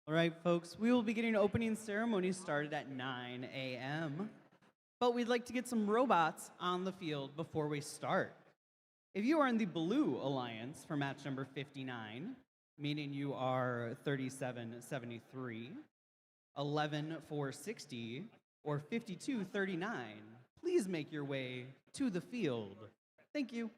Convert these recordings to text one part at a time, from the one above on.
All right, folks, we will be getting opening ceremonies started at 9 a.m., but we'd like to get some robots on the field before we start. If you are in the Blue Alliance for match number 59, meaning you are 3773, 11460, or 5239, please make your way to the field. Thank you.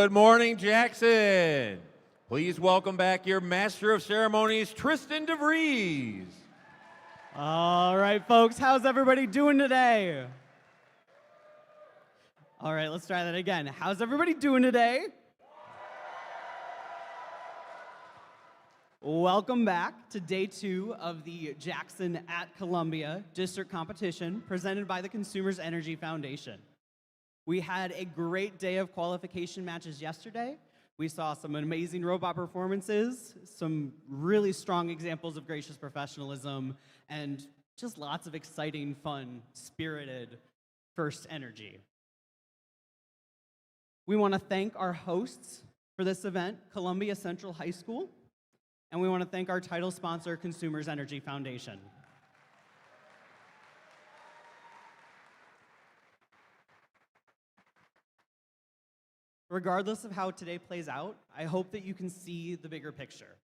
Good morning, Jackson. Please welcome back your Master of Ceremonies, Tristan DeVries. All right, folks, how's everybody doing today? All right, let's try that again. How's everybody doing today? Welcome back to day 2 of the Jackson at Columbia District Competition presented by the Consumers Energy Foundation. We had a great day of qualification matches yesterday. We saw some amazing robot performances, some really strong examples of gracious professionalism, and just lots of exciting, fun, spirited first energy. We want to thank our hosts for this event, Columbia Central High School, and we want to thank our title sponsor, Consumers Energy Foundation. Regardless of how today plays out, I hope that you can see the bigger picture.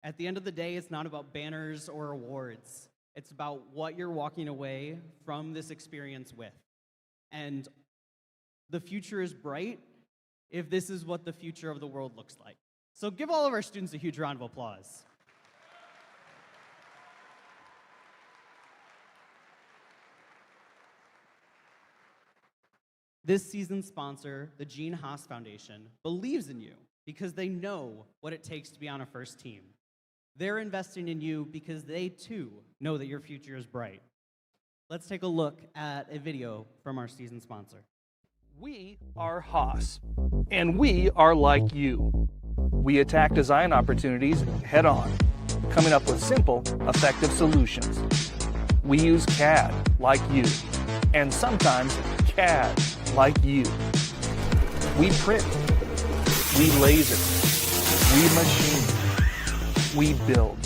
At the end of the day, it's not about banners or awards. It's about what you're walking away from this experience with. And the future is bright if this is what the future of the world looks like. So give all of our students a huge round of applause. This season's sponsor, the Gene Haas Foundation, believes in you because they know what it takes to be on a first team. They're investing in you because they too know that your future is bright. Let's take a look at a video from our season sponsor. We are Haas, and we are like you. We attack design opportunities head on, coming up with simple, effective solutions. We use CAD like you, and sometimes CAD like you. We print, we laser, we machine, we build.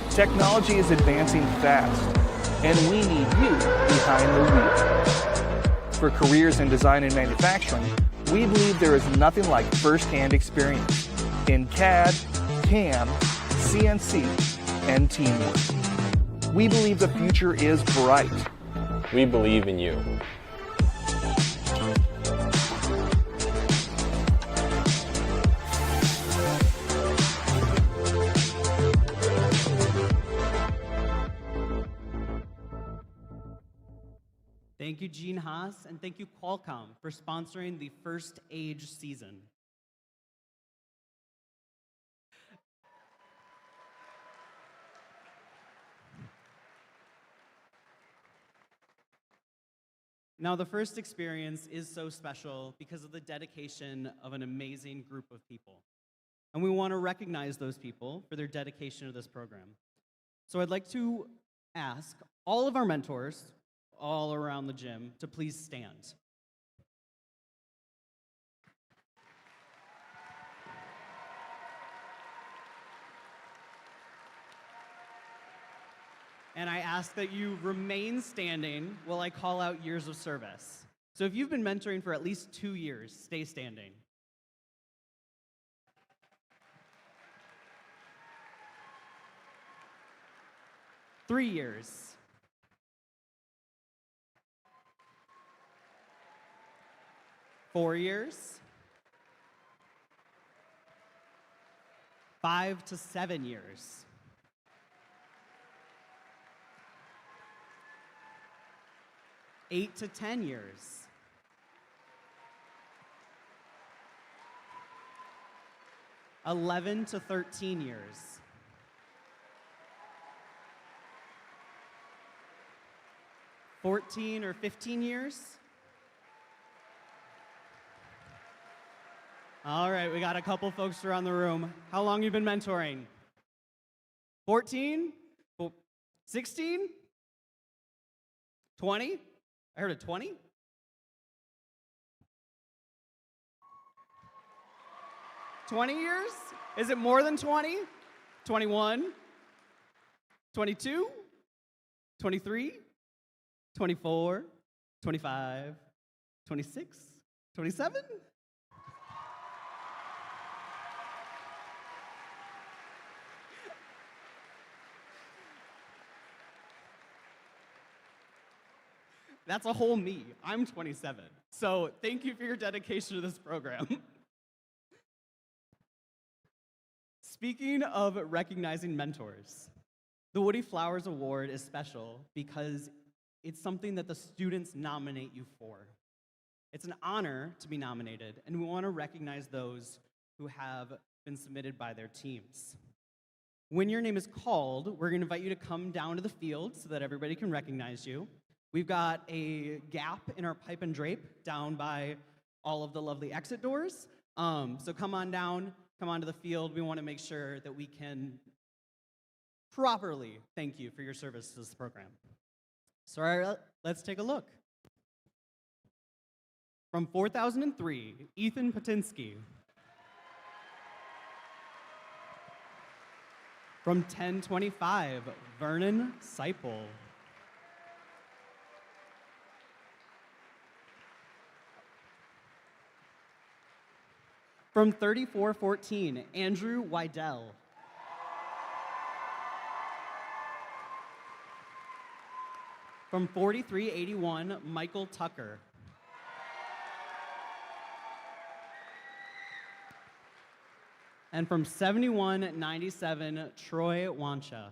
Technology is advancing fast, and we need you behind the wheel. For careers in design and manufacturing, we believe there is nothing like first-hand experience in CAD, CAM, CNC, and teamwork. We believe the future is bright. We believe in you. Thank you, Gene Haas, and thank you, Qualcomm, for sponsoring the first age season. Now, the first experience is so special because of the dedication of an amazing group of people. And we want to recognize those people for their dedication to this program. So I'd like to ask all of our mentors all around the gym to please stand. And I ask that you remain standing while I call out years of service. So if you've been mentoring for at least 2 years, stay standing. Three years. 4 years. 5 to 7 years. 8 to 10 years. 11 to 13 years. 14 or 15 years. All right, we got a couple folks around the room. How long you been mentoring? 14? 16? 20? I heard a 20? 20 years? Is it more than 20? 21? 22? 23? 24? 25? 26? 27? That's a whole me. I'm 27. So thank you for your dedication to this program. Speaking of recognizing mentors, the Woody Flowers Award is special because it's something that the students nominate you for. It's an honor to be nominated, and we want to recognize those who have been submitted by their teams. When your name is called, we're going to invite you to come down to the field so that everybody can recognize you. We've got a gap in our pipe and drape down by all of the lovely exit doors. So come on down, come onto the field. We want to make sure that we can properly thank you for your service to this program. So all right, let's take a look. From 4003, Ethan Patinsky. From 1025, Vernon Seipel. From 3414, Andrew Wydell. From 4381, Michael Tucker. And from 7197, Troy Wancha.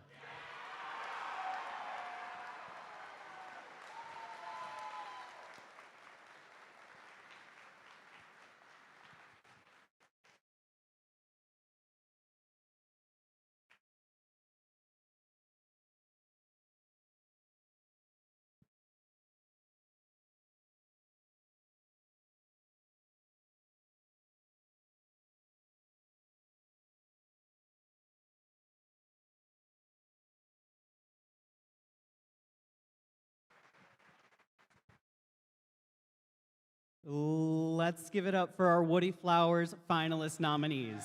Let's give it up for our Woody Flowers finalist nominees.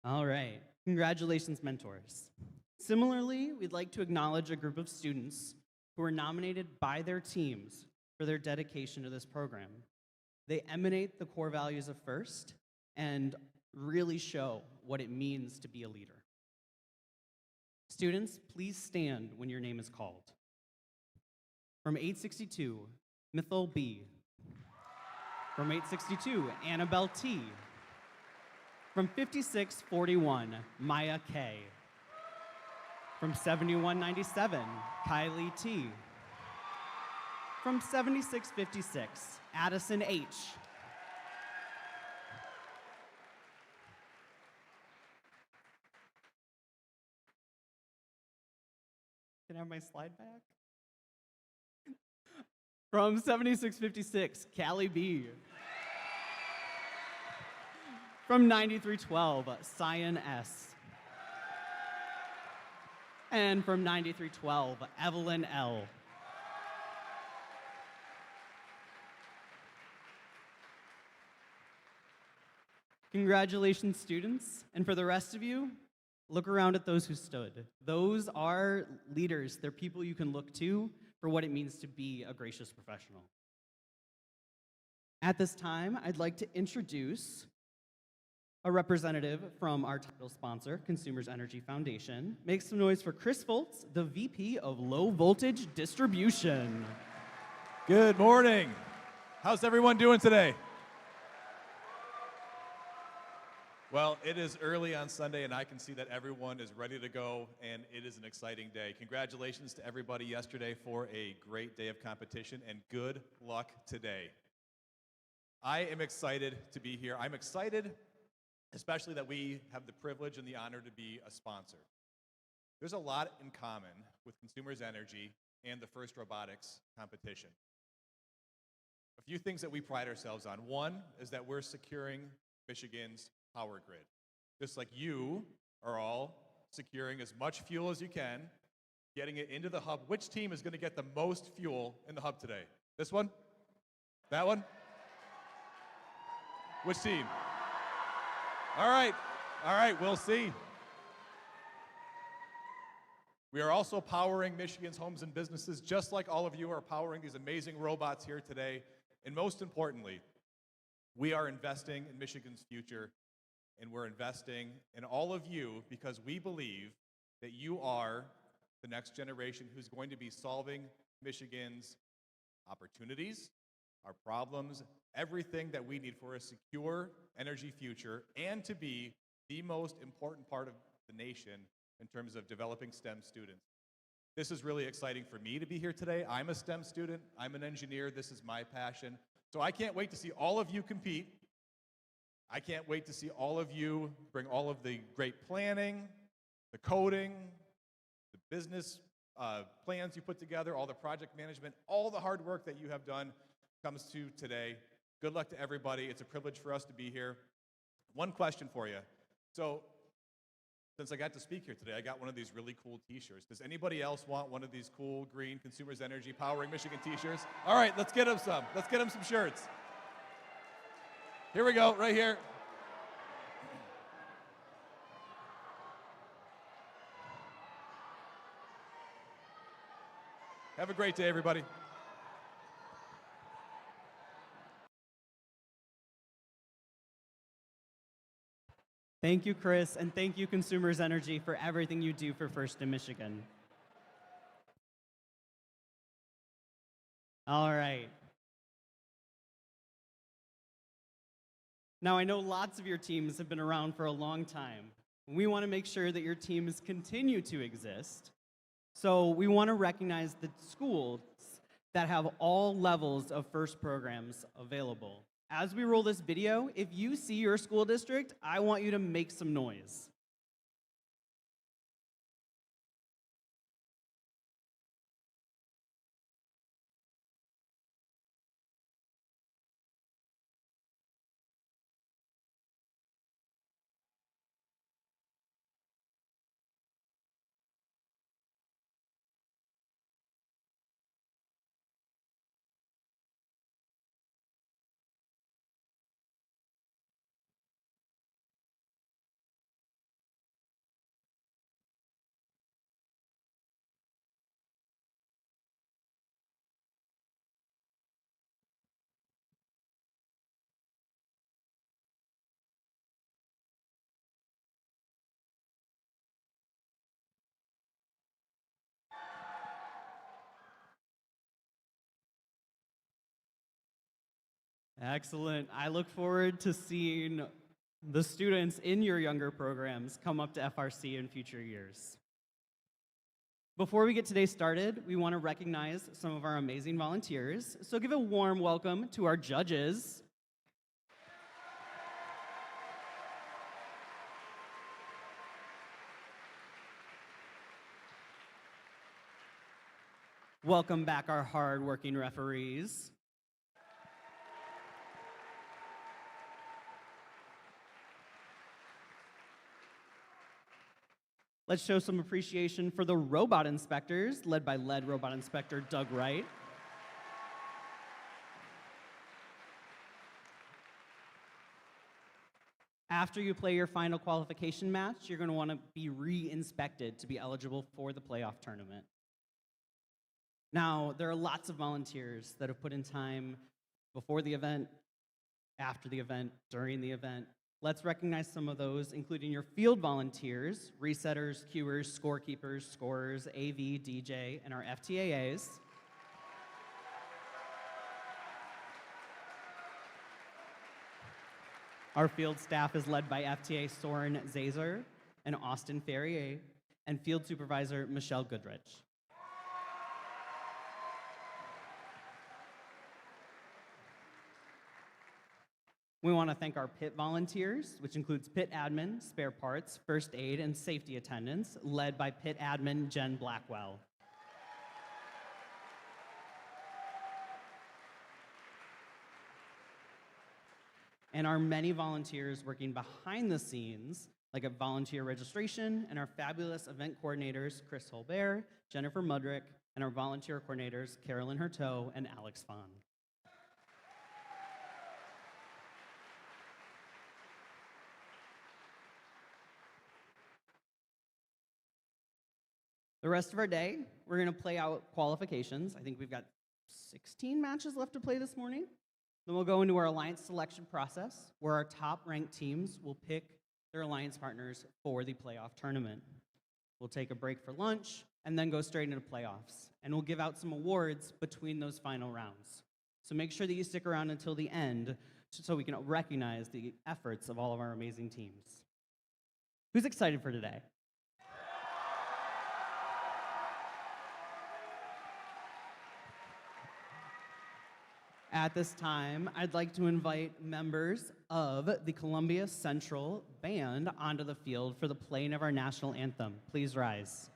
All right, congratulations, mentors. Similarly, we'd like to acknowledge a group of students who were nominated by their teams for their dedication to this program. They emanate the core values of FIRST and really show what it means to be a leader. Students, please stand when your name is called. From 862, Mithil B. From 862, Annabelle T. From 5641, Maya K. From 7197, Kylie T. From 7656, Addison H. Can I have my slide back? From 7656, Callie B. From 9312, Cyan S. And from 9312, Evelyn L. Congratulations, students. And for the rest of you, look around at those who stood. Those are leaders. They're people you can look to for what it means to be a gracious professional. At this time, I'd like to introduce a representative from our title sponsor, Consumers Energy Foundation. Make some noise for Chris Foltz, the VP of Low Voltage Distribution. Good morning. How's everyone doing today? Well, it is early on Sunday, and I can see that everyone is ready to go, and it is an exciting day. Congratulations to everybody yesterday for a great day of competition, and good luck today. I am excited to be here. I'm excited, especially that we have the privilege and the honor to be a sponsor. There's a lot in common with Consumers Energy and the FIRST Robotics competition. A few things that we pride ourselves on. One is that we're securing Michigan's power grid. Just like you are all securing as much fuel as you can, getting it into the hub. Which team is going to get the most fuel in the hub today? This one? That one? Which team? All right, we'll see. We are also powering Michigan's homes and businesses, just like all of you are powering these amazing robots here today. And most importantly, we are investing in Michigan's future, and we're investing in all of you because we believe that you are the next generation who's going to be solving Michigan's opportunities, our problems, everything that we need for a secure energy future, and to be the most important part of the nation in terms of developing STEM students. This is really exciting for me to be here today. I'm a STEM student. I'm an engineer. This is my passion. So I can't wait to see all of you compete. I can't wait to see all of you bring all of the great planning, the coding, the business plans you put together, all the project management, all the hard work that you have done comes to today. Good luck to everybody. It's a privilege for us to be here. One question for you. So, since I got to speak here today, I got one of these really cool t-shirts. Does anybody else want one of these cool green Consumers Energy Powering Michigan t-shirts? All right, let's get them some. Let's get them some shirts. Here we go, right here. Have a great day, everybody. Thank you, Chris, and thank you, Consumers Energy, for everything you do for First in Michigan. All right. Now, I know lots of your teams have been around for a long time. We want to make sure that your teams continue to exist. So we want to recognize the schools that have all levels of FIRST programs available. As we roll this video, if you see your school district, I want you to make some noise. Excellent. I look forward to seeing the students in your younger programs come up to FRC in future years. Before we get today started, we want to recognize some of our amazing volunteers. So give a warm welcome to our judges. Welcome back our hard-working referees. Let's show some appreciation for the robot inspectors, led by lead robot inspector Doug Wright. After you play your final qualification match, you're going to want to be re-inspected to be eligible for the playoff tournament. Now, there are lots of volunteers that have put in time before the event, after the event, during the event. Let's recognize some of those, including your field volunteers, resetters, queuers, scorekeepers, scorers, AV, DJ, and our FTAAs. Our field staff is led by FTA Soren Zazer and Austin Ferrier, and field supervisor Michelle Goodrich. We want to thank our pit volunteers, which includes pit admin, spare parts, first aid, and safety attendants, led by pit admin Jen Blackwell. And our many volunteers working behind the scenes, like at volunteer registration, and our fabulous event coordinators, Chris Holbert, Jennifer Mudrick, and our volunteer coordinators, Carolyn Hurteau and Alex Fahn. The rest of our day, we're going to play out qualifications. I think we've got 16 matches left to play this morning. Then we'll go into our alliance selection process, where our top-ranked teams will pick their alliance partners for the playoff tournament. We'll take a break for lunch, and then go straight into playoffs. And we'll give out some awards between those final rounds. So make sure that you stick around until the end so we can recognize the efforts of all of our amazing teams. Who's excited for today? At this time, I'd like to invite members of the Columbia Central Band onto the field for the playing of our national anthem. Please rise.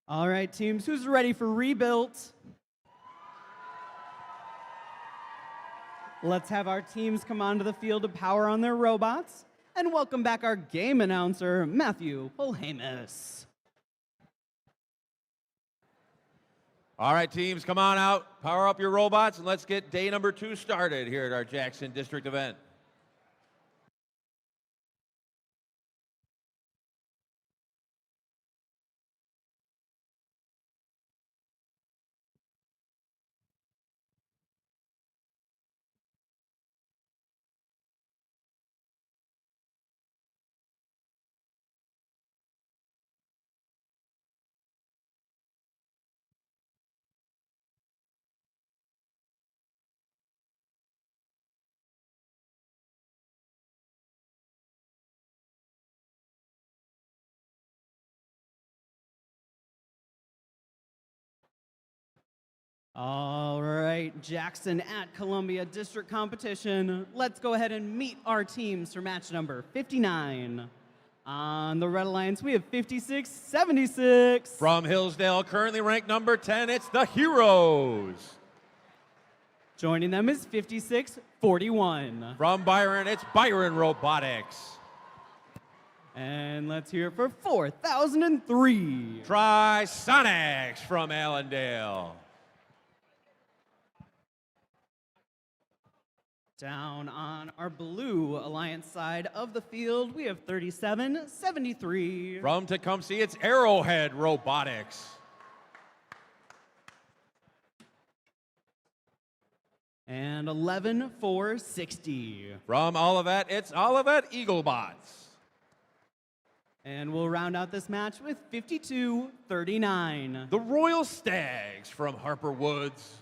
All right, teams, who's ready for rebuilt? Let's have our teams come onto the field to power on their robots. And welcome back our game announcer, Matthew Polhamus. All right, teams, come on out, power up your robots, and let's get day number 2 started here at our Jackson District event. All right, Jackson at Columbia District Competition. Let's go ahead and meet our teams for match number 59. On the Red Alliance, we have 56-76. From Hillsdale, currently ranked number 10, it's the Heroes. Joining them is 56-41. From Byron, it's Byron Robotics. And let's hear it for 4003. Trisonics from Allendale. Down on our Blue Alliance side of the field, we have 37-73. From Tecumseh, it's Arrowhead Robotics. And 11-4-60. From Olivet, it's Olivet Eaglebots. And we'll round out this match with 52-39. The Royal Stags from Harper Woods.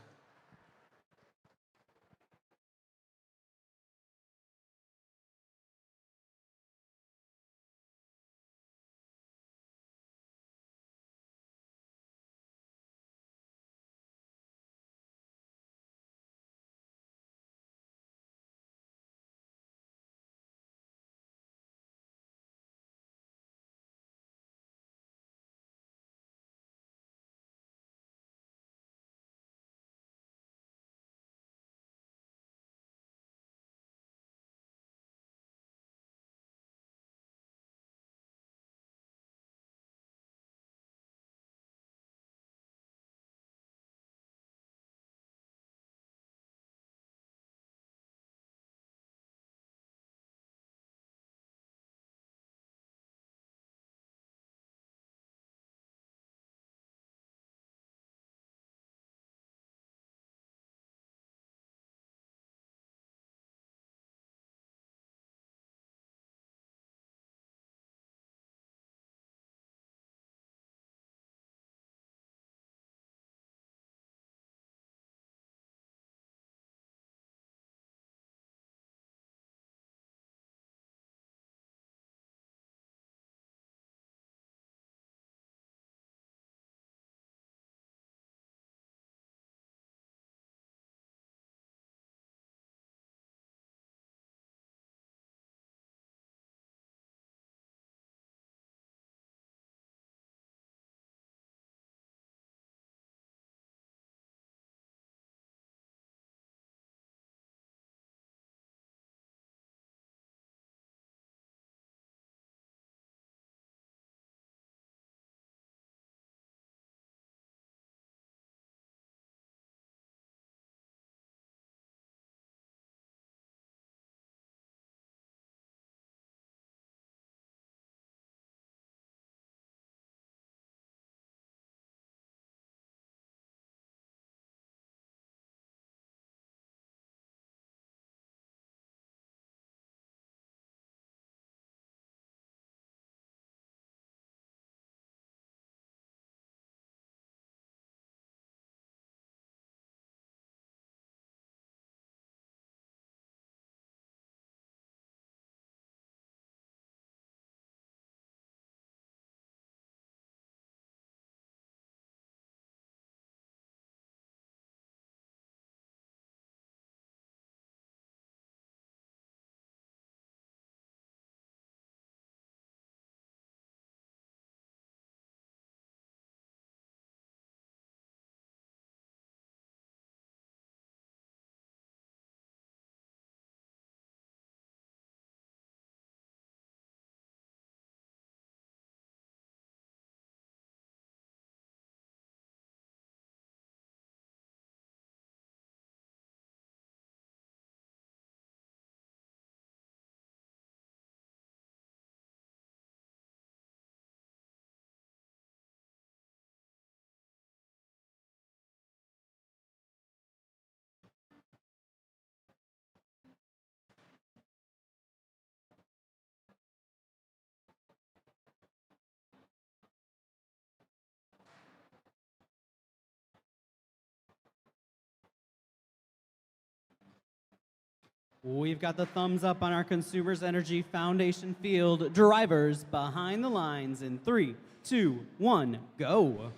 We've got the thumbs up on our Consumers Energy Foundation field. Drivers behind the lines in 3, 2, 1, go.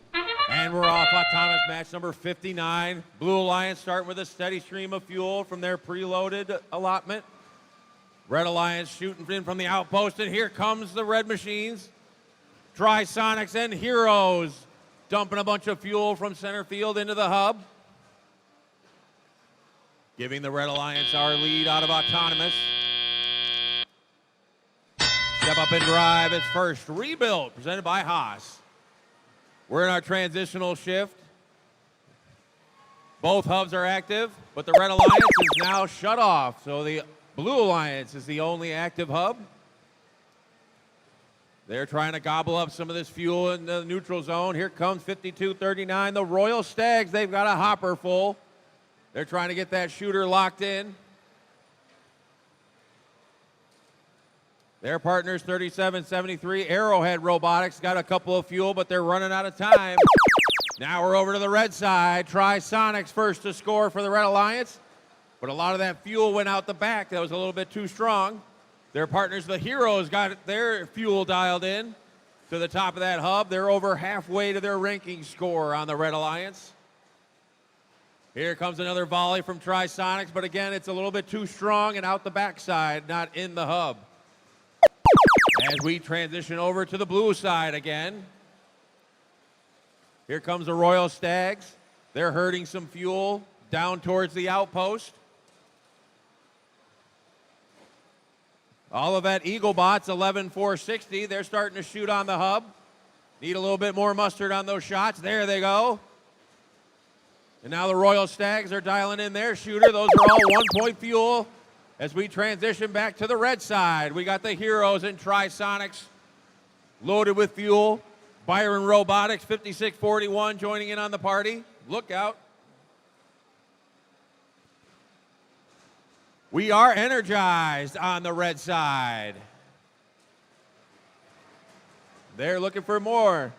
And we're off autonomous match number 59. Blue Alliance starting with a steady stream of fuel from their preloaded allotment. Red Alliance shooting in from the outpost, and here comes the red machines. Trisonics and Heroes dumping a bunch of fuel from center field into the hub. Giving the Red Alliance our lead out of autonomous. Step up and drive its first rebuild, presented by Haas. We're in our transitional shift. Both hubs are active, but the Red Alliance is now shut off. So the Blue Alliance is the only active hub. They're trying to gobble up some of this fuel in the neutral zone. Here comes 5239, the Royal Stags. They've got a hopper full. They're trying to get that shooter locked in. Their partners, 3773, Arrowhead Robotics, got a couple of fuel, but they're running out of time. Now we're over to the red side. Trisonics first to score for the Red Alliance, but a lot of that fuel went out the back. That was a little bit too strong. Their partners, the Heroes, got their fuel dialed in to the top of that hub. They're over halfway to their ranking score on the Red Alliance. Here comes another volley from Trisonics, but again, it's a little bit too strong and out the backside, not in the hub. As we transition over to the blue side again. Here comes the Royal Stags. They're herding some fuel down towards the outpost. Olivet Eaglebots, 11460. They're starting to shoot on the hub. Need a little bit more mustard on those shots. There they go. And now the Royal Stags are dialing in their shooter. Those are all 1 point fuel. As we transition back to the red side, we got the Heroes and Trisonics loaded with fuel. Byron Robotics, 5641, joining in on the party. Look out. We are energized on the red side. They're looking for more.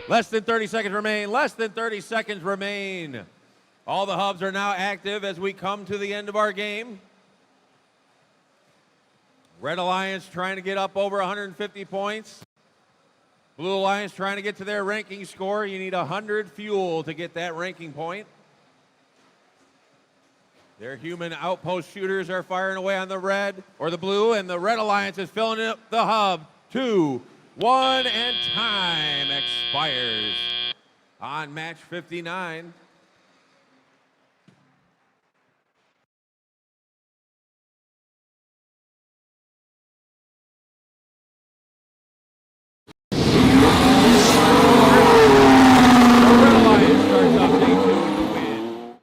Less than 30 seconds remain. Less than 30 seconds remain. All the hubs are now active as we come to the end of our game. Red Alliance trying to get up over 150 points. Blue Alliance trying to get to their ranking score. You need 100 fuel to get that ranking point. Their human outpost shooters are firing away on the red or the blue, and the Red Alliance is filling up the hub. 2, 1, and time expires on match 59. The Red Alliance starts off day 2 with the win.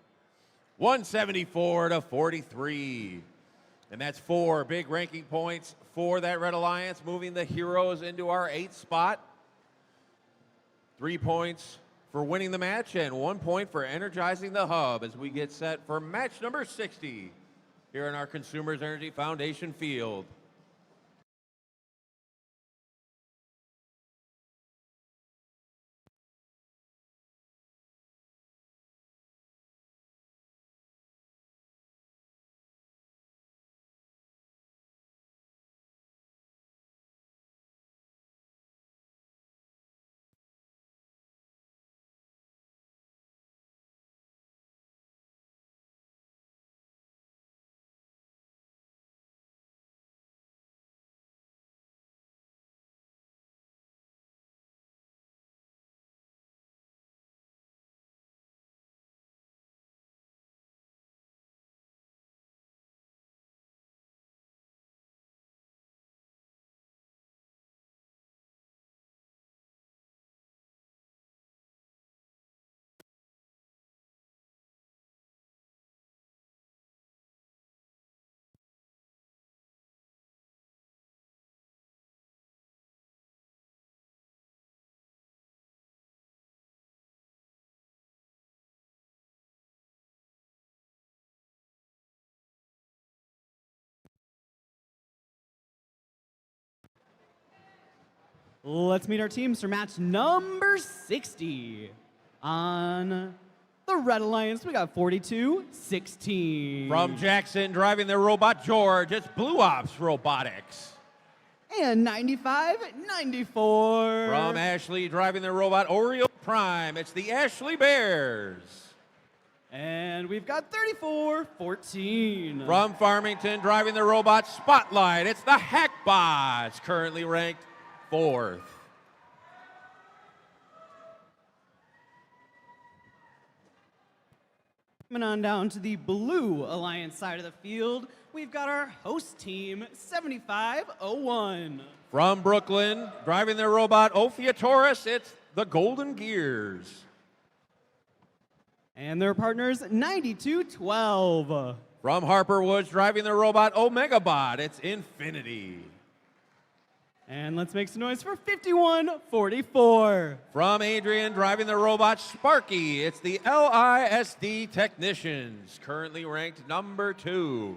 174 to 43. And that's 4 big ranking points for that Red Alliance, moving the Heroes into our 8th spot. 3 points for winning the match and 1 point for energizing the hub as we get set for match number 60 here in our Consumers Energy Foundation field. Let's meet our teams for match number 60. On the Red Alliance, we got 42-16. From Jackson, driving their robot George, it's Blue Ops Robotics. And 95-94. From Ashley, driving their robot Oreo Prime, it's the Ashley Bears. And we've got 34-14. From Farmington, driving their robot Spotlight, it's the Hackbots, currently ranked 4th. Coming on down to the Blue Alliance side of the field, we've got our host team, 7501. From Brooklyn, driving their robot Ophia Taurus, it's the Golden Gears. And their partners, 9212. From Harper Woods, driving their robot Omegabot, it's Infinity. And let's make some noise for 5144. From Adrian, driving the robot Sparky, it's the LISD Technicians, currently ranked number 2.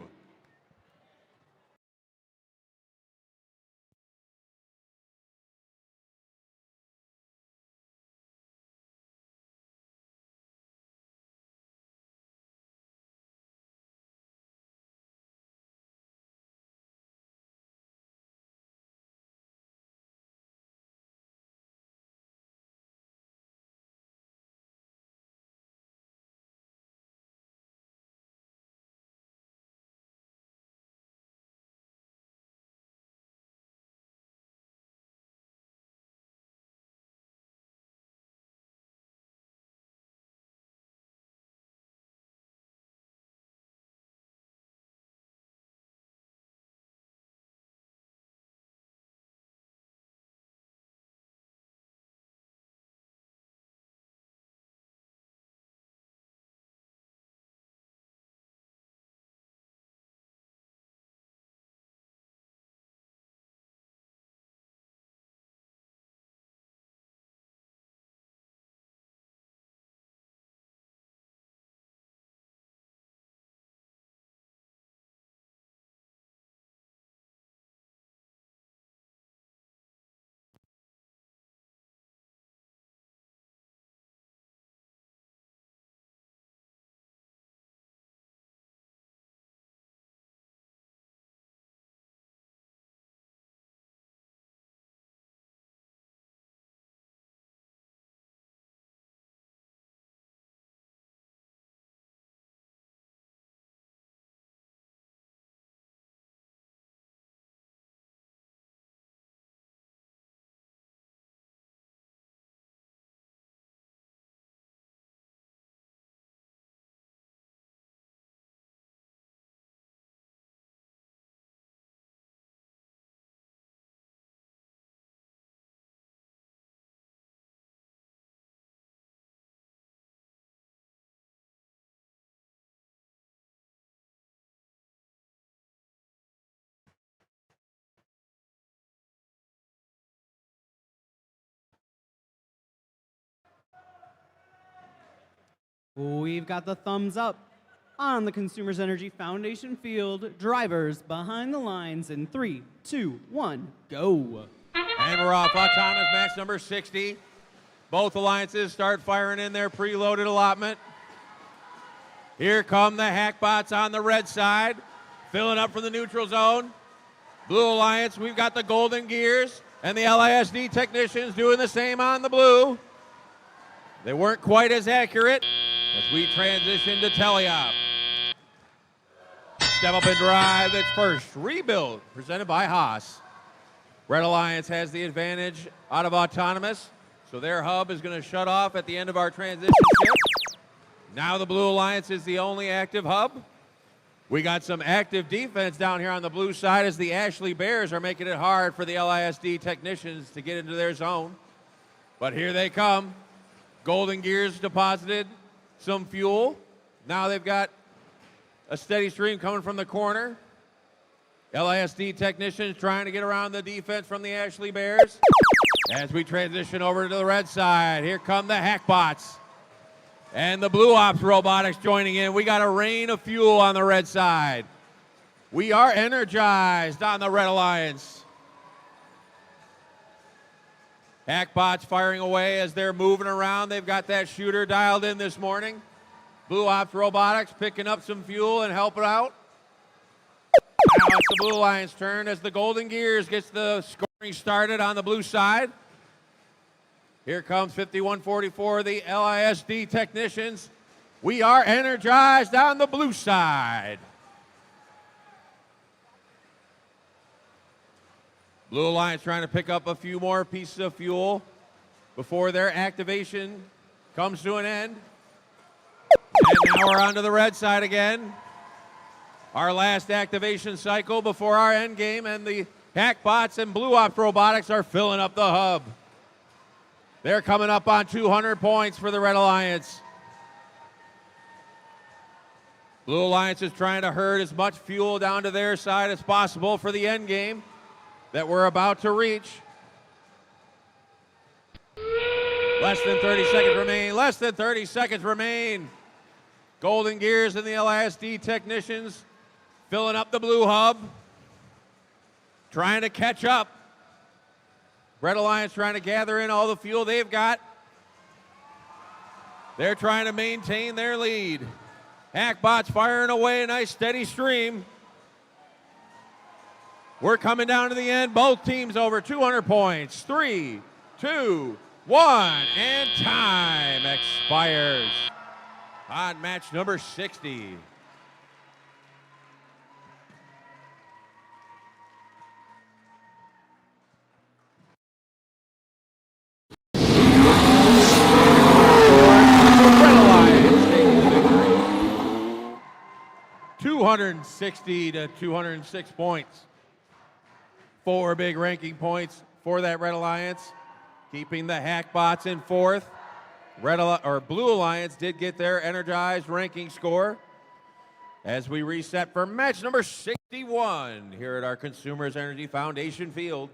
We've got the thumbs up on the Consumers Energy Foundation field. Drivers behind the lines in 3, 2, 1, go. And we're off. Autonomous match number 60. Both alliances start firing in their preloaded allotment. Here come the Hackbots on the red side, filling up from the neutral zone. Blue Alliance, we've got the Golden Gears and the LISD Technicians doing the same on the blue. They weren't quite as accurate as we transition to teleop. Step up and drive, it's first. Rebuild, presented by Haas. Red Alliance has the advantage out of Autonomous, so their hub is going to shut off at the end of our transition shift. Now the Blue Alliance is the only active hub. We got some active defense down here on the blue side as the Ashley Bears are making it hard for the LISD Technicians to get into their zone. But here they come. Golden Gears deposited some fuel. Now they've got a steady stream coming from the corner. LISD Technicians trying to get around the defense from the Ashley Bears. As we transition over to the red side, here come the Hackbots. And the Blue Ops Robotics joining in. We got a rain of fuel on the red side. We are energized on the Red Alliance. Hackbots firing away as they're moving around. They've got that shooter dialed in this morning. Blue Ops Robotics picking up some fuel and helping out. Now it's the Blue Alliance turn as the Golden Gears gets the scoring started on the blue side. Here comes 5144, the LISD Technicians. We are energized on the blue side. Blue Alliance trying to pick up a few more pieces of fuel before their activation comes to an end. And now we're on to the red side again. Our last activation cycle before our end game, and the Hackbots and Blue Ops Robotics are filling up the hub. They're coming up on 200 points for the Red Alliance. Blue Alliance is trying to herd as much fuel down to their side as possible for the end game that we're about to reach. Less than 30 seconds remain. Less than 30 seconds remain. Golden Gears and the LISD technicians filling up the blue hub, trying to catch up. Red Alliance trying to gather in all the fuel they've got. They're trying to maintain their lead. Hackbots firing away a nice steady stream. We're coming down to the end. Both teams over 200 points. 3, 2, 1, and time expires on match number 60. Red Alliance taking the victory. 260 to 206 points. 4 big ranking points for that Red Alliance, keeping the Hackbots in fourth. Blue Alliance did get their energized ranking score as we reset for match number 61 here at our Consumers Energy Foundation field.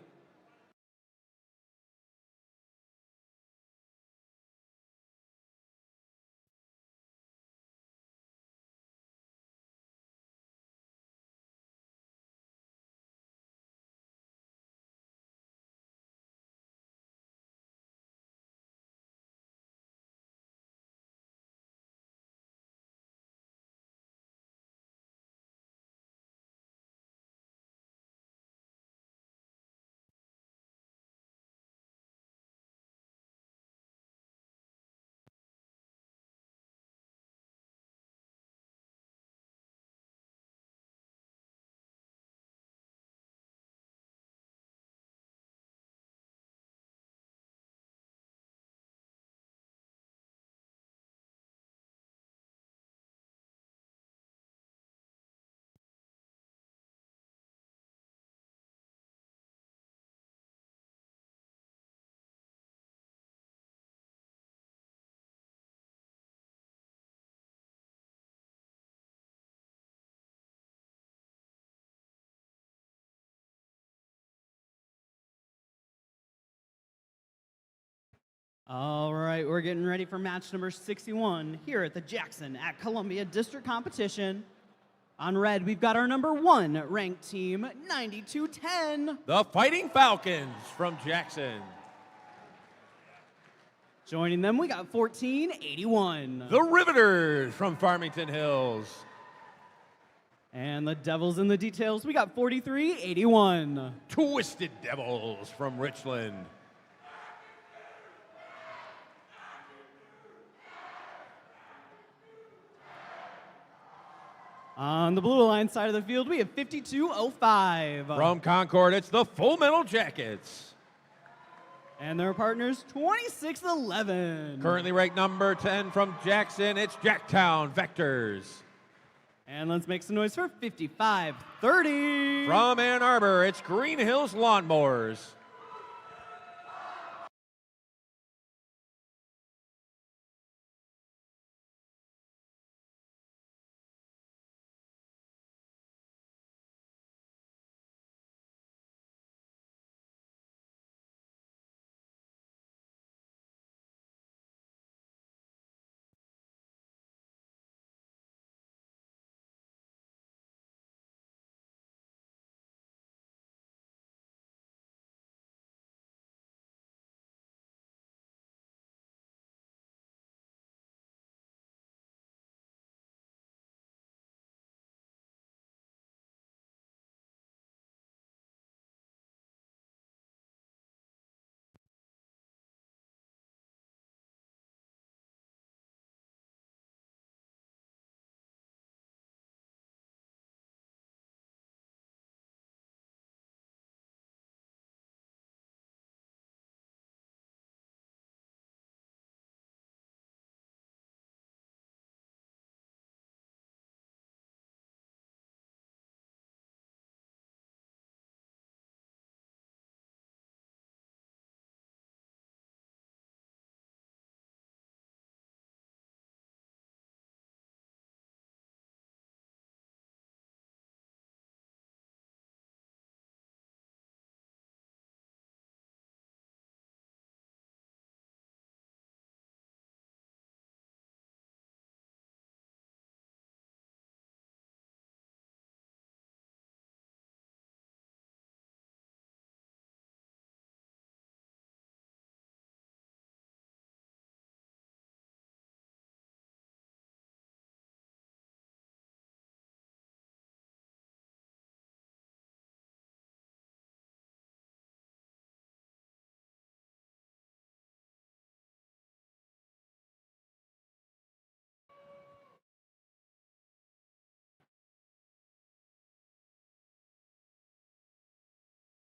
All right, we're getting ready for match number 61 here at the Jackson at Columbia District Competition. On red, we've got our number 1 ranked team, 9210. The Fighting Falcons from Jackson. Joining them, we got 1481. The Riveters from Farmington Hills. And the Devils in the details, we got 4381. Twisted Devils from Richland. On the Blue Alliance side of the field, we have 5205. From Concord, it's the Full Metal Jackets. And their partners, 2611. Currently ranked number 10 from Jackson, it's Jacktown Vectors. And let's make some noise for 5530. From Ann Arbor, it's Green Hills Lawnmowers.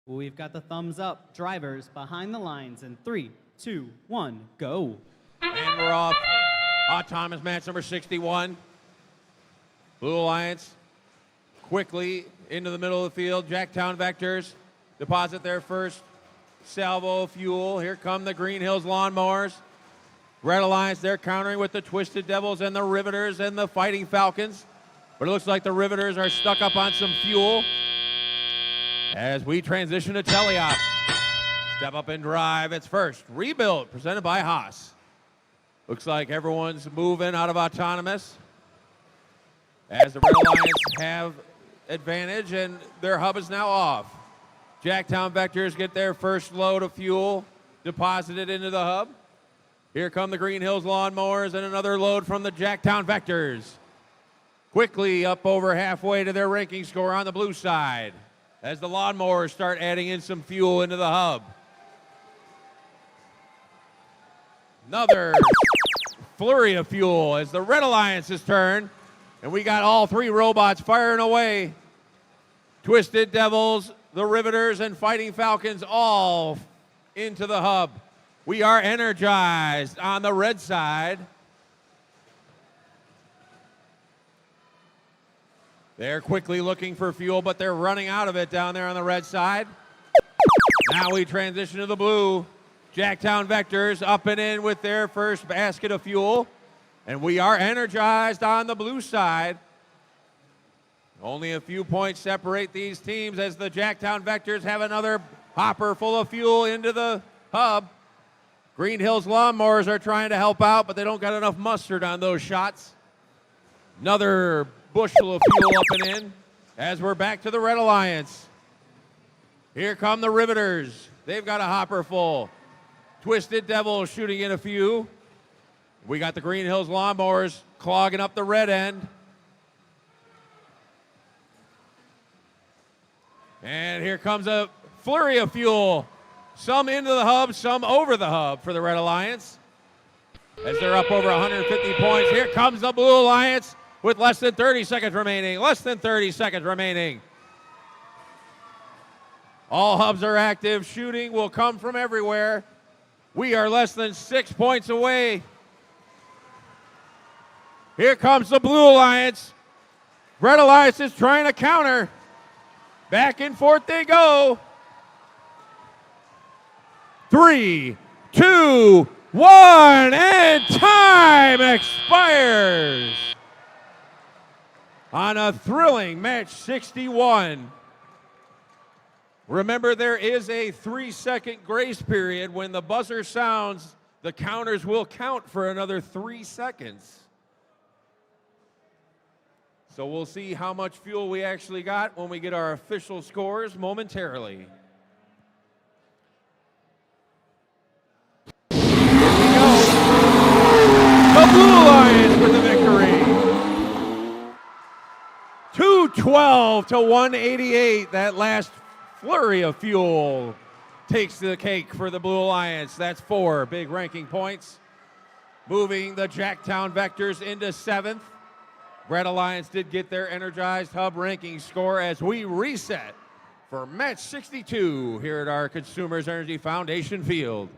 We've got the thumbs up. Drivers behind the lines in 3, 2, 1, go. And we're off. Autonomous match number 61. Blue Alliance quickly into the middle of the field. Jacktown Vectors deposit their first salvo of fuel. Here come the Green Hills Lawnmowers. Red Alliance, they're countering with the Twisted Devils and the Riveters and the Fighting Falcons. But it looks like the Riveters are stuck up on some fuel as we transition to teleop. Step up and drive. It's first. Rebuild, presented by Haas. Looks like everyone's moving out of autonomous as the Red Alliance have advantage and their hub is now off. Jacktown Vectors get their first load of fuel deposited into the hub. Here come the Green Hills Lawnmowers and another load from the Jacktown Vectors. Quickly up over halfway to their ranking score on the blue side as the Lawnmowers start adding in some fuel into the hub. Another flurry of fuel as the Red Alliance's turn, and we got all three robots firing away. Twisted Devils, the Riveters, and Fighting Falcons all into the hub. We are energized on the red side. They're quickly looking for fuel, but they're running out of it down there on the red side. Now we transition to the blue. Jacktown Vectors up and in with their first basket of fuel. And we are energized on the blue side. Only a few points separate these teams as the Jacktown Vectors have another hopper full of fuel into the hub. Green Hills Lawnmowers are trying to help out, but they don't got enough mustard on those shots. Another bushel of fuel up and in as we're back to the Red Alliance. Here come the Riveters. They've got a hopper full. Twisted Devils shooting in a few. We got the Green Hills Lawnmowers clogging up the red end. And here comes a flurry of fuel. Some into the hub, some over the hub for the Red Alliance. As they're up over 150 points. Here comes the Blue Alliance with less than 30 seconds remaining. Less than 30 seconds remaining. All hubs are active. Shooting will come from everywhere. We are less than 6 points away. Here comes the Blue Alliance. Red Alliance is trying to counter. Back and forth they go. 3, 2, 1, and time expires on a thrilling match 61. Remember, there is a 3-second grace period. When the buzzer sounds, the counters will count for another 3 seconds. So we'll see how much fuel we actually got when we get our official scores momentarily. The Blue Alliance with the victory. 212 to 188. That last flurry of fuel takes the cake for the Blue Alliance. That's 4 big ranking points. Moving the Jacktown Vectors into 7th. Red Alliance did get their energized hub ranking score as we reset for match 62 here at our Consumers Energy Foundation field.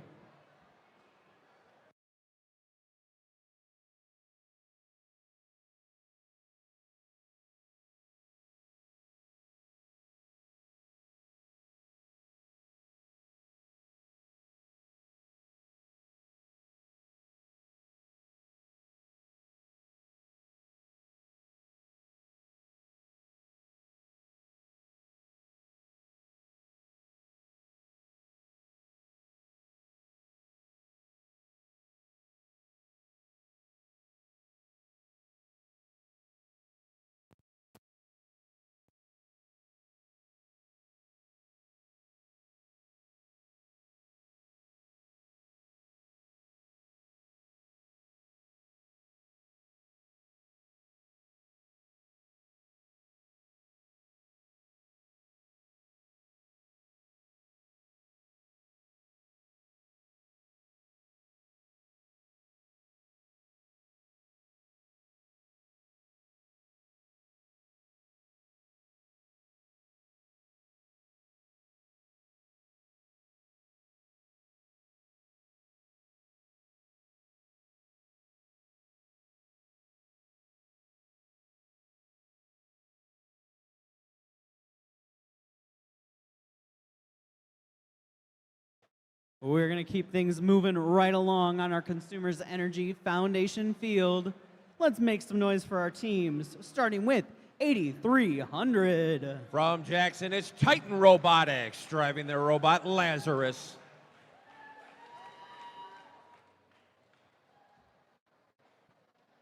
We're going to keep things moving right along on our Consumers Energy Foundation field. Let's make some noise for our teams, starting with 8300. From Jackson, it's Titan Robotics driving their robot Lazarus.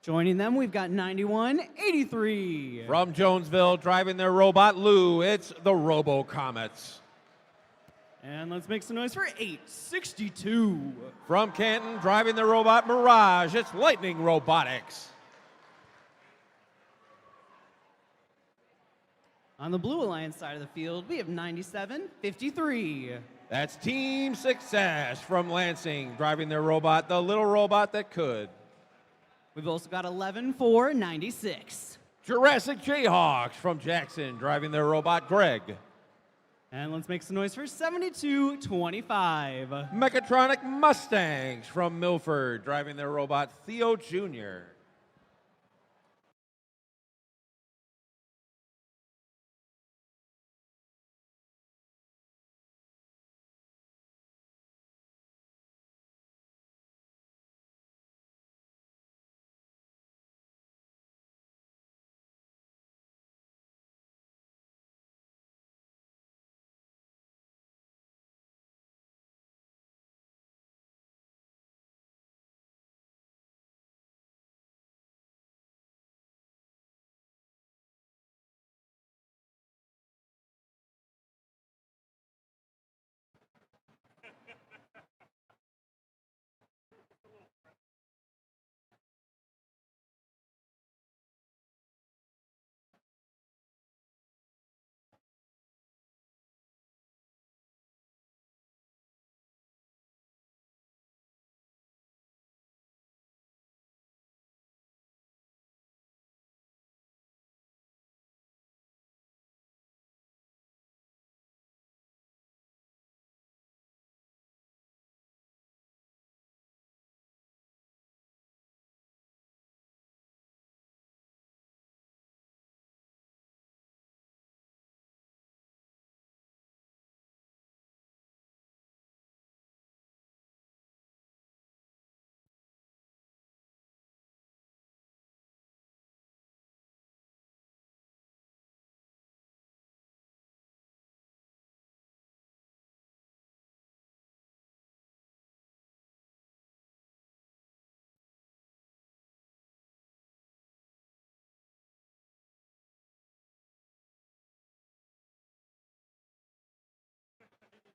Joining them, we've got 9183. From Jonesville, driving their robot Lou, it's the Robo Comets. And let's make some noise for 862. From Canton, driving their robot Mirage, it's Lightning Robotics. On the Blue Alliance side of the field, we have 9753. That's Team Success from Lansing, driving their robot, the little robot that could. We've also got 11496. Jurassic Jayhawks from Jackson, driving their robot Greg. And let's make some noise for 7225. Mechatronic Mustangs from Milford, driving their robot Theo Jr.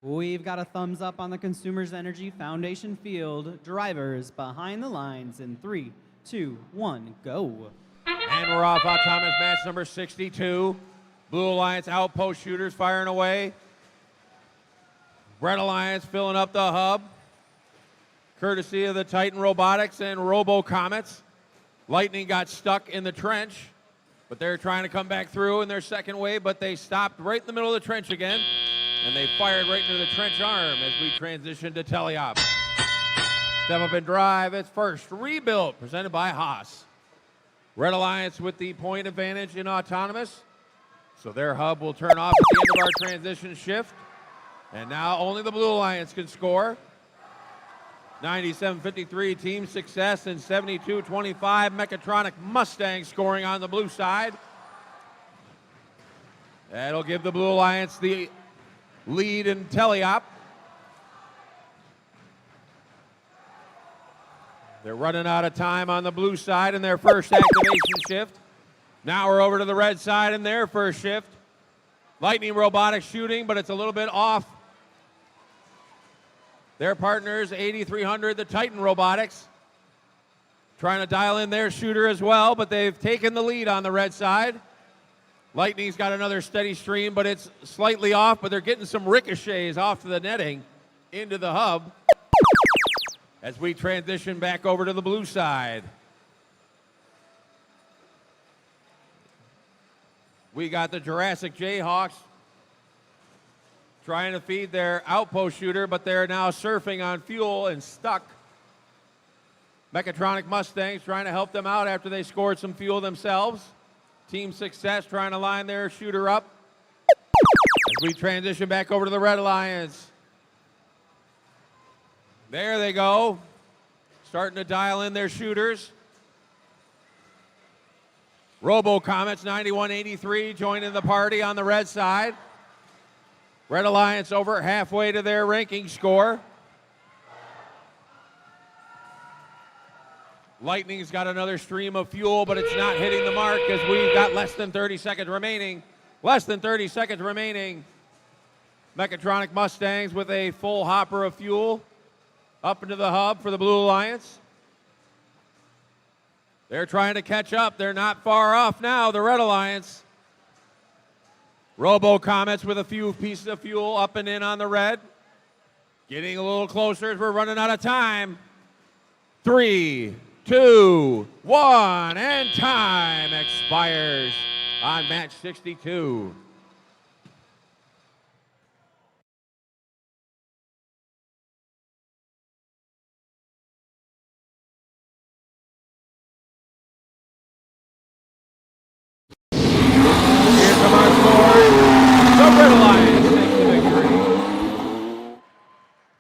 We've got a thumbs up on the Consumers Energy Foundation field. Drivers behind the lines in 3, 2, 1, go. And we're off autonomous match number 62. Blue Alliance outpost shooters firing away. Red Alliance filling up the hub. Courtesy of the Titan Robotics and Robo Comets. Lightning got stuck in the trench, but they're trying to come back through in their second wave, but they stopped right in the middle of the trench again. And they fired right into the trench arm as we transition to teleop. Step up and drive. It's first rebuilt, presented by Haas. Red Alliance with the point advantage in autonomous. So their hub will turn off at the end of our transition shift. And now only the Blue Alliance can score. 97-53 Team Success and 72-25 Mechatronic Mustang scoring on the blue side. That'll give the Blue Alliance the lead in teleop. They're running out of time on the blue side in their first activation shift. Now we're over to the red side in their first shift. Lightning Robotics shooting, but it's a little bit off. Their partners, 8300, the Titan Robotics, trying to dial in their shooter as well, but they've taken the lead on the red side. Lightning's got another steady stream, but it's slightly off, but they're getting some ricochets off to the netting into the hub as we transition back over to the blue side. We got the Jurassic Jayhawks trying to feed their outpost shooter, but they're now surfing on fuel and stuck. Mechatronic Mustangs trying to help them out after they scored some fuel themselves. Team Success trying to line their shooter up as we transition back over to the Red Alliance. There they go. Starting to dial in their shooters. Robo Comets 9183 joining the party on the red side. Red Alliance over halfway to their ranking score. Lightning's got another stream of fuel, but it's not hitting the mark as we've got less than 30 seconds remaining. Less than 30 seconds remaining. Mechatronic Mustangs with a full hopper of fuel up into the hub for the Blue Alliance. They're trying to catch up. They're not far off now, the Red Alliance. Robo Comets with a few pieces of fuel up and in on the red. Getting a little closer as we're running out of time. 3, 2, 1, and time expires on match 62. Here come our scores. The Red Alliance takes the victory.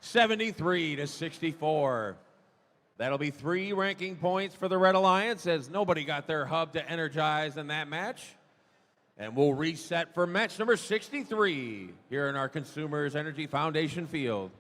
73 to 64. That'll be 3 ranking points for the Red Alliance as nobody got their hub to energize in that match. And we'll reset for match number 63 here in our Consumers Energy Foundation field.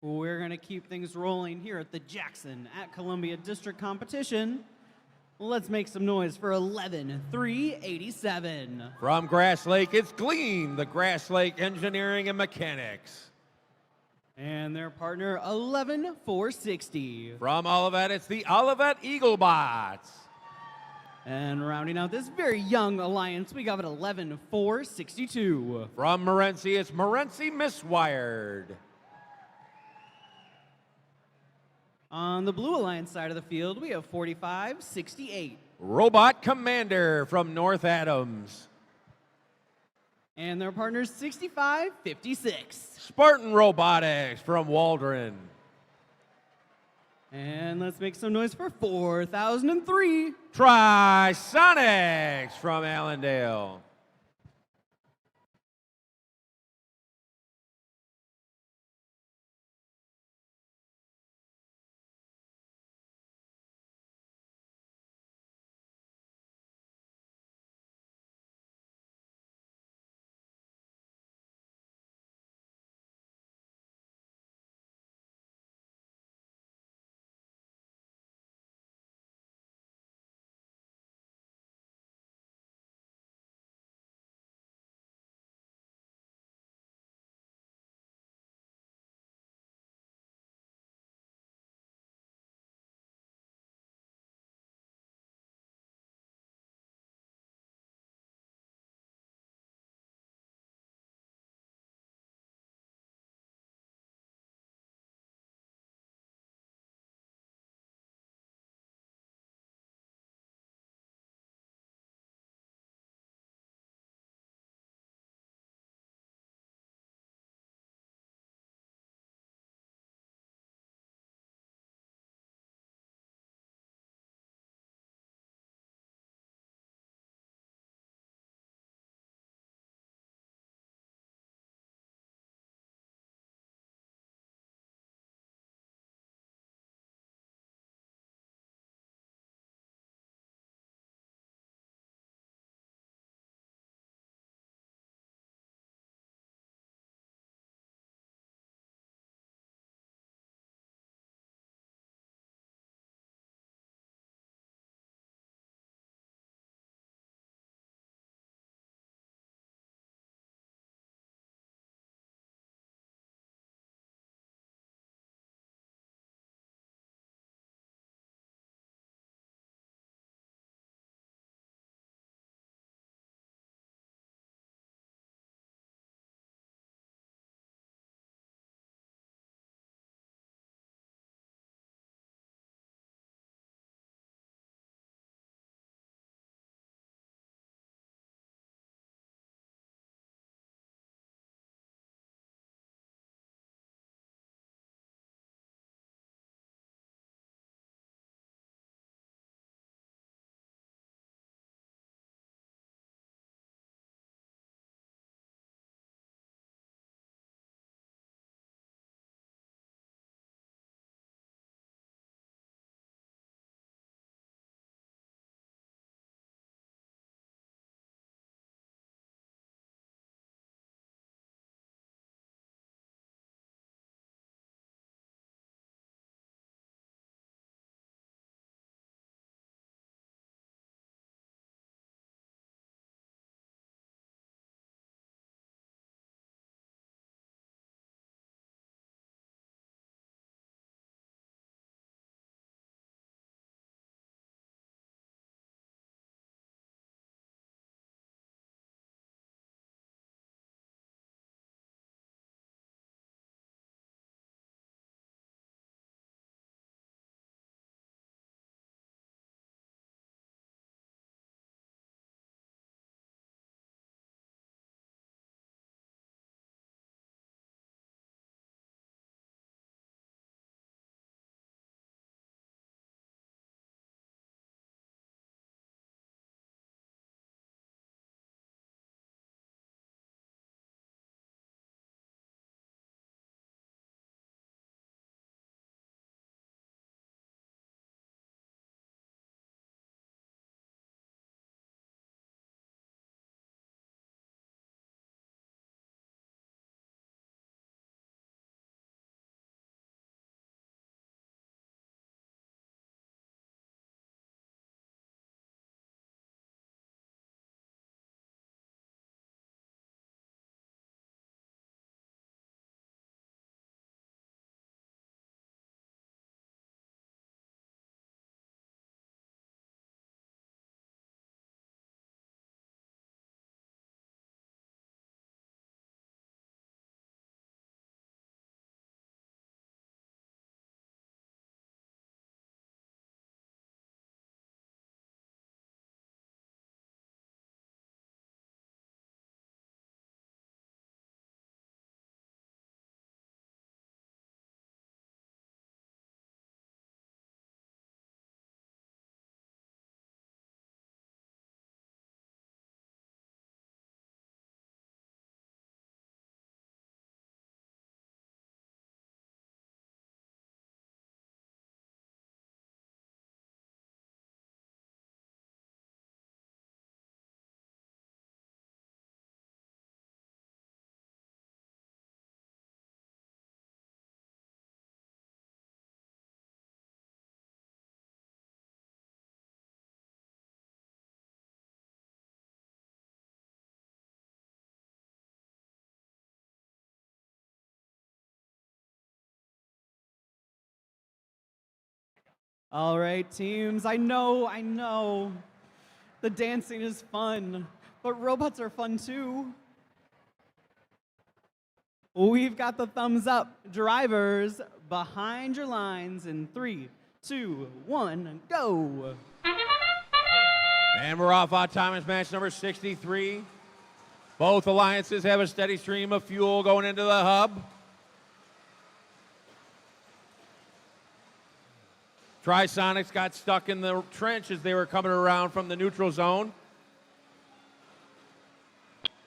We're going to keep things rolling here at the Jackson at Columbia District competition. Let's make some noise for 11-3-87. From Grass Lake, it's Gleam, the Grass Lake Engineering and Mechanics. And their partner, 11-4-60. From Olivet, it's the Olivet Eaglebots. And rounding out this very young alliance, we got it 11-4-62. From Morenci, it's Morenci Miswired. On the Blue Alliance side of the field, we have 45-68. Robot Commander from North Adams. And their partners, 65-56. Spartan Robotics from Waldron. And let's make some noise for 4003. Trisonics from Allendale. All right, teams. I know. The dancing is fun, but robots are fun too. We've got the thumbs up. Drivers, behind your lines in 3, 2, 1, go. And we're off autonomous match number 63. Both alliances have a steady stream of fuel going into the hub. Trisonics got stuck in the trench as they were coming around from the neutral zone.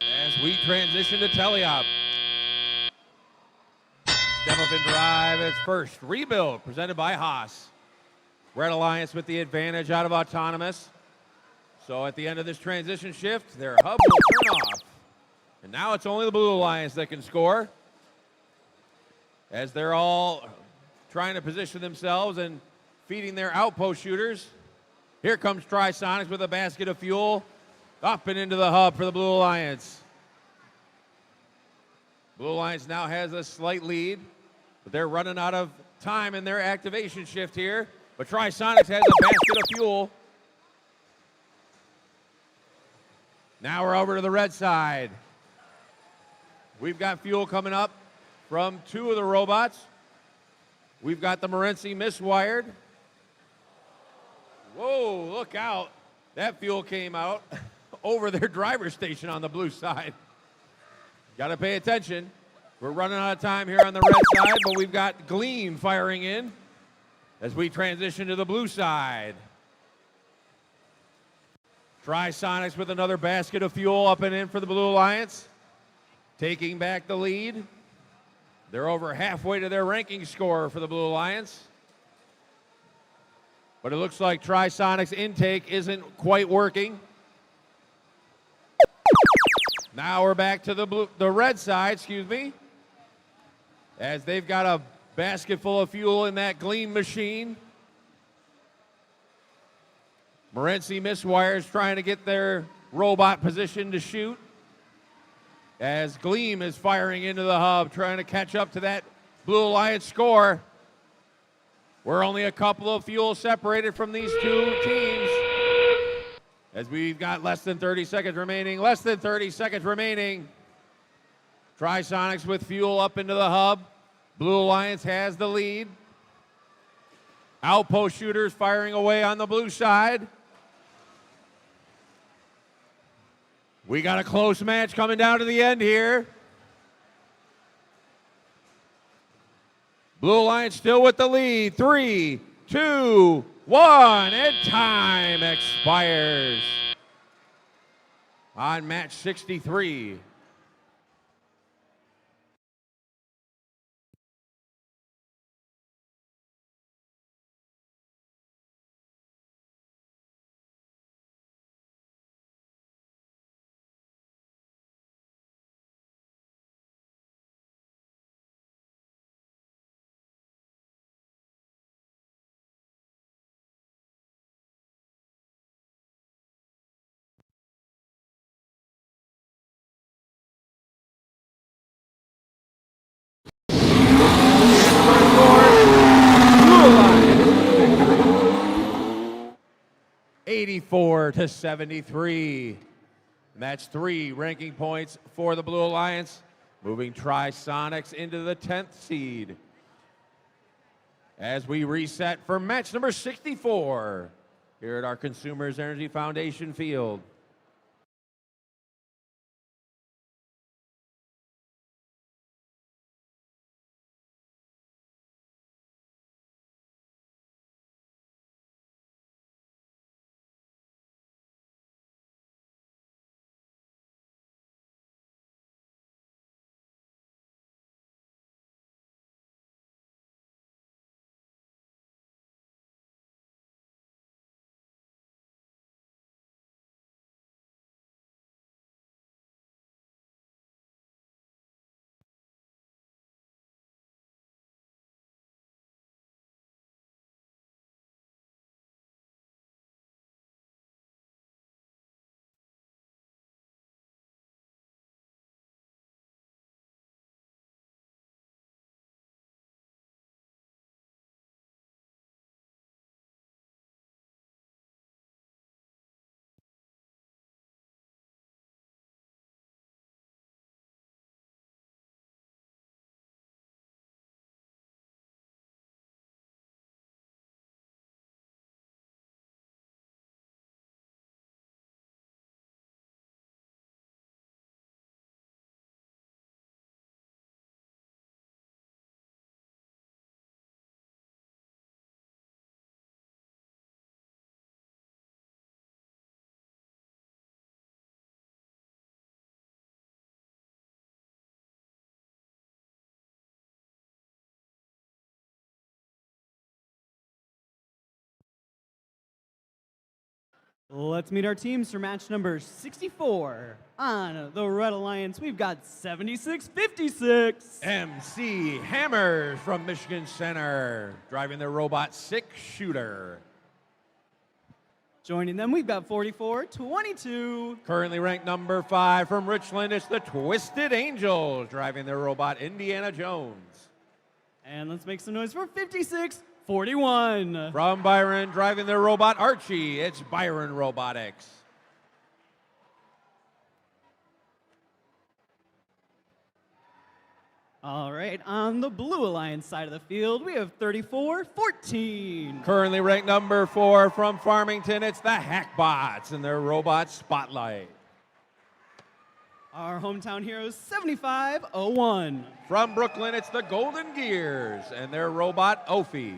As we transition to teleop. Step up and drive as first. Rebuild presented by Haas. Red Alliance with the advantage out of autonomous. So at the end of this transition shift, their hub will turn off. And now it's only the Blue Alliance that can score. As they're all trying to position themselves and feeding their outpost shooters. Here comes Trisonics with a basket of fuel. Up and into the hub for the Blue Alliance. Blue Alliance now has a slight lead, but they're running out of time in their activation shift here. But Trisonics has a basket of fuel. Now we're over to the red side. We've got fuel coming up from 2 of the robots. We've got the Morenci miswired. Whoa, look out. That fuel came out over their driver station on the blue side. Got to pay attention. We're running out of time here on the red side, but we've got Gleam firing in as we transition to the blue side. Trisonics with another basket of fuel up and in for the Blue Alliance, taking back the lead. They're over halfway to their ranking score for the Blue Alliance. But it looks like Trisonics' intake isn't quite working. Now we're back to the red side, as they've got a basket full of fuel in that Gleam machine. Morenci miswires trying to get their robot positioned to shoot. As Gleam is firing into the hub, trying to catch up to that Blue Alliance score. We're only a couple of fuel separated from these two teams. As we've got less than 30 seconds remaining. Trisonics with fuel up into the hub. Blue Alliance has the lead. Outpost shooters firing away on the blue side. We got a close match coming down to the end here. Blue Alliance still with the lead. 3, 2, 1, and time expires on match 63. Blue Alliance 84-73. Match 3 ranking points for the Blue Alliance, moving Trisonics into the 10th seed. As we reset for match number 64 here at our Consumers Energy Foundation field. Let's meet our teams for match number 64. On the Red Alliance, we've got 7656. MC Hammers from Michigan Center, driving the robot 6-shooter. Joining them, we've got 4422. Currently ranked number 5 from Richland, it's the Twisted Angels, driving their robot Indiana Jones. And let's make some noise for 5641. From Byron, driving their robot Archie, it's Byron Robotics. All right, on the Blue Alliance side of the field, we have 3414. Currently ranked number 4 from Farmington, it's the Hackbots and their robot Spotlight. Our hometown heroes, 7501. From Brooklyn, it's the Golden Gears and their robot Ophi.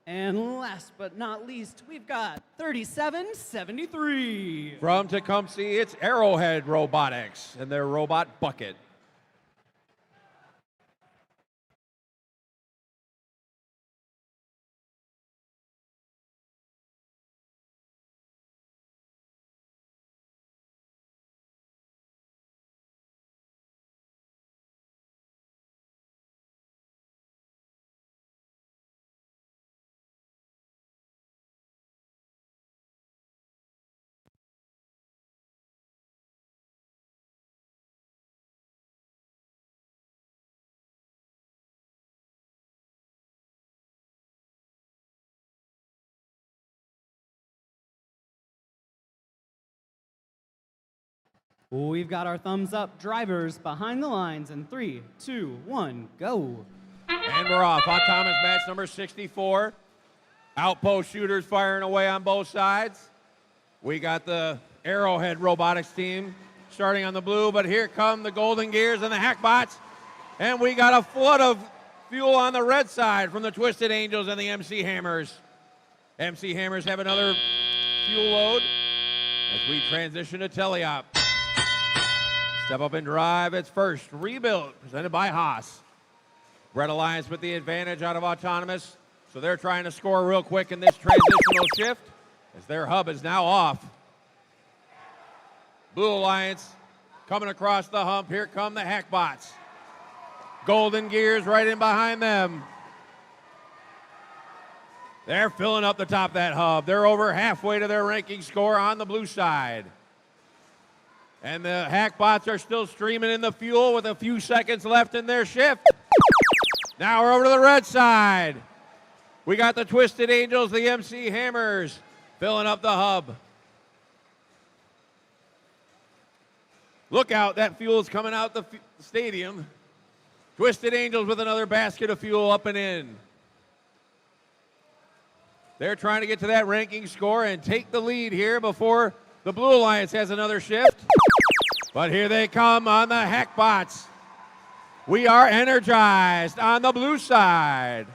And last but not least, we've got 3773. From Tecumseh, it's Arrowhead Robotics and their robot Bucket. We've got our thumbs up. Drivers behind the lines in 3, 2, 1, go. And we're off. Autonomous match number 64. Outpost shooters firing away on both sides. We got the Arrowhead Robotics team starting on the blue, but here come the Golden Gears and the Hackbots. And we got a flood of fuel on the red side from the Twisted Angels and the MC Hammers. MC Hammers have another fuel load as we transition to teleop. Step up and drive. It's first rebuild presented by Haas. Red Alliance with the advantage out of Autonomous. So they're trying to score real quick in this transitional shift as their hub is now off. Blue Alliance coming across the hump. Here come the Hackbots. Golden Gears right in behind them. They're filling up the top of that hub. They're over halfway to their ranking score on the blue side. And the Hackbots are still streaming in the fuel with a few seconds left in their shift. Now we're over to the red side. We got the Twisted Angels, the MC Hammers, filling up the hub. Look out, that fuel is coming out the stadium. Twisted Angels with another basket of fuel up and in. They're trying to get to that ranking score and take the lead here before the Blue Alliance has another shift. But here they come on the Hackbots. We are energized on the blue side.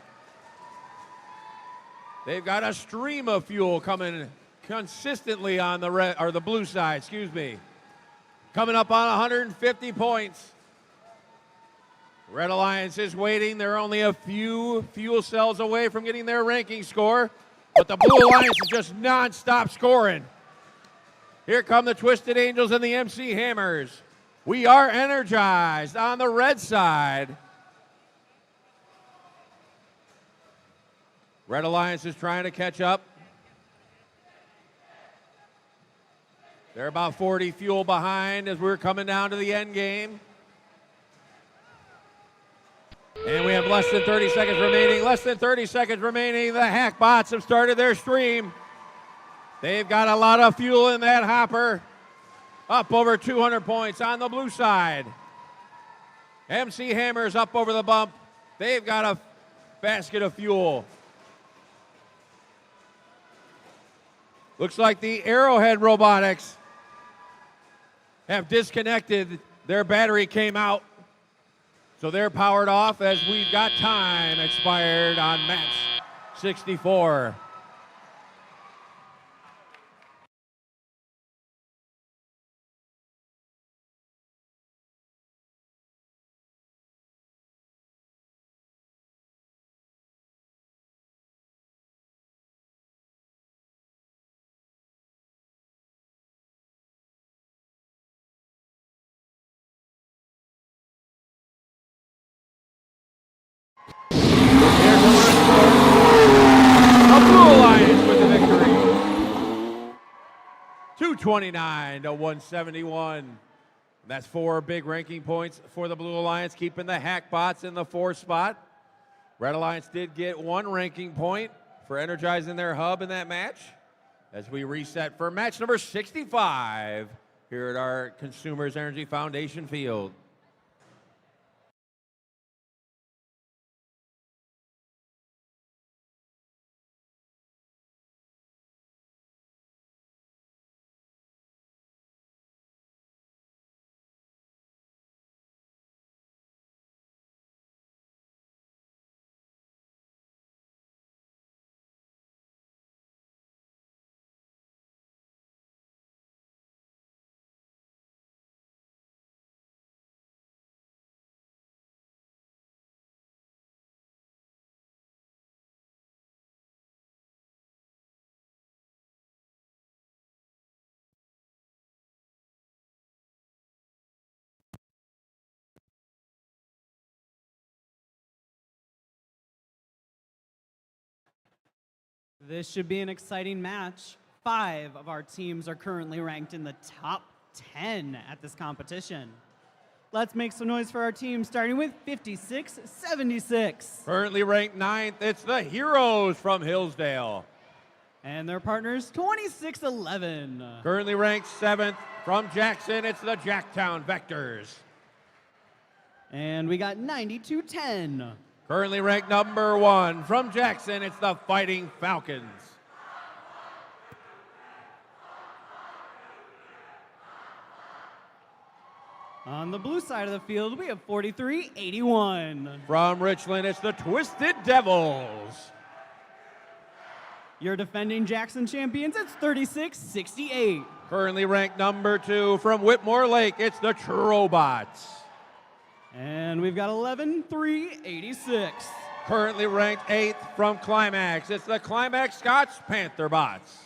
They've got a stream of fuel coming consistently on the red or the blue side, excuse me. Coming up on 150 points. Red Alliance is waiting. They're only a few fuel cells away from getting their ranking score, but the Blue Alliance is just non-stop scoring. Here come the Twisted Angels and the MC Hammers. We are energized on the red side. Red Alliance is trying to catch up. They're about 40 fuel behind as we're coming down to the end game. And we have less than 30 seconds remaining. Less than 30 seconds remaining. The Hackbots have started their stream. They've got a lot of fuel in that hopper. Up over 200 points on the blue side. MC Hammers up over the bump. They've got a basket of fuel. Looks like the Arrowhead Robotics have disconnected. Their battery came out. So they're powered off as we've got time expired on match 64. 229 to 171. That's 4 big ranking points for the Blue Alliance, keeping the Hackbots in the 4th spot. Red Alliance did get 1 ranking point for energizing their hub in that match. As we reset for match number 65 here at our Consumers Energy Foundation field. This should be an exciting match. 5 of our teams are currently ranked in the top 10 at this competition. Let's make some noise for our team, starting with 5676. Currently ranked 9th, it's the Heroes from Hillsdale. And their partners, 2611. Currently ranked 7th from Jackson, it's the Jacktown Vectors. And we got 9210. Currently ranked number 1 from Jackson, it's the Fighting Falcons. On the blue side of the field, we have 4381. From Richland, it's the Twisted Devils. Your defending Jackson champions, it's 3668. Currently ranked number 2 from Whitmore Lake, it's the Robots. And we've got 11386. Currently ranked 8th from Climax, it's the Climax Scotch Panther Bots.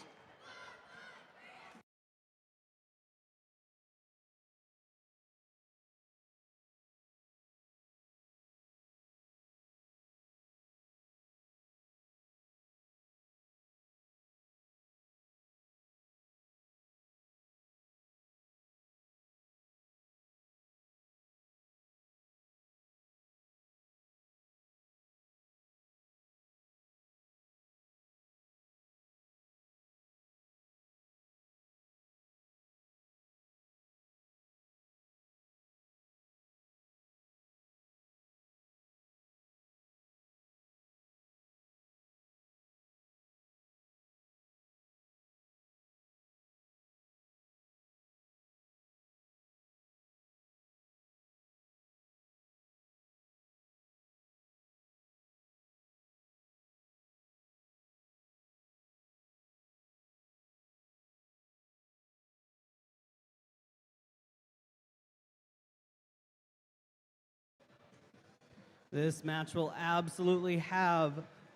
This match will absolutely have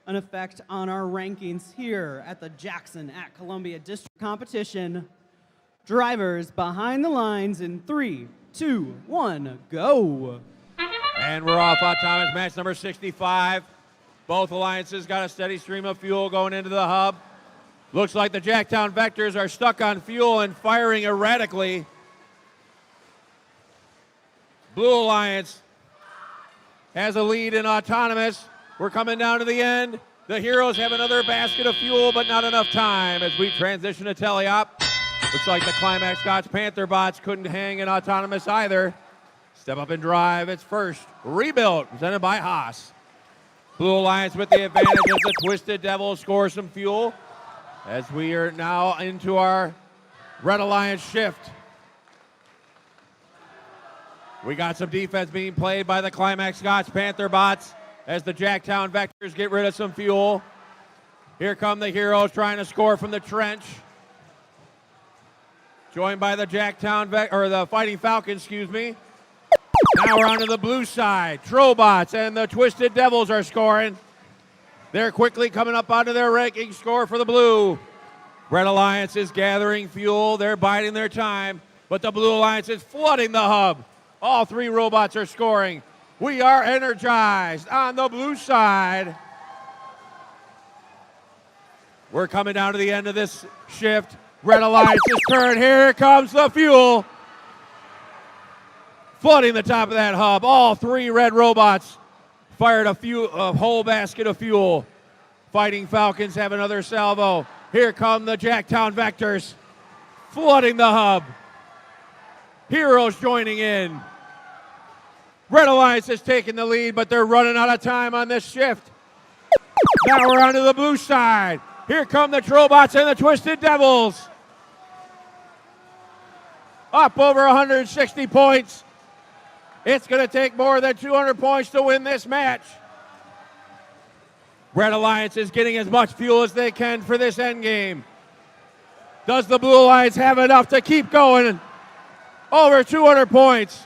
an effect on our rankings here at the Jackson at Columbia District Competition. Drivers behind the lines in 3, 2, 1, go. And we're off on Thomas, match number 65. Both alliances got a steady stream of fuel going into the hub. Looks like the Jacktown Vectors are stuck on fuel and firing erratically. Blue Alliance has a lead in autonomous. We're coming down to the end. The Heroes have another basket of fuel, but not enough time as we transition to teleop. Looks like the Climax Scotch Panther Bots couldn't hang in autonomous either. Step up and drive. It's first. Rebuilt, presented by Haas. Blue Alliance with the advantage as the Twisted Devils score some fuel as we are now into our Red Alliance shift. We got some defense being played by the Climax Scotch Panther Bots as the Jacktown Vectors get rid of some fuel. Here come the Heroes trying to score from the trench. Joined by the the Fighting Falcons, excuse me. Now we're onto the blue side. Trobots and the Twisted Devils are scoring. They're quickly coming up onto their ranking score for the blue. Red Alliance is gathering fuel. They're biding their time, but the Blue Alliance is flooding the hub. All 3 robots are scoring. We are energized on the blue side. We're coming down to the end of this shift. Red Alliance's turn. Here comes the fuel. Flooding the top of that hub. All three red robots fired a whole basket of fuel. Fighting Falcons have another salvo. Here come the Jacktown Vectors. Flooding the hub. Heroes joining in. Red Alliance has taken the lead, but they're running out of time on this shift. Now we're onto the blue side. Here come the Trobots and the Twisted Devils. Up over 160 points. It's going to take more than 200 points to win this match. Red Alliance is getting as much fuel as they can for this end game. Does the Blue Alliance have enough to keep going? Over 200 points.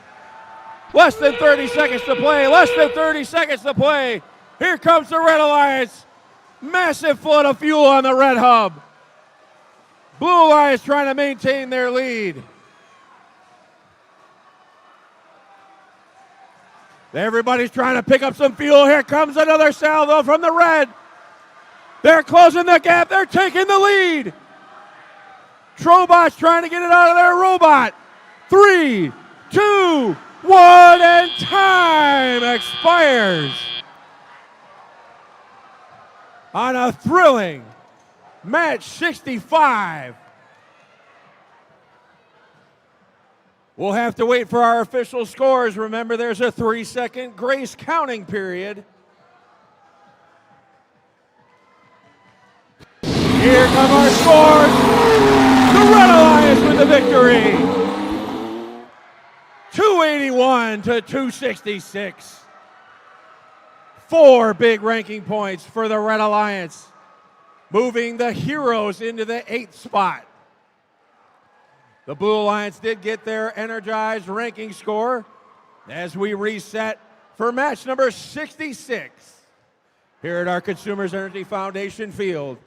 Less than 30 seconds to play. Less than 30 seconds to play. Here comes the Red Alliance. Massive flood of fuel on the red hub. Blue Alliance trying to maintain their lead. Everybody's trying to pick up some fuel. Here comes another salvo from the red. They're closing the gap. They're taking the lead. Trobots trying to get it out of their robot. 3, 2, 1, and time expires. On a thrilling match 65. We'll have to wait for our official scores. Remember, there's a 3-second grace counting period. Here come our scores. The Red Alliance with the victory. 281 to 266. 4 big ranking points for the Red Alliance, moving the Heroes into the 8th spot. The Blue Alliance did get their energized ranking score as we reset for match number 66 here at our Consumers Energy Foundation field.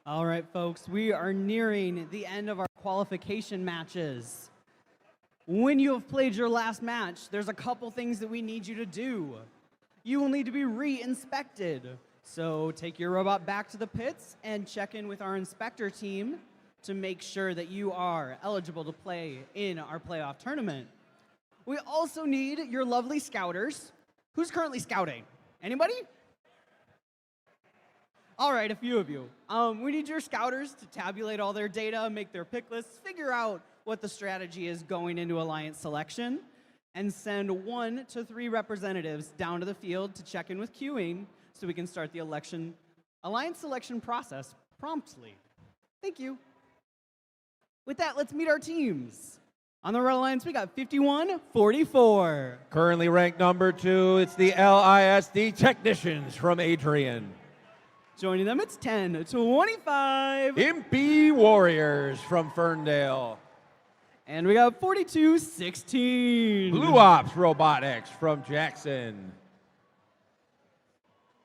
All right, folks, we are nearing the end of our qualification matches. When you have played your last match, there's a couple things that we need you to do. You will need to be re-inspected. So take your robot back to the pits and check in with our inspector team to make sure that you are eligible to play in our playoff tournament. We also need your lovely scouters. Who's currently scouting? Anybody? All right, a few of you. We need your scouters to tabulate all their data, make their pick lists, figure out what the strategy is going into Alliance selection, and send 1 to 3 representatives down to the field to check in with queuing so we can start the Alliance selection process promptly. Thank you. With that, let's meet our teams. On the Red Alliance, we got 51-44. Currently ranked number 2, it's the LISD Technicians from Adrian. Joining them, it's 10-25. Impy Warriors from Ferndale. And we got 42-16. Blue Ops Robotics from Jackson.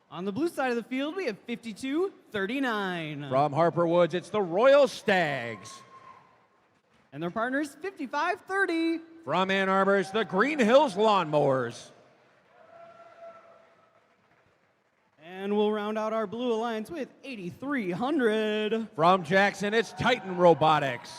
On the blue side of the field, we have 52-39. From Harper Woods, it's the Royal Stags. And their partners, 55-30. From Ann Arbor, it's the Green Hills Lawnmowers. And we'll round out our blue alliance with 8,300. From Jackson, it's Titan Robotics.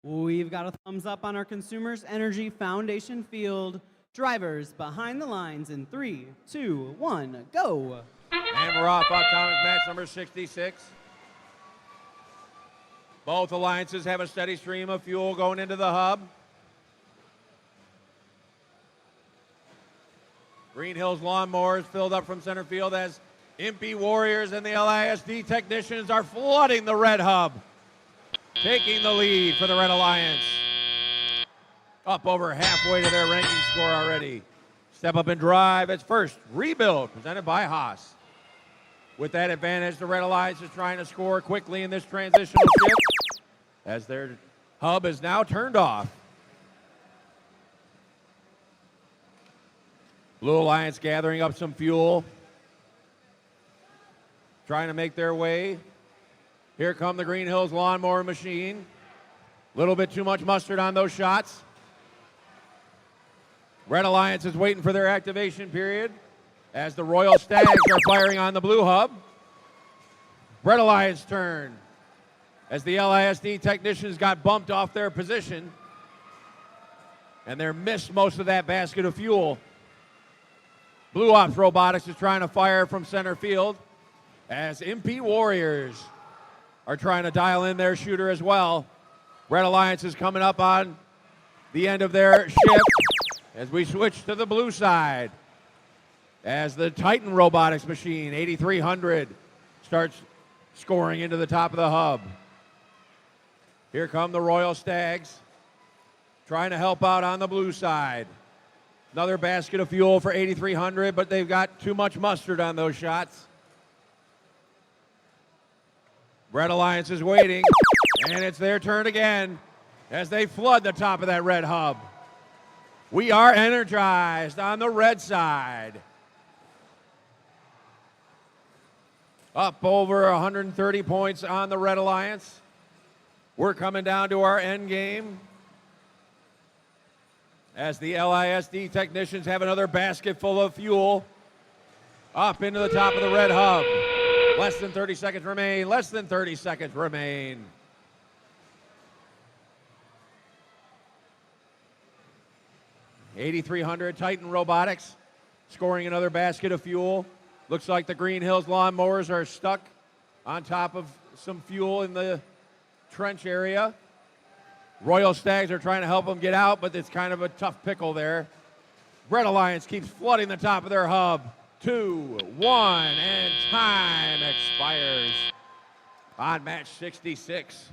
We've got a thumbs up on our Consumers Energy Foundation field. Drivers behind the lines in 3, 2, 1, go. And we're off Thomas, match number 66. Both alliances have a steady stream of fuel going into the hub. Green Hills Lawnmowers filled up from center field as Impy Warriors and the LISD technicians are flooding the red hub. Taking the lead for the Red Alliance. Up over halfway to their ranking score already. Step up and drive. It's first rebuild presented by Haas. With that advantage, the Red Alliance is trying to score quickly in this transitional shift as their hub is now turned off. Blue Alliance gathering up some fuel. Trying to make their way. Here come the Green Hills Lawnmower machine. A little bit too much mustard on those shots. Red Alliance is waiting for their activation period as the Royal Stags are firing on the blue hub. Red Alliance turn as the LISD technicians got bumped off their position and they're missed most of that basket of fuel. Blue Ops Robotics is trying to fire from center field as MP Warriors are trying to dial in their shooter as well. Red Alliance is coming up on the end of their shift as we switch to the blue side. As the Titan Robotics machine, 8,300, starts scoring into the top of the hub. Here come the Royal Stags, trying to help out on the blue side. Another basket of fuel for 8,300, but they've got too much mustard on those shots. Red Alliance is waiting, and it's their turn again as they flood the top of that red hub. We are energized on the red side. Up over 130 points on the Red Alliance. We're coming down to our end game as the LISD technicians have another basket full of fuel up into the top of the red hub. Less than 30 seconds remain. Less than 30 seconds remain. $8,300 Titan Robotics scoring another basket of fuel. Looks like the Green Hills Lawnmowers are stuck on top of some fuel in the trench area. Royal Stags are trying to help them get out, but it's kind of a tough pickle there. Red Alliance keeps flooding the top of their hub. 2, 1, and time expires on match 66.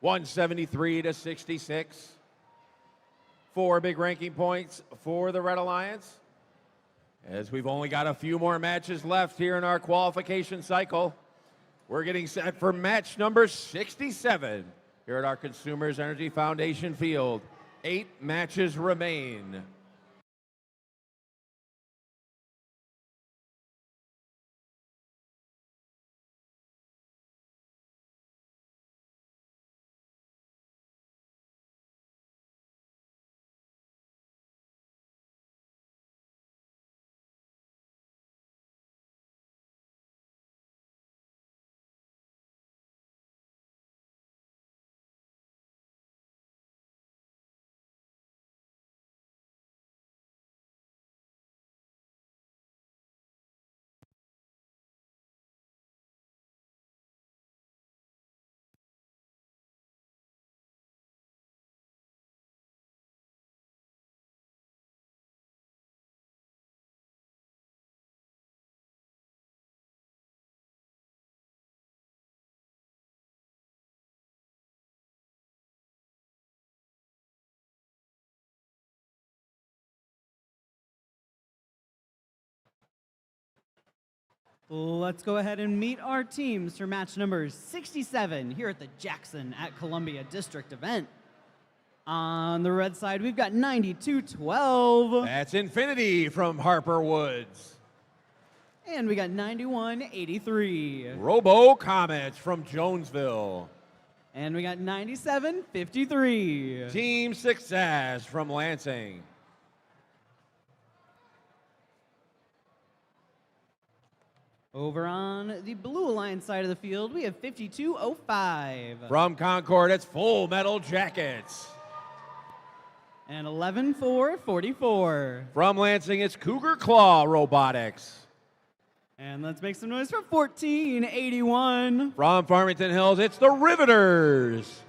173 to 66. 4 big ranking points for the Red Alliance. As we've only got a few more matches left here in our qualification cycle, we're getting set for match number 67 here at our Consumers Energy Foundation field. 8 matches remain. Let's go ahead and meet our teams for match number 67 here at the Jackson at Columbia District event. On the red side, we've got 92-12. That's Infinity from Harper Woods. And we got 91-83. Robo Comets from Jonesville. And we got 97-53. Team Success from Lansing. Over on the Blue Alliance side of the field, we have 52-05. From Concord, it's Full Metal Jackets. And 11-4-44. From Lansing, it's Cougar Claw Robotics. And let's make some noise for 14-81. From Farmington Hills, it's the Riveters.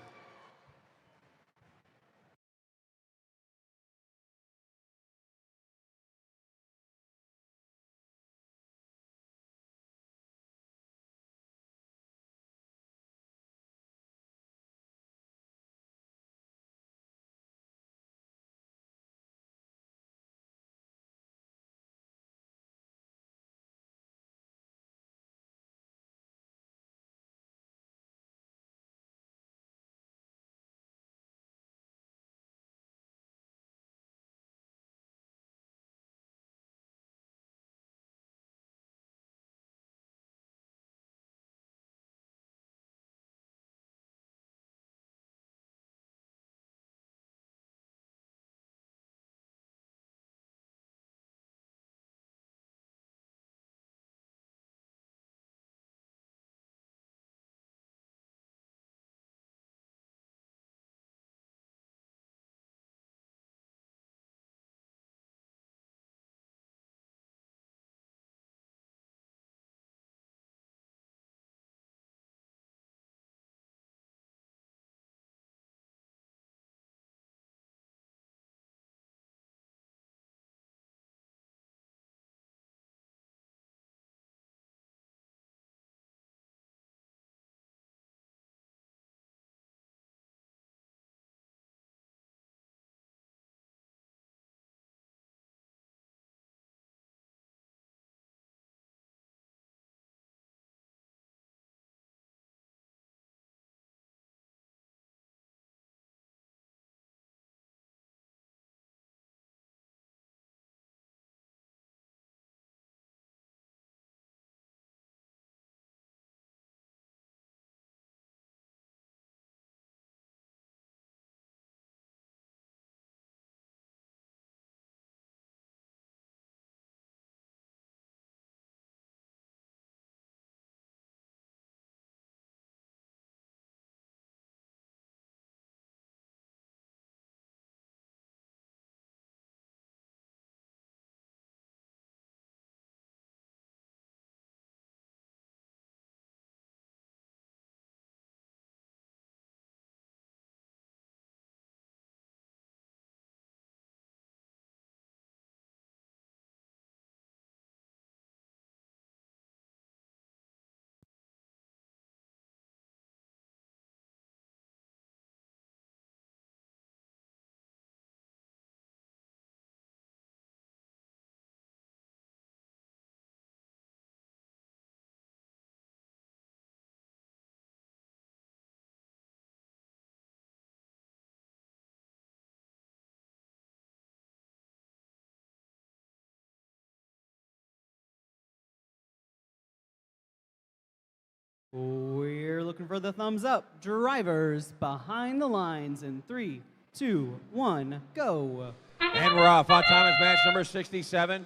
We're looking for the thumbs up. Drivers behind the lines in 3, 2, 1, go. And we're off. Autonomous match number 67.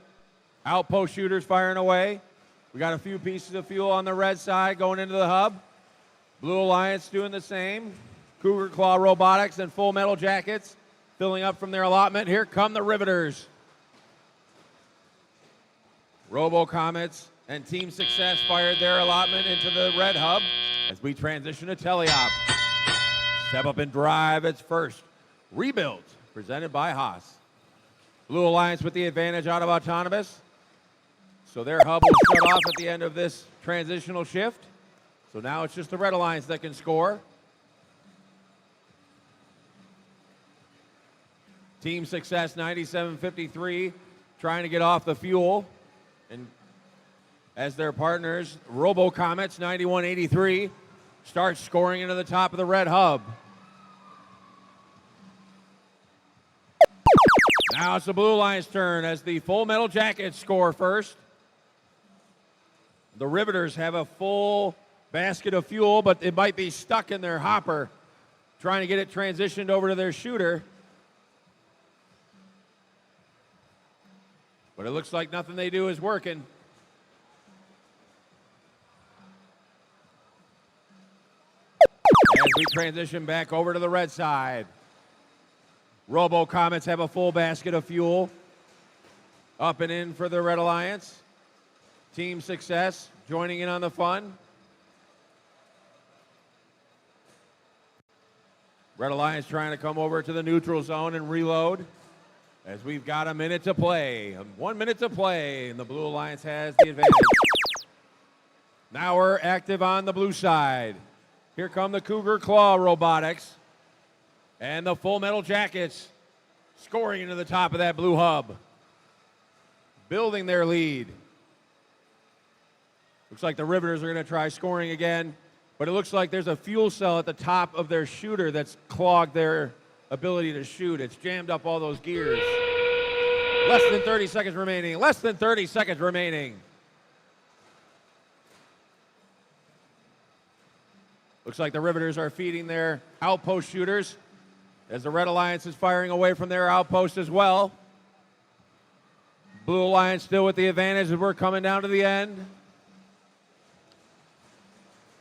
Outpost shooters firing away. We got a few pieces of fuel on the red side going into the hub. Blue Alliance doing the same. Cougar Claw Robotics and Full Metal Jackets filling up from their allotment. Here come the Riveters. Robo Comets and Team Success fired their allotment into the red hub as we transition to Teleop. Step up and drive its first rebuild presented by Haas. Blue Alliance with the advantage out of Autonomous. So their hub will shut off at the end of this transitional shift. So now it's just the Red Alliance that can score. Team Success 97-53 trying to get off the fuel. And as their partners, Robo Comets 91-83 start scoring into the top of the red hub. Now it's the Blue Alliance turn as the Full Metal Jackets score first. The Riveters have a full basket of fuel, but it might be stuck in their hopper trying to get it transitioned over to their shooter. But it looks like nothing they do is working. As we transition back over to the red side. Robo Comets have a full basket of fuel. Up and in for the Red Alliance. Team Success joining in on the fun. Red Alliance trying to come over to the neutral zone and reload. As we've got a minute to play. 1 minute to play, and the Blue Alliance has the advantage. Now we're active on the blue side. Here come the Cougar Claw Robotics. And the Full Metal Jackets scoring into the top of that blue hub. Building their lead. Looks like the Riveters are going to try scoring again. But it looks like there's a fuel cell at the top of their shooter that's clogged their ability to shoot. It's jammed up all those gears. Less than 30 seconds remaining. Less than 30 seconds remaining. Looks like the Riveters are feeding their outpost shooters as the Red Alliance is firing away from their outpost as well. Blue Alliance still with the advantage as we're coming down to the end.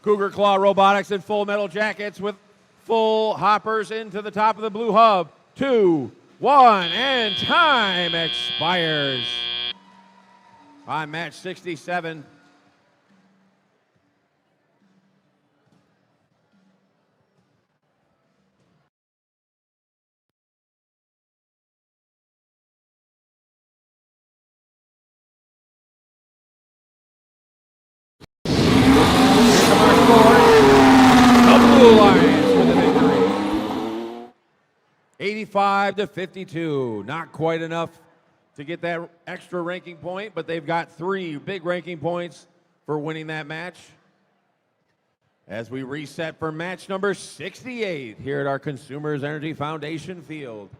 Cougar Claw Robotics and Full Metal Jackets with full hoppers into the top of the blue hub. 2, 1, and time expires on match 67. Blue Alliance with a victory. 85-52. Not quite enough to get that extra ranking point, but they've got 3 big ranking points for winning that match. As we reset for match number 68 here at our Consumers Energy Foundation field.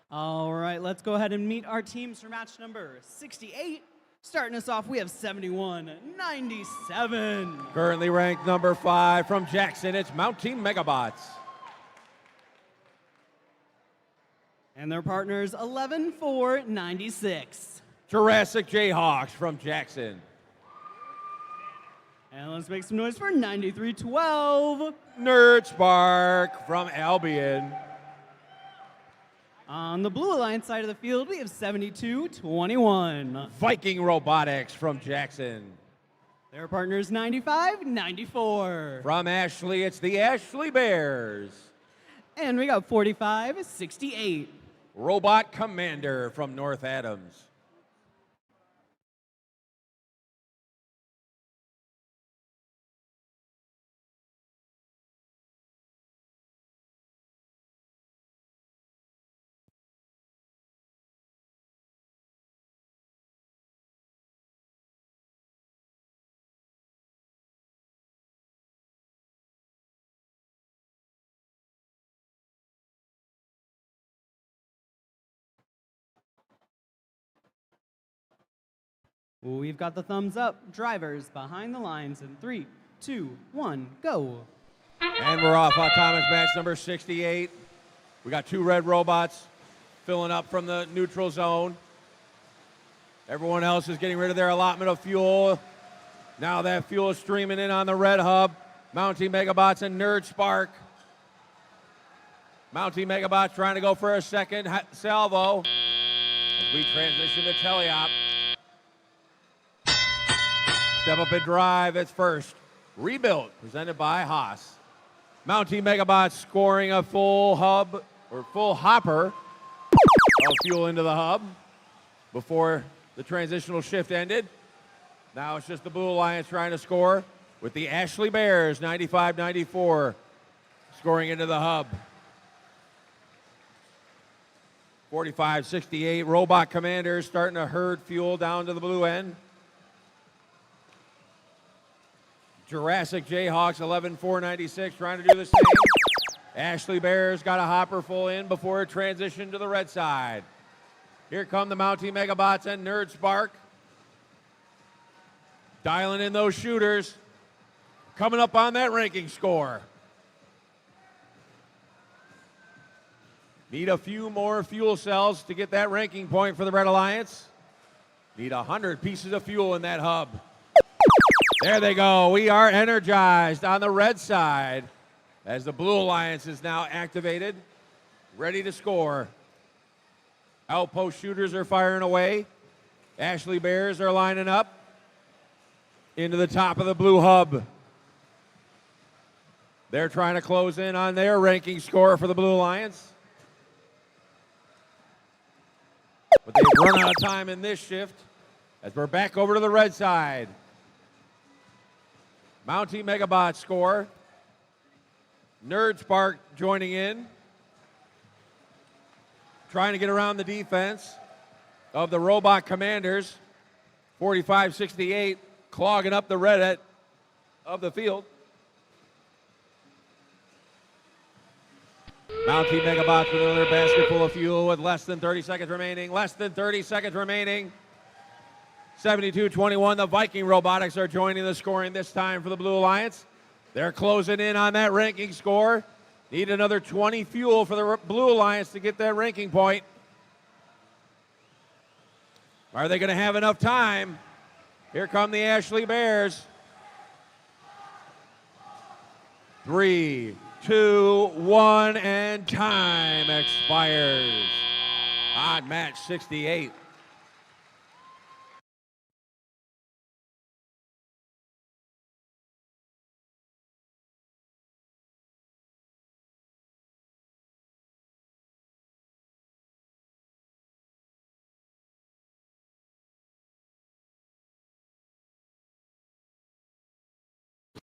All right, let's go ahead and meet our teams for match number 68. Starting us off, we have 71-97. Currently ranked number 5 from Jackson, it's Mounting Megabots. And their partners, 11-4-96. Jurassic Jayhawks from Jackson. And let's make some noise for 93-12. Nerd Spark from Albion. On the Blue Alliance side of the field, we have 72-21. Viking Robotics from Jackson. Their partners, 95-94. From Ashley, it's the Ashley Bears. And we got 45-68. Robot Commander from North Adams. We've got the thumbs up. Drivers behind the lines in 3, 2, 1, go. And we're off. Autonomous match number 68. We got 2 red robots filling up from the neutral zone. Everyone else is getting rid of their allotment of fuel. Now that fuel is streaming in on the red hub. Mounting Megabots and Nerd Spark. Mounting Megabots trying to go for a second salvo as we transition to teleop. Step up and drive, it's first. Rebuilt, presented by Haas. Mounting Megabots scoring a full hub, or full hopper of fuel into the hub before the transitional shift ended. Now it's just the Blue Alliance trying to score with the Ashley Bears, 95-94, scoring into the hub. 45-68, Robot Commanders starting to herd fuel down to the blue end. Jurassic Jayhawks, 11-4-96, trying to do the same. Ashley Bears got a hopper full in before it transitioned to the red side. Here come the Mounting Megabots and Nerd Spark. Dialing in those shooters. Coming up on that ranking score. Need a few more fuel cells to get that ranking point for the Red Alliance. Need 100 pieces of fuel in that hub. There they go. We are energized on the red side as the Blue Alliance is now activated, ready to score. Outpost shooters are firing away. Ashley Bears are lining up into the top of the blue hub. They're trying to close in on their ranking score for the Blue Alliance. But they've run out of time in this shift as we're back over to the red side. Mounting Megabots score. Nerd Spark joining in. Trying to get around the defense of the Robot Commanders. 45-68, clogging up the red end of the field. Mounting Megabots with another basket full of fuel with less than 30 seconds remaining. 72-21, the Viking Robotics are joining the scoring this time for the Blue Alliance. They're closing in on that ranking score. Need another 20 fuel for the Blue Alliance to get that ranking point. Are they going to have enough time? Here come the Ashley Bears. 3, 2, 1, and time expires on match 68.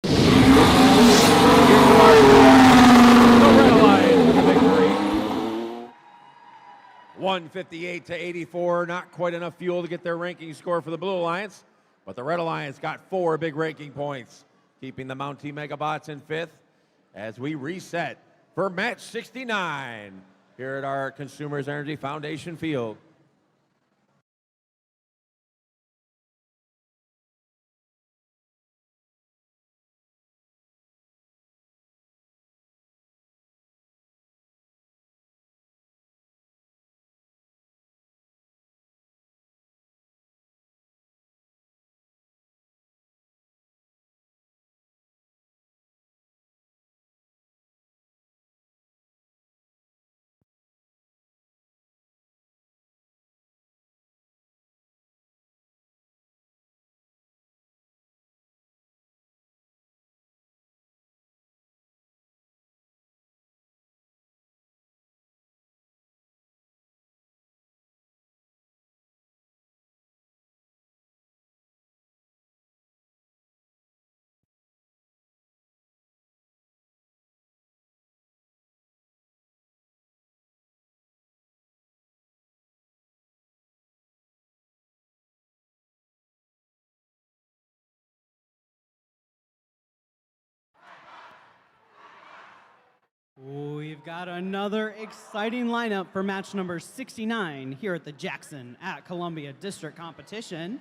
The Red Alliance with the victory. 158-84, not quite enough fuel to get their ranking score for the Blue Alliance, but the Red Alliance got 4 big ranking points, keeping the Mounting Megabots in 5th as we reset for match 69 here at our Consumers Energy Foundation field. We've got another exciting lineup for match number 69 here at the Jackson at Columbia District Competition.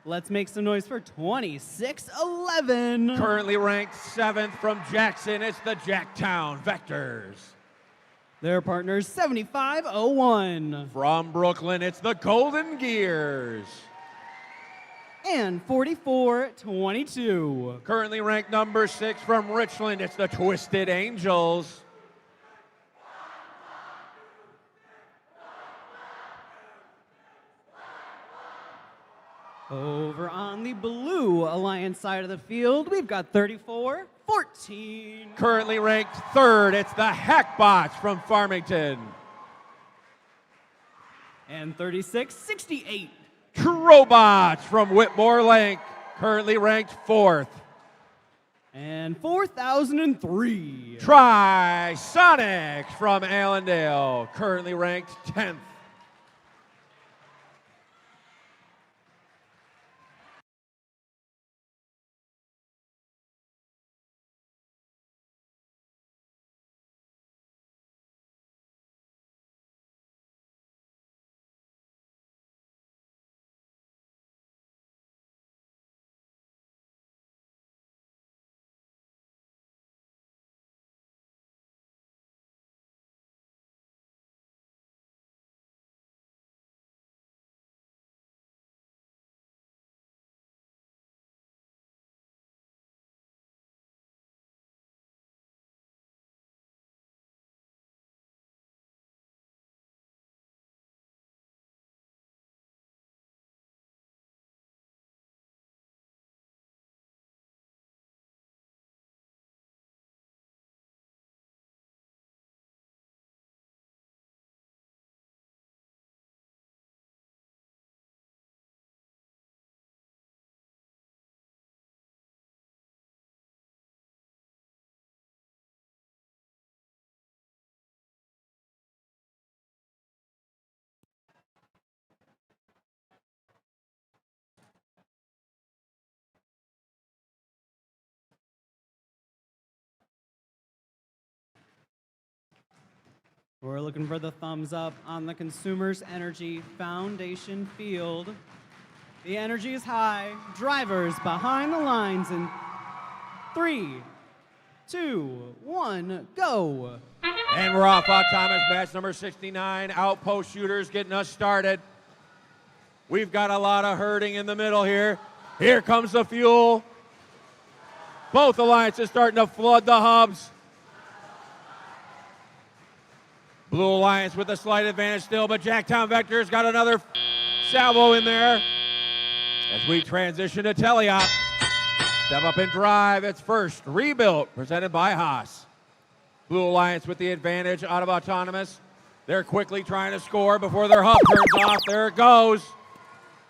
Let's make some noise for 26-11. Currently ranked 7th from Jackson, it's the Jacktown Vectors. Their partners 75-01. From Brooklyn, it's the Golden Gears. And 44-22. Currently ranked number 6 from Richland, it's the Twisted Angels. Over on the Blue Alliance side of the field, we've got 34-14. Currently ranked 3rd, it's the Hackbots from Farmington. And 36-68. Robots from Whitmore Lake, currently ranked 4th. And 4003. Trisonics from Allendale, currently ranked 10th. We're looking for the thumbs up on the Consumers Energy Foundation field. The energy is high. Drivers behind the lines in 3, 2, 1, go. And we're off Thomas, match number 69. Outpost shooters getting us started. We've got a lot of herding in the middle here. Here comes the fuel. Both alliances starting to flood the hubs. Blue Alliance with a slight advantage still, but Jacktown Vectors got another salvo in there. As we transition to teleop. Step up and drive. It's first rebuilt, presented by Haas. Blue Alliance with the advantage out of Autonomous. They're quickly trying to score before their hub turns off. There it goes.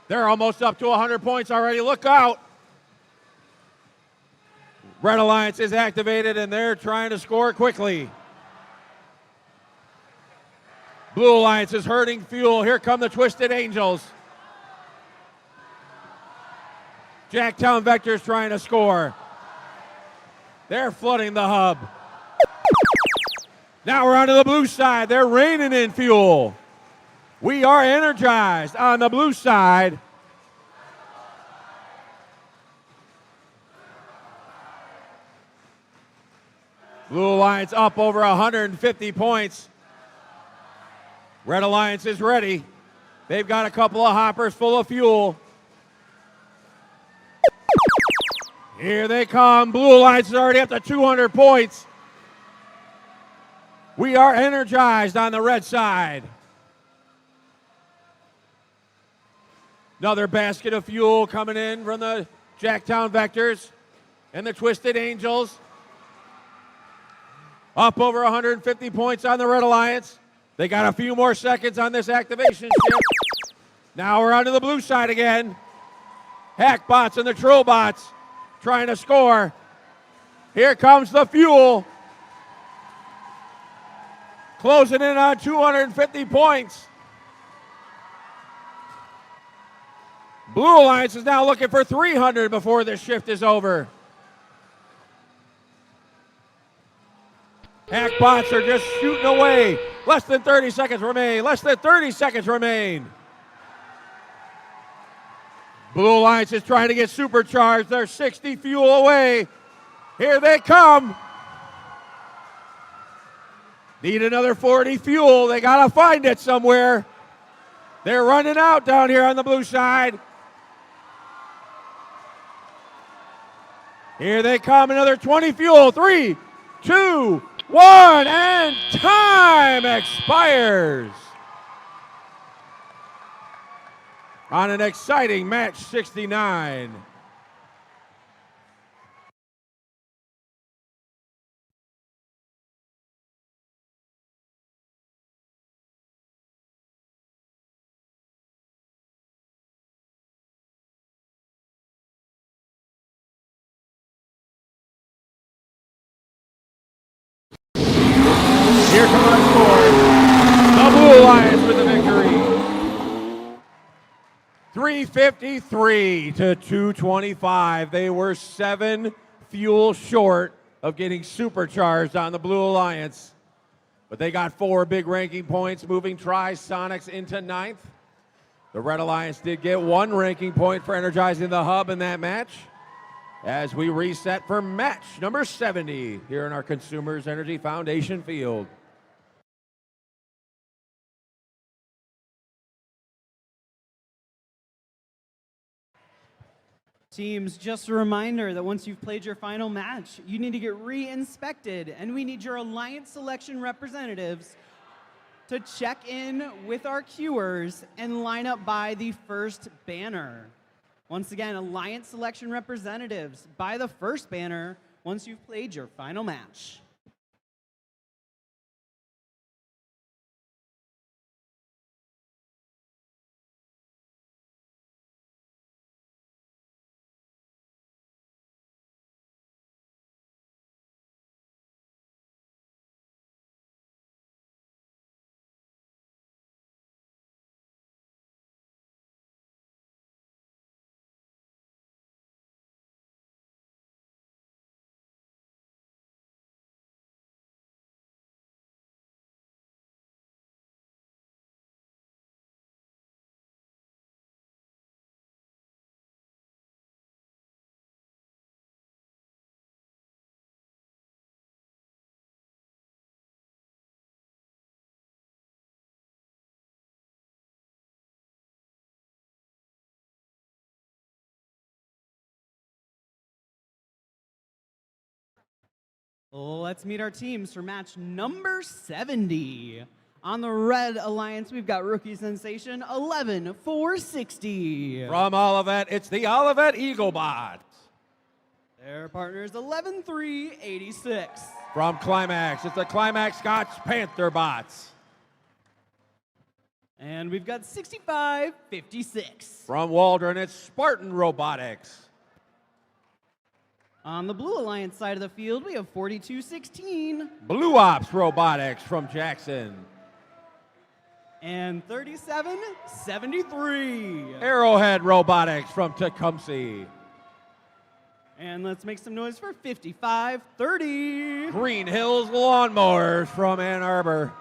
They're almost up to 100 points already. Look out. Red Alliance is activated, and they're trying to score quickly. Blue Alliance is herding fuel. Here come the Twisted Angels. Jacktown Vectors trying to score. They're flooding the hub. Now we're on to the blue side. They're reining in fuel. We are energized on the blue side. Blue Alliance up over 150 points. Red Alliance is ready. They've got a couple of hoppers full of fuel. Here they come. Blue Alliance is already up to 200 points. We are energized on the red side. Another basket of fuel coming in from the Jacktown Vectors and the Twisted Angels. Up over 150 points on the Red Alliance. They got a few more seconds on this activation ship. Now we're onto the blue side again. Hackbots and the Trollbots trying to score. Here comes the fuel. Closing in on 250 points. Blue Alliance is now looking for 300 before this shift is over. Hackbots are just shooting away. Less than 30 seconds remain. Less than 30 seconds remain. Blue Alliance is trying to get supercharged. They're 60 fuel away. Here they come. Need another 40 fuel. They got to find it somewhere. They're running out down here on the blue side. Here they come. Another 20 fuel. 3, 2, 1, and time expires. On an exciting match 69. Here come our scores. The Blue Alliance with the victory. 353 to 225. They were 7 fuel short of getting supercharged on the Blue Alliance. But they got 4 big ranking points, moving Tri-Sonics into 9th. The Red Alliance did get 1 ranking point for energizing the hub in that match. As we reset for match number 70 here in our Consumers Energy Foundation field. Teams, just a reminder that once you've played your final match, you need to get re-inspected, and we need your Alliance selection representatives to check in with our queuers and line up by the first banner. Once again, Alliance selection representatives by the first banner once you've played your final match. Let's meet our teams for match number 70. On the Red Alliance, we've got rookie sensation 11-460. From Olivet, it's the Olivet Eaglebots. Their partner is 11-386. From Climax, it's the Climax Scotch Panther Bots. And we've got 65-56. From Waldron, it's Spartan Robotics. On the Blue Alliance side of the field, we have 42-16. Blue Ops Robotics from Jackson. And 37-73. Arrowhead Robotics from Tecumseh. And let's make some noise for 5530. Green Hills Lawnmowers from Ann Arbor.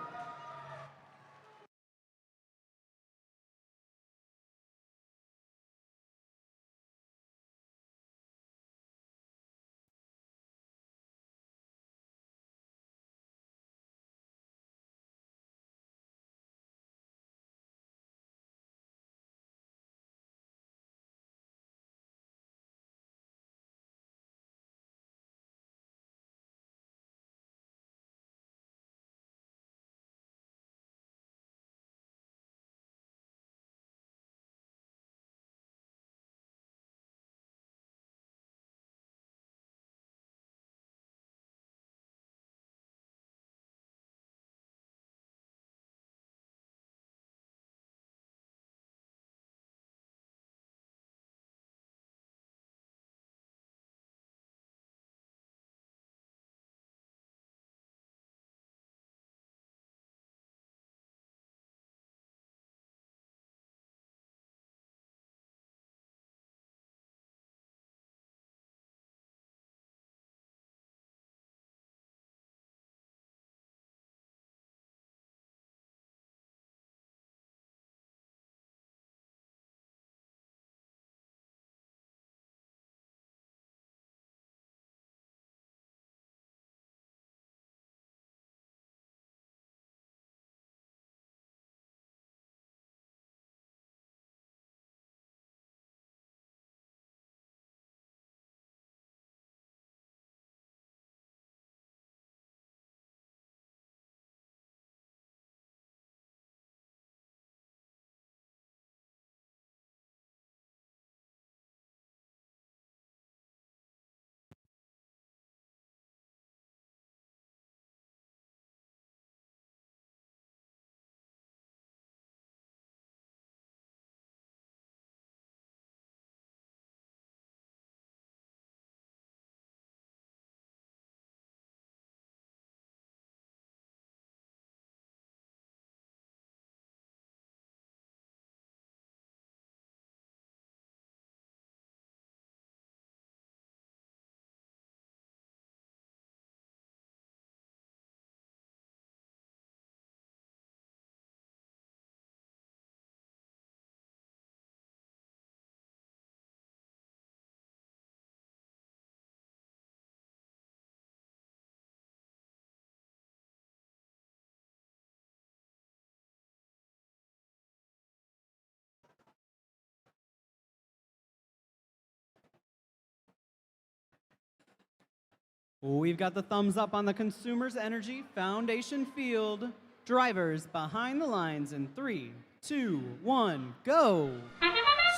We've got the thumbs up on the Consumers Energy Foundation field. Drivers behind the lines in 3, 2, 1, go.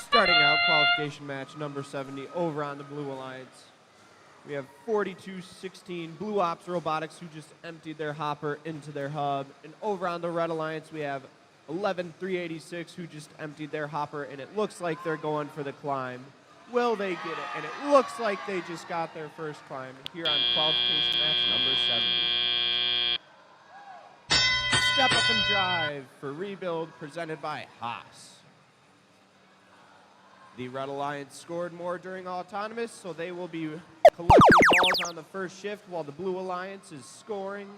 Starting out qualification match number 70 over on the Blue Alliance. We have 42-16 Blue Ops Robotics who just emptied their hopper into their hub. And over on the Red Alliance we have 11-386 who just emptied their hopper, and it looks like they're going for the climb. Will they get it? And it looks like they just got their first climb here on qualification match number 70. Step up and drive for rebuild presented by Haas. The Red Alliance scored more during autonomous, so they will be collecting balls on the first shift while the Blue Alliance is scoring.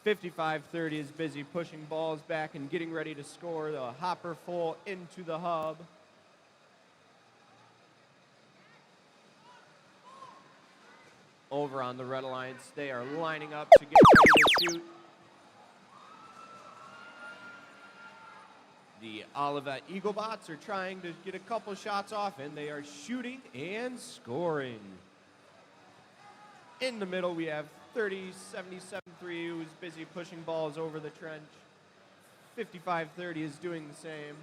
.5530 is busy pushing balls back and getting ready to score the hopper full into the hub. Over on the Red Alliance, they are lining up to get ready to shoot. The Olivet Eaglebots are trying to get a couple shots off, and they are shooting and scoring. In the middle, we have 30-77-3, who's busy pushing balls over the trench. 5530 is doing the same.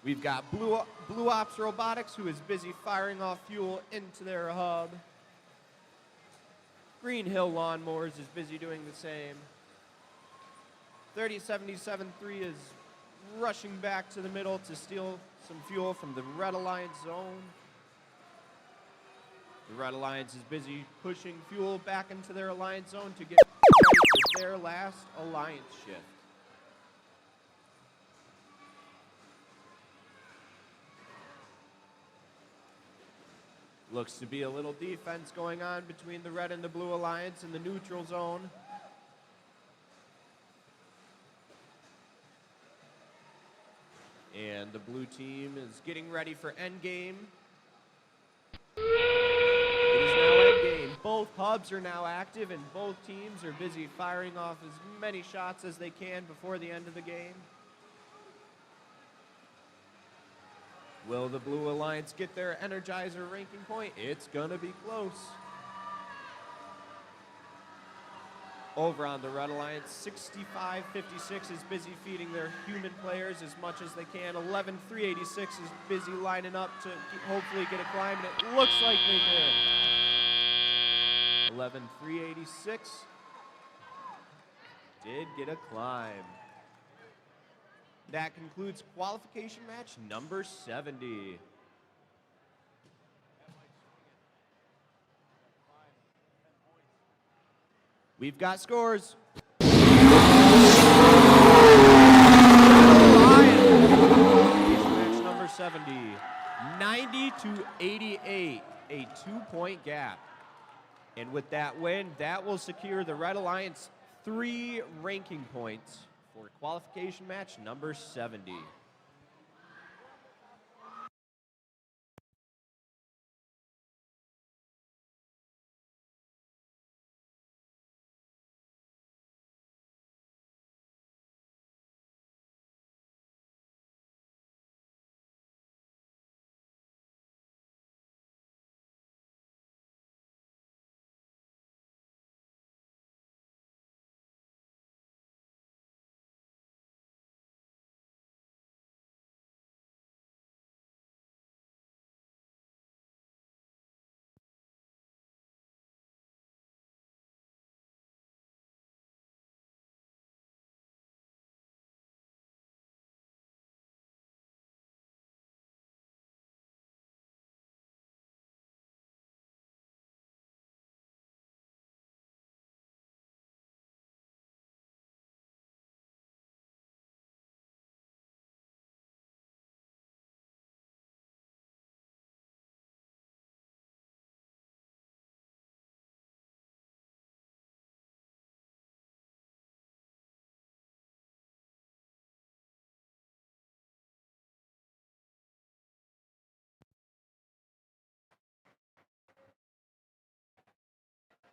We've got Blue Ops Robotics, who is busy firing off fuel into their hub. Green Hill Lawnmowers is busy doing the same. 30-77-3 is rushing back to the middle to steal some fuel from the Red Alliance zone. The Red Alliance is busy pushing fuel back into their alliance zone to get ready for their last alliance shift. Looks to be a little defense going on between the Red and the Blue Alliance in the neutral zone. And the blue team is getting ready for endgame. It is now endgame. Both hubs are now active and both teams are busy firing off as many shots as they can before the end of the game. Will the Blue Alliance get their Energizer ranking point? It's gonna be close. Over on the Red Alliance, 6556 is busy feeding their human players as much as they can. 11386 is busy lining up to hopefully get a climb, and it looks like they did. 11386 did get a climb. That concludes qualification match number 70. We've got scores. Match number 70, 90-88, a 2-point gap. And with that win, that will secure the Red Alliance 3 ranking points for qualification match number 70.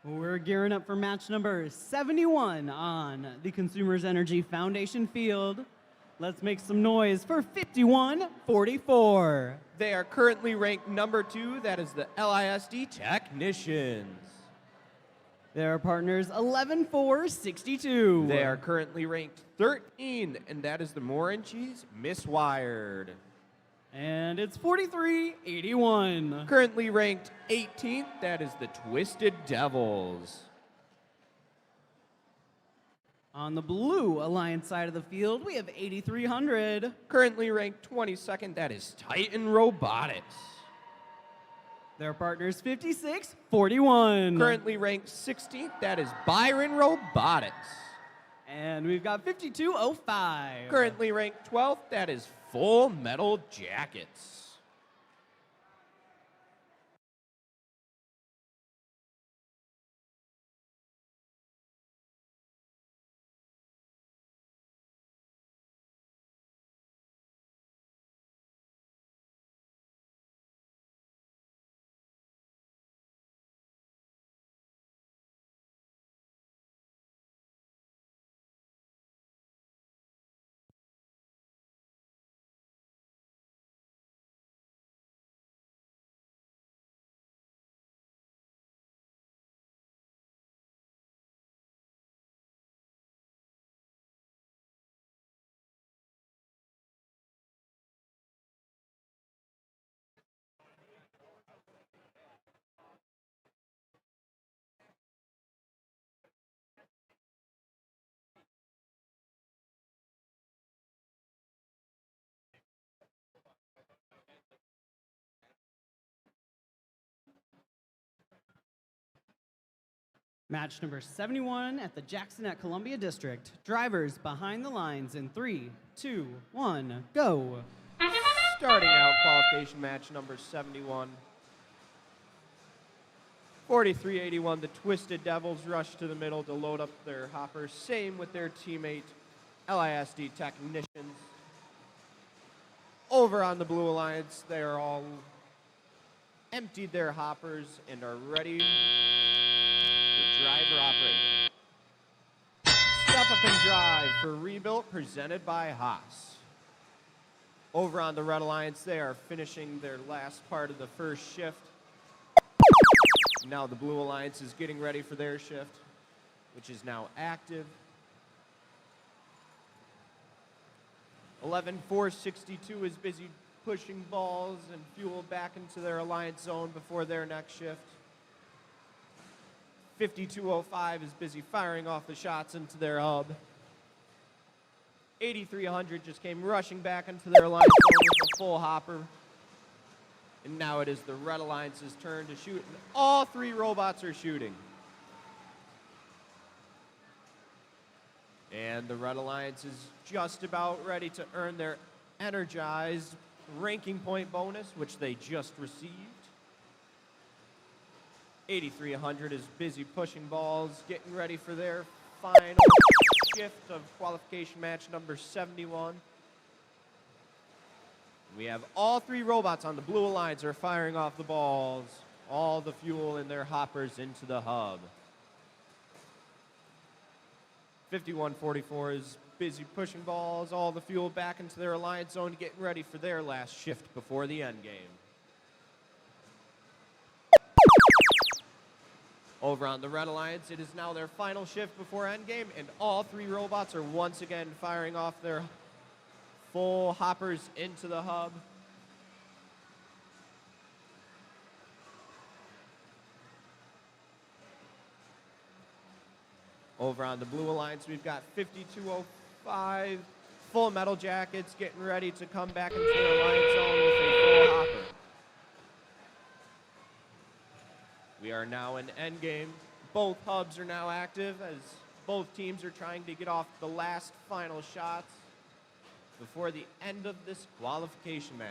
We're gearing up for match number 71 on the Consumers Energy Foundation field. Let's make some noise for 51-44. They are currently ranked number 2. That is the LISD Technicians. Their partners 11-4-62. They are currently ranked 13, and that is the More and Cheese Miswired. And it's 43-81. Currently ranked 18th, that is the Twisted Devils. On the Blue Alliance side of the field, we have 8,300. Currently ranked 22nd, that is Titan Robotics. Their partners 56-41. Currently ranked 16th, that is Byron Robotics. And we've got 52-05. Currently ranked 12th, that is Full Metal Jackets. Match number 71 at the Jackson at Columbia District. Drivers behind the lines in 3, 2, 1, go. Starting out qualification match number 71. 4381, the Twisted Devils rush to the middle to load up their hoppers. Same with their teammate, LISD Technicians. Over on the Blue Alliance, they are all emptied their hoppers and are ready for driver operator. Step up and drive for Rebuilt, presented by Haas. Over on the Red Alliance, they are finishing their last part of the first shift. Now the Blue Alliance is getting ready for their shift, which is now active. 11462 is busy pushing balls and fuel back into their Alliance zone before their next shift. 5205 is busy firing off the shots into their hub. 8300 just came rushing back into their Alliance zone with a full hopper. And now it is the Red Alliance's turn to shoot, and all three robots are shooting. And the Red Alliance is just about ready to earn their energized ranking point bonus, which they just received. 8300 is busy pushing balls, getting ready for their final shift of qualification match number 71. We have all three robots on the Blue Alliance are firing off the balls, all the fuel in their hoppers into the hub. 5144 is busy pushing balls, all the fuel back into their Alliance zone, getting ready for their last shift before the end game. Over on the Red Alliance, it is now their final shift before endgame, and all three robots are once again firing off their full hoppers into the hub. Over on the Blue Alliance, we've got 5205 full metal jackets getting ready to come back into their Alliance zone with a full hopper. We are now in endgame. Both hubs are now active as both teams are trying to get off the last final shots before the end of this qualification match.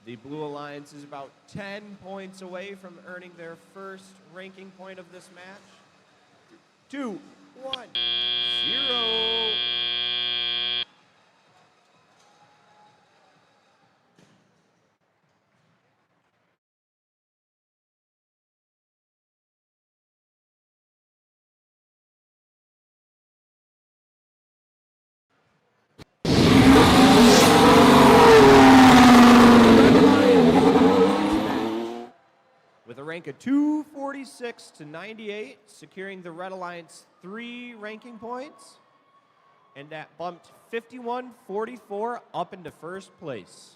The Blue Alliance is about 10 points away from earning their first ranking point of this match. 2, 1, 0. With a rank of 246 to 98, securing the Red Alliance 3 ranking points, and that bumped 5144 up into first place.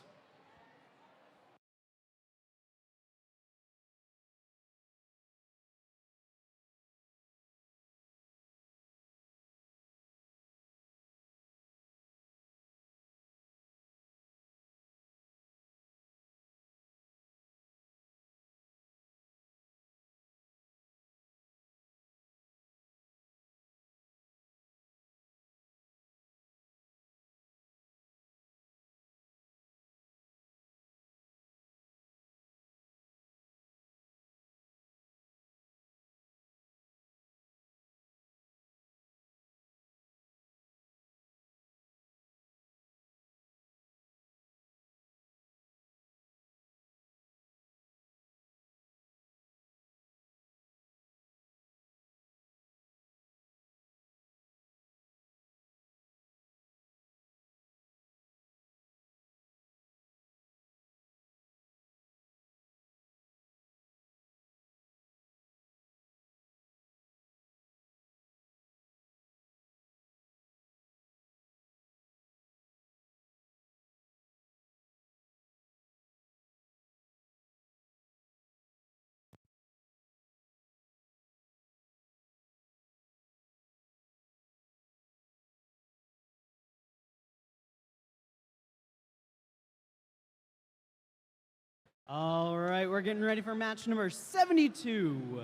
All right, we're getting ready for match number 72.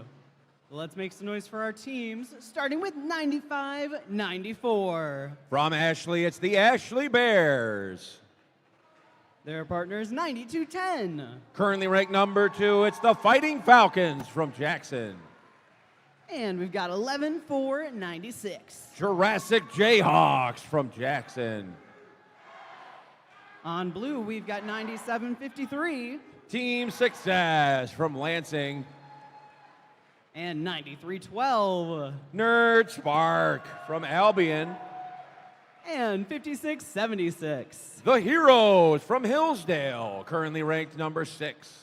Let's make some noise for our teams, starting with 95-94. From Ashley, it's the Ashley Bears. Their partners, 92-10. Currently ranked number 2, it's the Fighting Falcons from Jackson. And we've got 11-4-96. Jurassic Jayhawks from Jackson. On blue, we've got 97-53. Team Success from Lansing. And 93-12. Nerd Spark from Albion. And 56-76. The Heroes from Hillsdale, currently ranked number 6.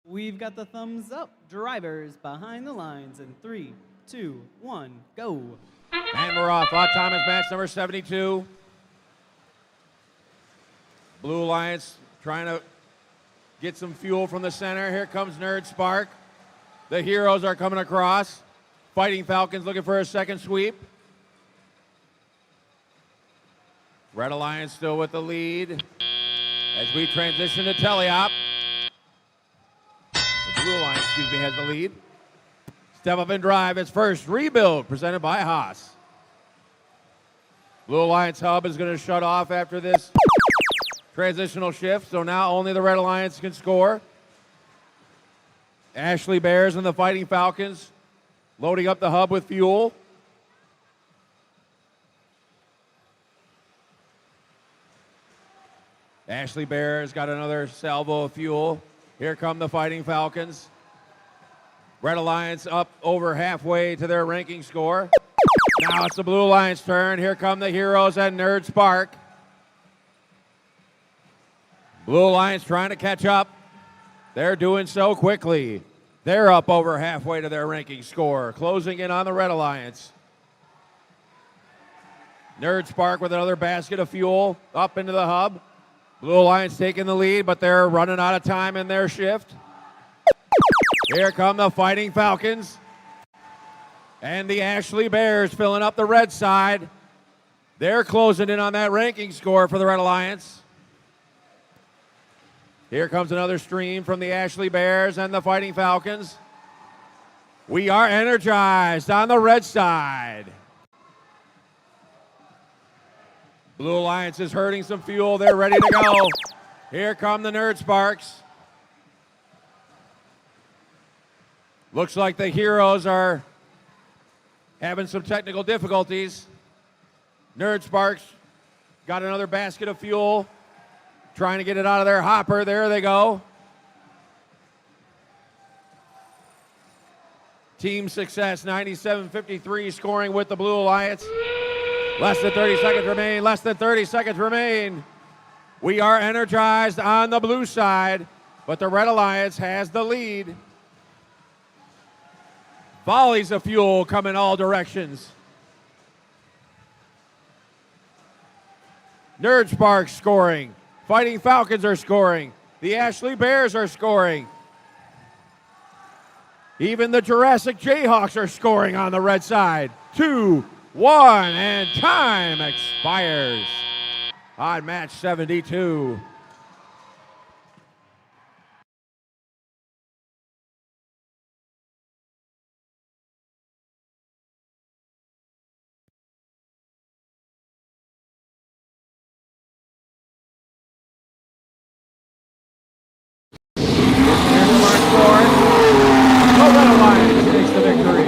We've got the thumbs up. Drivers behind the lines in 3, 2, 1, go. And we're off. Autonomous match number 72. Blue Alliance trying to get some fuel from the center. Here comes Nerd Spark. The Heroes are coming across. Fighting Falcons looking for a second sweep. Red Alliance still with the lead. As we transition to teleop. The Blue Alliance, has the lead. Step up and drive. It's first rebuild presented by Haas. Blue Alliance hub is going to shut off after this transitional shift, so now only the Red Alliance can score. Ashley Bears and the Fighting Falcons loading up the hub with fuel. Ashley Bears got another salvo of fuel. Here come the Fighting Falcons. Red Alliance up over halfway to their ranking score. Now it's the Blue Alliance turn. Here come the Heroes and Nerd Spark. Blue Alliance trying to catch up. They're doing so quickly. They're up over halfway to their ranking score, closing in on the Red Alliance. Nerd Spark with another basket of fuel up into the hub. Blue Alliance taking the lead, but they're running out of time in their shift. Here come the Fighting Falcons. And the Ashley Bears filling up the red side. They're closing in on that ranking score for the Red Alliance. Here comes another stream from the Ashley Bears and the Fighting Falcons. We are energized on the red side. Blue Alliance is herding some fuel. They're ready to go. Here come the Nerd Sparks. Looks like the Heroes are having some technical difficulties. Nerd Sparks got another basket of fuel, trying to get it out of their hopper. There they go. Team Success, 97-53, scoring with the Blue Alliance. Less than 30 seconds remain. Less than 30 seconds remain. We are energized on the blue side, but the Red Alliance has the lead. Volleys of fuel come in all directions. Nerd Sparks scoring. Fighting Falcons are scoring. The Ashley Bears are scoring. Even the Jurassic Jayhawks are scoring on the red side. 2-1, and time expires on match 72. Here's our score. The Red Alliance takes the victory.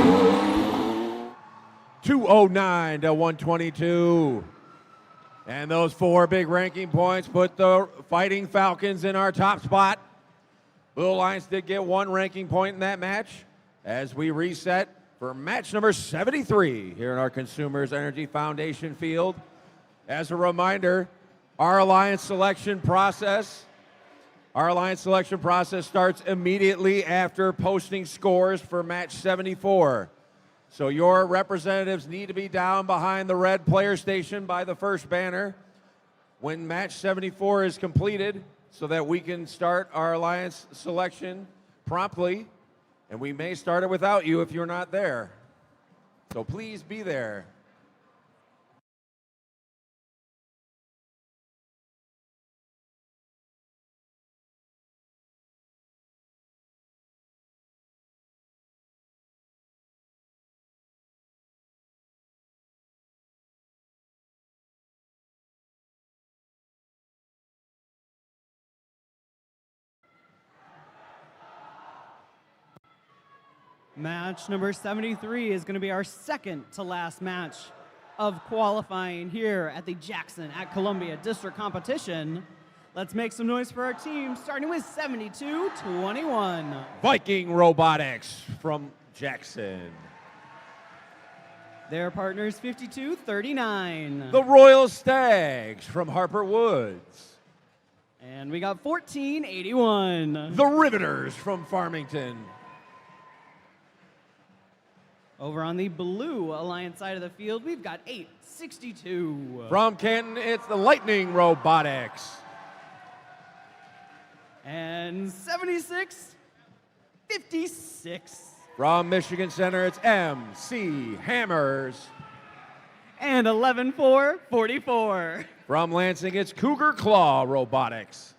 209 to 122. And those 4 big ranking points put the Fighting Falcons in our top spot. Blue Alliance did get 1 ranking point in that match as we reset for match number 73 here in our Consumers Energy Foundation field. As a reminder, our alliance selection process starts immediately after posting scores for match 74. So your representatives need to be down behind the red player station by the first banner when match 74 is completed so that we can start our alliance selection promptly. And we may start it without you if you're not there. So please be there. Match number 73 is going to be our second to last match of qualifying here at the Jackson at Columbia District Competition. Let's make some noise for our team, starting with 72-21. Viking Robotics from Jackson. Their partners 52-39. The Royal Stags from Harper Woods. And we got 14-81. The Riveters from Farmington. Over on the Blue Alliance side of the field, we've got 8-62. From Canton, it's the Lightning Robotics. And 76-56. From Michigan Center, it's MC Hammers. And 11-4-44. From Lansing, it's Cougar Claw Robotics.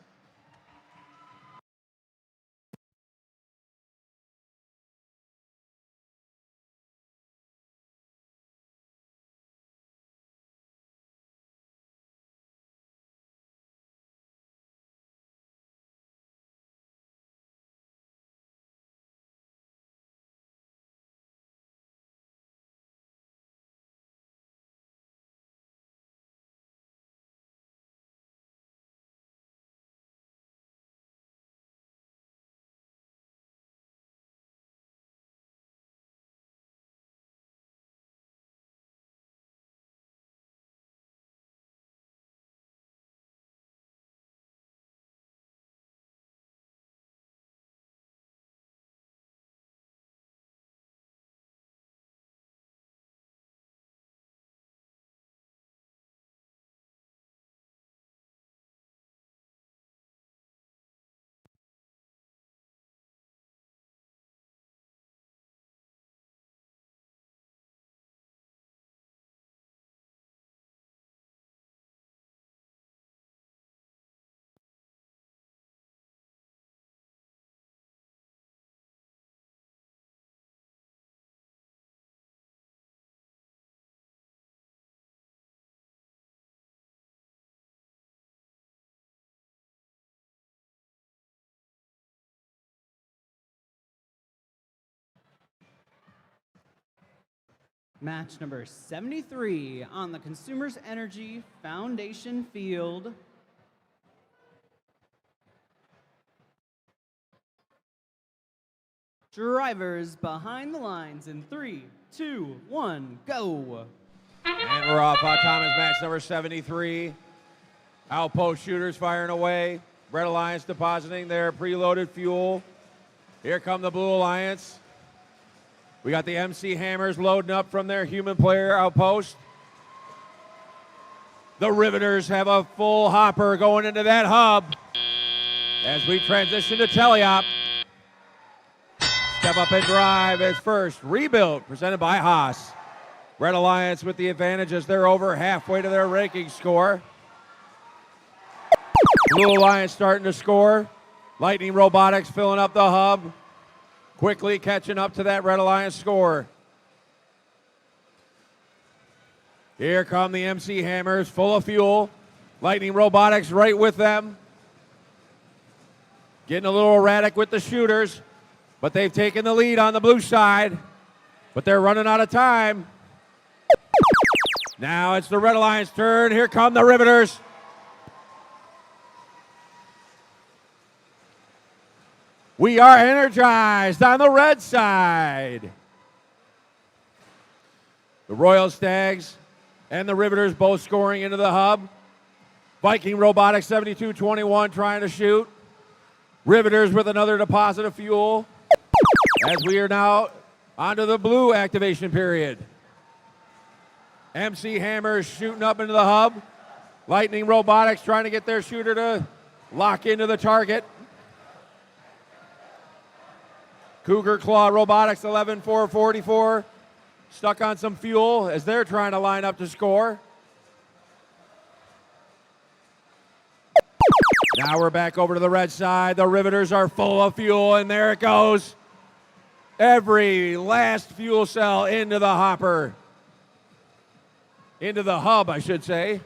Match number 73 on the Consumers Energy Foundation field. Drivers behind the lines in 3, 2, 1, go. And we're off Thomas match number 73. Outpost shooters firing away. Red Alliance depositing their preloaded fuel. Here come the Blue Alliance. We got the MC Hammers loading up from their human player outpost. The Riveters have a full hopper going into that hub. As we transition to teleop. Step up and drive is first. Rebuild presented by Haas. Red Alliance with the advantage as they're over halfway to their ranking score. Blue Alliance starting to score. Lightning Robotics filling up the hub. Quickly catching up to that Red Alliance score. Here come the MC Hammers, full of fuel. Lightning Robotics right with them. Getting a little erratic with the shooters, but they've taken the lead on the blue side. But they're running out of time. Now it's the Red Alliance turn. Here come the Riveters. We are energized on the red side. The Royal Stags and the Riveters both scoring into the hub. Viking Robotics 72-21 trying to shoot. Riveters with another deposit of fuel. As we are now onto the blue activation period. MC Hammers shooting up into the hub. Lightning Robotics trying to get their shooter to lock into the target. Cougar Claw Robotics 11-4-44. Stuck on some fuel as they're trying to line up to score. Now we're back over to the red side. The Riveters are full of fuel, and there it goes. Every last fuel cell into the hopper. Into the hub, I should say.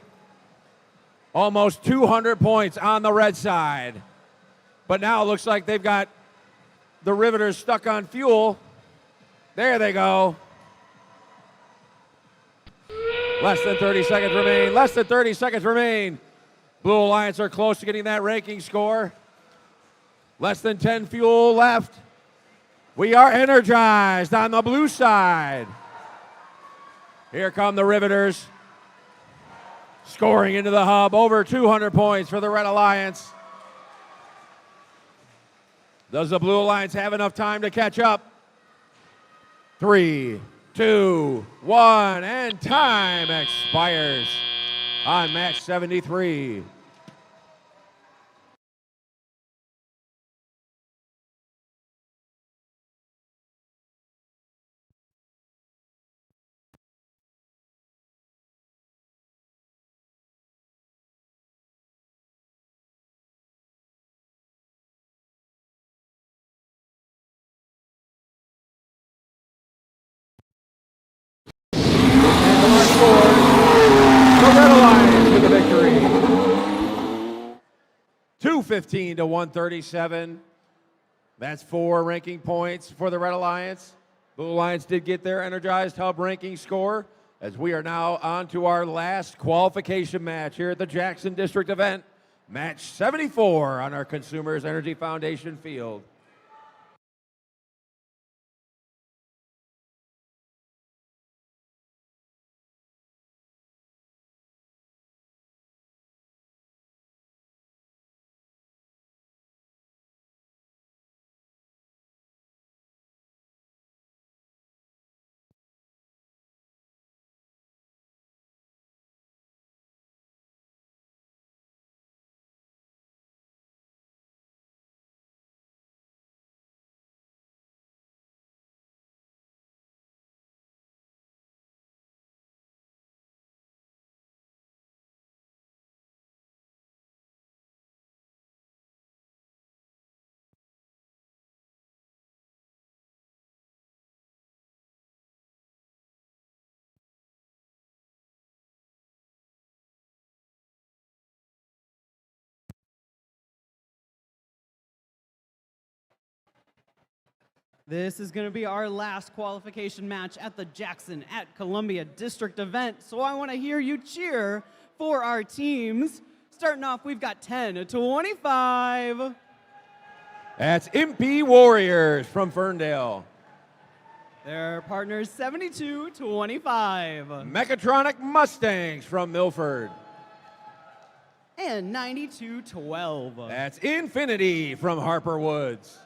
Almost 200 points on the red side. But now it looks like they've got the Riveters stuck on fuel. There they go. Less than 30 seconds remain. Less than 30 seconds remain. Blue Alliance are close to getting that ranking score. Less than 10 fuel left. We are energized on the blue side. Here come the Riveters. Scoring into the hub. Over 200 points for the Red Alliance. Does the Blue Alliance have enough time to catch up? 3, 2, 1, and time expires on match 73. The Red Alliance with the victory. 215 to 137. That's 4 ranking points for the Red Alliance. Blue Alliance did get their energized hub ranking score, as we are now on to our last qualification match here at the Jackson District event, match 74 on our Consumers Energy Foundation field. This is going to be our last qualification match at the Jackson at Columbia District event, so I want to hear you cheer for our teams. Starting off, we've got 10-25. That's MP Warriors from Ferndale. Their partners 72-25. Mechatronic Mustangs from Milford. And 92-12. That's Infinity from Harper Woods.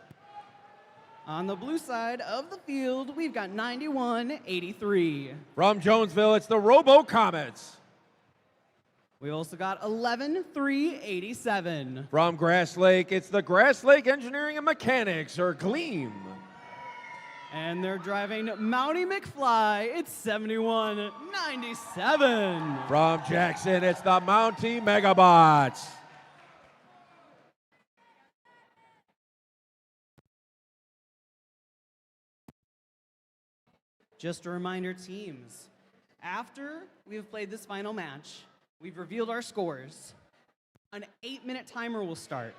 On the blue side of the field, we've got 9183. From Jonesville, it's the Robo Comets. We also got 11387. From Grass Lake, it's the Grass Lake Engineering and Mechanics, or Gleam. And they're driving Mountie McFly. It's 7197. From Jackson, it's the Mountie Megabots. Just a reminder, teams, after we have played this final match, we've revealed our scores. An 8-minute timer will start.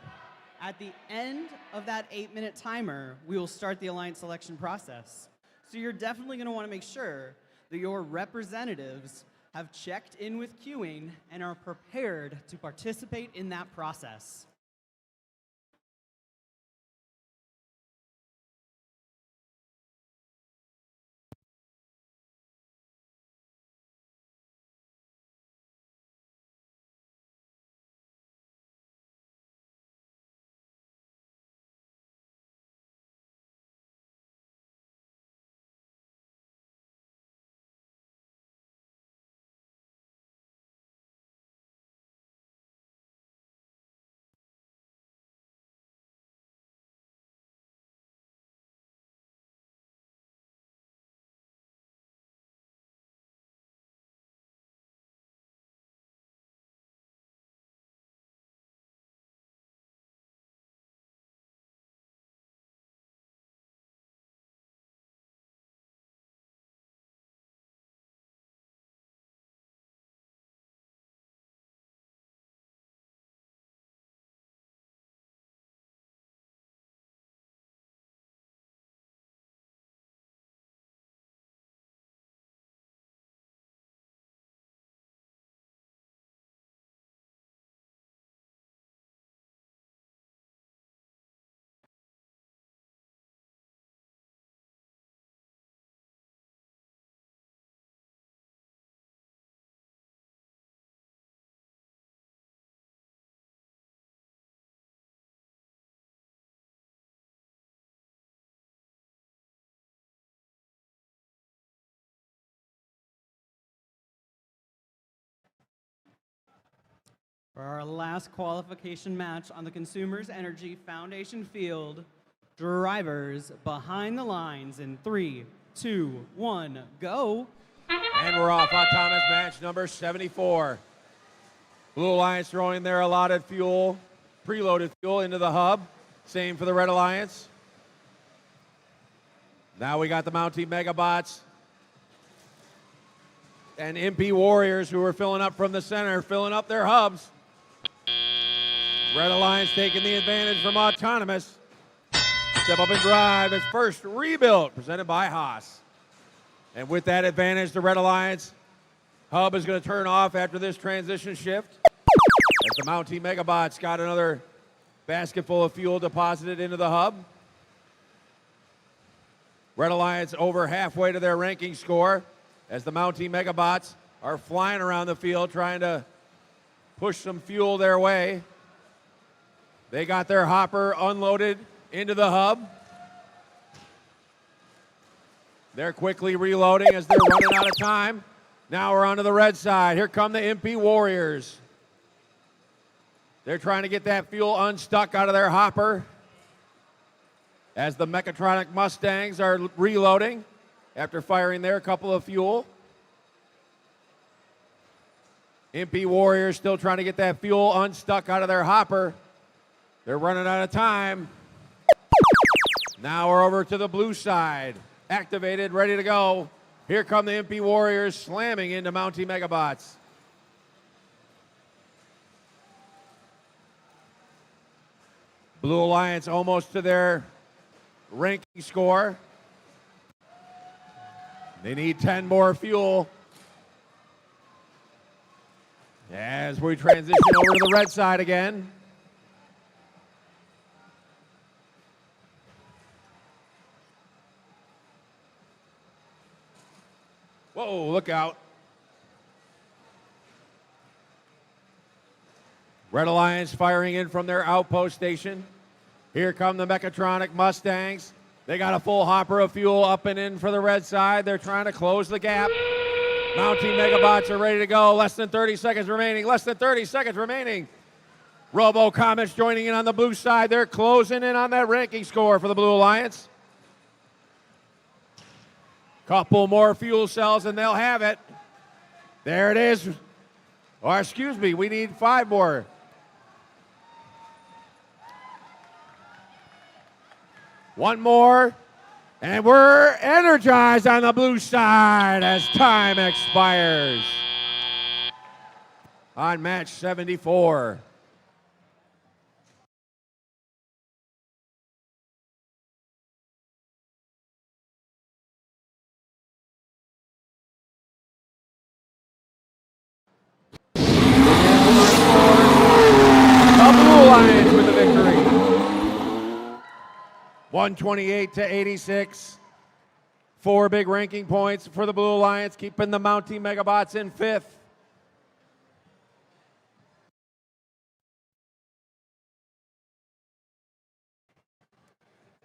At the end of that 8-minute timer, we will start the alliance selection process. So you're definitely going to want to make sure that your representatives have checked in with queuing and are prepared to participate in that process. For our last qualification match on the Consumers Energy Foundation field, drivers behind the lines in 3, 2, 1, go. And we're off. Autonomous match number 74. Blue Alliance throwing their allotted fuel, preloaded fuel into the hub. Same for the Red Alliance. Now we got the Mountie Megabots and MP Warriors who are filling up from the center, filling up their hubs. Red Alliance taking the advantage from Autonomous. Step up and drive its first rebuild presented by Haas. And with that advantage, the Red Alliance hub is going to turn off after this transition shift. As the Mountie Megabots got another basket full of fuel deposited into the hub. Red Alliance over halfway to their ranking score as the Mountie Megabots are flying around the field trying to push some fuel their way. They got their hopper unloaded into the hub. They're quickly reloading as they're running out of time. Now we're onto the red side. Here come the MP Warriors. They're trying to get that fuel unstuck out of their hopper as the Mechatronic Mustangs are reloading after firing their couple of fuel. MP Warriors still trying to get that fuel unstuck out of their hopper. They're running out of time. Now we're over to the blue side. Activated, ready to go. Here come the MP Warriors slamming into Mountie Megabots. Blue Alliance almost to their ranking score. They need 10 more fuel. As we transition over to the red side again. Whoa, look out. Red Alliance firing in from their outpost station. Here come the Mechatronic Mustangs. They got a full hopper of fuel up and in for the red side. They're trying to close the gap. Mounting Megabots are ready to go. Less than 30 seconds remaining. Less than 30 seconds remaining. Robo Comets joining in on the blue side. They're closing in on that ranking score for the Blue Alliance. Couple more fuel cells and they'll have it. There it is. Or excuse me, we need 5 more. One more. And we're energized on the blue side as time expires on match 74. The Blue Alliance with the victory. 128 to 86. 4 big ranking points for the Blue Alliance, keeping the Mountie Megabots in 5th.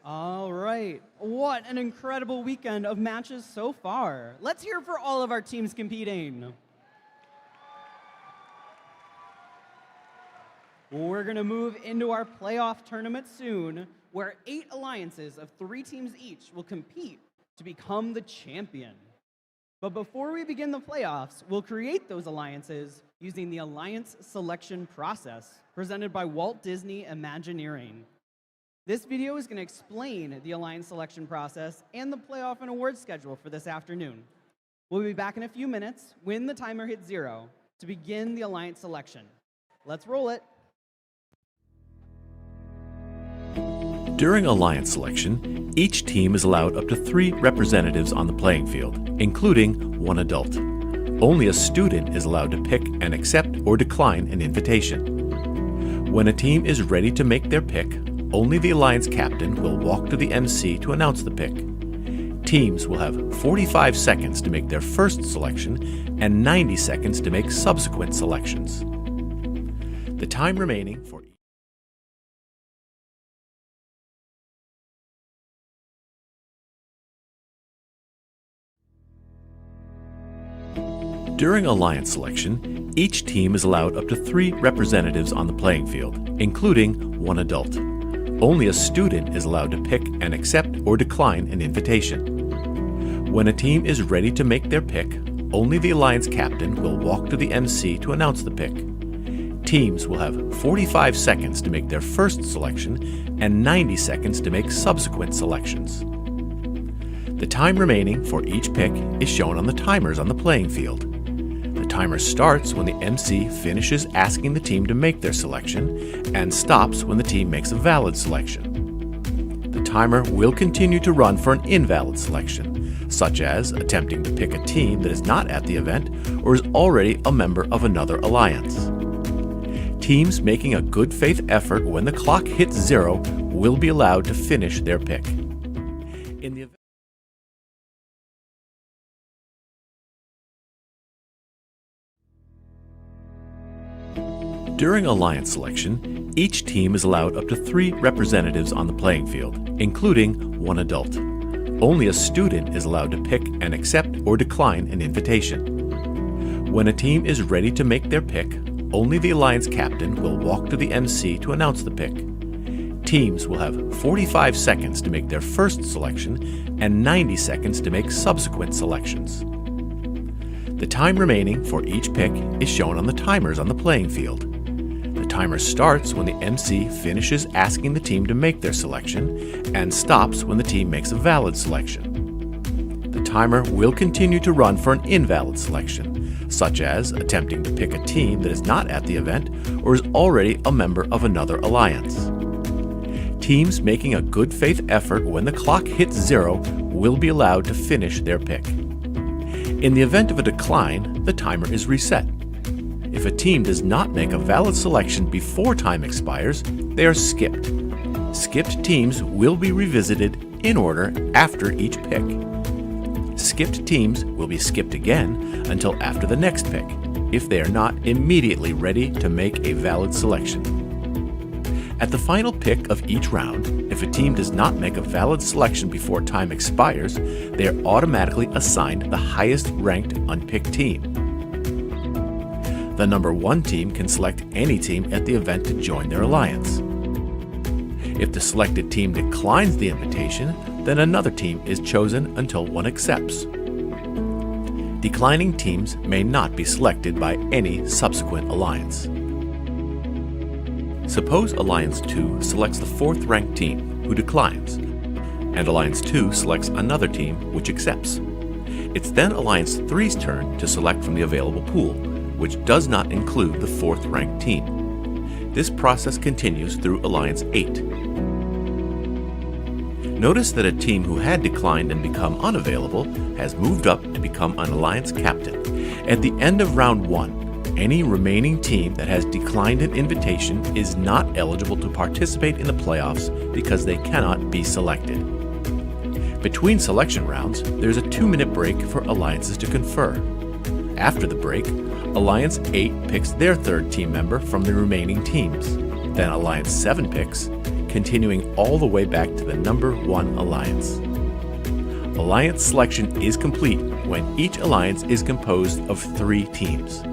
All right. What an incredible weekend of matches so far. Let's hear for all of our teams competing. We're going to move into our playoff tournament soon, where 8 alliances of 3 teams each will compete to become the champion. But before we begin the playoffs, we'll create those alliances using the alliance selection process presented by Walt Disney Imagineering. This video is going to explain the alliance selection process and the playoff and award schedule for this afternoon. We'll be back in a few minutes when the timer hits 0 to begin the alliance selection. Let's roll it. During alliance selection, each team is allowed up to 3 representatives on the playing field, including 1 adult. Only a student is allowed to pick and accept or decline an invitation. When a team is ready to make their pick, only the alliance captain will walk to the MC to announce the pick. Teams will have 45 seconds to make their first selection and 90 seconds to make subsequent selections. The time remaining for During alliance selection, each team is allowed up to 3 representatives on the playing field, including 1 adult. Only a student is allowed to pick and accept or decline an invitation. When a team is ready to make their pick, only the alliance captain will walk to the MC to announce the pick. Teams will have 45 seconds to make their first selection and 90 seconds to make subsequent selections. The time remaining for each pick is shown on the timers on the playing field. The timer starts when the MC finishes asking the team to make their selection and stops when the team makes a valid selection. The timer will continue to run for an invalid selection, such as attempting to pick a team that is not at the event or is already a member of another alliance. Teams making a good faith effort when the clock hits 0 will be allowed to finish their pick. In the event During alliance selection, each team is allowed up to 3 representatives on the playing field, including 1 adult. Only a student is allowed to pick and accept or decline an invitation. When a team is ready to make their pick, only the alliance captain will walk to the MC to announce the pick. Teams will have 45 seconds to make their first selection and 90 seconds to make subsequent selections. The time remaining for each pick is shown on the timers on the playing field. The timer starts when the MC finishes asking the team to make their selection and stops when the team makes a valid selection. The timer will continue to run for an invalid selection, such as attempting to pick a team that is not at the event or is already a member of another alliance. Teams making a good faith effort when the clock hits 0 will be allowed to finish their pick. In the event of a decline, the timer is reset. If a team does not make a valid selection before time expires, they are skipped. Skipped teams will be revisited in order after each pick. Skipped teams will be skipped again until after the next pick, if they are not immediately ready to make a valid selection. At the final pick of each round, if a team does not make a valid selection before time expires, they are automatically assigned the highest ranked unpicked team. The number 1 team can select any team at the event to join their alliance. If the selected team declines the invitation, then another team is chosen until one accepts. Declining teams may not be selected by any subsequent alliance. Suppose Alliance 2 selects the 4th ranked team, who declines, and Alliance 2 selects another team, which accepts. It's then Alliance 3's turn to select from the available pool, which does not include the 4th ranked team. This process continues through Alliance 8. Notice that a team who had declined and become unavailable has moved up to become an Alliance captain. At the end of round 1, any remaining team that has declined an invitation is not eligible to participate in the playoffs because they cannot be selected. Between selection rounds, there's a 2-minute break for alliances to confer. After the break, Alliance 8 picks their 3rd team member from the remaining teams. Then Alliance 7 picks, continuing all the way back to the number 1 alliance. Alliance selection is complete when each alliance is composed of 3 teams.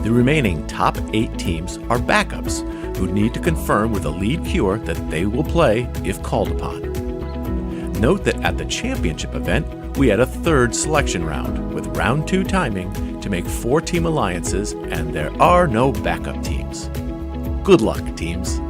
The remaining top 8 teams are backups who need to confirm with a lead queuer that they will play if called upon. Note that at the championship event, we had a 3rd selection round with round 2 timing to make 4-team alliances, and there are no backup teams. Good luck, teams.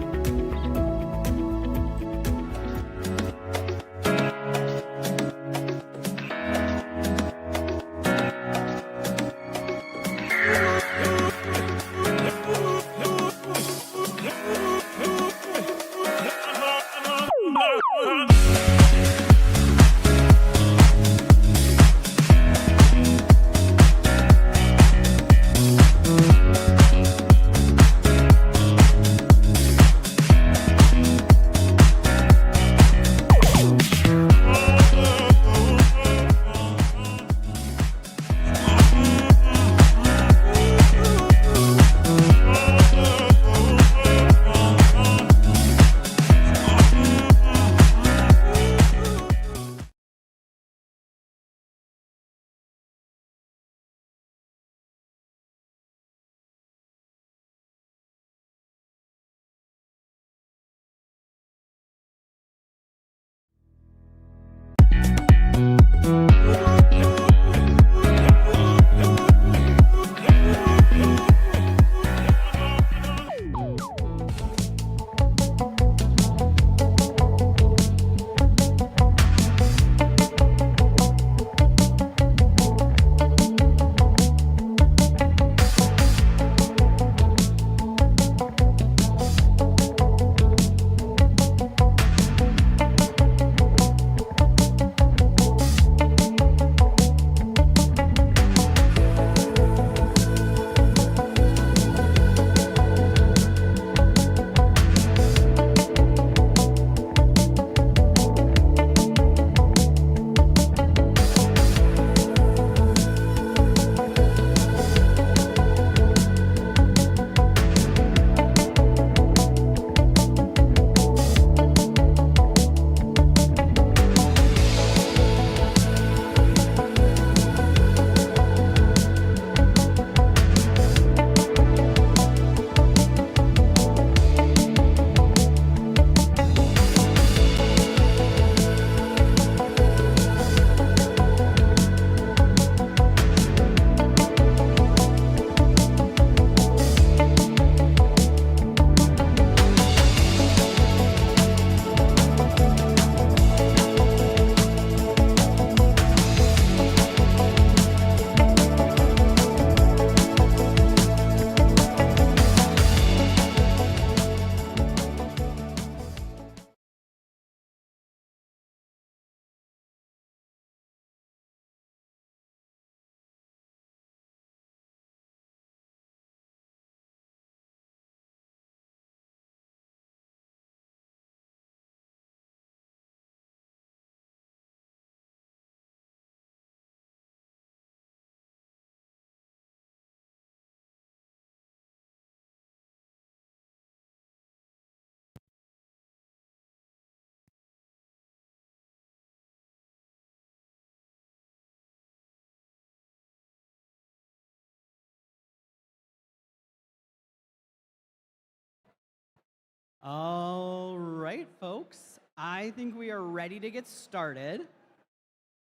All right, folks. I think we are ready to get started.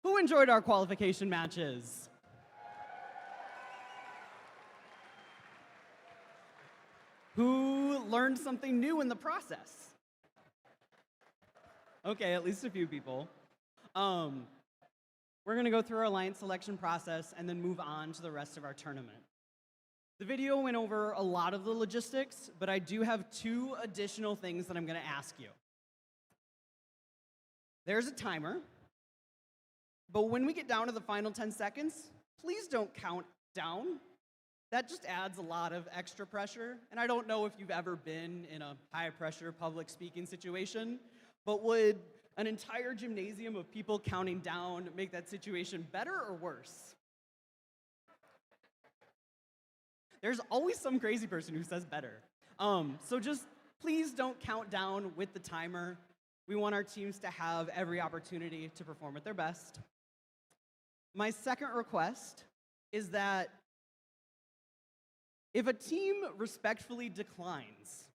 Who enjoyed our qualification matches? Who learned something new in the process? Okay, at least a few people. We're going to go through our alliance selection process and then move on to the rest of our tournament. The video went over a lot of the logistics, but I do have 2 additional things that I'm going to ask you. There's a timer, but when we get down to the final 10 seconds, please don't count down. That just adds a lot of extra pressure, and I don't know if you've ever been in a high-pressure public speaking situation, but would an entire gymnasium of people counting down make that situation better or worse? There's always some crazy person who says better. So just please don't count down with the timer. We want our teams to have every opportunity to perform at their best. My second request is that if a team respectfully declines,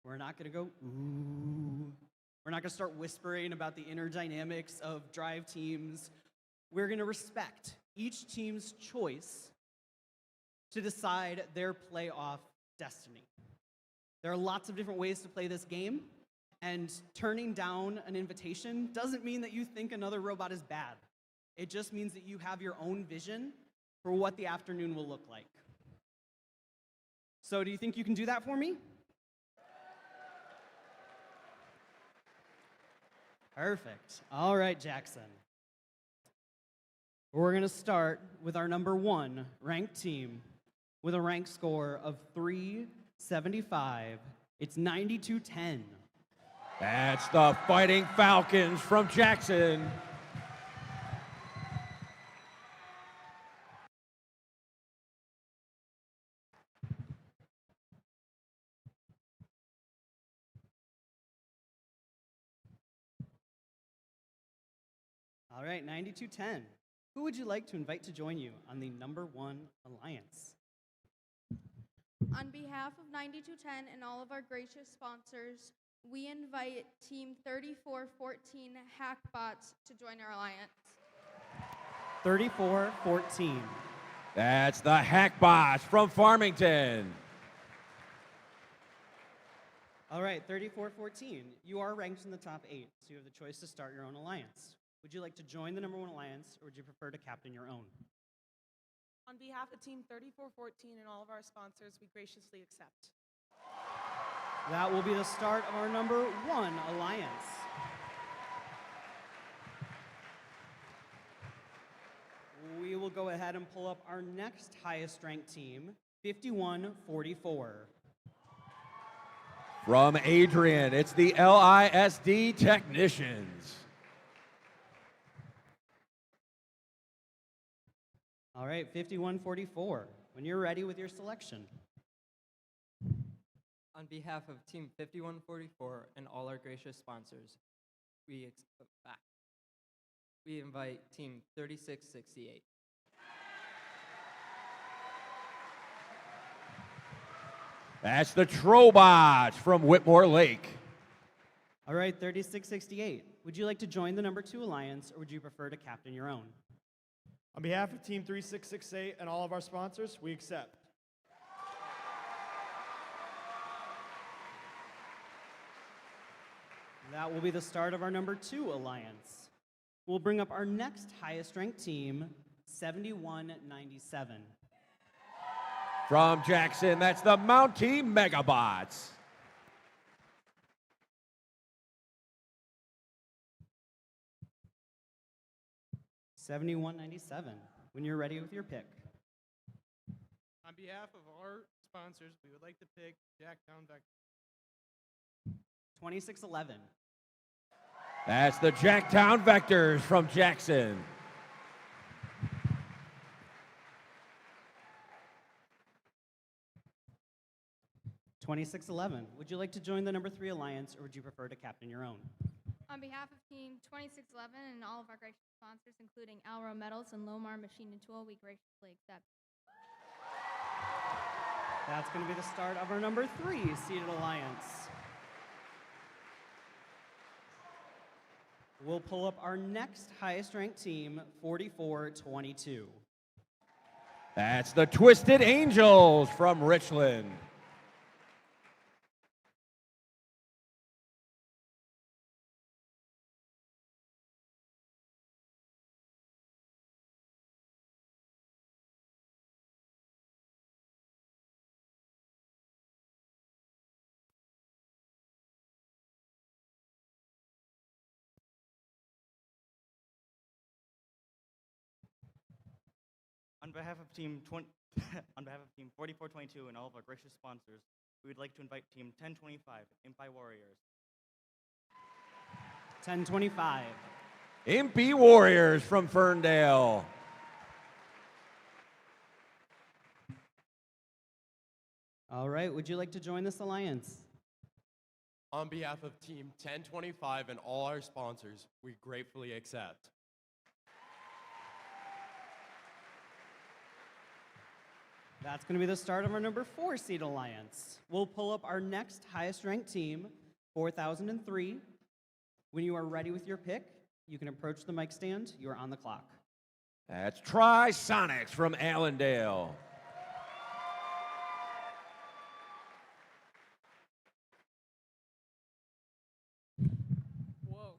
we're not going to go, ooh. We're not going to start whispering about the inner dynamics of drive teams. We're going to respect each team's choice to decide their playoff destiny. There are lots of different ways to play this game, and turning down an invitation doesn't mean that you think another robot is bad. It just means that you have your own vision for what the afternoon will look like. So do you think you can do that for me? Perfect. All right, Jackson. We're going to start with our number 1 ranked team with a rank score of 375. It's 92-10. That's the Fighting Falcons from Jackson. All right, 92-10. Who would you like to invite to join you on the number 1 alliance? On behalf of 9210 and all of our gracious sponsors, we invite Team 3414 Hackbots to join our alliance. 3414. That's the Hackbots from Farmington. All right, 3414. You are ranked in the top 8, so you have the choice to start your own alliance. Would you like to join the number 1 alliance, or would you prefer to captain your own? On behalf of Team 3414 and all of our sponsors, we graciously accept. That will be the start of our number 1 alliance. We will go ahead and pull up our next highest ranked team, 5144. From Adrian, it's the LISD Technicians. All right, 5144. When you're ready with your selection. On behalf of Team 5144 and all our gracious sponsors, we invite Team 3668. That's the Trobots from Whitmore Lake. All right, 3668. Would you like to join the number 2 alliance, or would you prefer to captain your own? On behalf of Team 3668 and all of our sponsors, we accept. That will be the start of our number 2 alliance. We'll bring up our next highest ranked team, 7197. From Jackson, that's the Mountie Megabots. $71.97. When you're ready with your pick. On behalf of our sponsors, we would like to pick Jacktown Vector. 2611. That's the Jacktown Vectors from Jackson. $2611. Would you like to join the number 3 alliance, or would you prefer to captain your own? On behalf of Team 2611 and all of our gracious sponsors, including Alro Metals and Lomar Machine and Tool, we graciously accept. That's going to be the start of our number 3 seeded alliance. We'll pull up our next highest ranked team, 44-22. That's the Twisted Angels from Richland. On behalf of Team 4422 and all of our gracious sponsors, we would like to invite Team 1025, Impi Warriors. 1025. Impy Warriors from Ferndale. All right, would you like to join this alliance? On behalf of Team 1025 and all our sponsors, we gratefully accept. That's going to be the start of our number 4 seed alliance. We'll pull up our next highest ranked team, 4003. When you are ready with your pick, you can approach the mic stand. You are on the clock. That's Trisonics from Allendale. Whoa.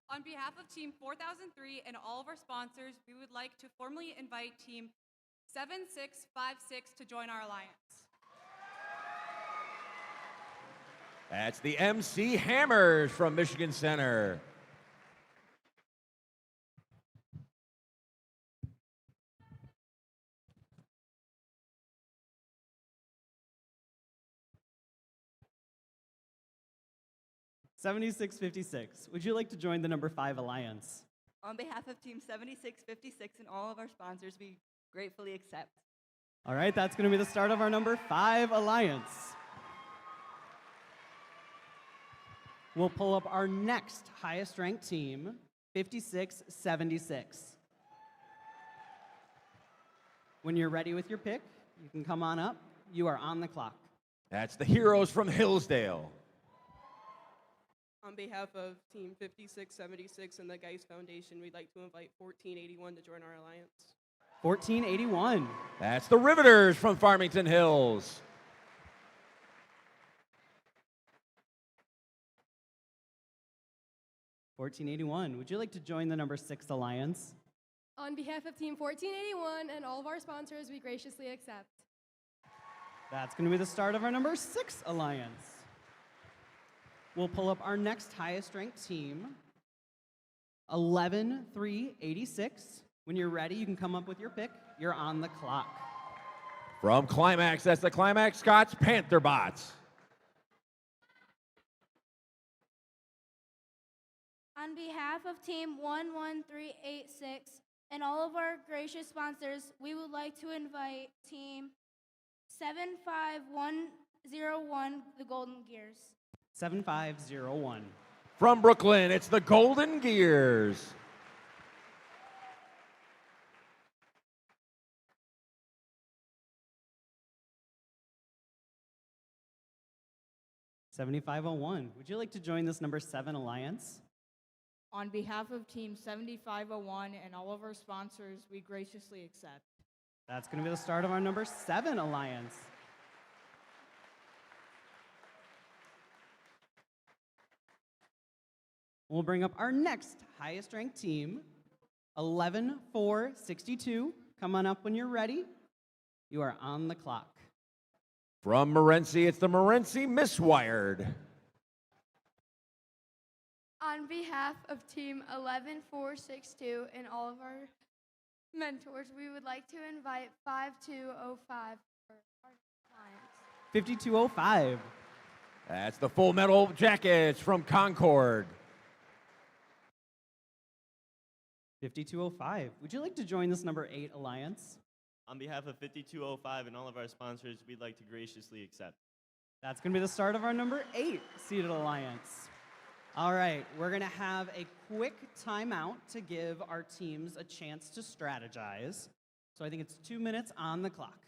On behalf of Team 4003 and all of our sponsors, we would like to formally invite Team 7656 to join our alliance. That's the MC Hammers from Michigan Center. $76.56. Would you like to join the number 5 alliance? On behalf of Team 7656 and all of our sponsors, we gratefully accept. All right, that's going to be the start of our number 5 alliance. We'll pull up our next highest ranked team, 5676. When you're ready with your pick, you can come on up. You are on the clock. That's the Heroes from Hillsdale. On behalf of Team 5676 and the Geist Foundation, we'd like to invite 1481 to join our alliance. 1481. That's the Riveters from Farmington Hills. $14.81. Would you like to join the number 6 alliance? On behalf of Team 1481 and all of our sponsors, we graciously accept. That's going to be the start of our number 6 alliance. We'll pull up our next highest ranked team, 11386. When you're ready, you can come up with your pick. You're on the clock. From Climax, that's the Climax Scots Panther Bots. On behalf of Team 11386 and all of our gracious sponsors, we would like to invite Team 75101, the Golden Gears. 7501. From Brooklyn, it's the Golden Gears. $75.01. Would you like to join this number 7 alliance? On behalf of Team 7501 and all of our sponsors, we graciously accept. That's going to be the start of our number 7 alliance. We'll bring up our next highest ranked team, 11462. Come on up when you're ready. You are on the clock. From Morenci, it's the Morenci Miswired. On behalf of Team 11462 and all of our mentors, we would like to invite 5205 for our alliance. 5205. That's the Full Metal Jackets from Concord. 5205. Would you like to join this number 8 alliance? On behalf of 5205 and all of our sponsors, we'd like to graciously accept. That's going to be the start of our number 8 seeded alliance. All right, we're going to have a quick timeout to give our teams a chance to strategize. So I think it's 2 minutes on the clock.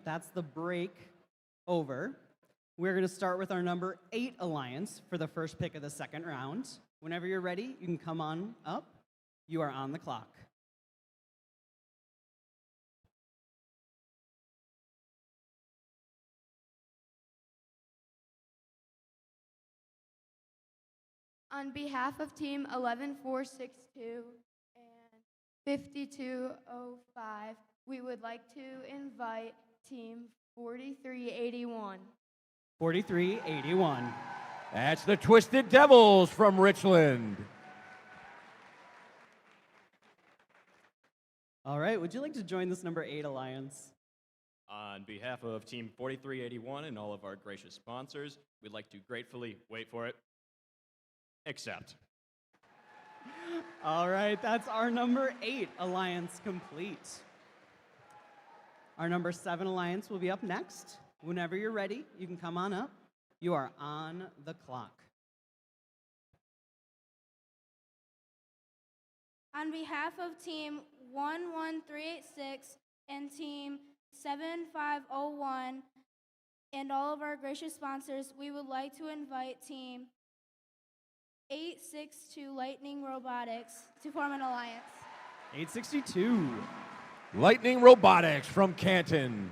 that's the break over. We're going to start with our number 8 alliance for the first pick of the second round. Whenever you're ready, you can come on up. You are on the clock. On behalf of Team 11462 and 5205, we would like to invite Team 4381. 4381. That's the Twisted Devils from Richland. All right, would you like to join this number 8 alliance? On behalf of Team 4381 and all of our gracious sponsors, we'd like to gratefully, wait for it, accept. All right, that's our number 8 alliance complete. Our number 7 alliance will be up next. Whenever you're ready, you can come on up. You are on the clock. On behalf of Team 11386 and Team 7501 and all of our gracious sponsors, we would like to invite Team 862 Lightning Robotics to form an alliance. 862. Lightning Robotics from Canton.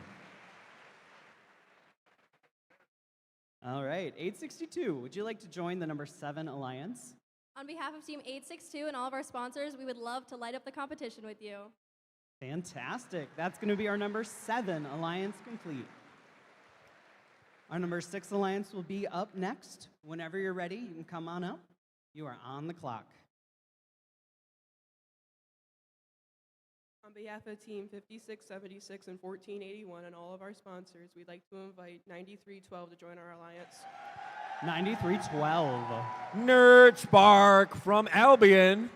All right, 862. Would you like to join the number 7 alliance? On behalf of Team 862 and all of our sponsors, we would love to light up the competition with you. Fantastic. That's going to be our number 7 alliance complete. Our number 6 alliance will be up next. Whenever you're ready, you can come on up. You are on the clock. On behalf of Team 5676 and 1481 and all of our sponsors, we'd like to invite 9312 to join our alliance. 9312. Nerd Spark from Albion.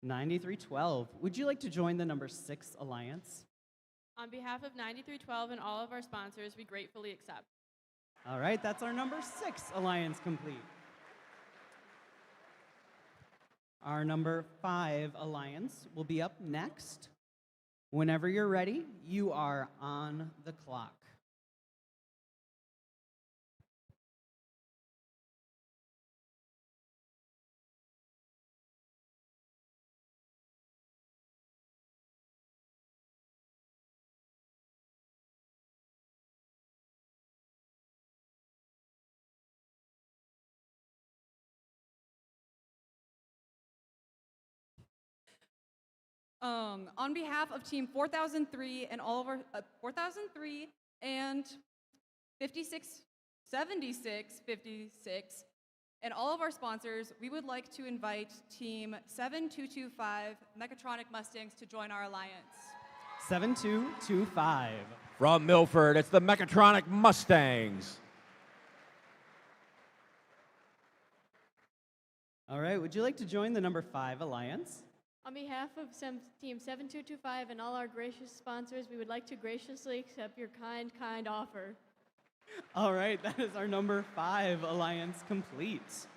$93.12. Would you like to join the number 6 alliance? On behalf of 9312 and all of our sponsors, we gratefully accept. All right, that's our number 6 alliance complete. Our number 5 alliance will be up next. Whenever you're ready, you are on the clock. On behalf of Team 4003 and all of our 4003 and 567656 and all of our sponsors, we would like to invite Team 7225 Mechatronic Mustangs to join our alliance. 7225. From Milford, it's the Mechatronic Mustangs. All right, would you like to join the number 5 alliance? On behalf of Team 7225 and all our gracious sponsors, we would like to graciously accept your kind offer. All right, that is our number 5 alliance complete.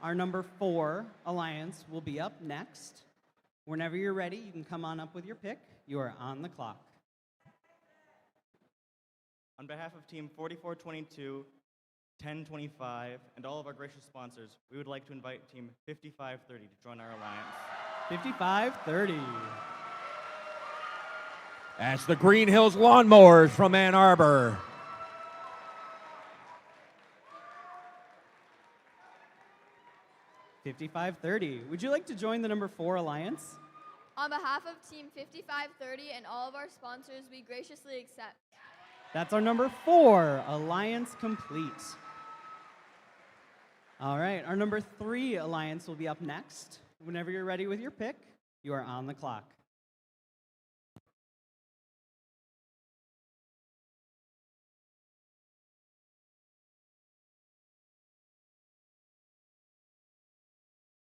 Our number 4 alliance will be up next. Whenever you're ready, you can come on up with your pick. You are on the clock. On behalf of Team 4422, 1025, and all of our gracious sponsors, we would like to invite Team 5530 to join our alliance. 5530. That's the Green Hills Lawnmowers from Ann Arbor. $55.30. Would you like to join the number 4 alliance? On behalf of Team 5530 and all of our sponsors, we graciously accept. That's our number 4 alliance complete. All right, our number 3 alliance will be up next. Whenever you're ready with your pick, you are on the clock.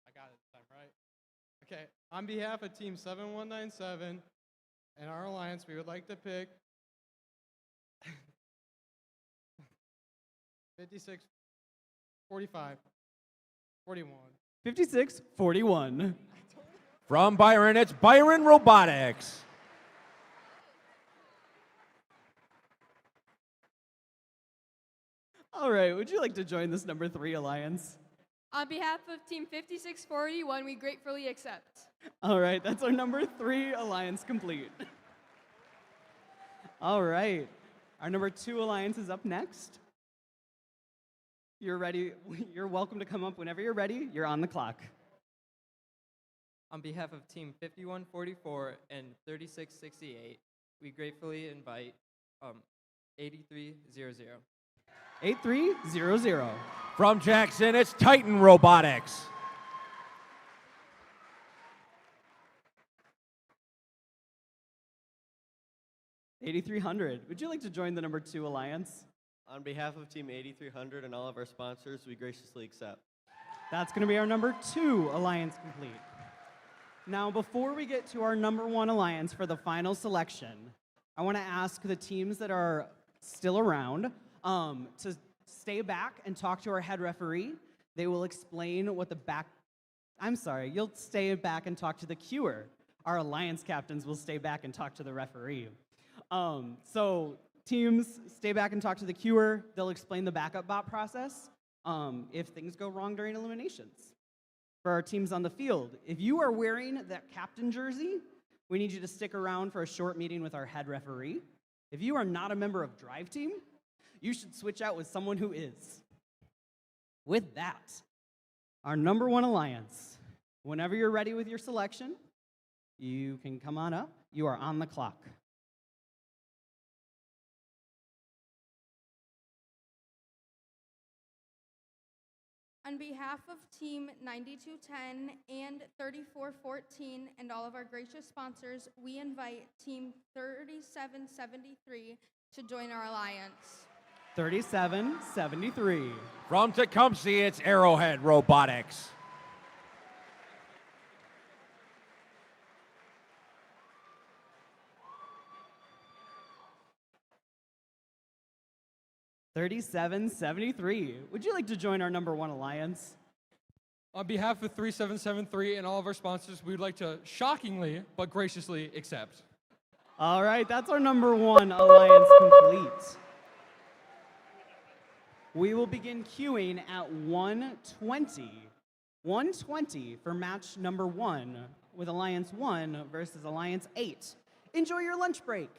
I got it this time, right? Okay, on behalf of Team 7197 and our alliance, we would like to pick 56, 45, 41. 5641. From Byron, it's Byron Robotics. All right, would you like to join this number 3 alliance? On behalf of Team 5641, we gratefully accept. All right, that's our number 3 alliance complete. All right, our number 2 alliance is up next. You're ready. You're welcome to come up whenever you're ready. You're on the clock. On behalf of Team 5144 and 3668, we gratefully invite 8300. 8300. From Jackson, it's Titan Robotics. $8,300. Would you like to join the number 2 alliance? On behalf of Team 8300 and all of our sponsors, we graciously accept. That's going to be our number 2 alliance complete. Now, before we get to our number 1 alliance for the final selection, I want to ask the teams that are still around to stay back and talk to our head referee. They will explain what the back... I'm sorry, you'll stay back and talk to the cuer. Our alliance captains will stay back and talk to the referee. So teams, stay back and talk to the cuer. They'll explain the backup bot process if things go wrong during eliminations. For our teams on the field, if you are wearing that captain jersey, we need you to stick around for a short meeting with our head referee. If you are not a member of Drive Team, you should switch out with someone who is. With that, our number 1 alliance. Whenever you're ready with your selection, you can come on up. You are on the clock. On behalf of Team 9210 and 3414 and all of our gracious sponsors, we invite Team 3773 to join our alliance. 3773. From Tecumseh, it's Arrowhead Robotics. $3773. Would you like to join our number 1 alliance? On behalf of 3773 and all of our sponsors, we would like to shockingly but graciously accept. All right, that's our number 1 alliance complete. We will begin queuing at 1:20. 1:20 for match number 1 with Alliance 1 versus Alliance 8. Enjoy your lunch break.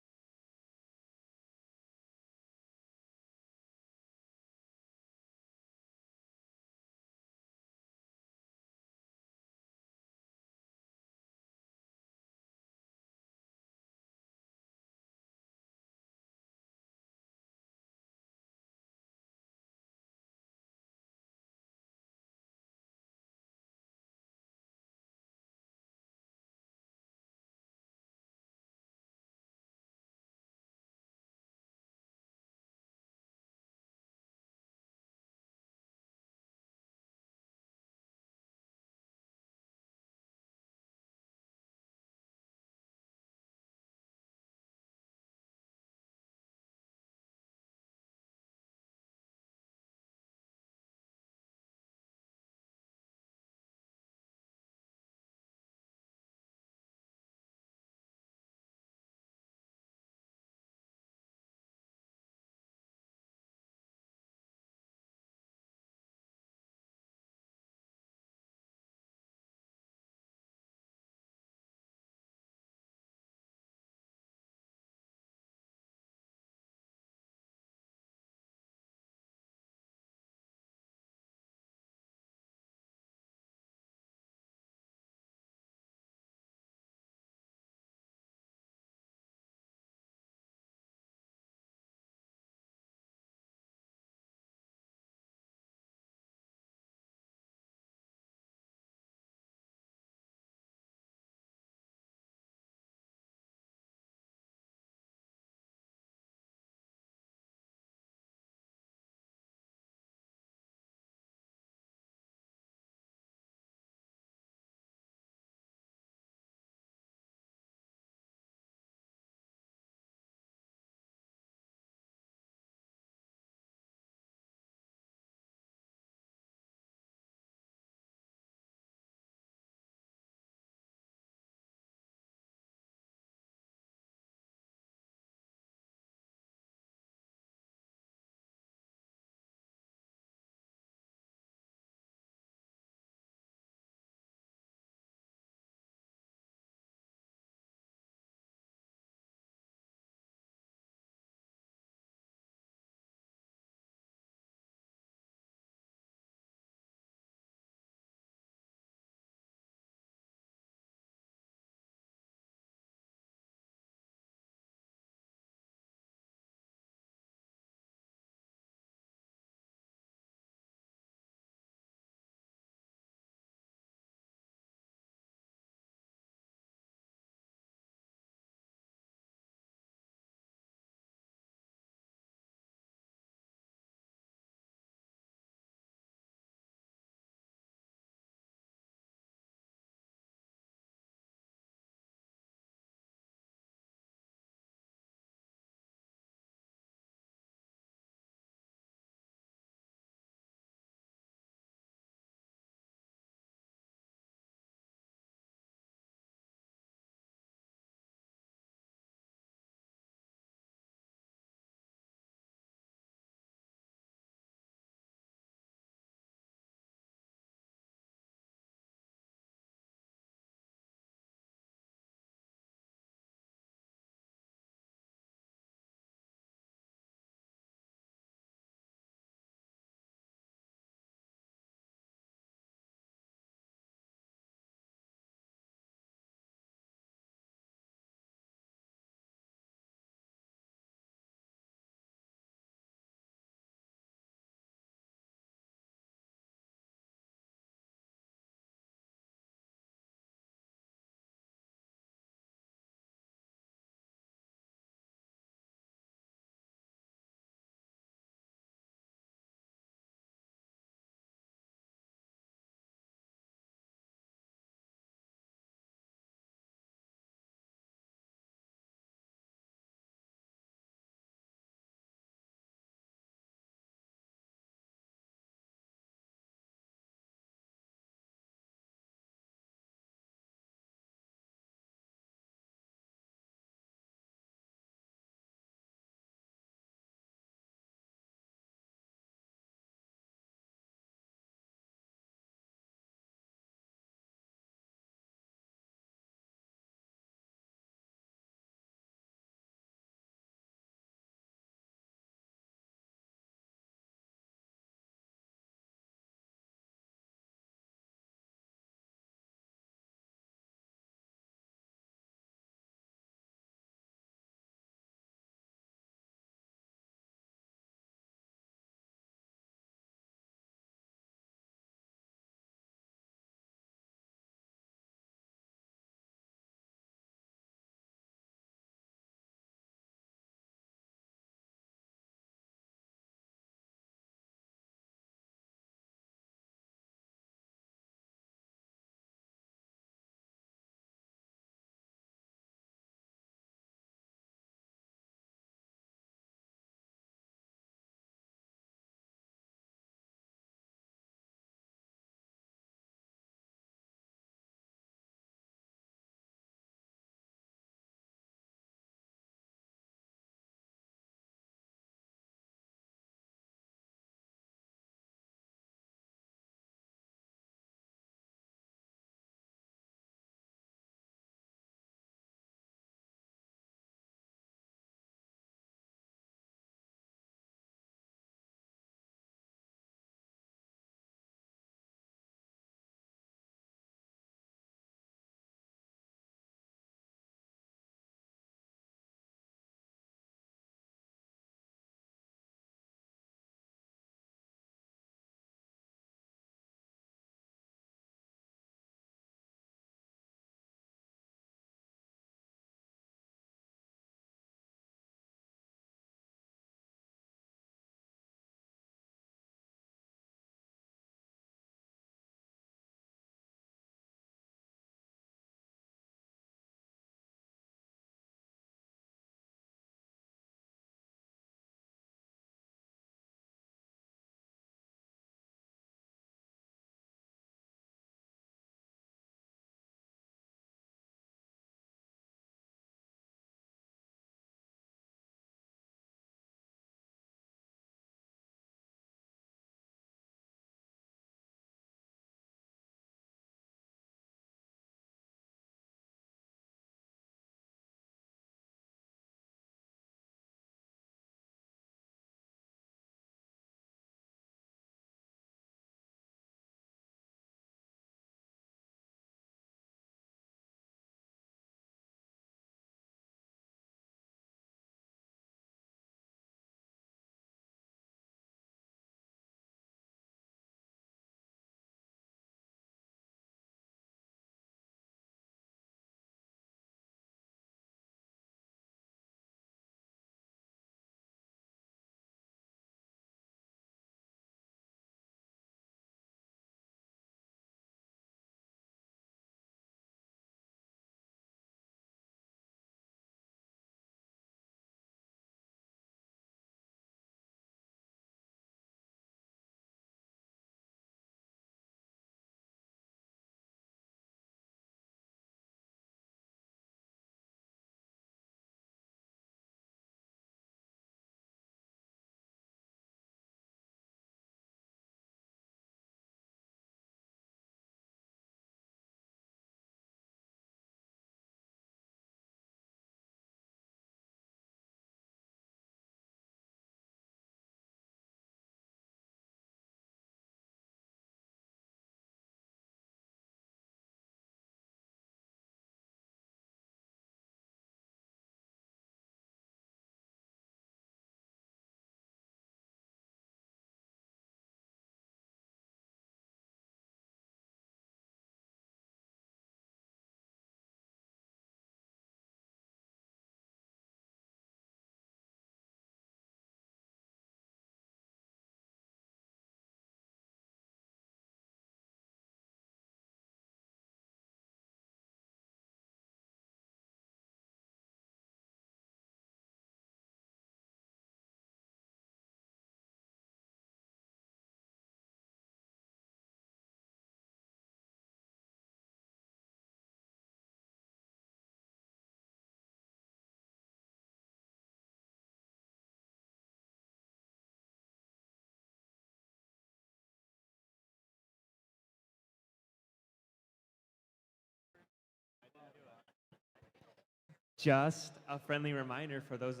Just a friendly reminder for those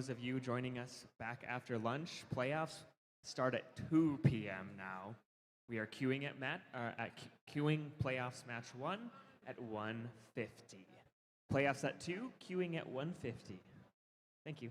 of you joining us back after lunch, playoffs start at 2 p.m. now. We are queuing queuing playoffs match 1 at 1:50. Playoffs at 2, queuing at 1:50. Thank you.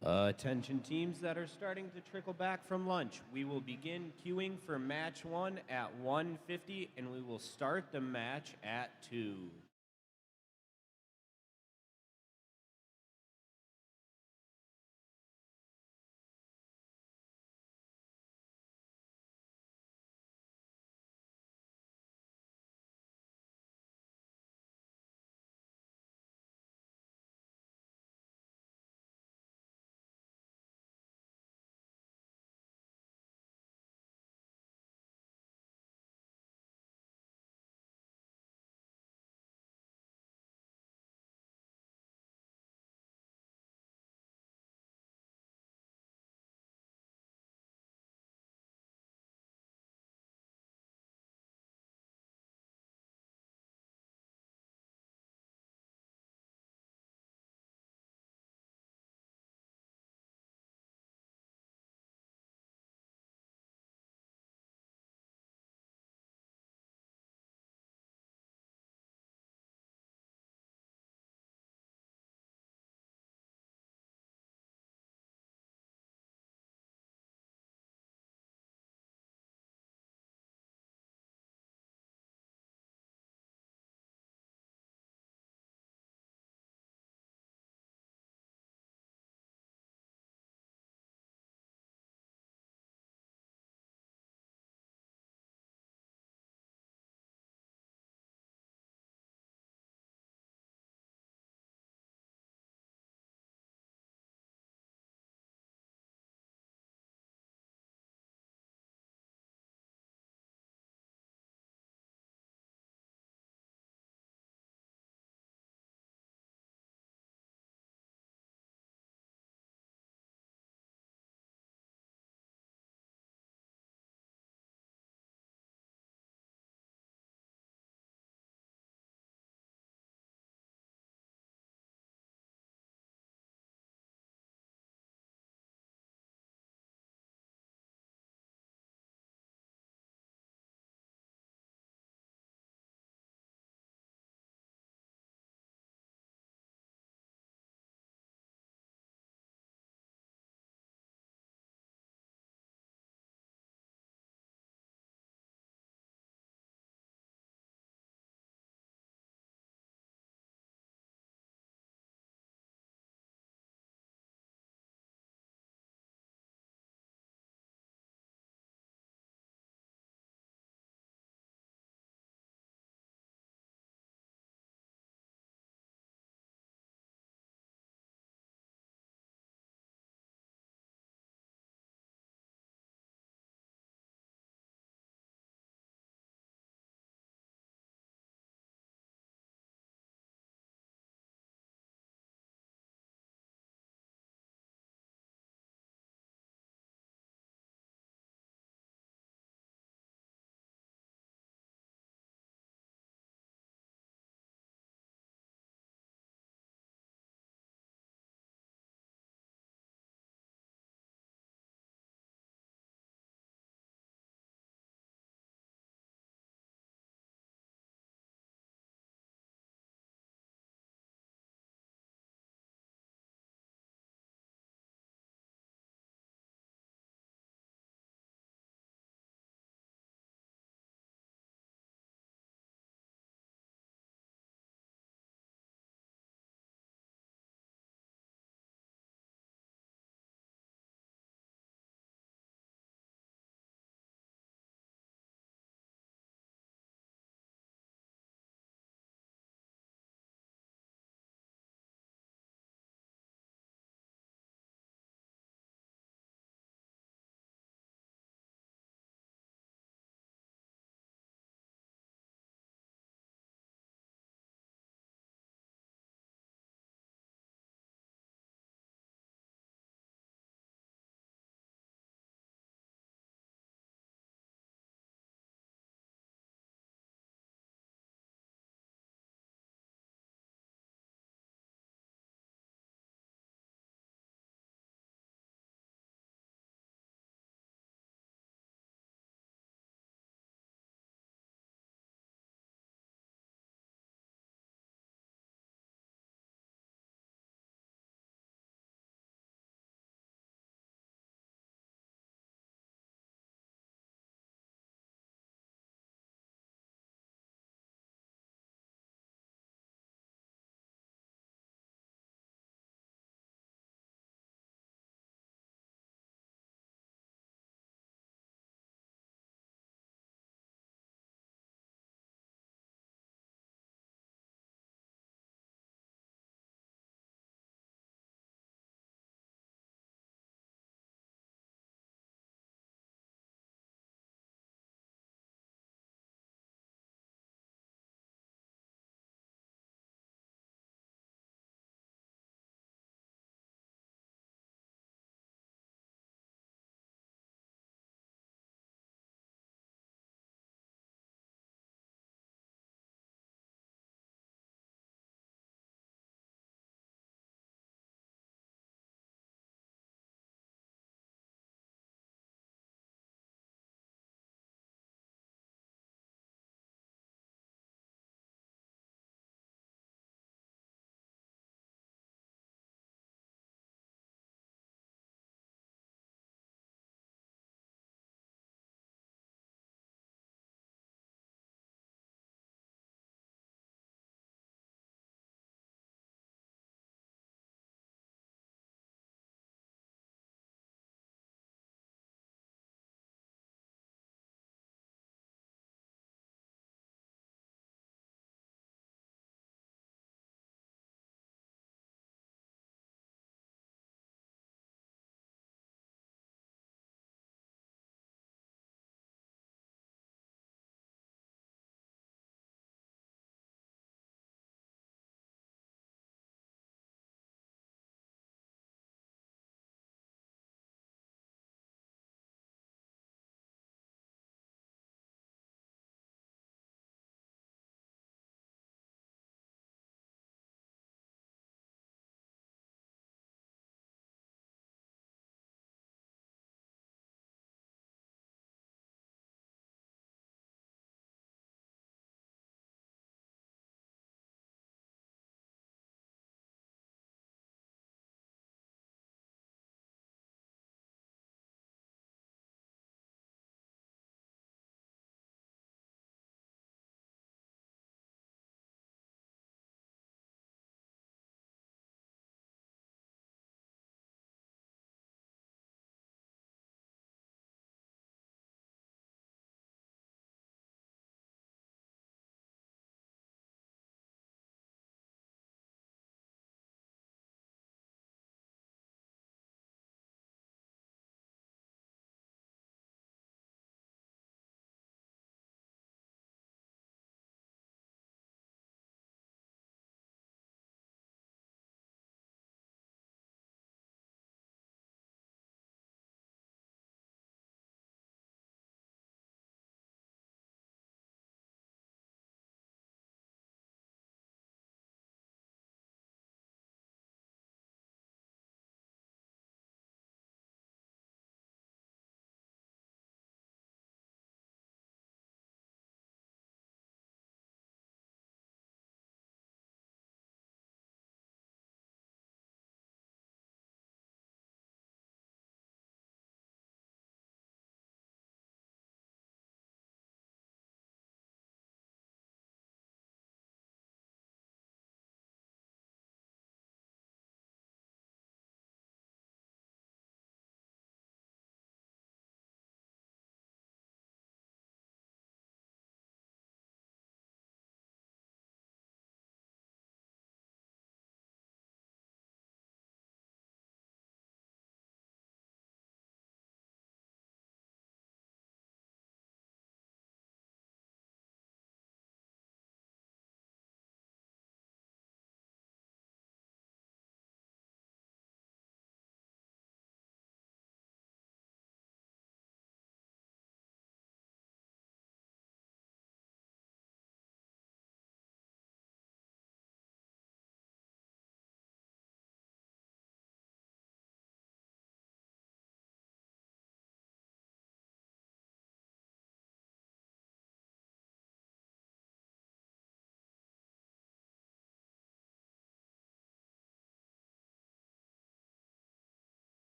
Attention teams that are starting to trickle back from lunch. We will begin queuing for match 1 at 1:50, and we will start the match at 2.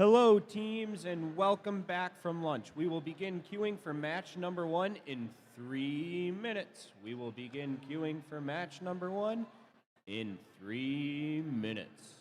Hello, teams, and welcome back from lunch. We will begin queuing for match number 1 in 3 minutes. We will begin queuing for match number 1 in 3 minutes.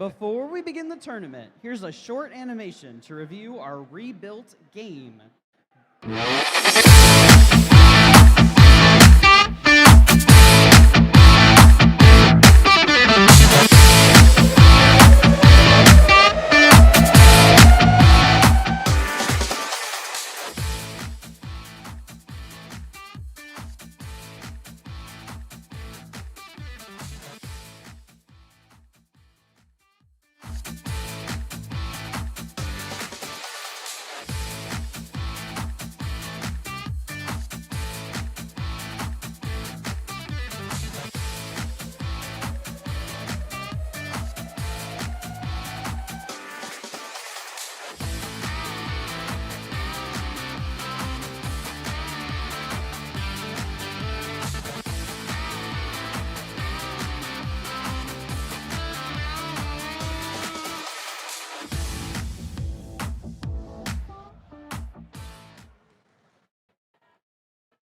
Before we begin the tournament, here's a short animation to review our rebuilt game.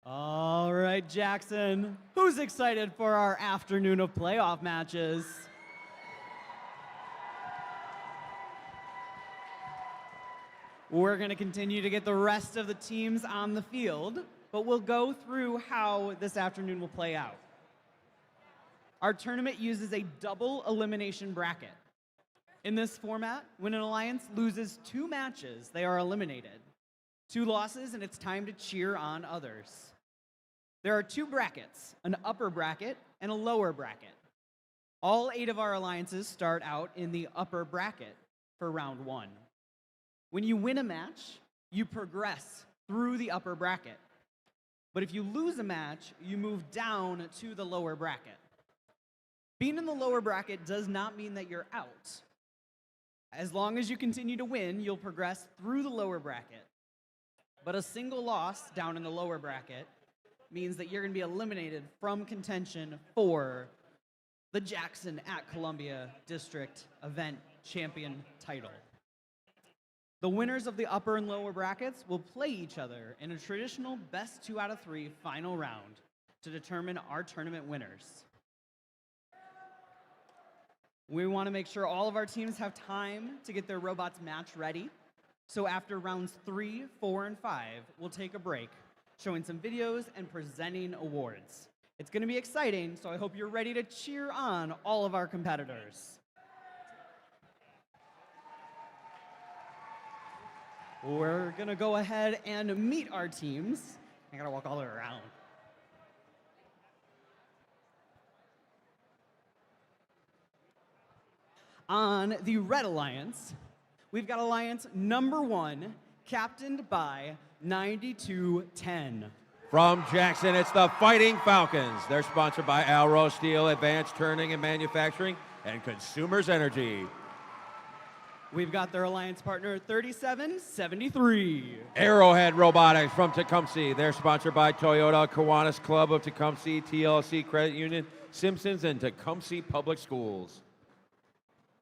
All right, Jackson, who's excited for our afternoon of playoff matches? We're going to continue to get the rest of the teams on the field, but we'll go through how this afternoon will play out. Our tournament uses a double elimination bracket. In this format, when an alliance loses 2 matches, they are eliminated. 2 losses, and it's time to cheer on others. There are 2 brackets, an upper bracket and a lower bracket. All 8 of our alliances start out in the upper bracket for round 1. When you win a match, you progress through the upper bracket. But if you lose a match, you move down to the lower bracket. Being in the lower bracket does not mean that you're out. As long as you continue to win, you'll progress through the lower bracket. But a single loss down in the lower bracket means that you're going to be eliminated from contention for the Jackson at Columbia District Event Champion title. The winners of the upper and lower brackets will play each other in a traditional best 2 out of 3 final round to determine our tournament winners. We want to make sure all of our teams have time to get their robots match ready. So after rounds 3, 4, and 5, we'll take a break, showing some videos and presenting awards. It's going to be exciting, so I hope you're ready to cheer on all of our competitors. We're going to go ahead and meet our teams. I got to walk all the way around. On the Red Alliance, we've got Alliance number 1, captained by 9210. From Jackson, it's the Fighting Falcons. They're sponsored by Alro Steel, Advanced Turning and Manufacturing, and Consumers Energy. We've got their alliance partner 3773. Arrowhead Robotics from Tecumseh. They're sponsored by Toyota, Kiwanis Club of Tecumseh, TLC Credit Union, Simpsons, and Tecumseh Public Schools.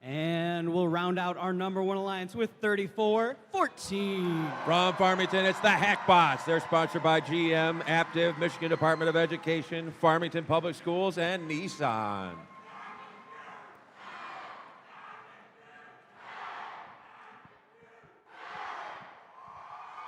And we'll round out our number 1 alliance with 3414. From Farmington, it's the Hackbots. They're sponsored by GM, Aptiv, Michigan Department of Education, Farmington Public Schools, and Nissan.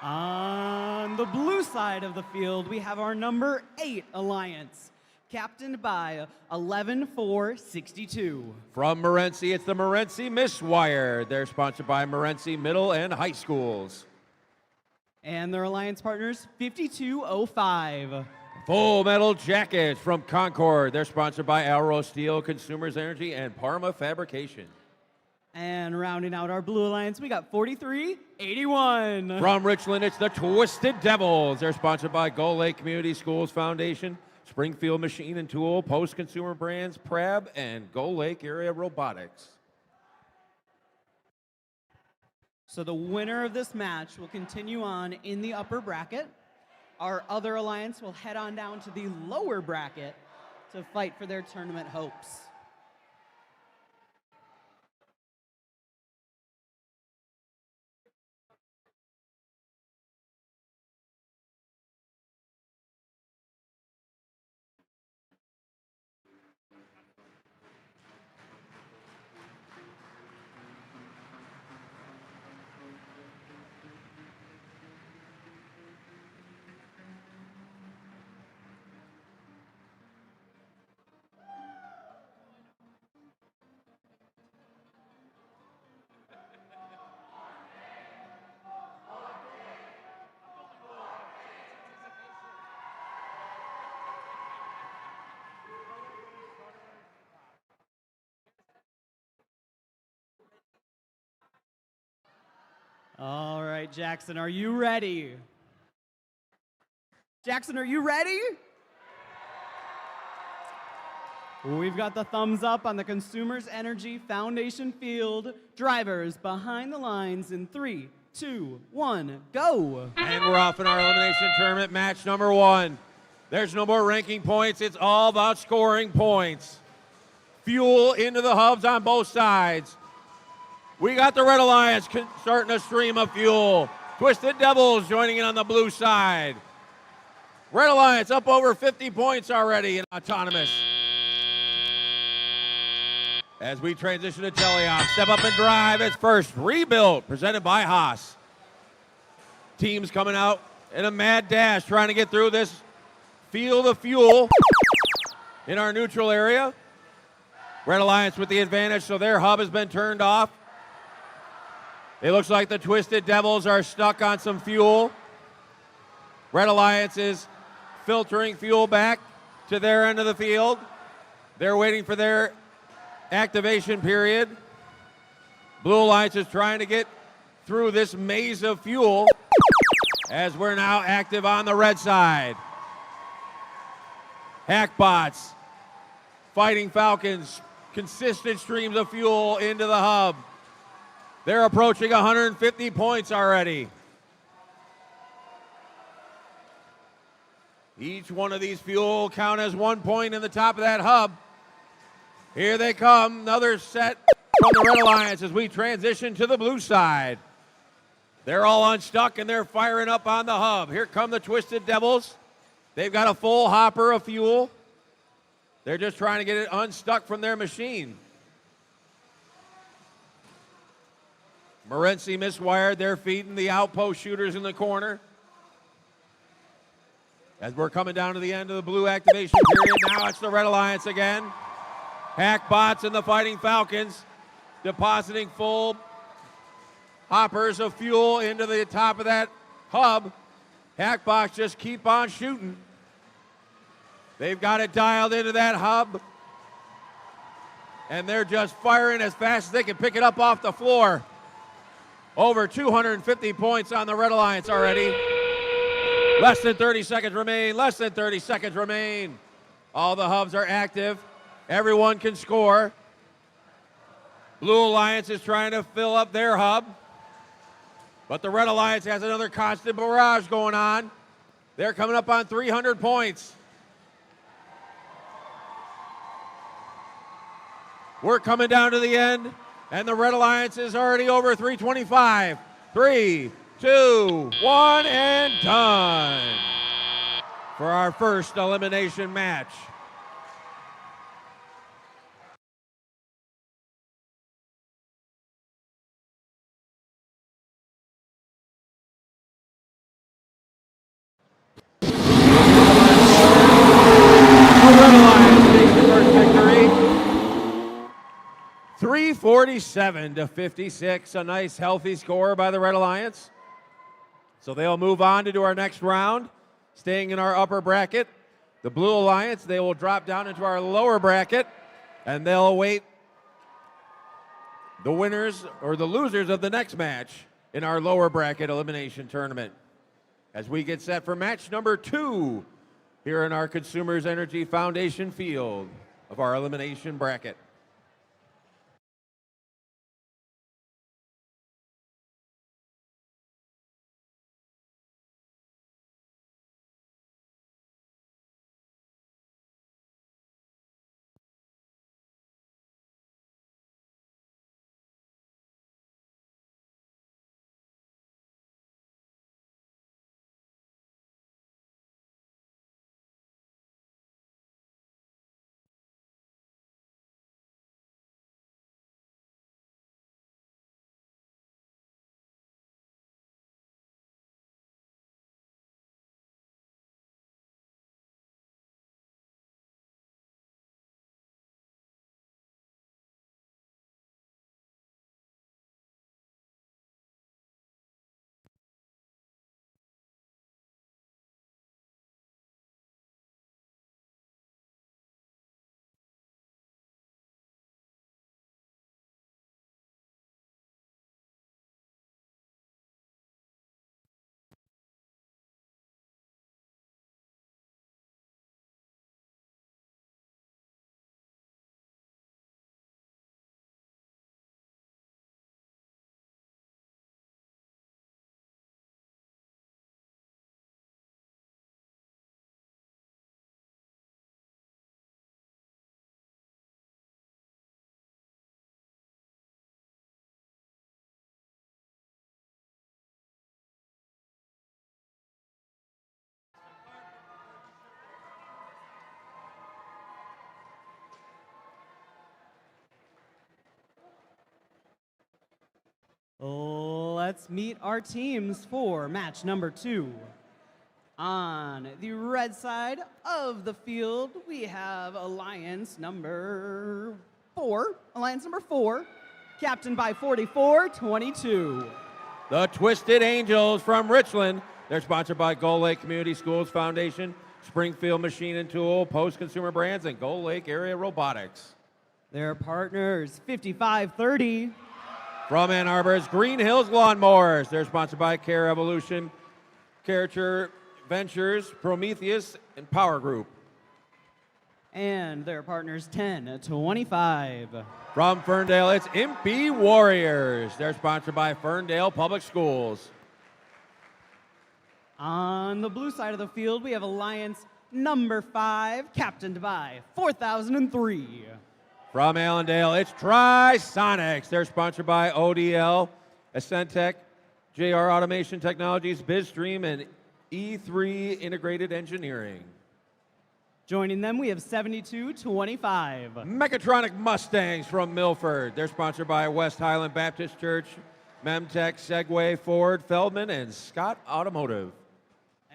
On the blue side of the field, we have our number 8 alliance, captained by 11462. From Morenci, it's the Morenci Misswire. They're sponsored by Morenci Middle and High Schools. And their alliance partners, 5205. Full Metal Jackets from Concord. They're sponsored by Alro Steel, Consumers Energy, and Parma Fabrication. And rounding out our blue alliance, we got 4381. From Richland, it's the Twisted Devils. They're sponsored by Gull Lake Community Schools Foundation, Springfield Machine and Tool, Post Consumer Brands, Prab, and Gull Lake Area Robotics. So the winner of this match will continue on in the upper bracket. Our other alliance will head on down to the lower bracket to fight for their tournament hopes. right, Jackson, are you ready? Jackson, are you ready? We've got the thumbs up on the Consumers Energy Foundation field. Drivers behind the lines in 3, 2, 1, go. And we're off in our elimination tournament match number 1. There's no more ranking points. It's all about scoring points. Fuel into the hubs on both sides. We got the Red Alliance starting a stream of fuel. Twisted Devils joining in on the blue side. Red Alliance up over 50 points already in autonomous. As we transition to teleop, step up and drive. It's first rebuilt, presented by Haas. Teams coming out in a mad dash, trying to get through this field of fuel in our neutral area. Red Alliance with the advantage, so their hub has been turned off. It looks like the Twisted Devils are stuck on some fuel. Red Alliance is filtering fuel back to their end of the field. They're waiting for their activation period. Blue Alliance is trying to get through this maze of fuel as we're now active on the red side. Hackbots, Fighting Falcons, consistent streams of fuel into the hub. They're approaching 150 points already. Each one of these fuel count as 1 point in the top of that hub. Here they come, another set from the Red Alliance as we transition to the blue side. They're all unstuck and they're firing up on the hub. Here come the Twisted Devils. They've got a full hopper of fuel. They're just trying to get it unstuck from their machine. Morency miswired. They're feeding the outpost shooters in the corner. As we're coming down to the end of the blue activation period, now it's the Red Alliance again. Hackbots and the Fighting Falcons depositing full hoppers of fuel into the top of that hub. Hackbots just keep on shooting. They've got it dialed into that hub. And they're just firing as fast as they can pick it up off the floor. Over 250 points on the Red Alliance already. Less than 30 seconds remain. Less than 30 seconds remain. All the hubs are active. Everyone can score. Blue Alliance is trying to fill up their hub. But the Red Alliance has another constant barrage going on. They're coming up on 300 points. We're coming down to the end, and the Red Alliance is already over 325. 3, 2, 1, and done for our first elimination match. Red Alliance takes the first victory. 347 to 56, a nice healthy score by the Red Alliance. So they'll move on to do our next round, staying in our upper bracket. The Blue Alliance, they will drop down into our lower bracket, and they'll await the winners or the losers of the next match in our lower bracket elimination tournament. As we get set for match number 2 here in our Consumers Energy Foundation field of our elimination bracket. let's meet our teams for match number 2. On the red side of the field, we have Alliance number 4. Alliance number 4, captained by 4422. The Twisted Angels from Richland. They're sponsored by Gull Lake Community Schools Foundation, Springfield Machine and Tool, Post Consumer Brands, and Gull Lake Area Robotics. Their partners, 5530. From Ann Arbor's Green Hills Lawnmowers. They're sponsored by Care Evolution, Character Ventures, Prometheus, and Power Group. And their partners, 1025. From Ferndale, it's Impy Warriors. They're sponsored by Ferndale Public Schools. On the blue side of the field, we have Alliance number 5, captained by 4003. From Allendale, it's Trisonics. They're sponsored by ODL, Ascentec, JR Automation Technologies, BizStream, and E3 Integrated Engineering. Joining them, we have 7225. Mechatronic Mustangs from Milford. They're sponsored by West Highland Baptist Church, Memtech, Segway, Ford, Feldman, and Scott Automotive.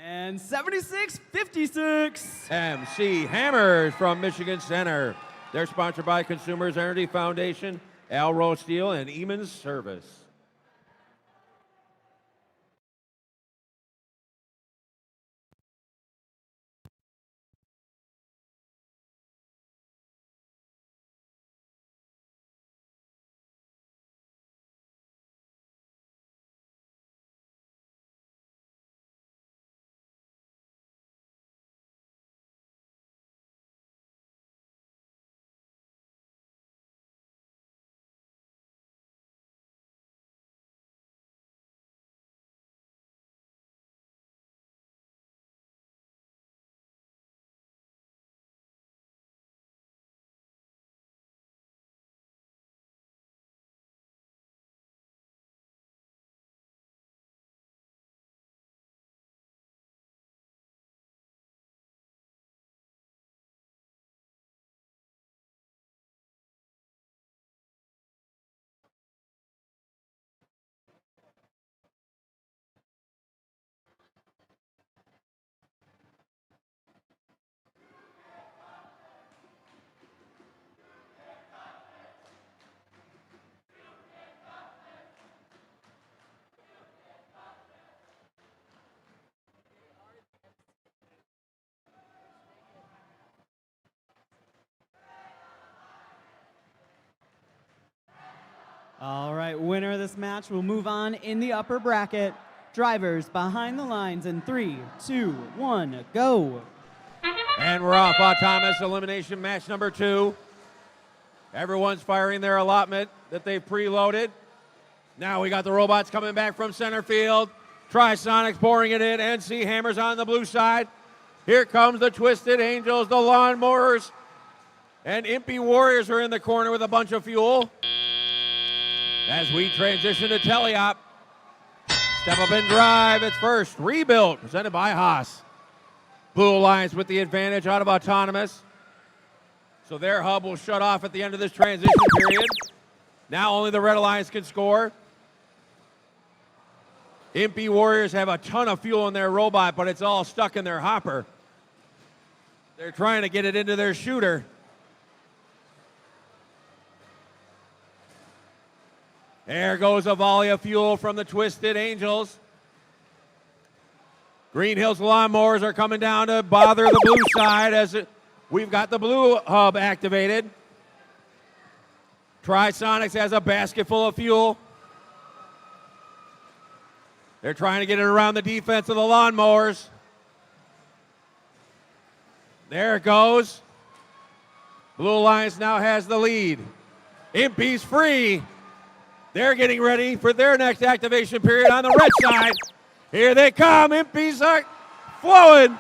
And 7656. MC Hammers from Michigan Center. They're sponsored by Consumers Energy Foundation, Alro Steel, and Eamon's Service. All right, winner of this match will move on in the upper bracket. Drivers behind the lines in 3, 2, 1, go. And we're off. Autonomous elimination match number 2. Everyone's firing their allotment that they've preloaded. Now we got the robots coming back from center field. Trisonics pouring it in. NC Hammers on the blue side. Here comes the Twisted Angels, the Lawnmowers, and Impy Warriors are in the corner with a bunch of fuel. As we transition to teleop, step up and drive. It's first rebuilt, presented by Haas. Blue Alliance with the advantage out of Autonomous. So their hub will shut off at the end of this transition period. Now only the Red Alliance can score. Impy Warriors have a ton of fuel in their robot, but it's all stuck in their hopper. They're trying to get it into their shooter. There goes a volley of fuel from the Twisted Angels. Green Hills Lawnmowers are coming down to bother the blue side as we've got the blue hub activated. Trisonics has a basket full of fuel. They're trying to get it around the defense of the Lawnmowers. There it goes. Blue Alliance now has the lead. Impy's free. They're getting ready for their next activation period on the red side. Here they come. Impy's flowing.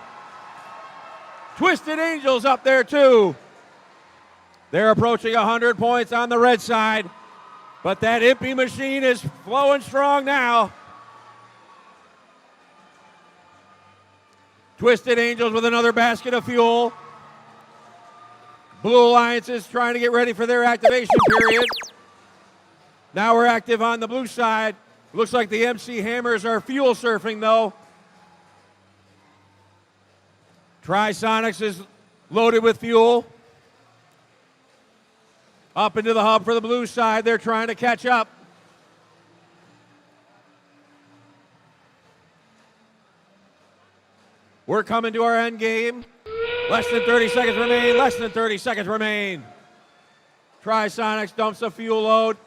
Twisted Angels up there too. They're approaching 100 points on the red side. But that Impy machine is flowing strong now. Twisted Angels with another basket of fuel. Blue Alliance is trying to get ready for their activation period. Now we're active on the blue side. Looks like the MC Hammers are fuel surfing, though. Trisonics is loaded with fuel. Up into the hub for the blue side. They're trying to catch up. We're coming to our end game. Less than 30 seconds remain. Less than 30 seconds remain. Trisonics dumps a fuel load.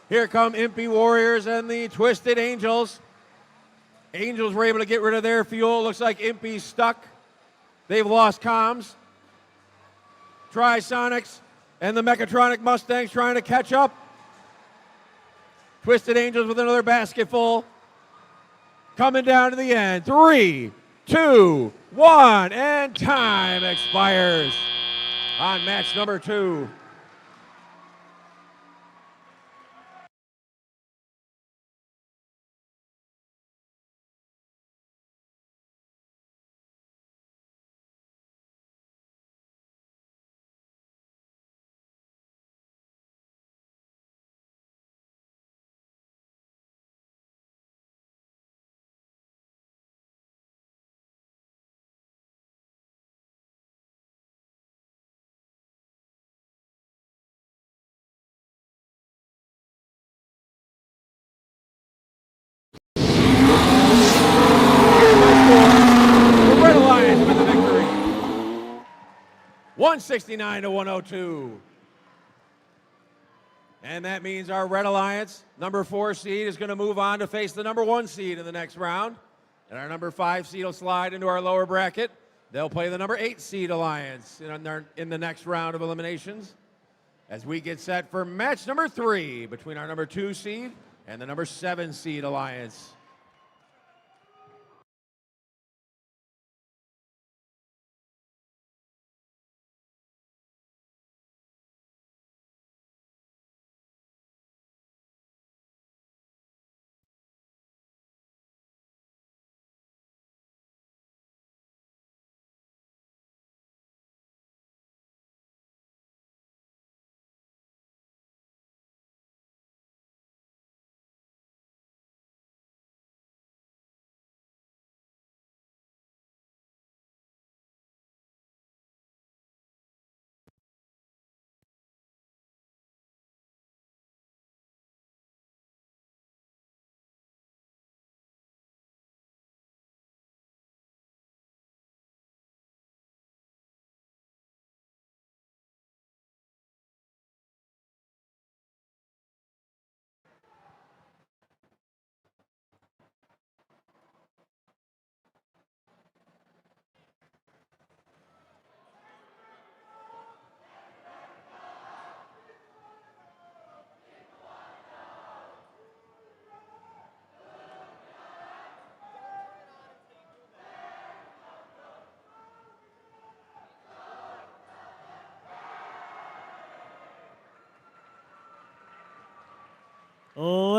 Here come Impy Warriors and the Twisted Angels. Angels were able to get rid of their fuel. Looks like Impy's stuck. They've lost comms. Trisonics and the Mechatronic Mustangs trying to catch up. Twisted Angels with another basketful. Coming down to the end. 3, 2, 1, and time expires on match number 2. The Red Alliance with the victory. 169 to 102. And that means our Red Alliance, number 4 seed, is going to move on to face the number 1 seed in the next round. And our number 5 seed will slide into our lower bracket. They'll play the number 8 seed Alliance in the next round of eliminations. As we get set for match number 3 between our number 2 seed and the number 7 seed Alliance.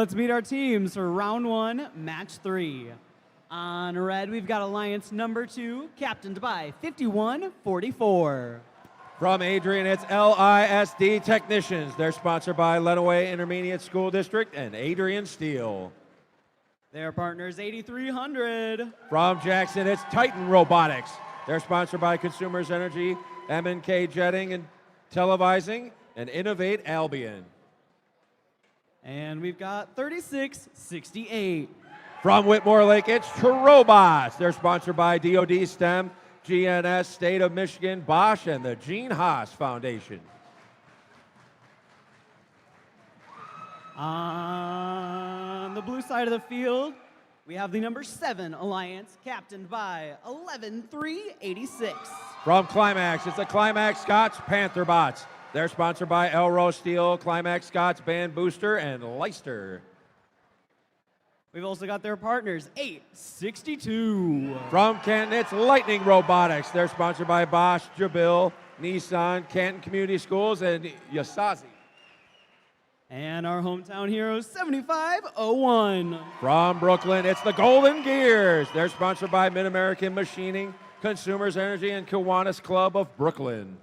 Let's meet our teams for round 1, match 3. On red, we've got Alliance number 2, captained by 5144. From Adrian, it's LISD Technicians. They're sponsored by Lenawee Intermediate School District and Adrian Steele. Their partners 8300. From Jackson, it's Titan Robotics. They're sponsored by Consumers Energy, M&K Jetting and Televising, and Innovate Albion. And we've got 3668. From Whitmore Lake, it's Robots. They're sponsored by DoD STEM, GNS, State of Michigan, Bosch, and the Gene Haas Foundation. On the blue side of the field, we have the number 7 Alliance, captained by 11386. From Climax, it's the Climax Scots Panther Bots. They're sponsored by Elro Steel, Climax Scots Band Booster, and Leicester. We've also got their partners, 862. From Canton, it's Lightning Robotics. They're sponsored by Bosch, Jabil, Nissan, Canton Community Schools, and Yasazi. And our hometown heroes, 7501. From Brooklyn, it's the Golden Gears. They're sponsored by Mid-American Machining, Consumers Energy, and Kiwanis Club of Brooklyn.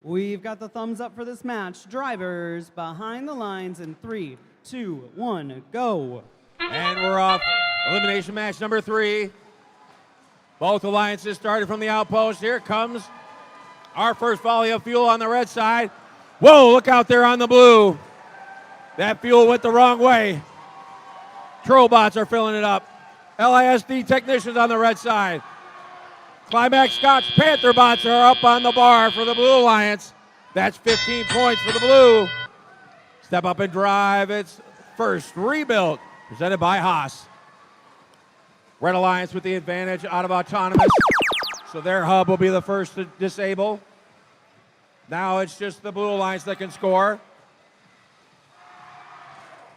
We've got the thumbs up for this match. Drivers behind the lines in 3, 2, 1, go. And we're off. Elimination match number 3. Both alliances started from the outpost. Here comes our first volley of fuel on the red side. Whoa, look out there on the blue. That fuel went the wrong way. Trollbots are filling it up. LISD technicians on the red side. Climax Scotch Panther bots are up on the bar for the Blue Alliance. That's 15 points for the blue. Step up and drive. It's first rebuild, presented by Haas. Red Alliance with the advantage out of autonomous, so their hub will be the first to disable. Now it's just the Blue Alliance that can score.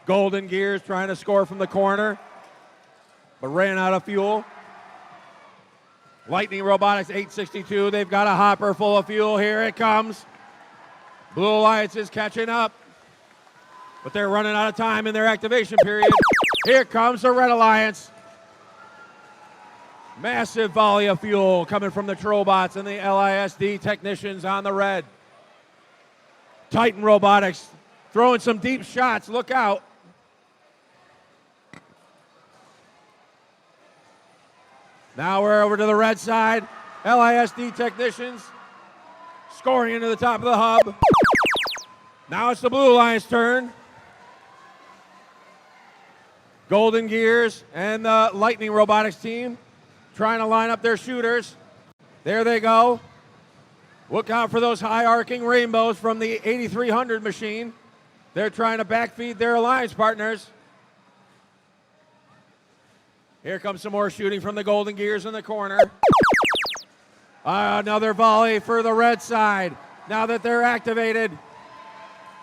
Golden Gears trying to score from the corner, but ran out of fuel. Lightning Robotics 862, they've got a hopper full of fuel. Here it comes. Blue Alliance is catching up, but they're running out of time in their activation period. Here comes the Red Alliance. Massive volley of fuel coming from the Trollbots and the LISD technicians on the red. Titan Robotics throwing some deep shots. Look out. Now we're over to the red side. LISD technicians scoring into the top of the hub. Now it's the Blue Alliance turn. Golden Gears and the Lightning Robotics team trying to line up their shooters. There they go. Look out for those high arcing rainbows from the 8300 machine. They're trying to backfeed their alliance partners. Here comes some more shooting from the Golden Gears in the corner. Another volley for the red side. Now that they're activated,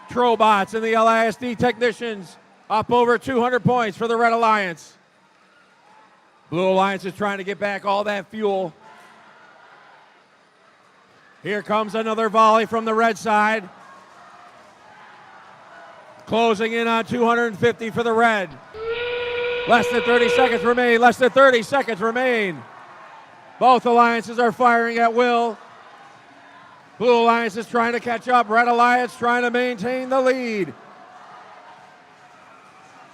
Trollbots and the LISD technicians up over 200 points for the Red Alliance. Blue Alliance is trying to get back all that fuel. Here comes another volley from the red side. Closing in on 250 for the red. Less than 30 seconds remain. Less than 30 seconds remain. Both alliances are firing at will. Blue Alliance is trying to catch up. Red Alliance trying to maintain the lead.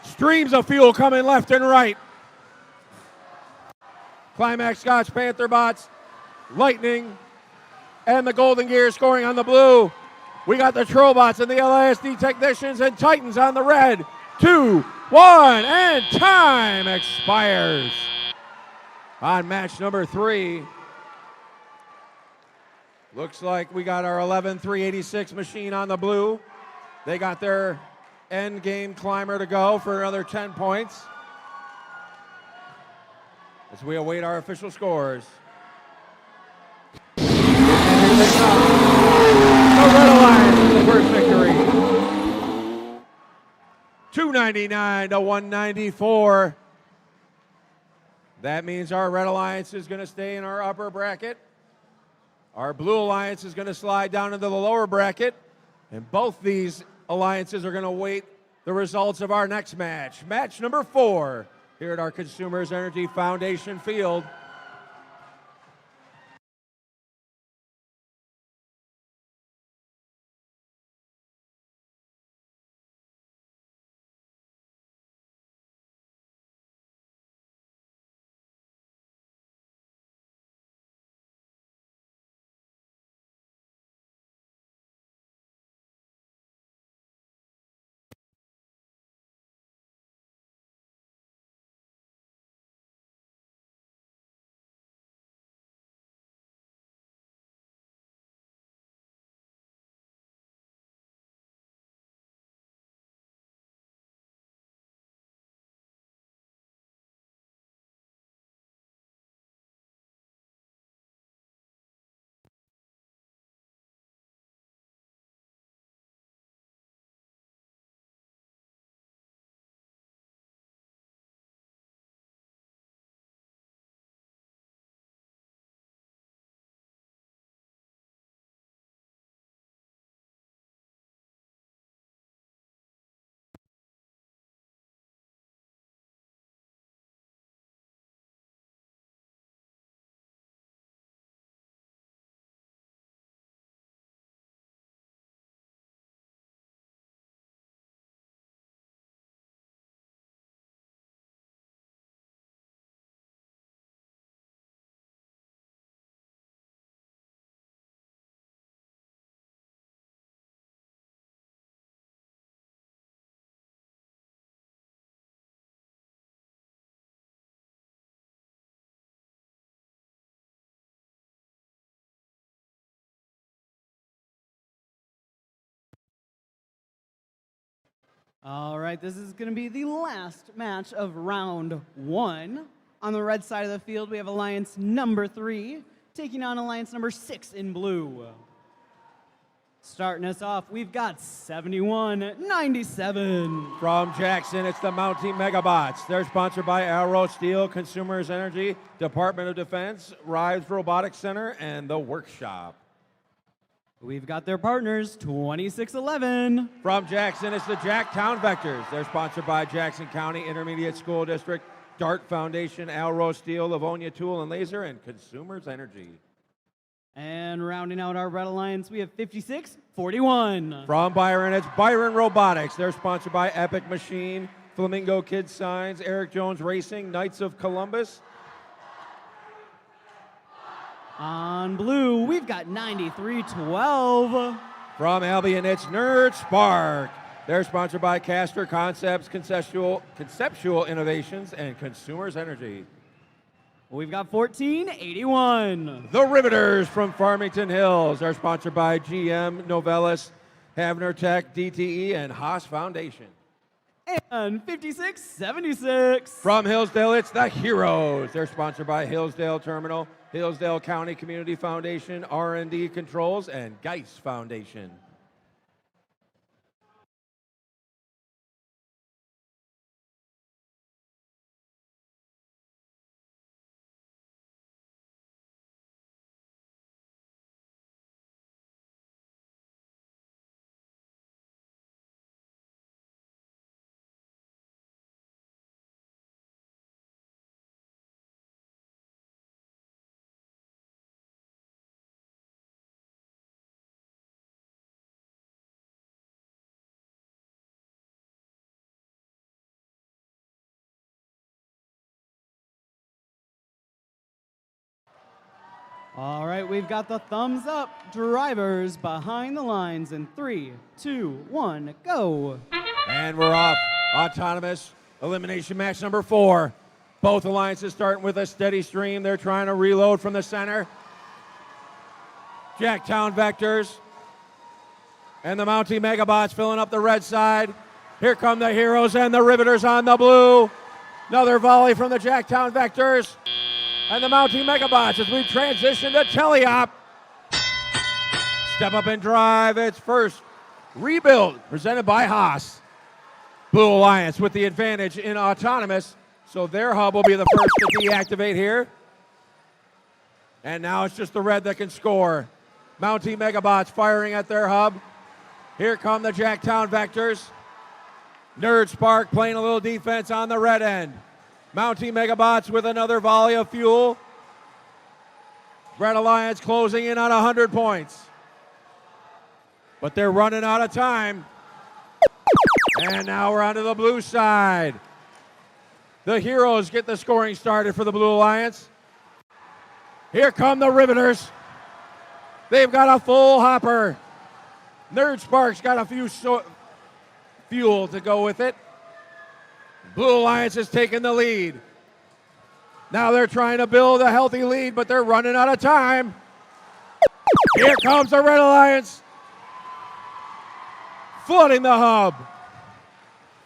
Streams of fuel coming left and right. Climax Scotch Panther bots, Lightning, and the Golden Gear scoring on the blue. We got the Trollbots and the LISD technicians and Titans on the red. 2, 1, and time expires on match number 3. Looks like we got our 11-386 machine on the blue. They got their end game climber to go for another 10 points as we await our official scores. The Red Alliance with the first victory. 299 to 194. That means our Red Alliance is going to stay in our upper bracket. Our Blue Alliance is going to slide down into the lower bracket. And both these alliances are going to wait the results of our next match. Match number 4 here at our Consumers Energy Foundation field. All right, this is going to be the last match of round 1. On the red side of the field, we have Alliance number 3 taking on Alliance number 6 in blue. Starting us off, we've got 71-97. From Jackson, it's the Mountie Megabots. They're sponsored by Arrow Steel, Consumers Energy, Department of Defense, Rives Robotics Center, and The Workshop. We've got their partners, 2611. From Jackson, it's the Jacktown Vectors. They're sponsored by Jackson County Intermediate School District, Dart Foundation, Alro Steel, Livonia Tool and Laser, and Consumers Energy. And rounding out our Red Alliance, we have 5641. From Byron, it's Byron Robotics. They're sponsored by Epic Machine, Flamingo Kids Signs, Eric Jones Racing, Knights of Columbus. On blue, we've got 9312. From Albion, it's Nerd Spark. They're sponsored by Caster Concepts, Conceptual Innovations, and Consumers Energy. We've got 1481. The Riveters from Farmington Hills are sponsored by GM, Novellus, Havner Tech, DTE, and Haas Foundation. And 5676. From Hillsdale, it's the Heroes. They're sponsored by Hillsdale Terminal, Hillsdale County Community Foundation, R&D Controls, and Geist Foundation. All right, we've got the thumbs up. Drivers behind the lines in 3, 2, 1, go. And we're off. Autonomous elimination match number 4. Both alliances starting with a steady stream. They're trying to reload from the center. Jacktown Vectors and the Mountie Megabots filling up the red side. Here come the Heroes and the Riveters on the blue. Another volley from the Jacktown Vectors and the Mountie Megabots as we transition to teleop. Step up and drive. It's first rebuild presented by Haas. Blue Alliance with the advantage in autonomous, so their hub will be the first to deactivate here. And now it's just the red that can score. Mountie Megabots firing at their hub. Here come the Jacktown Vectors. Nerd Spark playing a little defense on the red end. Mountie Megabots with another volley of fuel. Red Alliance closing in on 100 points. But they're running out of time. And now we're onto the blue side. The Heroes get the scoring started for the Blue Alliance. Here come the Riveters. They've got a full hopper. Nerd Spark's got a few fuel to go with it. Blue Alliance has taken the lead. Now they're trying to build a healthy lead, but they're running out of time. Here comes the Red Alliance. Flooding the hub.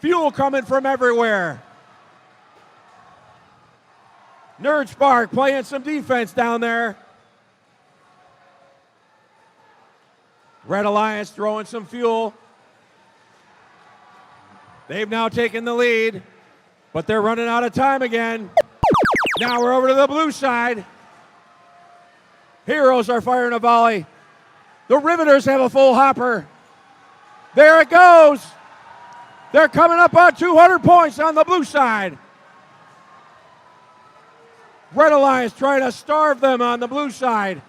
Fuel coming from everywhere. Nerd Spark playing some defense down there. Red Alliance throwing some fuel. They've now taken the lead, but they're running out of time again. Now we're over to the blue side. Heroes are firing a volley. The Riveters have a full hopper. There it goes. They're coming up on 200 points on the blue side. Red Alliance trying to starve them on the blue side.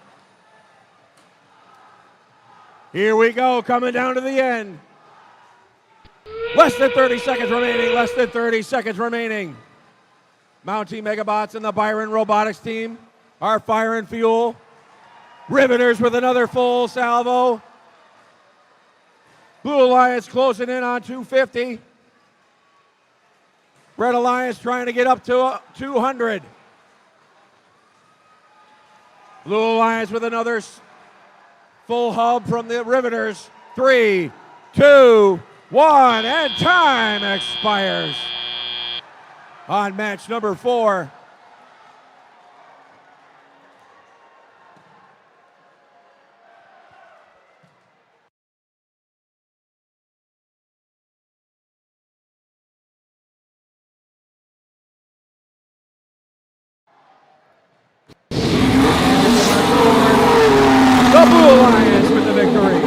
Here we go, coming down to the end. Less than 30 seconds remaining, less than 30 seconds remaining. Mountie Megabots and the Byron Robotics team are firing fuel. Riveters with another full salvo. Blue Alliance closing in on 250. Red Alliance trying to get up to 200. Blue Alliance with another full hub from the Riveters. 3, 2, 1, and time expires on match number 4. The Blue Alliance with the victory.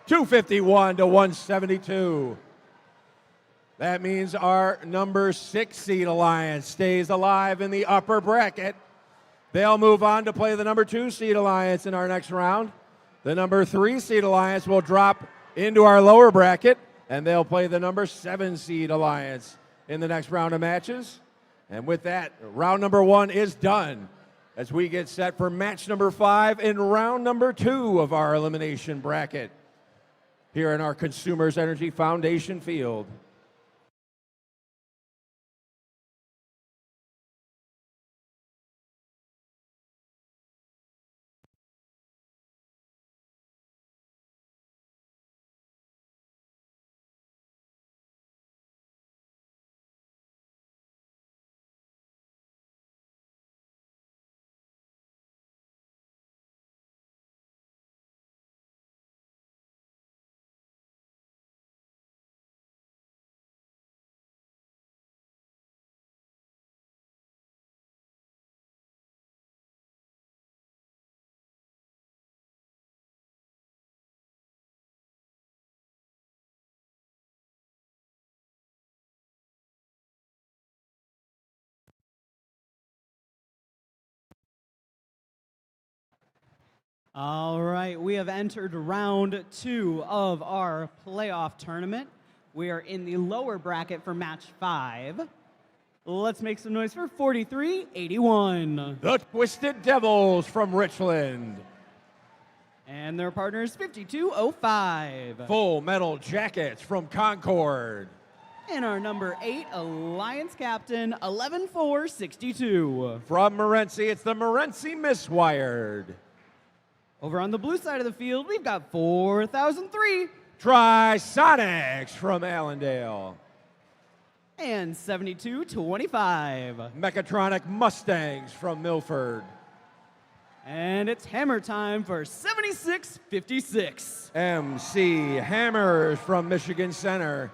251 to 172. That means our number 6 seed alliance stays alive in the upper bracket. They'll move on to play the number 2 seed alliance in our next round. The number 3 seed alliance will drop into our lower bracket, and they'll play the number 7 seed alliance in the next round of matches. And with that, round number 1 is done as we get set for match number 5 in round number 2 of our elimination bracket here in our Consumers Energy Foundation field. All right, we have entered round 2 of our playoff tournament. We are in the lower bracket for match 5. Let's make some noise for 4381. The Twisted Devils from Richland. And their partners 5205. Full Metal Jackets from Concord. And our number 8 Alliance Captain 11462. From Morenci, it's the Morenci Miswired. Over on the blue side of the field, we've got 4003. Trisonics from Allendale. And 7225. Mechatronic Mustangs from Milford. And it's hammer time for 7656. MC Hammers from Michigan Center.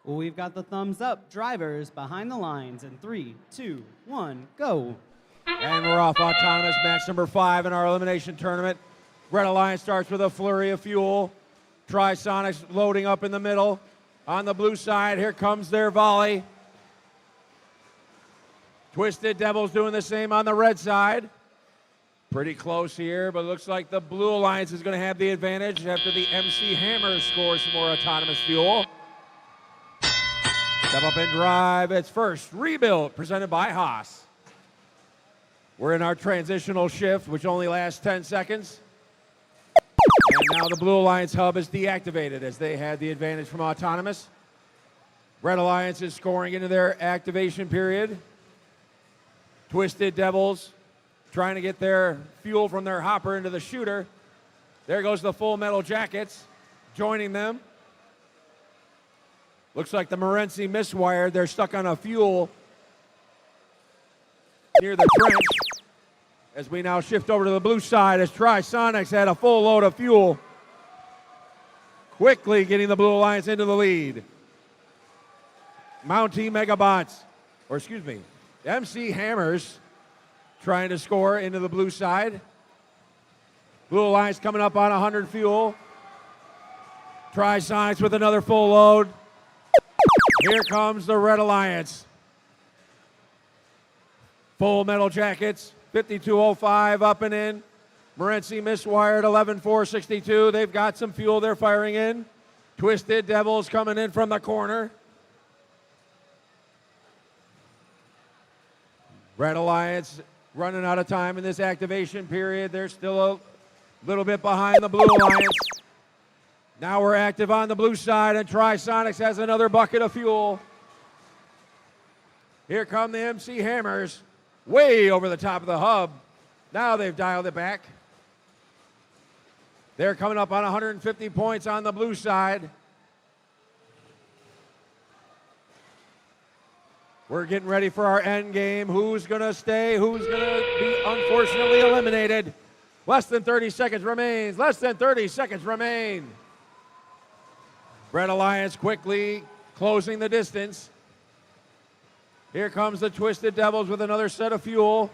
We've got the thumbs up. Drivers behind the lines in 3, 2, 1, go. And we're off. Autonomous match number 5 in our elimination tournament. Red Alliance starts with a flurry of fuel. Trisonics loading up in the middle. On the blue side, here comes their volley. Twisted Devils doing the same on the red side. Pretty close here, but it looks like the Blue Alliance is going to have the advantage after the MC Hammer scores some more autonomous fuel. Step up and drive. It's first rebuild presented by Haas. We're in our transitional shift, which only lasts 10 seconds. And now the Blue Alliance hub is deactivated as they had the advantage from autonomous. Red Alliance is scoring into their activation period. Twisted Devils trying to get their fuel from their hopper into the shooter. There goes the Full Metal Jackets joining them. Looks like the Morenci miswired. They're stuck on a fuel near the trench. As we now shift over to the blue side as Trisonics had a full load of fuel. Quickly getting the Blue Alliance into the lead. Mountie Megabots, or excuse me, MC Hammers trying to score into the blue side. Blue Alliance coming up on 100 fuel. Trisonics with another full load. Here comes the Red Alliance. Full Metal Jackets, 5205 up and in. Morenci miswired, 11462. They've got some fuel they're firing in. Twisted Devils coming in from the corner. Red Alliance running out of time in this activation period. They're still a little bit behind the Blue Alliance. Now we're active on the blue side, and Trisonics has another bucket of fuel. Here come the MC Hammers, way over the top of the hub. Now they've dialed it back. They're coming up on 150 points on the blue side. We're getting ready for our end game. Who's going to stay? Who's going to be unfortunately eliminated? Less than 30 seconds remains. Less than 30 seconds remain. Red Alliance quickly closing the distance. Here comes the Twisted Devils with another set of fuel.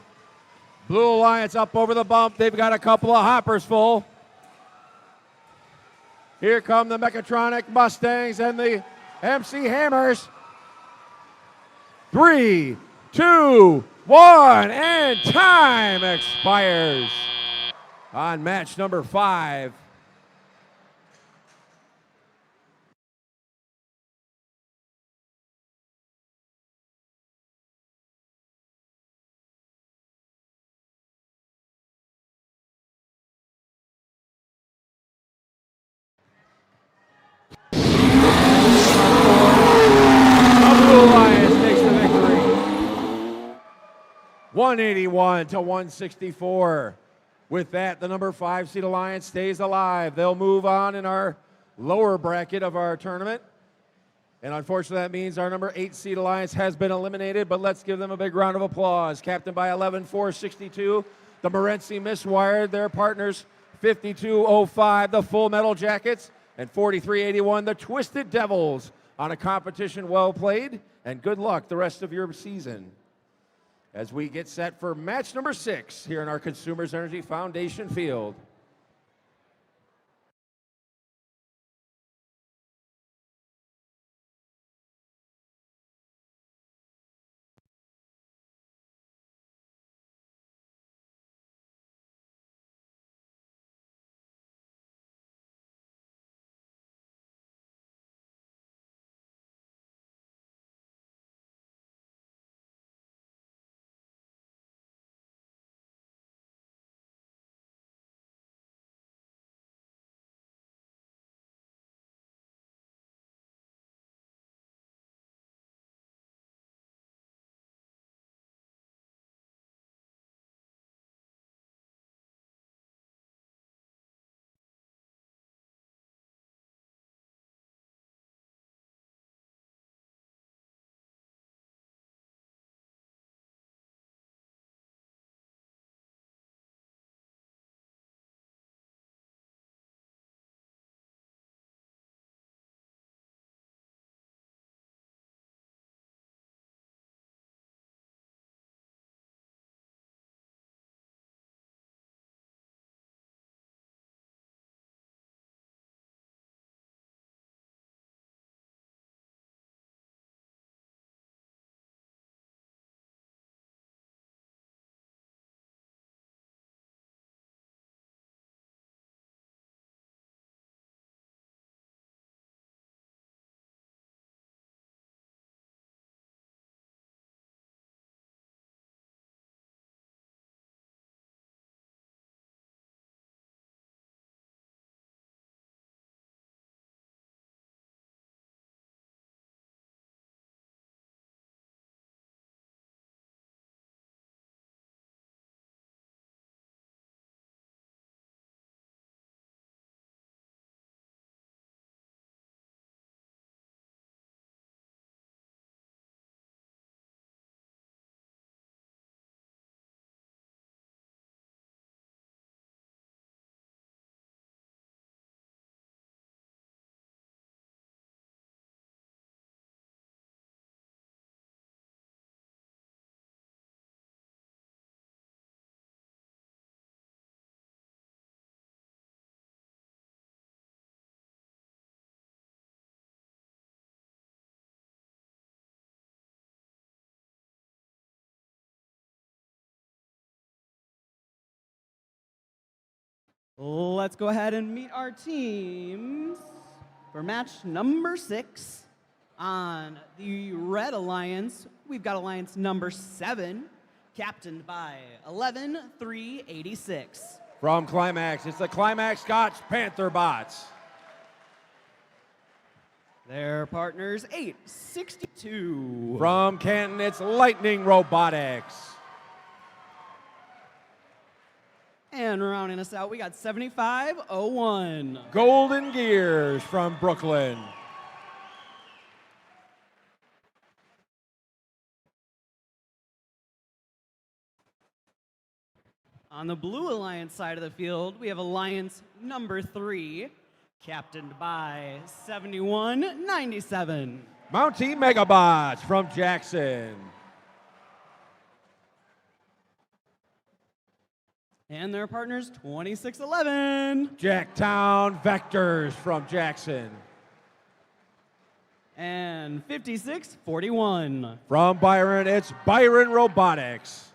Blue Alliance up over the bump. They've got a couple of hoppers full. Here come the Mechatronic Mustangs and the MC Hammers. 3, 2, 1, and time expires on match number 5. The Blue Alliance takes the victory. 181 to 164. With that, the number 5 seed Alliance stays alive. They'll move on in our lower bracket of our tournament. And unfortunately, that means our number 8 seed Alliance has been eliminated, but let's give them a big round of applause. Captained by 11-4-62, the Morenci miswired their partners, 52-05, the Full Metal Jackets, and 43-81, the Twisted Devils, on a competition well played, and good luck the rest of your season. As we get set for match number 6 here in our Consumers Energy Foundation field. Let's go ahead and meet our teams for match number 6. On the Red Alliance, we've got Alliance number 7, captained by 11-386. From Climax, it's the Climax Scotch Panther Bots. Their partners 862. From Canton, it's Lightning Robotics. And rounding us out, we got 7501. Golden Gears from Brooklyn. On the Blue Alliance side of the field, we have Alliance number 3, captained by 7197. Mountie Megabots from Jackson. And their partners 2611. Jacktown Vectors from Jackson. And 5641. From Byron, it's Byron Robotics.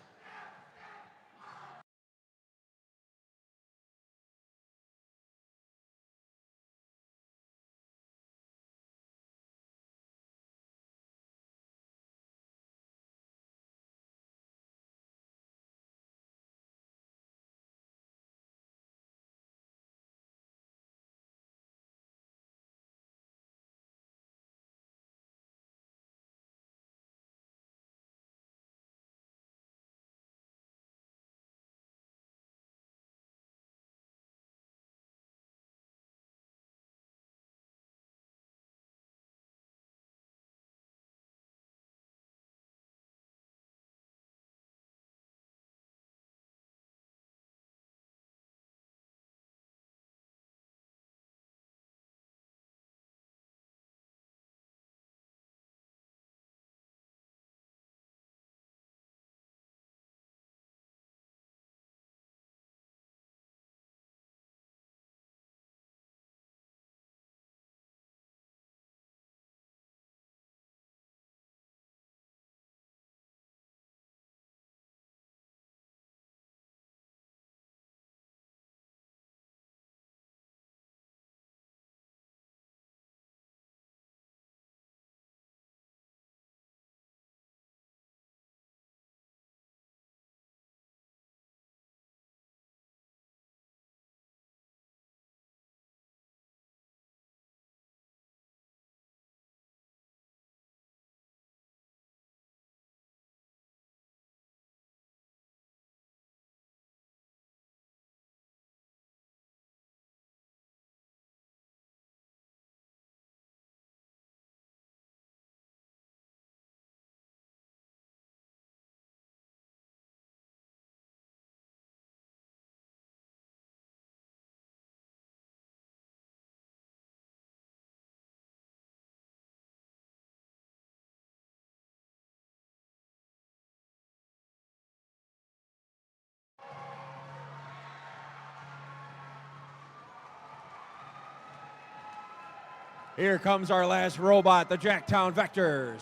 Here comes our last robot, the Jacktown Vectors.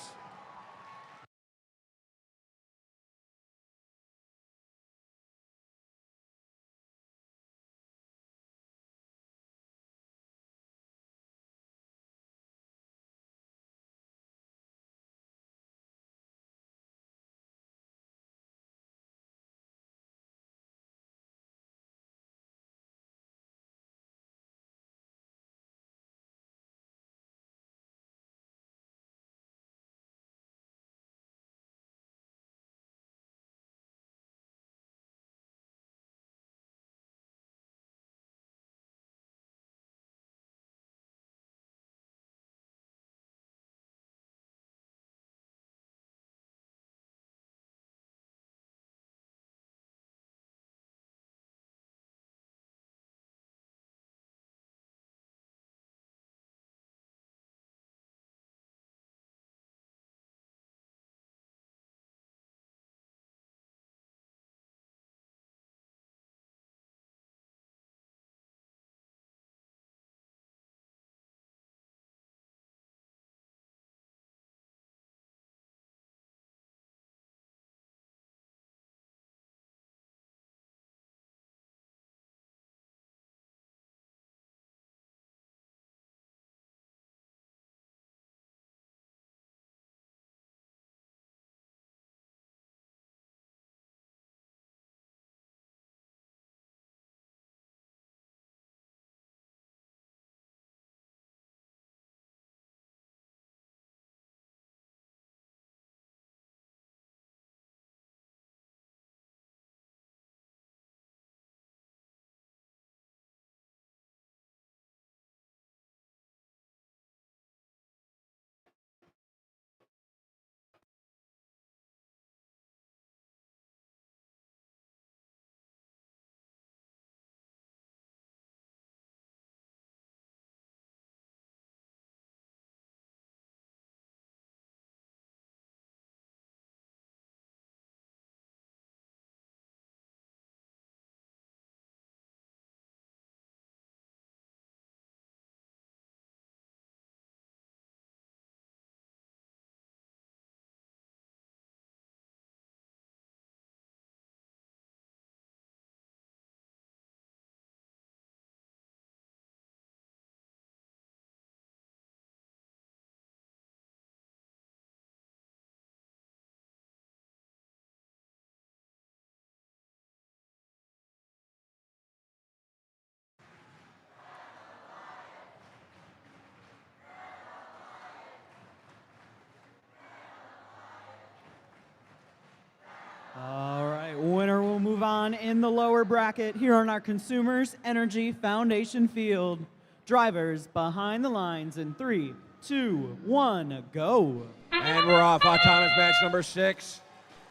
on in the lower bracket here on our Consumers Energy Foundation field. Drivers behind the lines in 3, 2, 1, go. And we're off. Autonomous match number 6.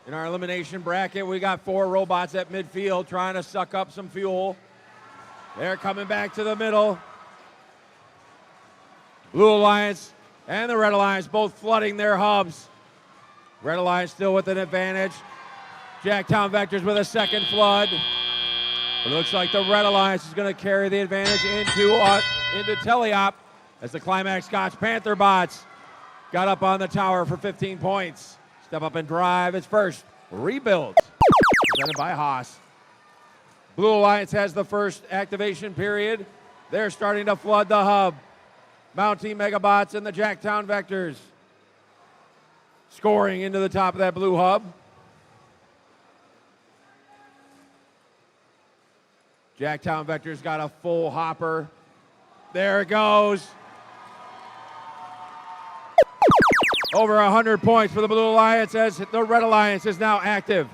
In our elimination bracket, we got 4 robots at midfield trying to suck up some fuel. They're coming back to the middle. Blue Alliance and the Red Alliance both flooding their hubs. Red Alliance still with an advantage. Jacktown Vectors with a second flood. But it looks like the Red Alliance is going to carry the advantage into Teleop as the Climax Scotch Panther bots got up on the tower for 15 points. Step up and drive its first rebuild. Presented by Haas. Blue Alliance has the first activation period. They're starting to flood the hub. Mountie Megabots and the Jacktown Vectors scoring into the top of that blue hub. Jacktown Vectors got a full hopper. There it goes. Over 100 points for the Blue Alliance as the Red Alliance is now active.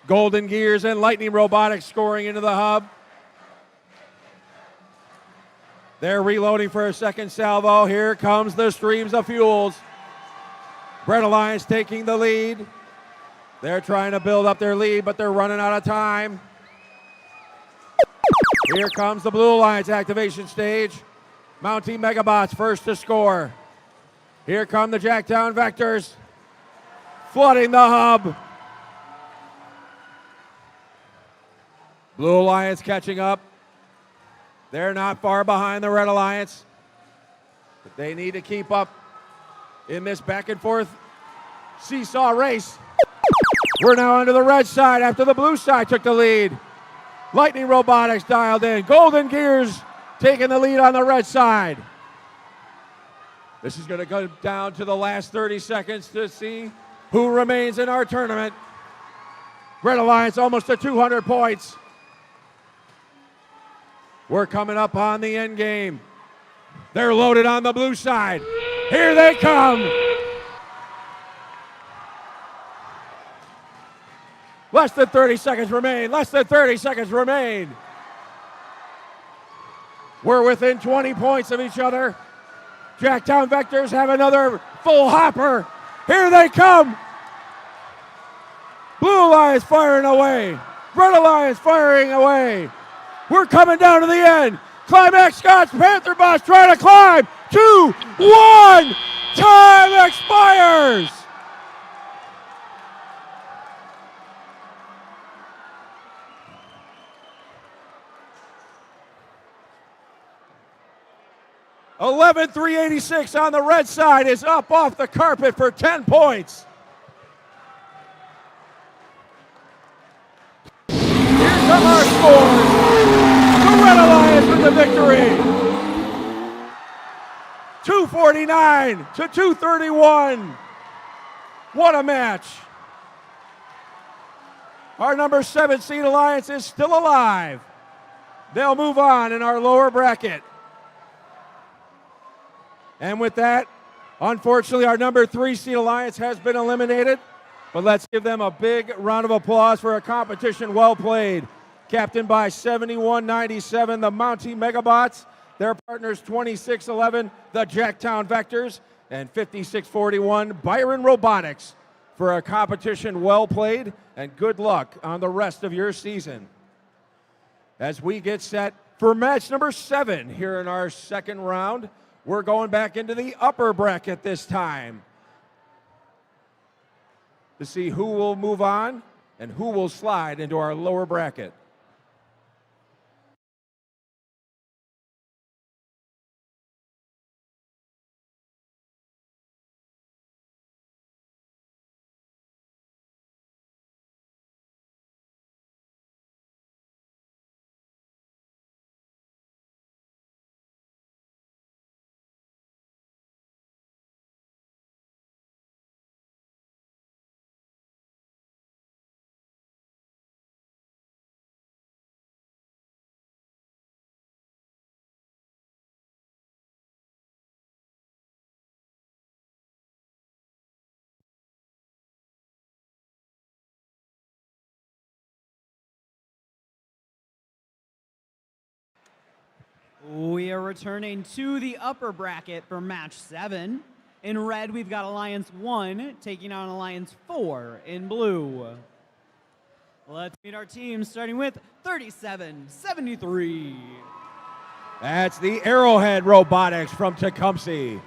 Golden Gears and Lightning Robotics scoring into the hub. They're reloading for a second salvo. Here comes the streams of fuels. Red Alliance taking the lead. They're trying to build up their lead, but they're running out of time. Here comes the Blue Alliance activation stage. Mountie Megabots first to score. Here come the Jacktown Vectors, flooding the hub. Blue Alliance catching up. They're not far behind the Red Alliance, but they need to keep up in this back and forth seesaw race. We're now onto the red side after the blue side took the lead. Lightning Robotics dialed in. Golden Gears taking the lead on the red side. This is going to go down to the last 30 seconds to see who remains in our tournament. Red Alliance almost to 200 points. We're coming up on the end game. They're loaded on the blue side. Here they come. Less than 30 seconds remain. Less than 30 seconds remain. We're within 20 points of each other. Jacktown Vectors have another full hopper. Here they come. Blue Alliance firing away. Red Alliance firing away. We're coming down to the end. Climax Scotch Panther bots trying to climb. 2, 1. Time expires. $11,386 on the red side is up off the carpet for 10 points. Here come our scores. The Red Alliance with the victory. 249 to 231. What a match. Our number 7 seed Alliance is still alive. They'll move on in our lower bracket. And with that, unfortunately, our number 3 seed Alliance has been eliminated. But let's give them a big round of applause for a competition well played. Captained by 7197, the Mountie Megabots. Their partners 2611, the Jacktown Vectors. And 5641, Byron Robotics. For a competition well played. And good luck on the rest of your season. As we get set for match number 7 here in our second round. We're going back into the upper bracket this time to see who will move on and who will slide into our lower bracket. We are returning to the upper bracket for match 7. In red, we've got Alliance 1 taking on Alliance 4 in blue. Let's meet our teams, starting with 37-73. That's the Arrowhead Robotics from Tecumseh.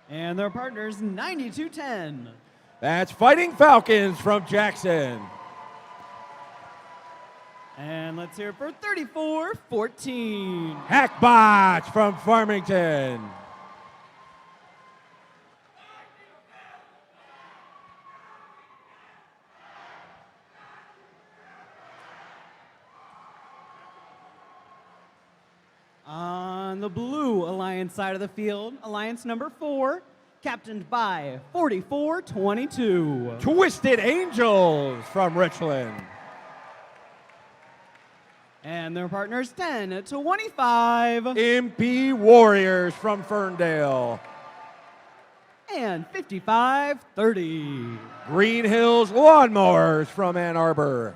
And their partners, 9210. That's Fighting Falcons from Jackson. And let's hear it for 34-14. Hackbots from Farmington. On the blue Alliance side of the field, Alliance number 4, captained by 4422. Twisted Angels from Richland. And their partners, 10-25. MP Warriors from Ferndale. And 55-30. Green Hills Lawnmowers from Ann Arbor.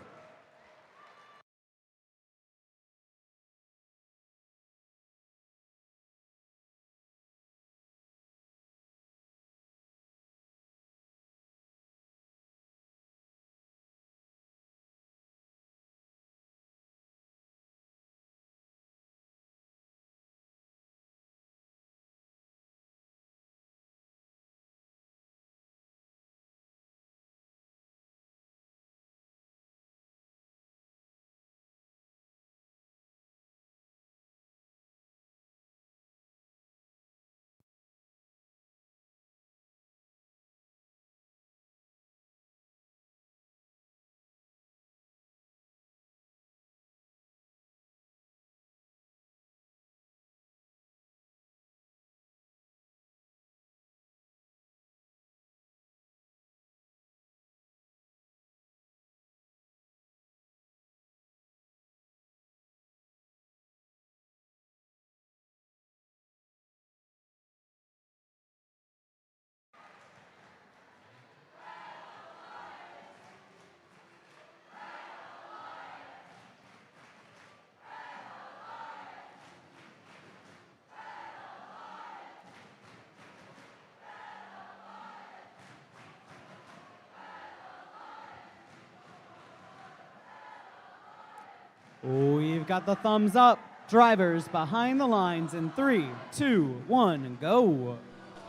We've got the thumbs up. Drivers behind the lines in 3, 2, 1, go.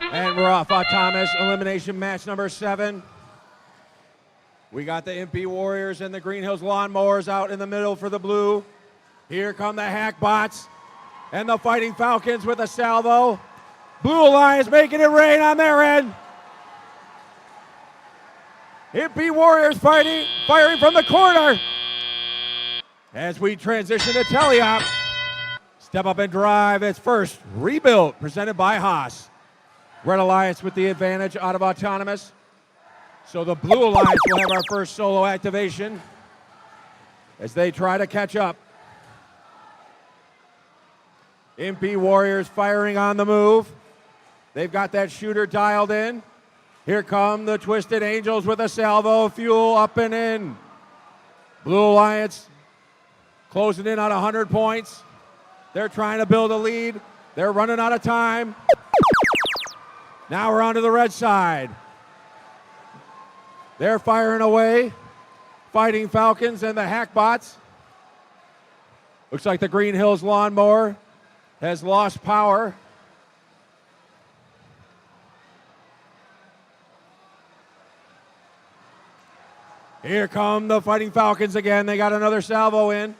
And we're off. Thomas, elimination match number 7. We got the MP Warriors and the Green Hills Lawnmowers out in the middle for the blue. Here come the Hackbots and the Fighting Falcons with a salvo. Blue Alliance making it rain on their end. MP Warriors firing from the corner. As we transition to teleop, step up and drive. It's first rebuilt, presented by Haas. Red Alliance with the advantage out of Autonomous. So the Blue Alliance will have our first solo activation as they try to catch up. MP Warriors firing on the move. They've got that shooter dialed in. Here come the Twisted Angels with a salvo, fuel up and in. Blue Alliance closing in on 100 points. They're trying to build a lead. They're running out of time. Now we're on to the red side. They're firing away. Fighting Falcons and the Hackbots. Looks like the Green Hills Lawnmower has lost power. Here come the Fighting Falcons again. They got another salvo in.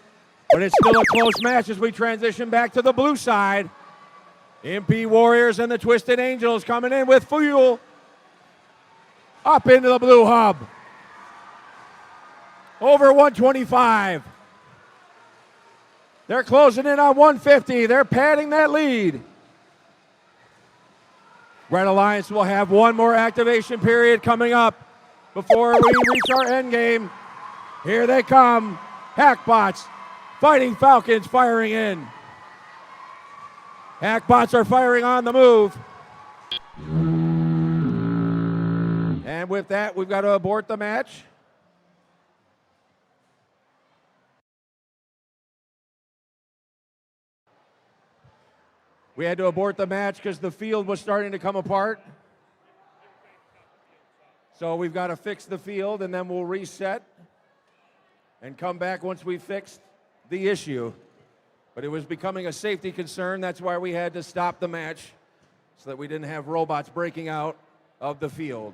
But it's still a close match as we transition back to the blue side. MP Warriors and the Twisted Angels coming in with fuel. Up into the blue hub. Over 125. They're closing in on 150. They're padding that lead. Red Alliance will have one more activation period coming up before we reach our end game. Here they come. Hackbots. Fighting Falcons firing in. Hackbots are firing on the move. And with that, we've got to abort the match. We had to abort the match because the field was starting to come apart. So we've got to fix the field, and then we'll reset and come back once we fixed the issue. But it was becoming a safety concern. That's why we had to stop the match so that we didn't have robots breaking out of the field.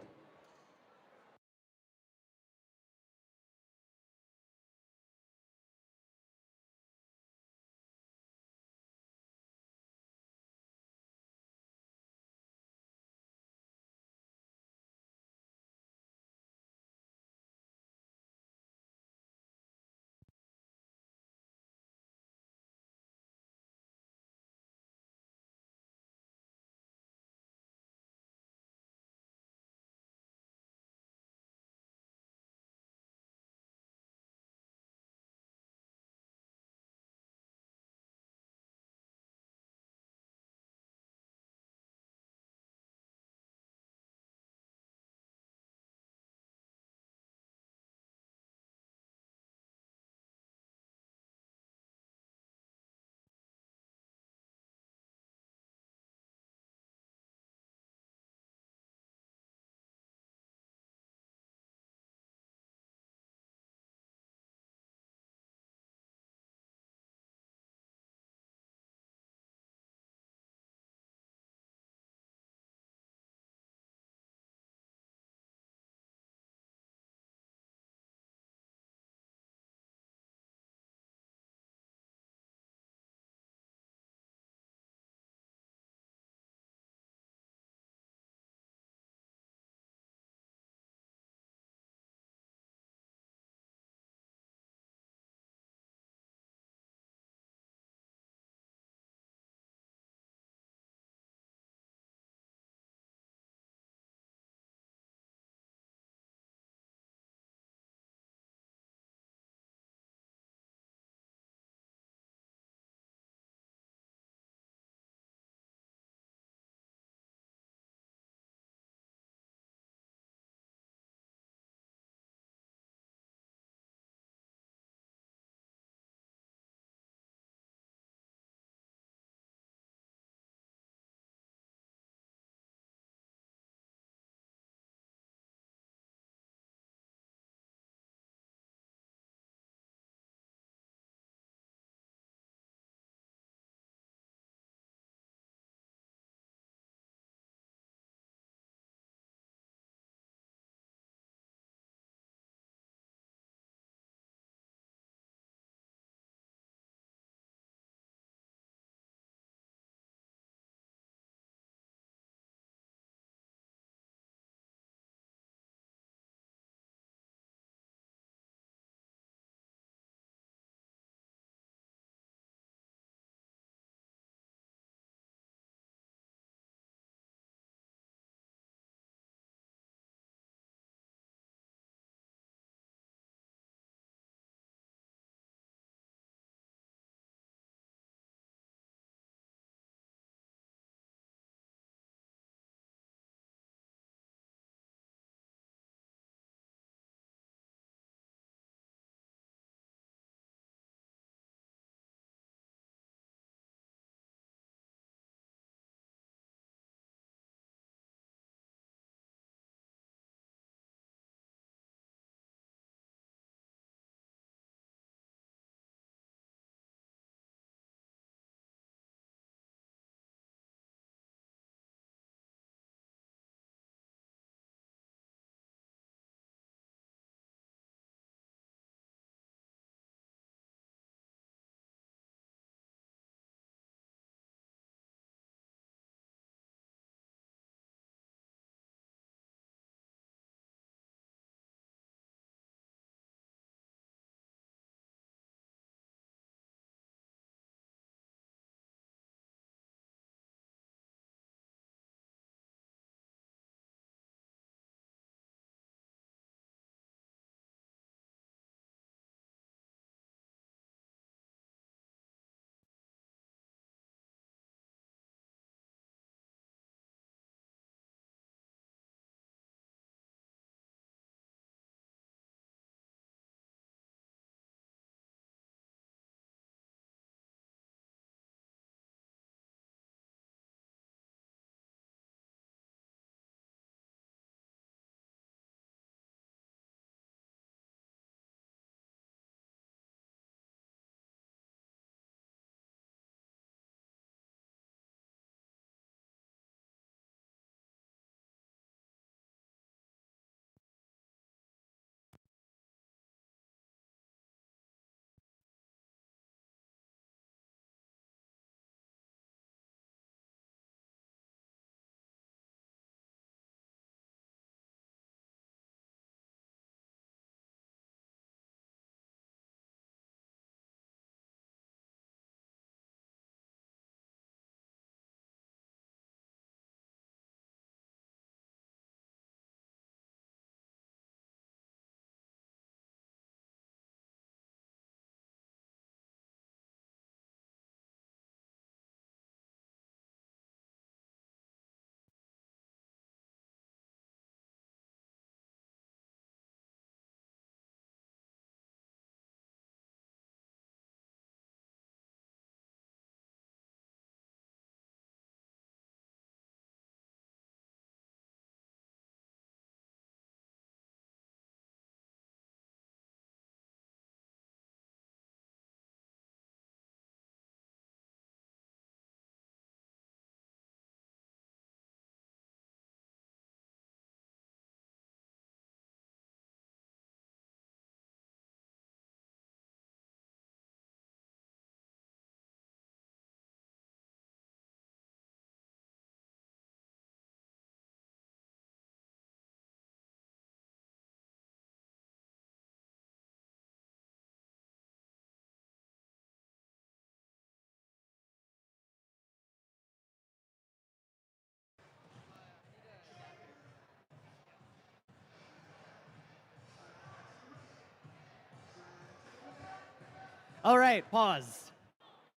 All right, pause.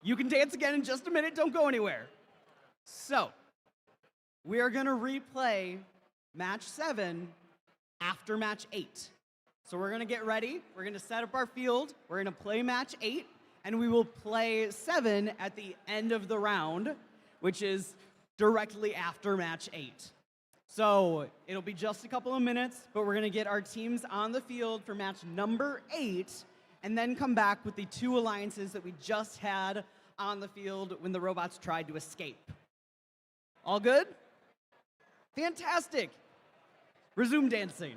You can dance again in just a minute. Don't go anywhere. So, we are going to replay match 7 after match 8. So we're going to get ready. We're going to set up our field. We're going to play match 8, and we will play 7 at the end of the round, which is directly after match 8. So it'll be just a couple of minutes, but we're going to get our teams on the field for match number 8, and then come back with the 2 alliances that we just had on the field when the robots tried to escape. All good? Fantastic. Resume dancing.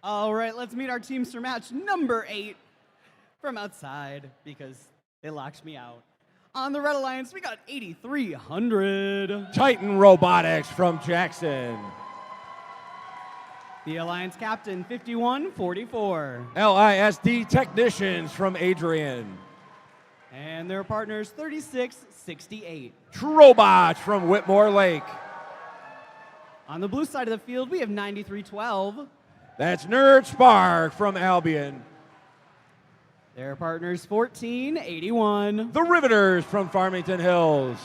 All right, let's meet our teams for match number 8 from outside because they locked me out. On the Red Alliance, we got 8,300. Titan Robotics from Jackson. The Alliance captain, 5144. LISD Technicians from Adrian. And their partners, 3668. Trobots from Whitmore Lake. On the blue side of the field, we have 9312. That's Nerd Spark from Albion. Their partners, 1481. The Riveters from Farmington Hills.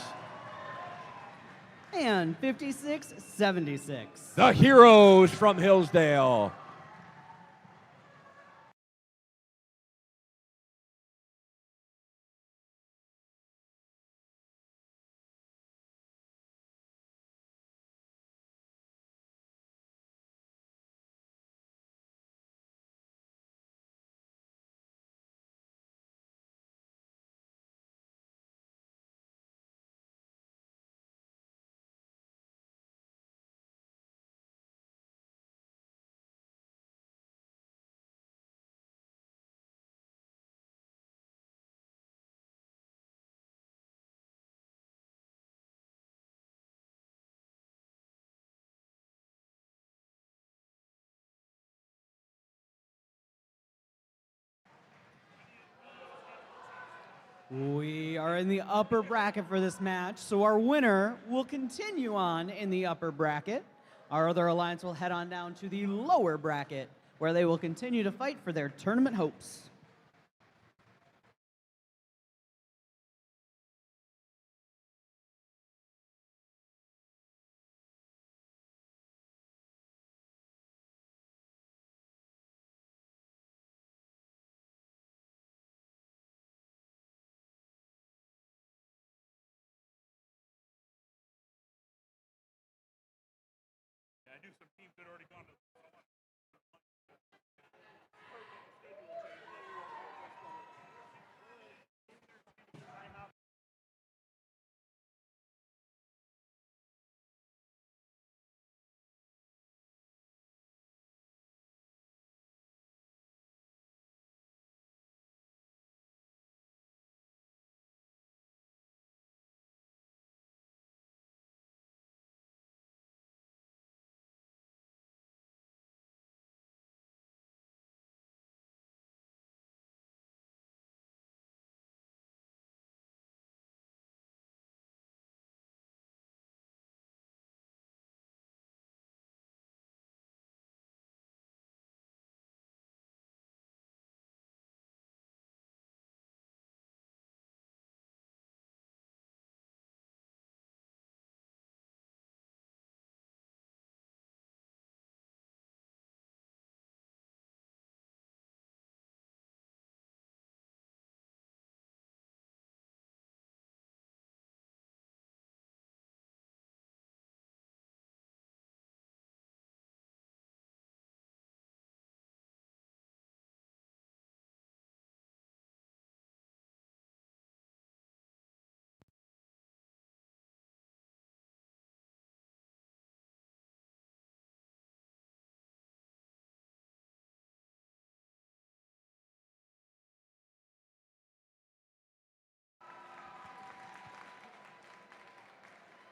And 5676. The Heroes from Hillsdale. We are in the upper bracket for this match, so our winner will continue on in the upper bracket. Our other alliance will head on down to the lower bracket, where they will continue to fight for their tournament hopes.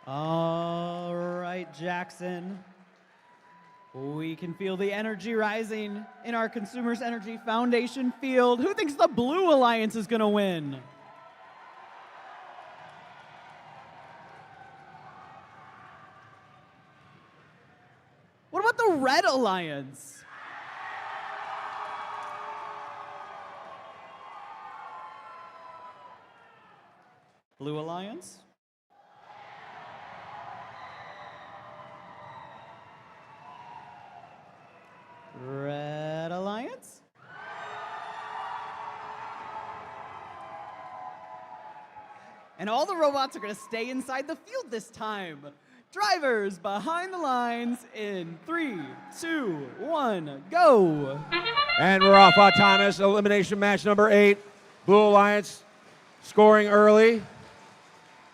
All right, Jackson. We can feel the energy rising in our Consumers Energy Foundation field. Who thinks the Blue Alliance is going to win? What about the Red Alliance? Blue Alliance? Red Alliance? And all the robots are going to stay inside the field this time. Drivers behind the lines in 3, 2, 1, go. And we're off autonomous. Elimination match number 8. Blue Alliance scoring early.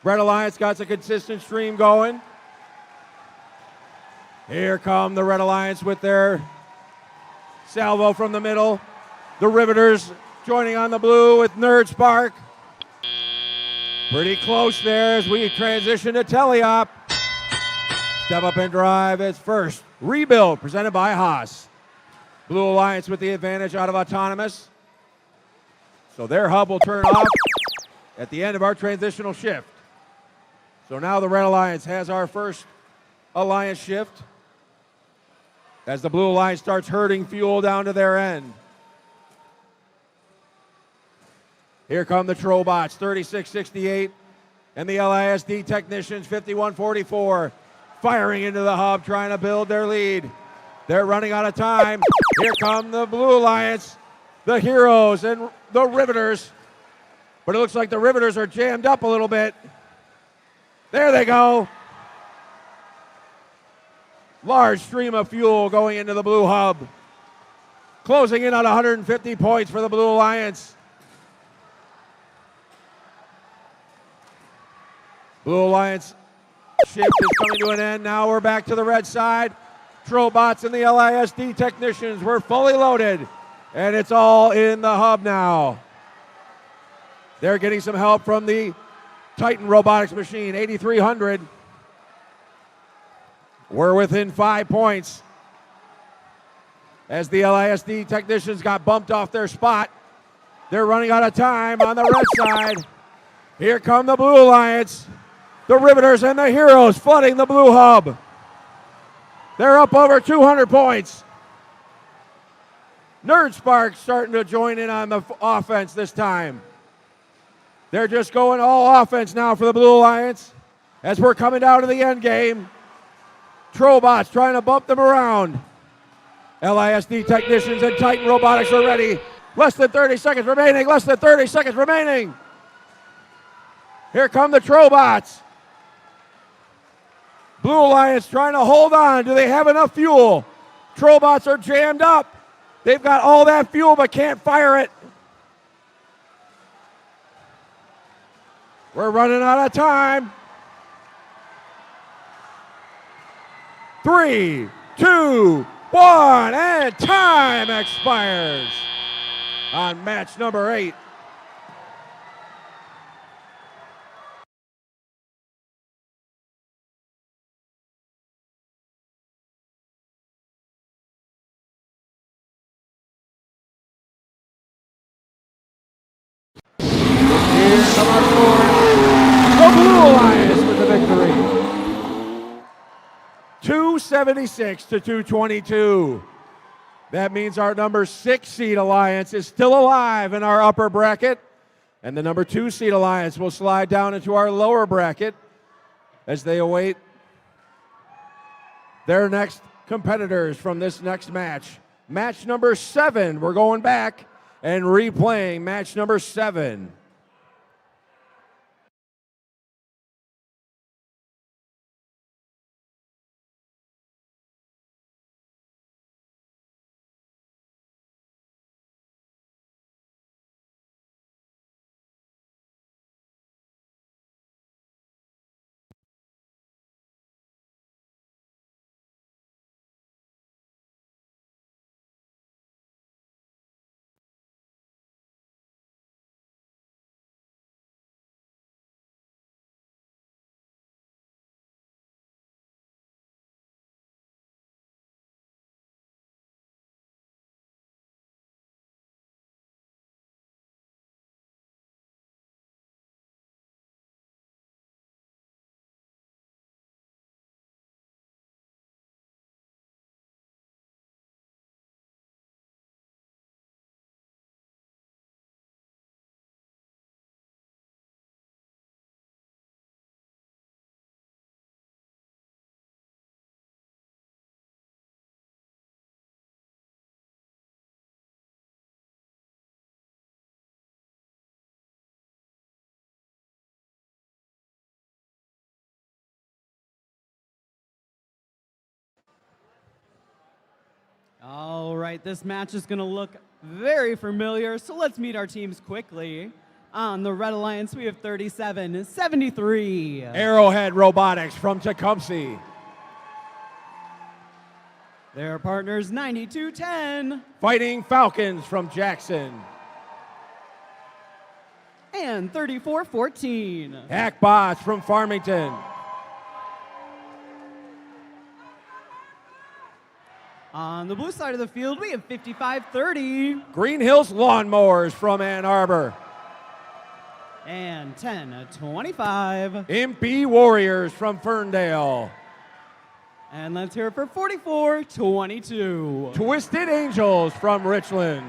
Red Alliance got some consistent stream going. Here come the Red Alliance with their salvo from the middle. The Riveters joining on the blue with Nerd Spark. Pretty close there as we transition to Teleop. Step up and drive its first rebuild presented by Haas. Blue Alliance with the advantage out of autonomous. So their hub will turn off at the end of our transitional shift. So now the Red Alliance has our first alliance shift as the Blue Alliance starts herding fuel down to their end. Here come the Trobots, 3668, and the LISD technicians, 5144, firing into the hub, trying to build their lead. They're running out of time. Here come the Blue Alliance, the Heroes, and the Riveters. But it looks like the Riveters are jammed up a little bit. There they go. Large stream of fuel going into the Blue Hub. Closing in on 150 points for the Blue Alliance. Blue Alliance shift is coming to an end. Now we're back to the red side. Trobots and the LISD technicians were fully loaded. And it's all in the hub now. They're getting some help from the Titan Robotics machine, 8300. We're within 5 points as the LISD technicians got bumped off their spot. They're running out of time on the red side. Here come the Blue Alliance, the Riveters and the Heroes flooding the Blue Hub. They're up over 200 points. Nerd Spark starting to join in on the offense this time. They're just going all offense now for the Blue Alliance as we're coming down to the end game. Trobots trying to bump them around. LISD technicians and Titan Robotics are ready. Less than 30 seconds remaining. Less than 30 seconds remaining. Here come the Trobots. Blue Alliance trying to hold on. Do they have enough fuel? Trollbots are jammed up. They've got all that fuel but can't fire it. We're running out of time. 3, 2, 1, and time expires on match number 8. Here come our scores. The Blue Alliance with the victory. 276 to 222. That means our number 6 seed Alliance is still alive in our upper bracket, and the number 2 seed Alliance will slide down into our lower bracket as they await their next competitors from this next match. Match number 7, we're going back and replaying match number 7. All right, this match is going to look very familiar, so let's meet our teams quickly. On the Red Alliance, we have 37-73. Arrowhead Robotics from Tecumseh. Their partners, 92-10. Fighting Falcons from Jackson. And 34-14. Hackbots from Farmington. On the blue side of the field, we have 55-30. Green Hills Lawnmowers from Ann Arbor. And 10-25. MP Warriors from Ferndale. And let's hear it for 44-22. Twisted Angels from Richland.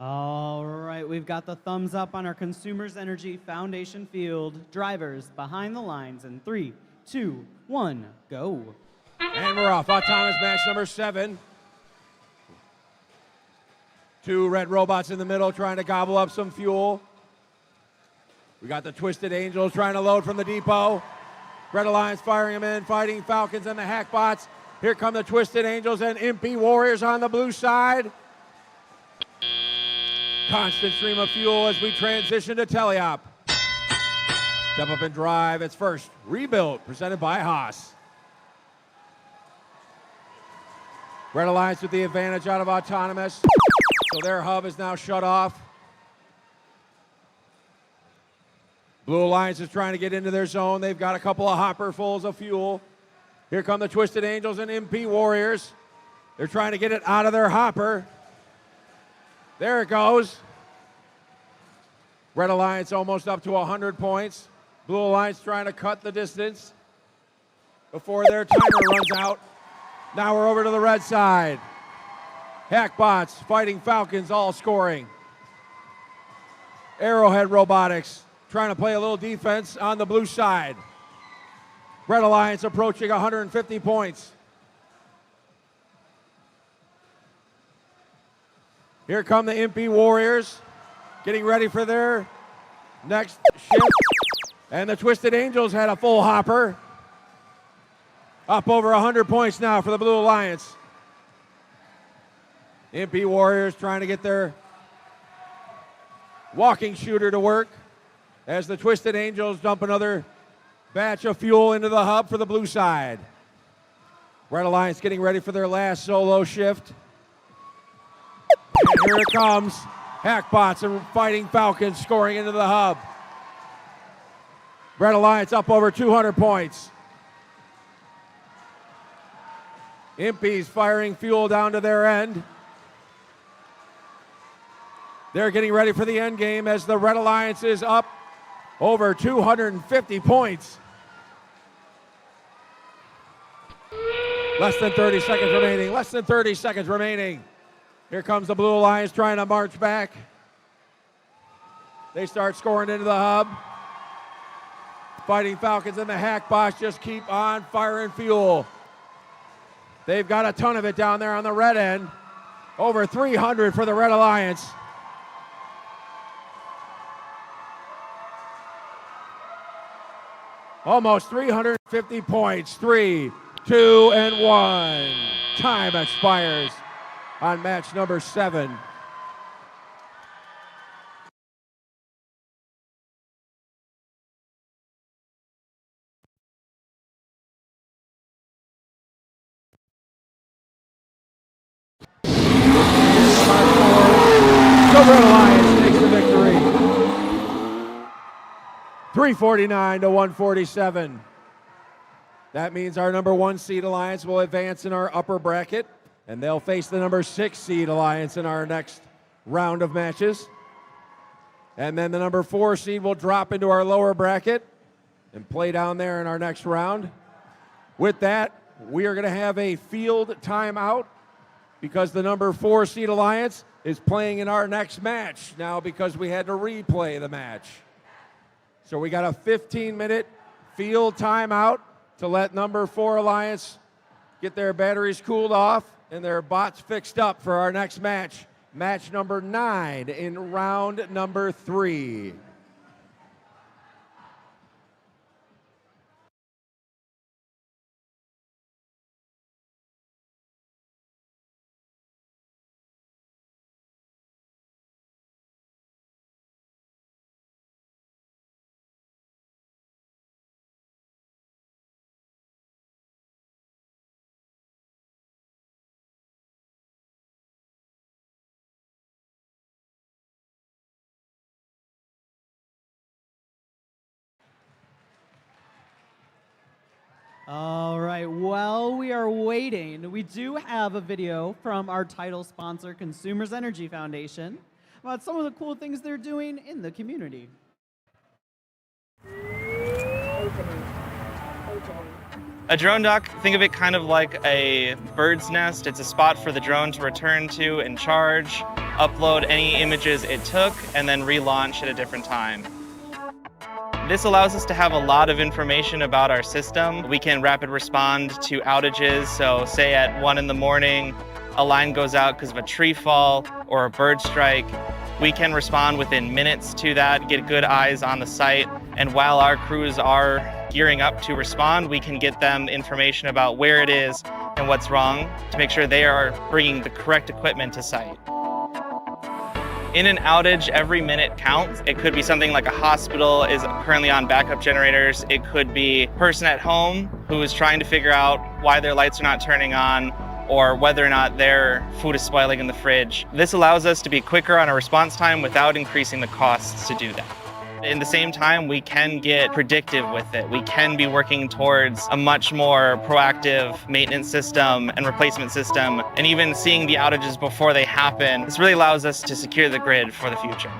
All right, we've got the thumbs up on our Consumers Energy Foundation field. Drivers behind the lines in 3, 2, 1, go. And we're off. Autonomous match number 7. 2 red robots in the middle trying to gobble up some fuel. We got the Twisted Angels trying to load from the depot. Red Alliance firing them in, fighting Falcons and the Hackbots. Here come the Twisted Angels and Impy Warriors on the blue side. Constant stream of fuel as we transition to teleop. Step up and drive. It's first Rebuilt, presented by Haas. Red Alliance with the advantage out of Autonomous. So their hub is now shut off. Blue Alliance is trying to get into their zone. They've got a couple of hopperfuls of fuel. Here come the Twisted Angels and MP Warriors. They're trying to get it out of their hopper. There it goes. Red Alliance almost up to 100 points. Blue Alliance trying to cut the distance before their timer runs out. Now we're over to the red side. Hackbots fighting Falcons, all scoring. Arrowhead Robotics trying to play a little defense on the blue side. Red Alliance approaching 150 points. Here come the Impy Warriors, getting ready for their next shift. And the Twisted Angels had a full hopper. Up over 100 points now for the Blue Alliance. Impy Warriors trying to get their walking shooter to work as the Twisted Angels dump another batch of fuel into the hub for the blue side. Red Alliance getting ready for their last solo shift. And here it comes. Hackbots and fighting Falcons scoring into the hub. Red Alliance up over 200 points. Impy's firing fuel down to their end. They're getting ready for the end game as the Red Alliance is up over 250 points. Less than 30 seconds remaining. Less than 30 seconds remaining. Here comes the Blue Alliance trying to march back. They start scoring into the hub. Fighting Falcons and the Hackbots just keep on firing fuel. They've got a ton of it down there on the red end. Over 300 for the Red Alliance. Almost 350 points. 3, 2, and 1. Time expires on match number 7. The Red Alliance takes the victory. 349 to 147. That means our number 1 seed Alliance will advance in our upper bracket, and they'll face the number 6 seed Alliance in our next round of matches. And then the number 4 seed will drop into our lower bracket and play down there in our next round. With that, we are going to have a field timeout because the number 4 seed Alliance is playing in our next match now because we had to replay the match. So we got a 15-minute field timeout to let number 4 Alliance get their batteries cooled off and their bots fixed up for our next match, match number 9 in round number 3. All right, while we are waiting, we do have a video from our title sponsor, Consumers Energy Foundation, about some of the cool things they're doing in the community. Opening. A drone dock, think of it kind of like a bird's nest. It's a spot for the drone to return to and charge, upload any images it took, and then relaunch at a different time. This allows us to have a lot of information about our system. We can rapid respond to outages. So say at 1 in the morning, a line goes out because of a tree fall or a bird strike. We can respond within minutes to that, get good eyes on the site. And while our crews are gearing up to respond, we can get them information about where it is and what's wrong to make sure they are bringing the correct equipment to site. In an outage, every minute counts. It could be something like a hospital is currently on backup generators. It could be a person at home who is trying to figure out why their lights are not turning on or whether or not their food is spoiling in the fridge. This allows us to be quicker on our response time without increasing the costs to do that. In the same time, we can get predictive with it. We can be working towards a much more proactive maintenance system and replacement system, and even seeing the outages before they happen. This really allows us to secure the grid for the future.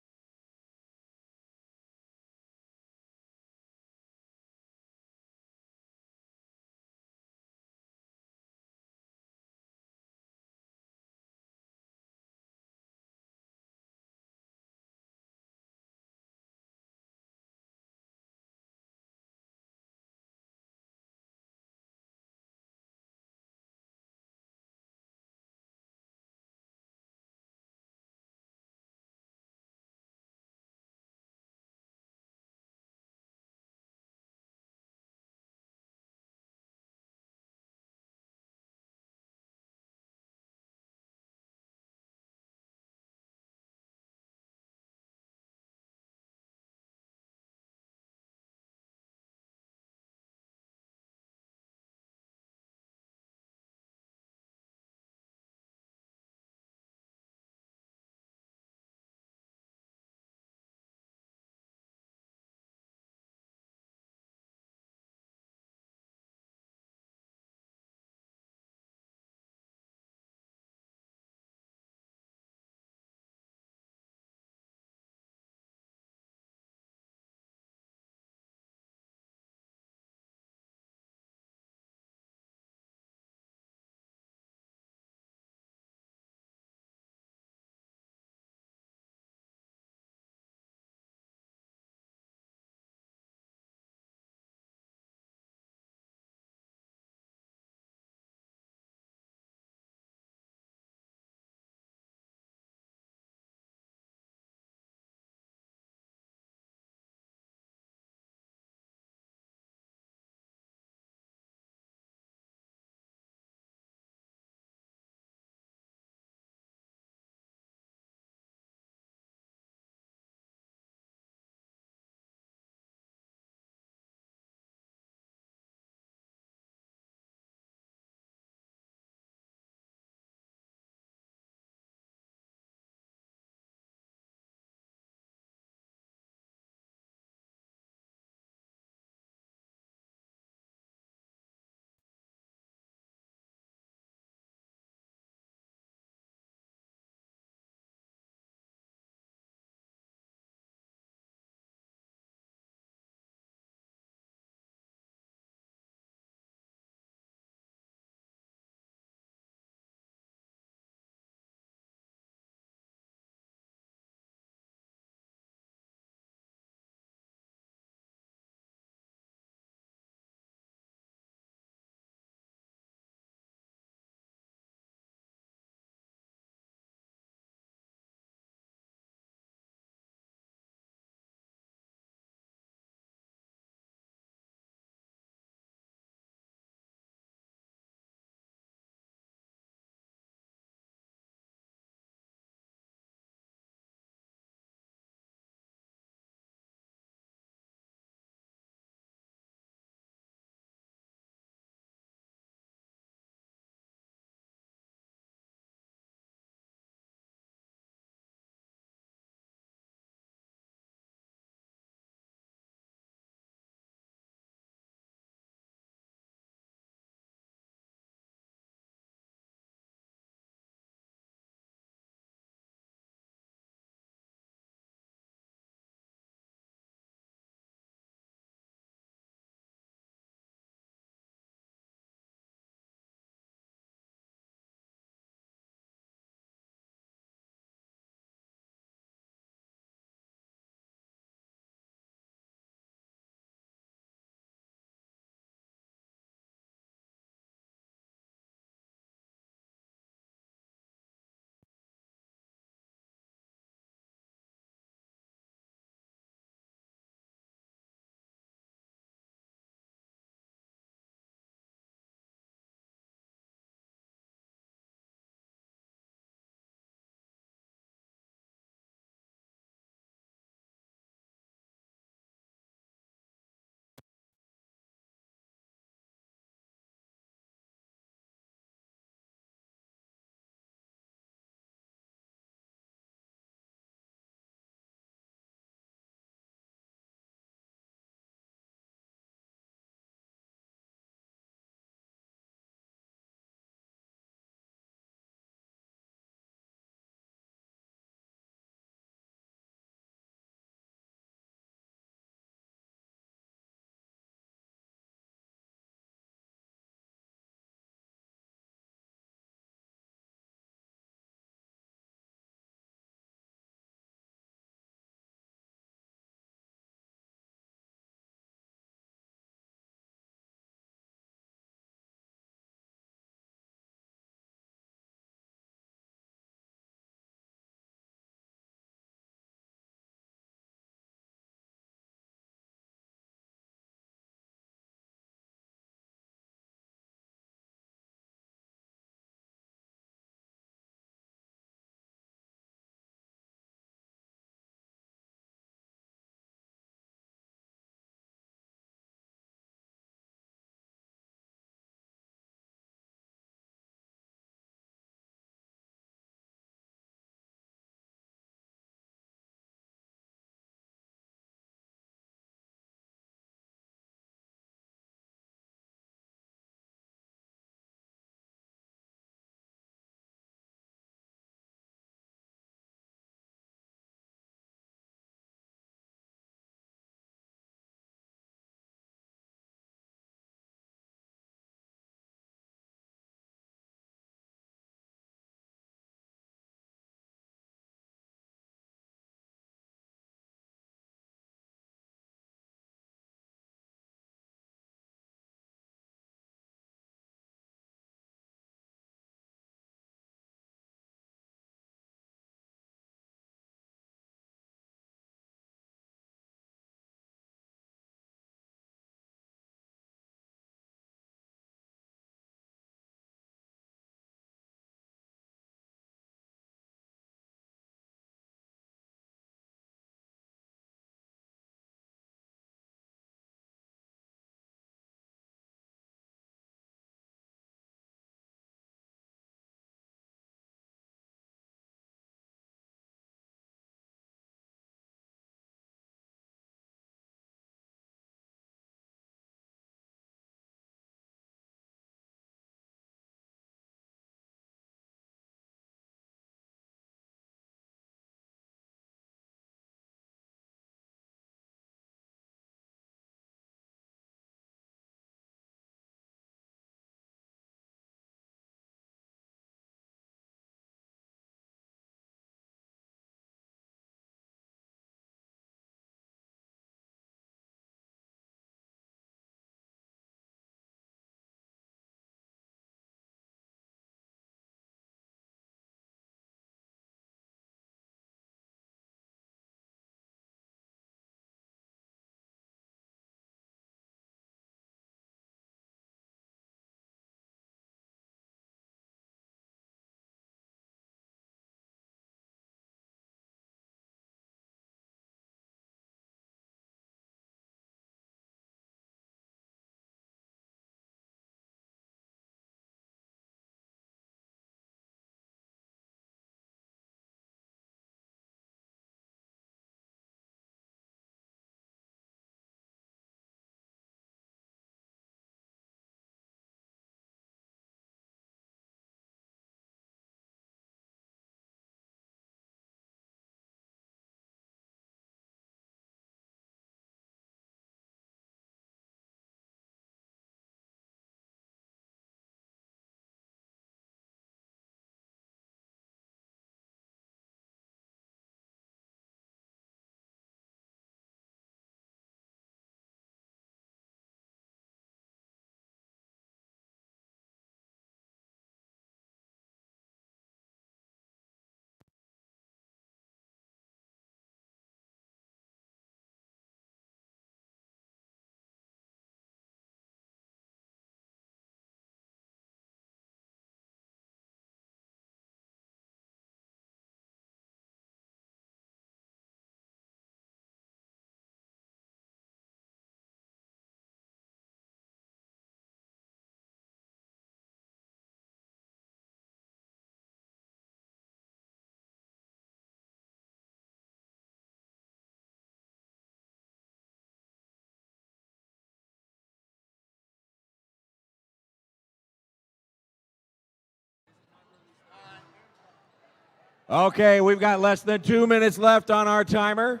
Okay, we've got less than 2 minutes left on our timer.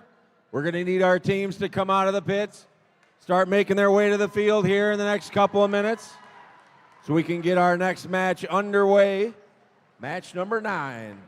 We're going to need our teams to come out of the pits, start making their way to the field here in the next couple of minutes so we can get our next match underway. Match number 9.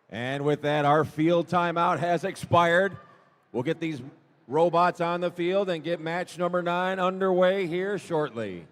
And with that, our field timeout has expired. We'll get these robots on the field and get match number 9 underway here shortly.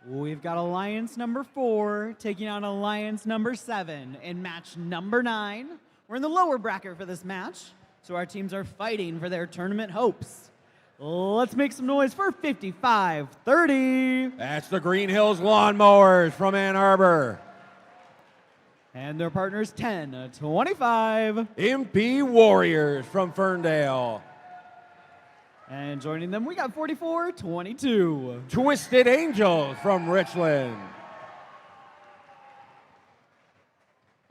We've got Alliance number 4 taking on Alliance number 7 in match number 9. We're in the lower bracket for this match, so our teams are fighting for their tournament hopes. Let's make some noise for 55-30. That's the Green Hills Lawnmowers from Ann Arbor. And their partners 10-25. MP Warriors from Ferndale. And joining them, we got 44-22. Twisted Angels from Richland.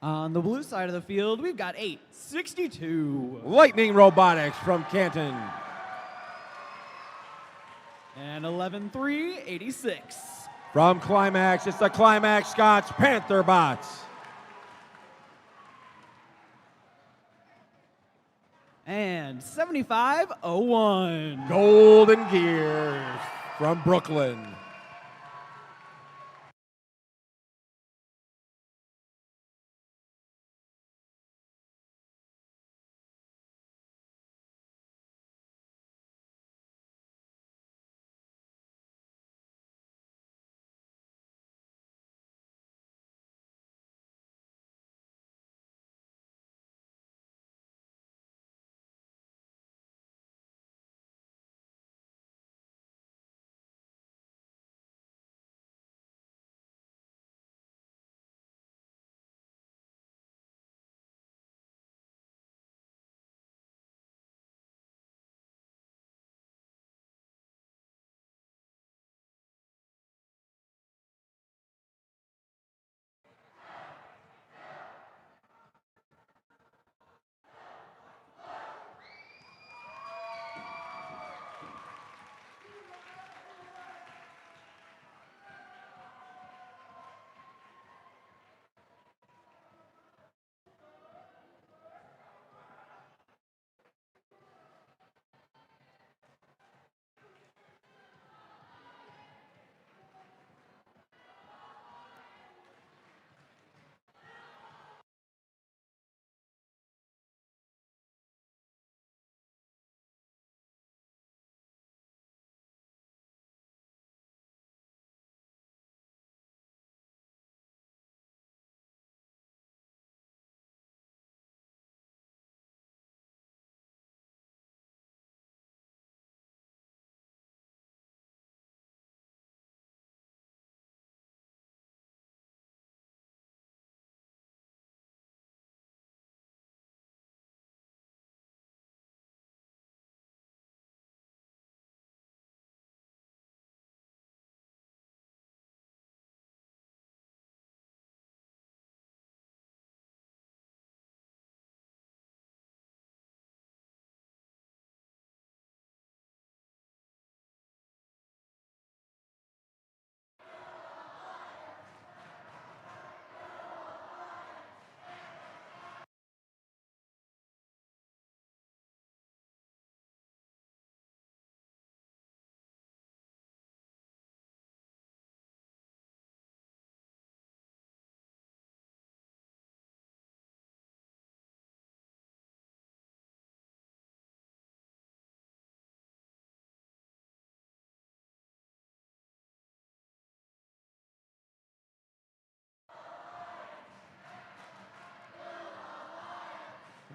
On the blue side of the field, we've got 8-62. Lightning Robotics from Canton. And 11-3-86. From Climax, it's the Climax Scots Panther Bots. And 75-01. Golden Gears from Brooklyn.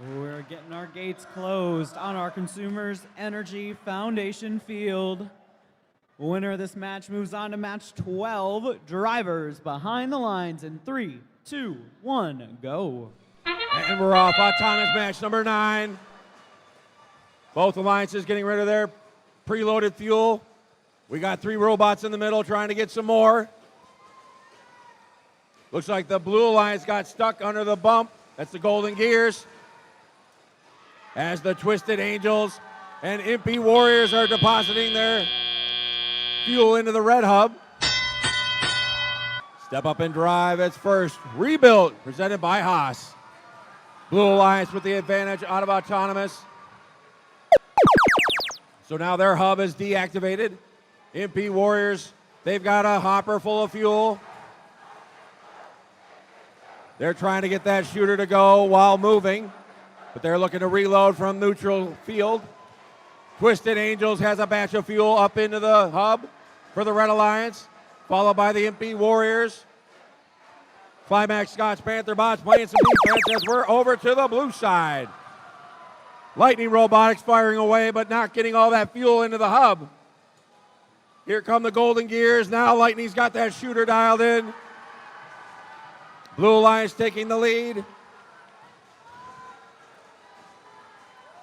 We're getting our gates closed on our Consumers Energy Foundation field. Winner of this match moves on to match 12. Drivers behind the lines in 3, 2, 1, go. And we're off. Autonomous match number 9. Both alliances getting rid of their preloaded fuel. We got 3 robots in the middle trying to get some more. Looks like the Blue Alliance got stuck under the bump. That's the Golden Gears. As the Twisted Angels and Impy Warriors are depositing their fuel into the Red Hub. Step up and drive. It's first. Rebuilt, presented by Haas. Blue Alliance with the advantage out of Autonomous. So now their hub is deactivated. Impy Warriors, they've got a hopper full of fuel. They're trying to get that shooter to go while moving, but they're looking to reload from neutral field. Twisted Angels has a batch of fuel up into the hub for the Red Alliance, followed by the Impy Warriors. Climax Scotch Panther bots playing some defense as we're over to the blue side. Lightning Robotics firing away, but not getting all that fuel into the hub. Here come the Golden Gears. Now Lightning's got that shooter dialed in. Blue Alliance taking the lead.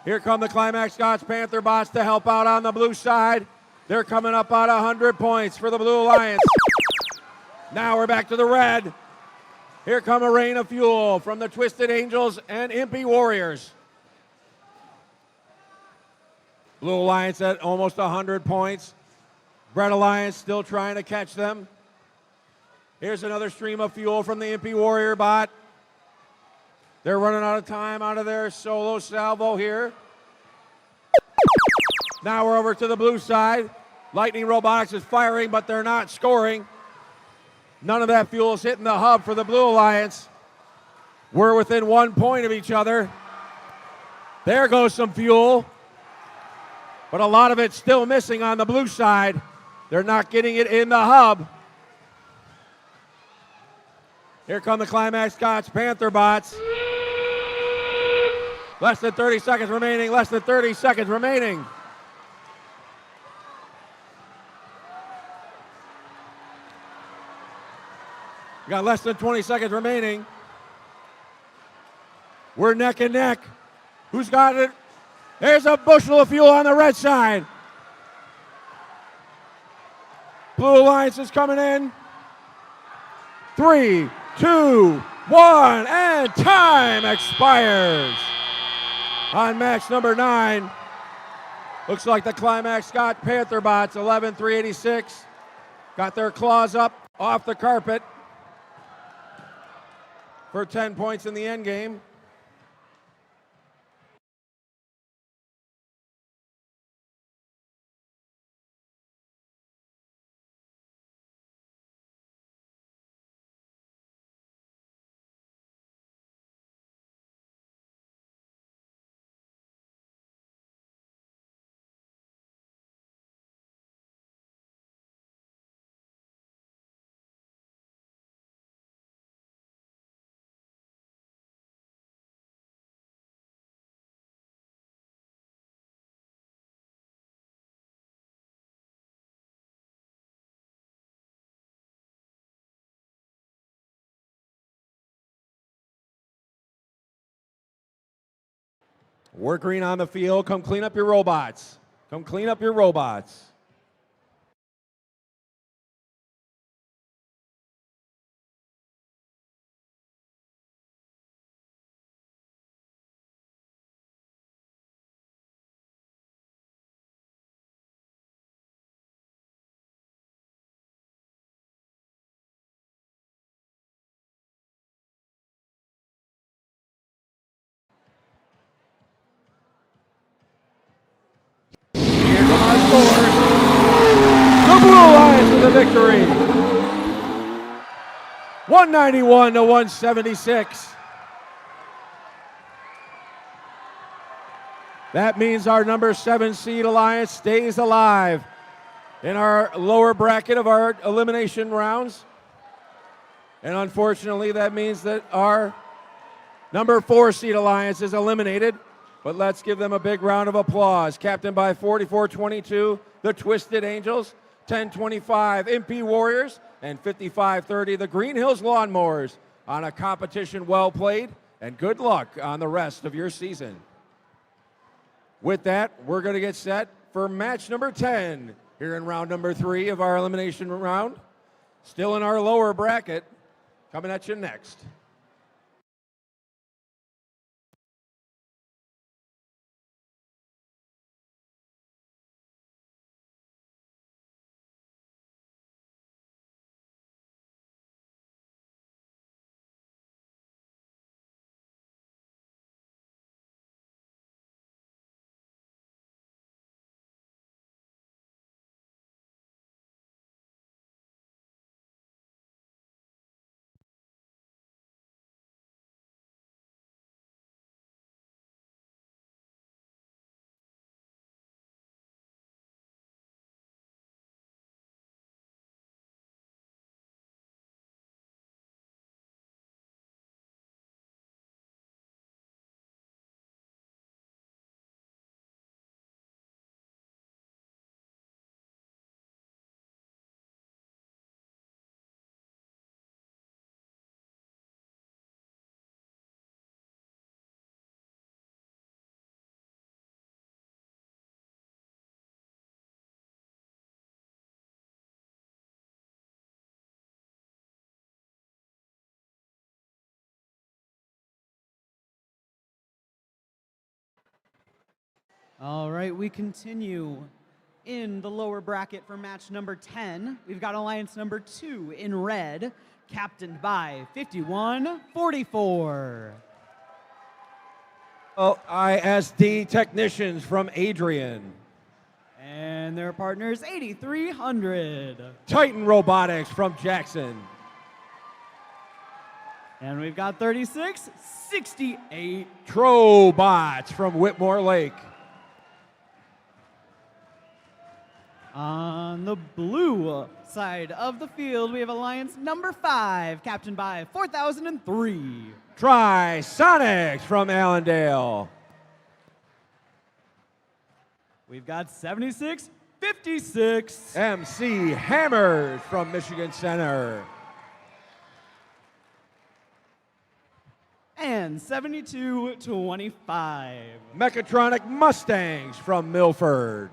Here come the Climax Scotch Panther bots to help out on the blue side. They're coming up on 100 points for the Blue Alliance. Now we're back to the red. Here come a rain of fuel from the Twisted Angels and Impy Warriors. Blue Alliance at almost 100 points. Red Alliance still trying to catch them. Here's another stream of fuel from the Impy Warrior bot. They're running out of time out of their solo salvo here. Now we're over to the blue side. Lightning Robotics is firing, but they're not scoring. None of that fuel is hitting the hub for the Blue Alliance. We're within 1 point of each other. There goes some fuel, but a lot of it's still missing on the blue side. They're not getting it in the hub. Here come the Climax Scotch Panther bots. Less than 30 seconds remaining, less than 30 seconds remaining. We got less than 20 seconds remaining. We're neck and neck. Who's got it? There's a bushel of fuel on the red side. Blue Alliance is coming in. 3, 2, 1, and time expires. On match number 9, looks like the Climax Scott Panther bots, 11-386, got their claws up off the carpet for 10 points in the end game. Work green on the field. Come clean up your robots. Come clean up your robots. The Blue Alliance with a victory. 191-176. That means our number 7 seed alliance stays alive in our lower bracket of our elimination rounds. And unfortunately, that means that our Number 4 seed Alliance is eliminated, but let's give them a big round of applause. Captained by 4422, the Twisted Angels, 1025 MP Warriors, and 5530 the Green Hills Lawnmowers on a competition well played, and good luck on the rest of your season. With that, we're going to get set for match number 10 here in round number 3 of our elimination round. Still in our lower bracket, coming at you next. All right, we continue in the lower bracket for match number 10. We've got Alliance number 2 in red, captained by 5144. ISD Technicians from Adrian. And their partners, 8300. Titan Robotics from Jackson. And we've got 3668. Trobots from Whitmore Lake. On the blue side of the field, we have Alliance number 5, captained by 4003. Trisonics from Allendale. We've got 7656. MC Hammers from Michigan Center. And 7225. Mechatronic Mustangs from Milford.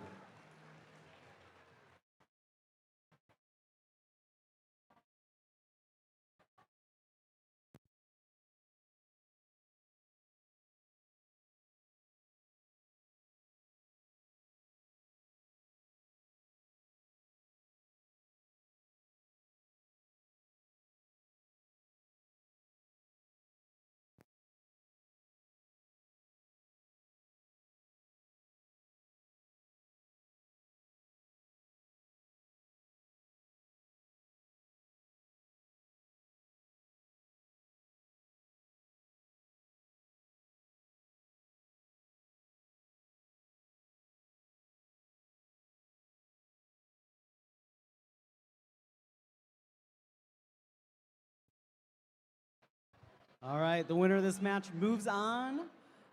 All right, the winner of this match moves on.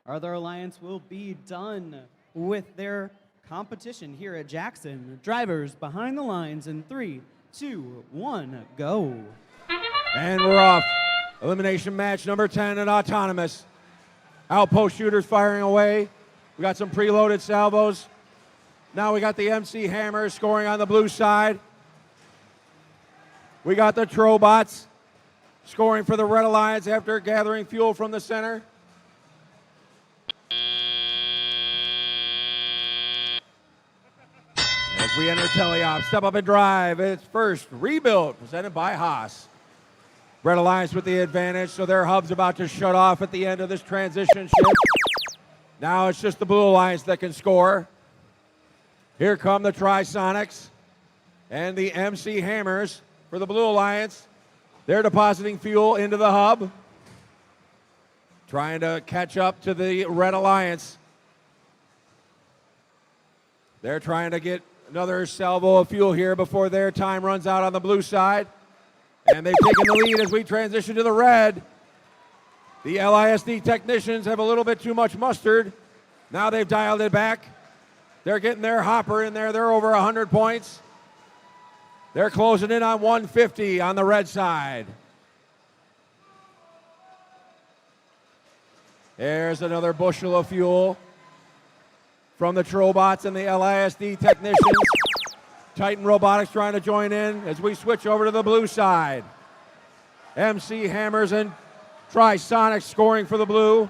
Our other alliance will be done with their competition here at Jackson. Drivers behind the lines in 3, 2, 1, go. And we're off. Elimination match number 10 at Autonomous. Outpost shooters firing away. We got some preloaded salvos. Now we got the MC Hammers scoring on the blue side. We got the Trobots scoring for the Red Alliance after gathering fuel from the center. As we enter teleop, step up and drive. It's first rebuild presented by Haas. Red Alliance with the advantage, so their hub's about to shut off at the end of this transition shift. Now it's just the Blue Alliance that can score. Here come the Trisonics and the MC Hammers for the Blue Alliance. They're depositing fuel into the hub, trying to catch up to the Red Alliance. They're trying to get another salvo of fuel here before their time runs out on the blue side. And they've taken the lead as we transition to the red. The LISD technicians have a little bit too much mustard. Now they've dialed it back. They're getting their hopper in there. They're over 100 points. They're closing in on 150 on the red side. There's another bushel of fuel from the Trobots and the LISD technicians. Titan Robotics trying to join in as we switch over to the blue side. MC Hammers and Trisonic scoring for the blue.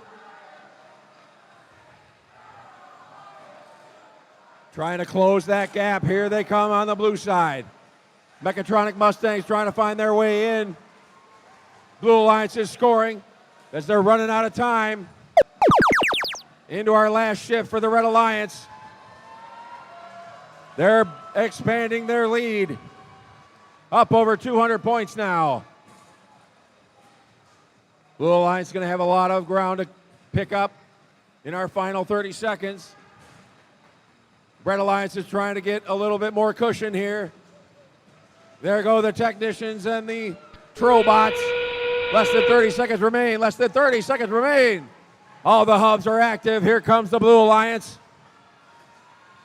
Trying to close that gap. Here they come on the blue side. Mechatronic Mustangs trying to find their way in. Blue Alliance is scoring as they're running out of time. Into our last shift for the Red Alliance. They're expanding their lead. Up over 200 points now. Blue Alliance is going to have a lot of ground to pick up in our final 30 seconds. Red Alliance is trying to get a little bit more cushion here. There go the technicians and the Trobots. Less than 30 seconds remain. Less than 30 seconds remain. All the hubs are active. Here comes the Blue Alliance.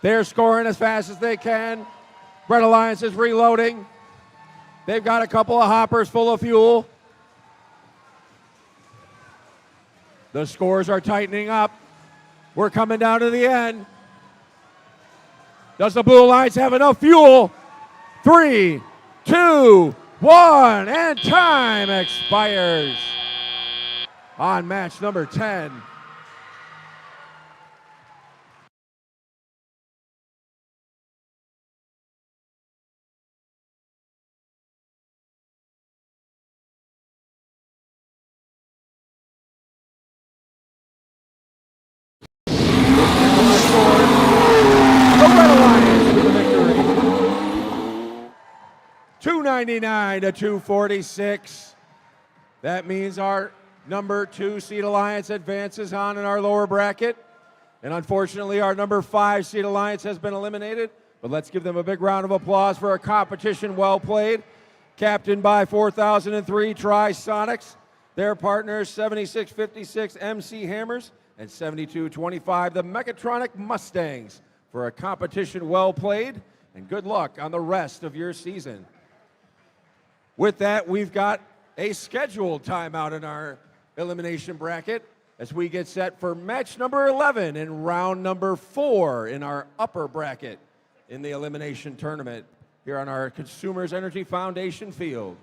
They're scoring as fast as they can. Red Alliance is reloading. They've got a couple of hoppers full of fuel. The scores are tightening up. We're coming down to the end. Does the Blue Alliance have enough fuel? 3, 2, 1, and time expires on match number 10. The Red Alliance with the victory. 299 to 246. That means our number 2 seed Alliance advances on in our lower bracket. And unfortunately, our number 5 seed Alliance has been eliminated. But let's give them a big round of applause for a competition well played. Captained by 4003 Trisonics. Their partners 7656 MC Hammers and 7225 the Mechatronic Mustangs for a competition well played. And good luck on the rest of your season. With that, we've got a scheduled timeout in our elimination bracket as we get set for match number 11 and round number 4 in our upper bracket in the elimination tournament here on our Consumers Energy Foundation field.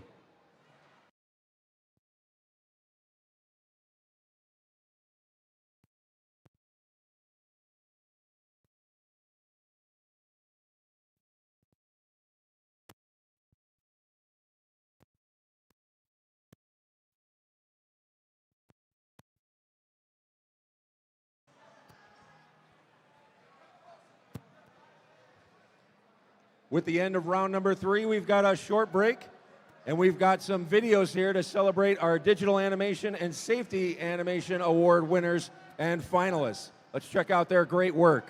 With the end of round number 3, we've got a short break, and we've got some videos here to celebrate our Digital Animation and Safety Animation Award winners and finalists. Let's check out their great work.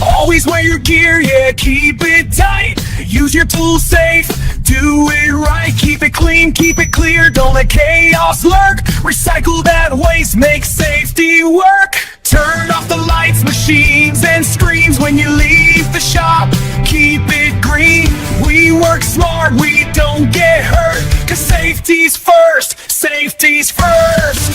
Always wear your gear, yeah, keep it tight. Use your tools safe, do it right. Keep it clean, keep it clear, don't let chaos lurk. Recycle that waste, make safety work. Turn off the lights, machines, and screens when you leave the shop. Keep it green, we work smart, we don't get hurt. 'Cause safety's first, safety's first.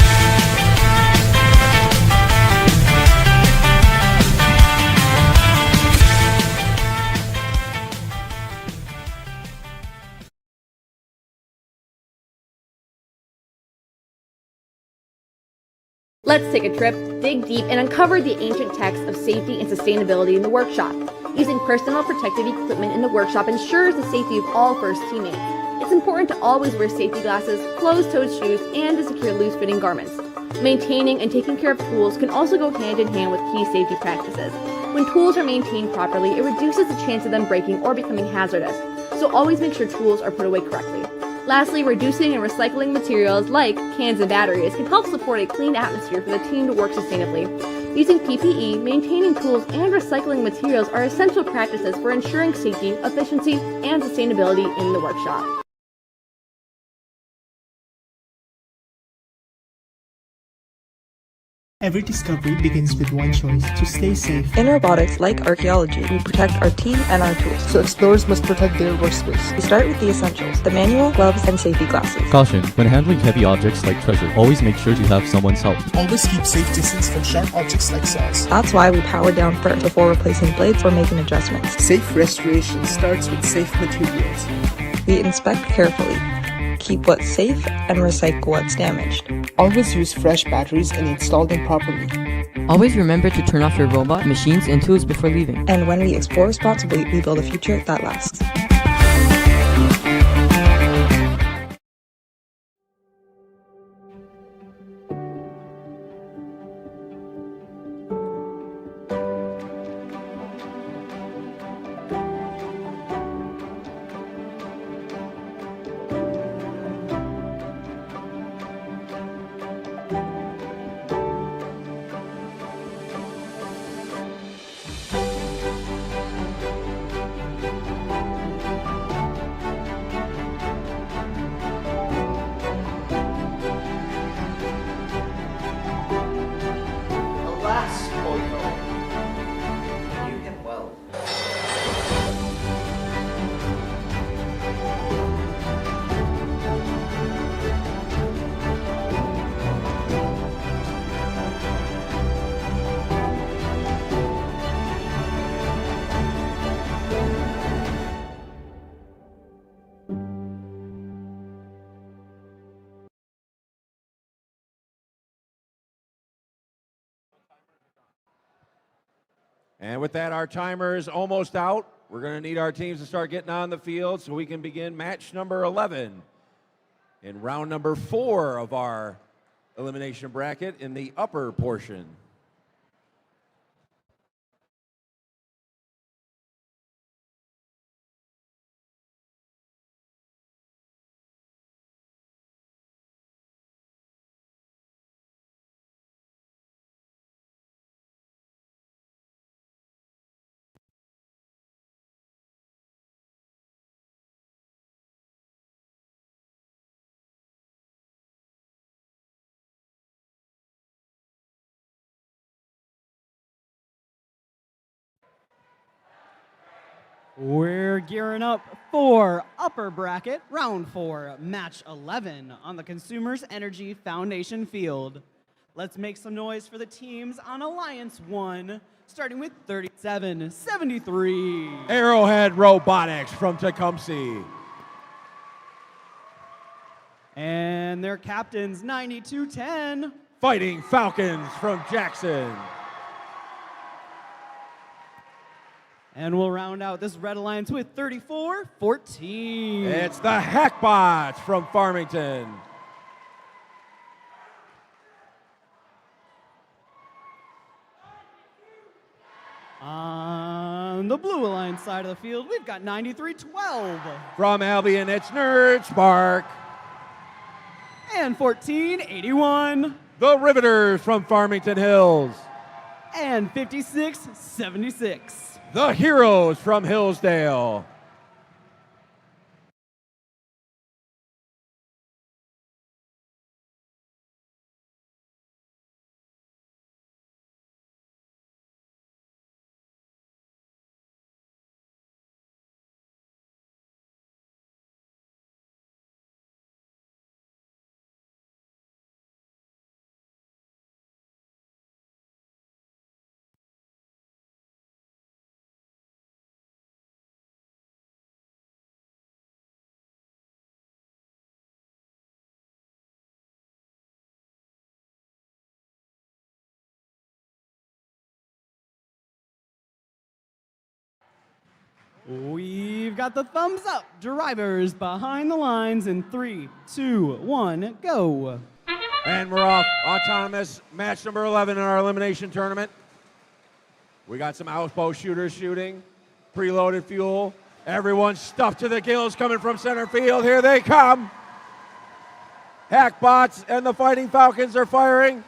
Let's take a trip, dig deep, and uncover the ancient texts of safety and sustainability in the workshop. Using personal protective equipment in the workshop ensures the safety of all first teammates. It's important to always wear safety glasses, closed-toed shoes, and to secure loose-fitting garments. Maintaining and taking care of tools can also go hand in hand with key safety practices. When tools are maintained properly, it reduces the chance of them breaking or becoming hazardous, so always make sure tools are put away correctly. Lastly, reducing and recycling materials like cans and batteries can help support a clean atmosphere for the team to work sustainably. Using PPE, maintaining tools, and recycling materials are essential practices for ensuring safety, efficiency, and sustainability in the workshop. Every discovery begins with one choice: to stay safe. In robotics, like archaeology, we protect our team and our tools. So explorers must protect their workspace. We start with the essentials: the manual, gloves, and safety glasses. Caution: when handling heavy objects like treasure, always make sure to have someone's help. Always keep safe distance from sharp objects like saws. That's why we power down first before replacing blades or making adjustments. Safe restoration starts with safe materials. We inspect carefully, keep what's safe, and recycle what's damaged. Always use fresh batteries and install them properly. Always remember to turn off your robot, machines, and tools before leaving. And when we explore responsibly, we build a future that lasts. And with that, our timer is almost out. We're going to need our teams to start getting on the field so we can begin match number 11 in round number 4 of our elimination bracket in the upper portion. We're gearing up for upper bracket, round 4, match 11 on the Consumers Energy Foundation field. Let's make some noise for the teams on Alliance 1, starting with 3773. Arrowhead Robotics from Tecumseh. And their captains, 9210. Fighting Falcons from Jackson. And we'll round out this Red Alliance with 3414. It's the Hackbots from Farmington. On the Blue Alliance side of the field, we've got 9312. From Albion, it's Nerd Spark. And 1481. the Riveters from Farmington Hills. And 56-76. The Heroes from Hillsdale. We've got the thumbs up. Drivers behind the lines in 3, 2, 1, go. And we're off. Autonomous match number 11 in our elimination tournament. We got some outpost shooters shooting. Preloaded fuel. Everyone stuffed to the gills coming from center field. Here they come. Hackbots and the Fighting Falcons are firing.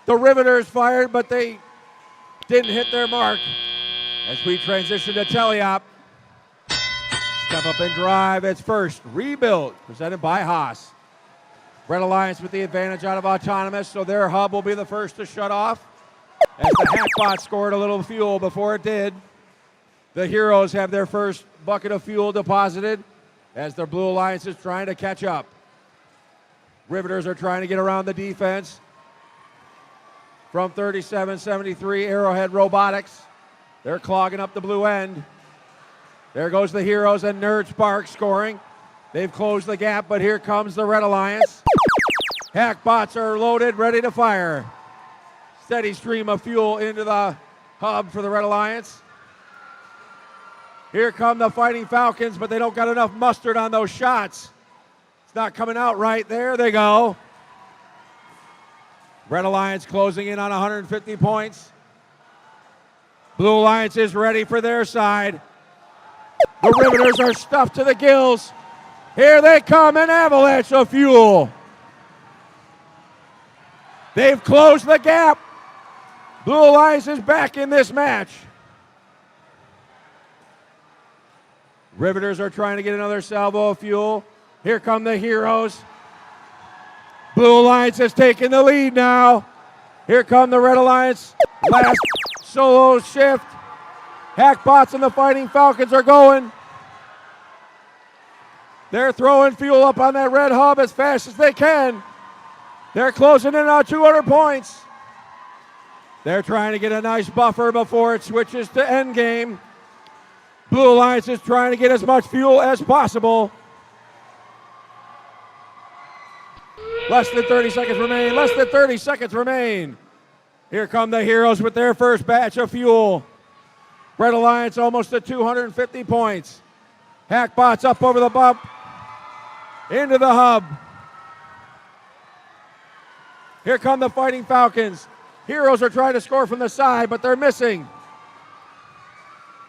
The Riveters fired, but they didn't hit their mark. As we transition to teleop. Step up and drive. It's first. Rebuild. Presented by Haas. Red Alliance with the advantage out of Autonomous, so their hub will be the first to shut off. As the Hackbot scored a little fuel before it did. The Heroes have their first bucket of fuel deposited as the Blue Alliance is trying to catch up. Riveters are trying to get around the defense. From 37-73, Arrowhead Robotics. They're clogging up the blue end. There goes the Heroes and Nerd Spark scoring. They've closed the gap, but here comes the Red Alliance. Hackbots are loaded, ready to fire. Steady stream of fuel into the hub for the Red Alliance. Here come the Fighting Falcons, but they don't got enough mustard on those shots. It's not coming out right. There they go. Red Alliance closing in on 150 points. Blue Alliance is ready for their side. The Riveters are stuffed to the gills. Here they come, an avalanche of fuel. They've closed the gap. Blue Alliance is back in this match. Riveters are trying to get another salvo of fuel. Here come the Heroes. Blue Alliance has taken the lead now. Here come the Red Alliance. Last solo shift. Hackbots and the Fighting Falcons are going. They're throwing fuel up on that red hub as fast as they can. They're closing in on 200 points. They're trying to get a nice buffer before it switches to endgame. Blue Alliance is trying to get as much fuel as possible. Less than 30 seconds remain. Less than 30 seconds remain. Here come the Heroes with their first batch of fuel. Red Alliance almost at 250 points. Hackbots up over the bump. Into the hub. Here come the Fighting Falcons. Heroes are trying to score from the side, but they're missing.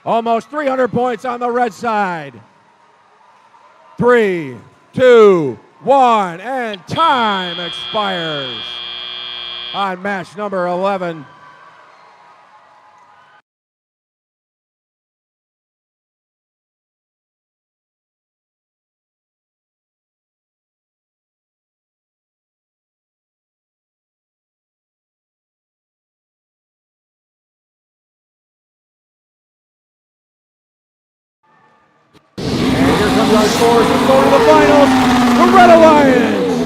Almost 300 points on the red side. 3, 2, 1, and time expires on match number 11. Our scores and go to the finals. The Red Alliance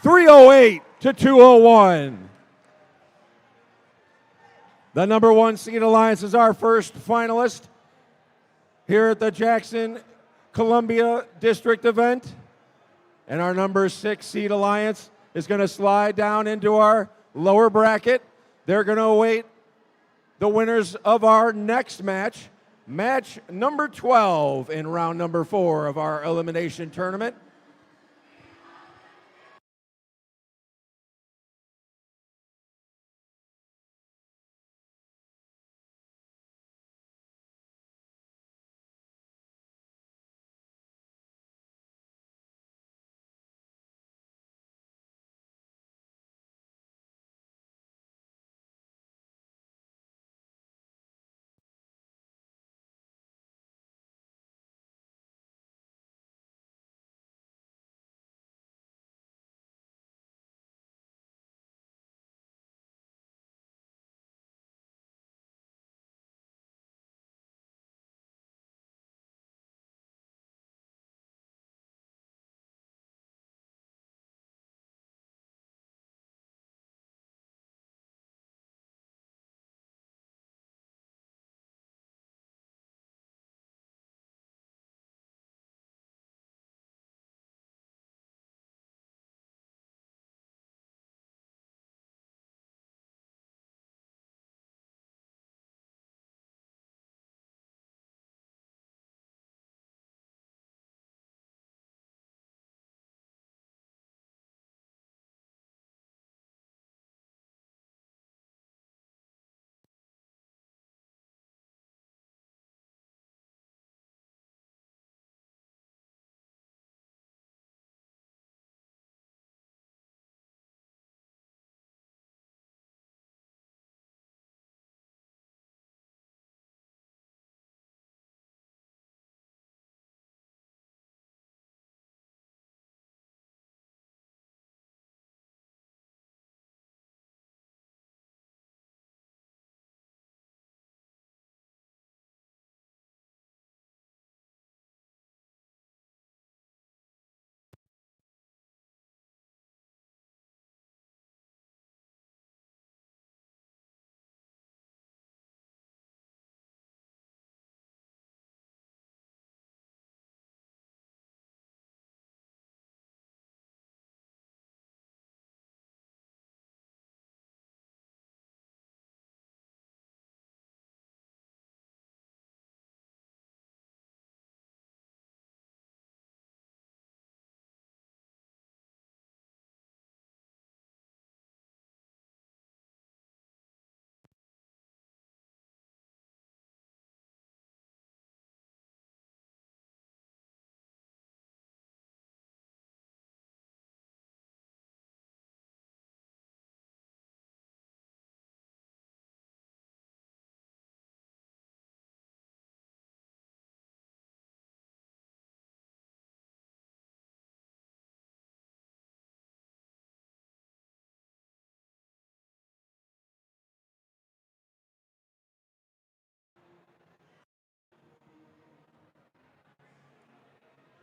308 to 201. The number 1 seed Alliance is our first finalist here at the Jackson Columbia District event. And our number 6 seed Alliance is going to slide down into our lower bracket. They're going to await the winners of our next match. Match number 12 in round number 4 of our elimination tournament.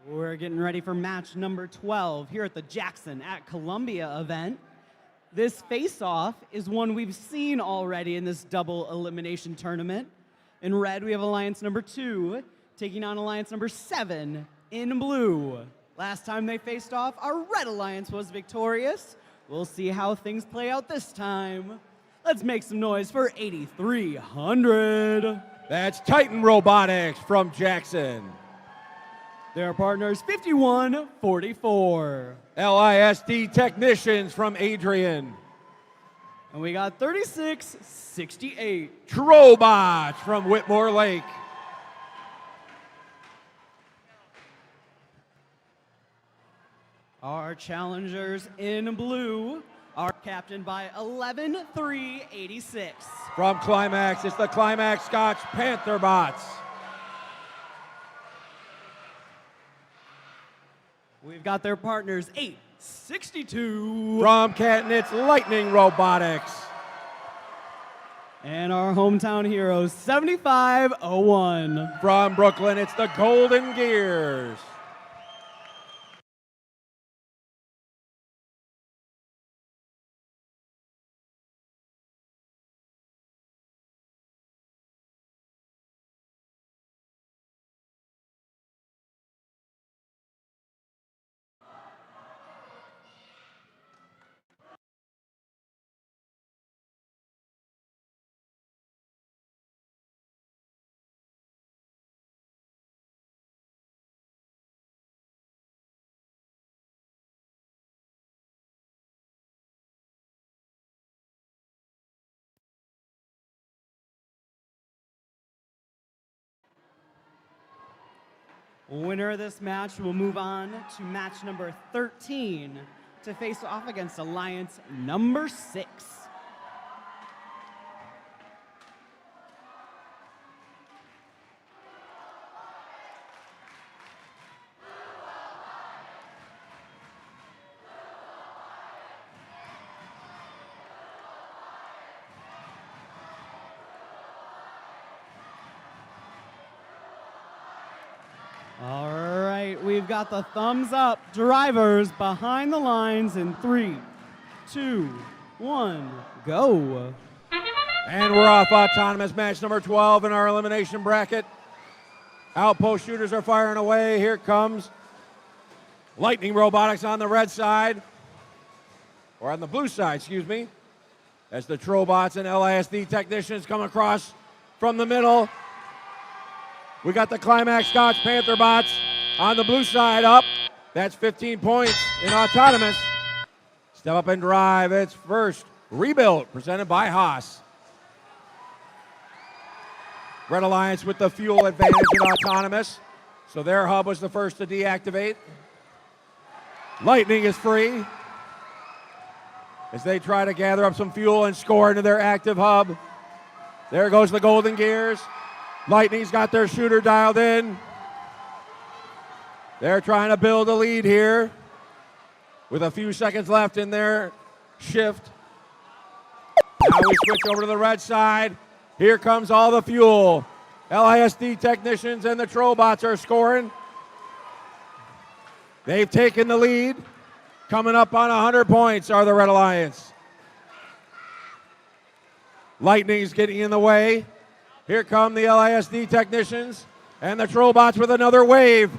We're getting ready for match number 12 here at the Jackson at Columbia event. This face-off is one we've seen already in this double elimination tournament. In red, we have alliance number 2 taking on alliance number 7 in blue. Last time they faced off, our red alliance was victorious. We'll see how things play out this time. Let's make some noise for 8,300. That's Titan Robotics from Jackson. Their partners 51-44. LISD Technicians from Adrian. And we got 36-68. Trobots from Whitmore Lake. Our challengers in blue are captained by 11-3-86. From Climax, it's the Climax Scotch Panther Bots. We've got their partners 8-62. From Canton, it's Lightning Robotics. And our hometown heroes 75-01. From Brooklyn, it's the Golden Gears. Winner of this match will move on to match number 13 to face off against alliance number 6. All right, we've got the thumbs up. Drivers behind the lines in 3, 2, 1, go. And we're off autonomous match number 12 in our elimination bracket. Outpost shooters are firing away. Here comes Lightning Robotics on the red side, or on the blue side, excuse me, as the Trobots and LISD technicians come across from the middle. We got the Climax Scotch Panther Bots on the blue side up. That's 15 points in autonomous. Step up and drive. It's first rebuilt, presented by Haas. Red Alliance with the fuel advantage in autonomous. So their hub was the first to deactivate. Lightning is free as they try to gather up some fuel and score into their active hub. There goes the Golden Gears. Lightning's got their shooter dialed in. They're trying to build a lead here with a few seconds left in their shift. Now we switch over to the red side. Here comes all the fuel. LISD technicians and the Trobots are scoring. They've taken the lead. Coming up on 100 points are the Red Alliance. Lightning's getting in the way. Here come the LISD technicians and the Trobots with another wave.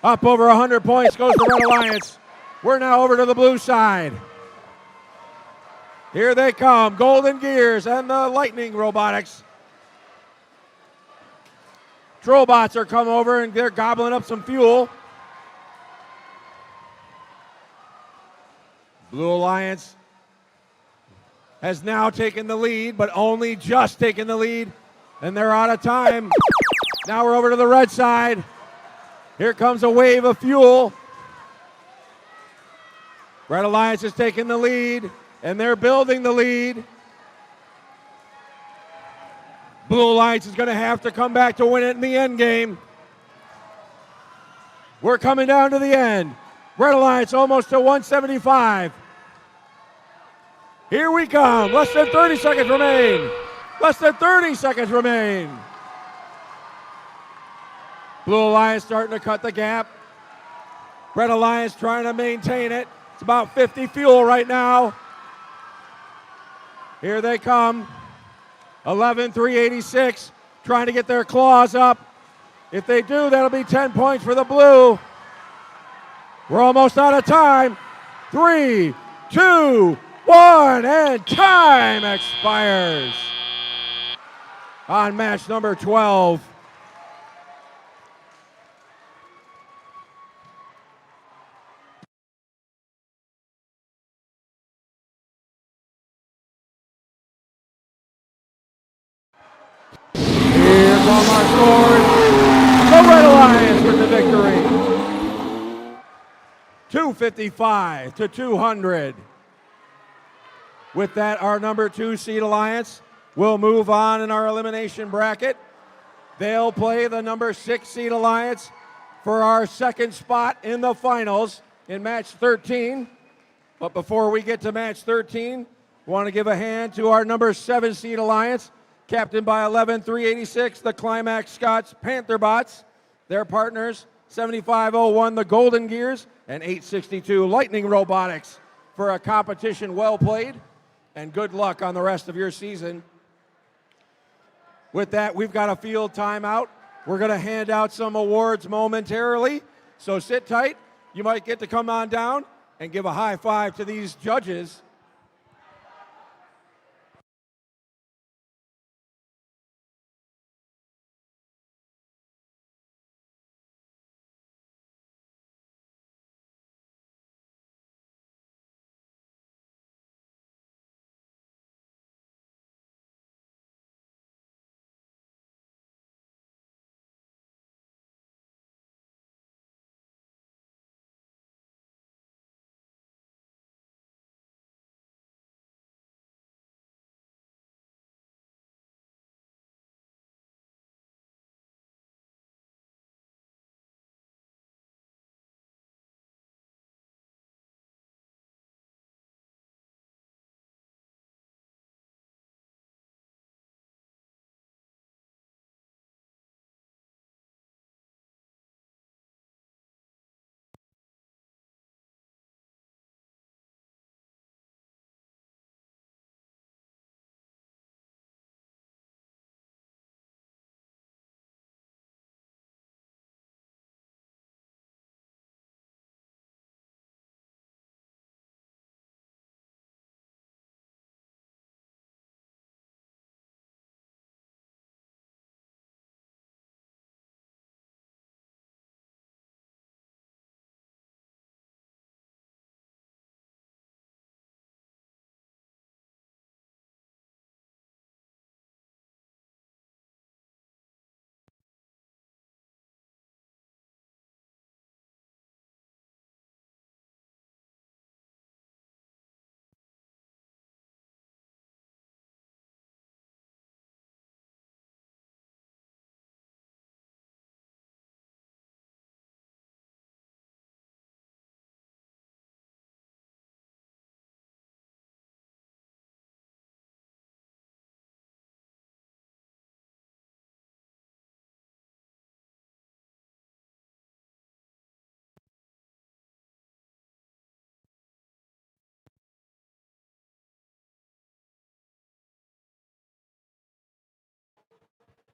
Up over 100 points goes the Red Alliance. We're now over to the blue side. Here they come, Golden Gears and the Lightning Robotics. Trobots are coming over and they're gobbling up some fuel. Blue Alliance has now taken the lead, but only just taken the lead, and they're out of time. Now we're over to the red side. Here comes a wave of fuel. Red Alliance has taken the lead, and they're building the lead. Blue Alliance is going to have to come back to win it in the end game. We're coming down to the end. Red Alliance almost to 175. Here we come. Less than 30 seconds remain. Less than 30 seconds remain. Blue Alliance starting to cut the gap. Red Alliance trying to maintain it. It's about 50 fuel right now. Here they come. 11,386 trying to get their claws up. If they do, that'll be 10 points for the blue. We're almost out of time. 3, 2, 1, and time expires on match number 12. Here come our scores. The Red Alliance with the victory. 255 to 200. With that, our number 2 seed Alliance will move on in our elimination bracket. They'll play the number 6 seed Alliance for our second spot in the finals in match 13. But before we get to match 13, we want to give a hand to our number 7 seed Alliance, captained by 11,386, the Climax Scots Pantherbots. Their partners, 7501, the Golden Gears, and 862, Lightning Robotics, for a competition well played, and good luck on the rest of your season. With that, we've got a field timeout. We're going to hand out some awards momentarily, so sit tight. You might get to come on down and give a high five to these judges.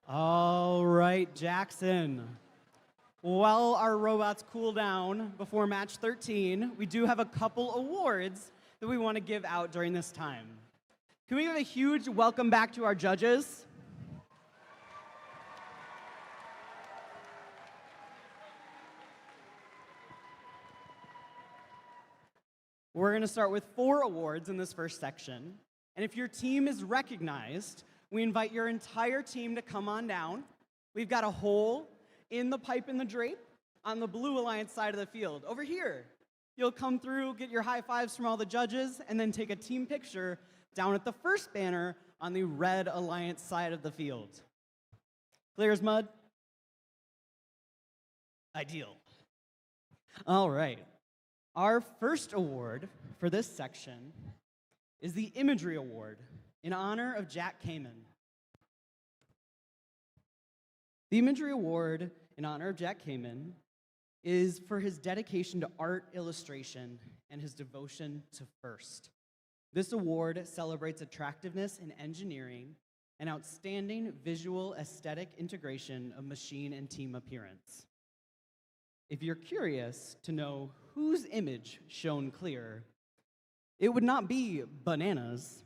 All right, Jackson. While our robots cool down before match 13, we do have a couple awards that we want to give out during this time. Can we give a huge welcome back to our judges? We're going to start with 4 awards in this first section. And if your team is recognized, we invite your entire team to come on down. We've got a hole in the pipe in the drape on the Blue Alliance side of the field. Over here, you'll come through, get your high fives from all the judges, and then take a team picture down at the first banner on the Red Alliance side of the field. Clear as mud? Ideal. All right. Our first award for this section is the Imagery Award in honor of Jack Kamen. The Imagery Award in honor of Jack Kamen, is for his dedication to art illustration and his devotion to first. This award celebrates attractiveness in engineering and outstanding visual aesthetic integration of machine and team appearance. If you're curious to know whose image shone clear, it would not be bananas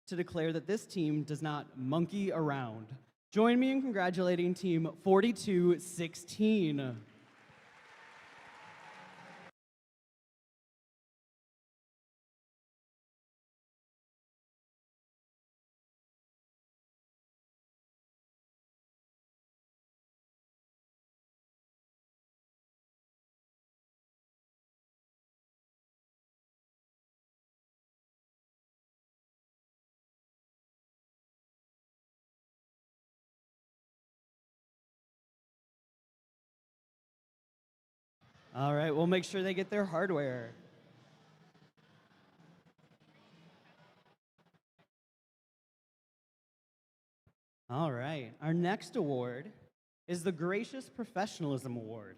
to declare that this team does not monkey around. Join me in congratulating Team 4216. All right, we'll make sure they get their hardware. All right, our next award is the Gracious Professionalism Award.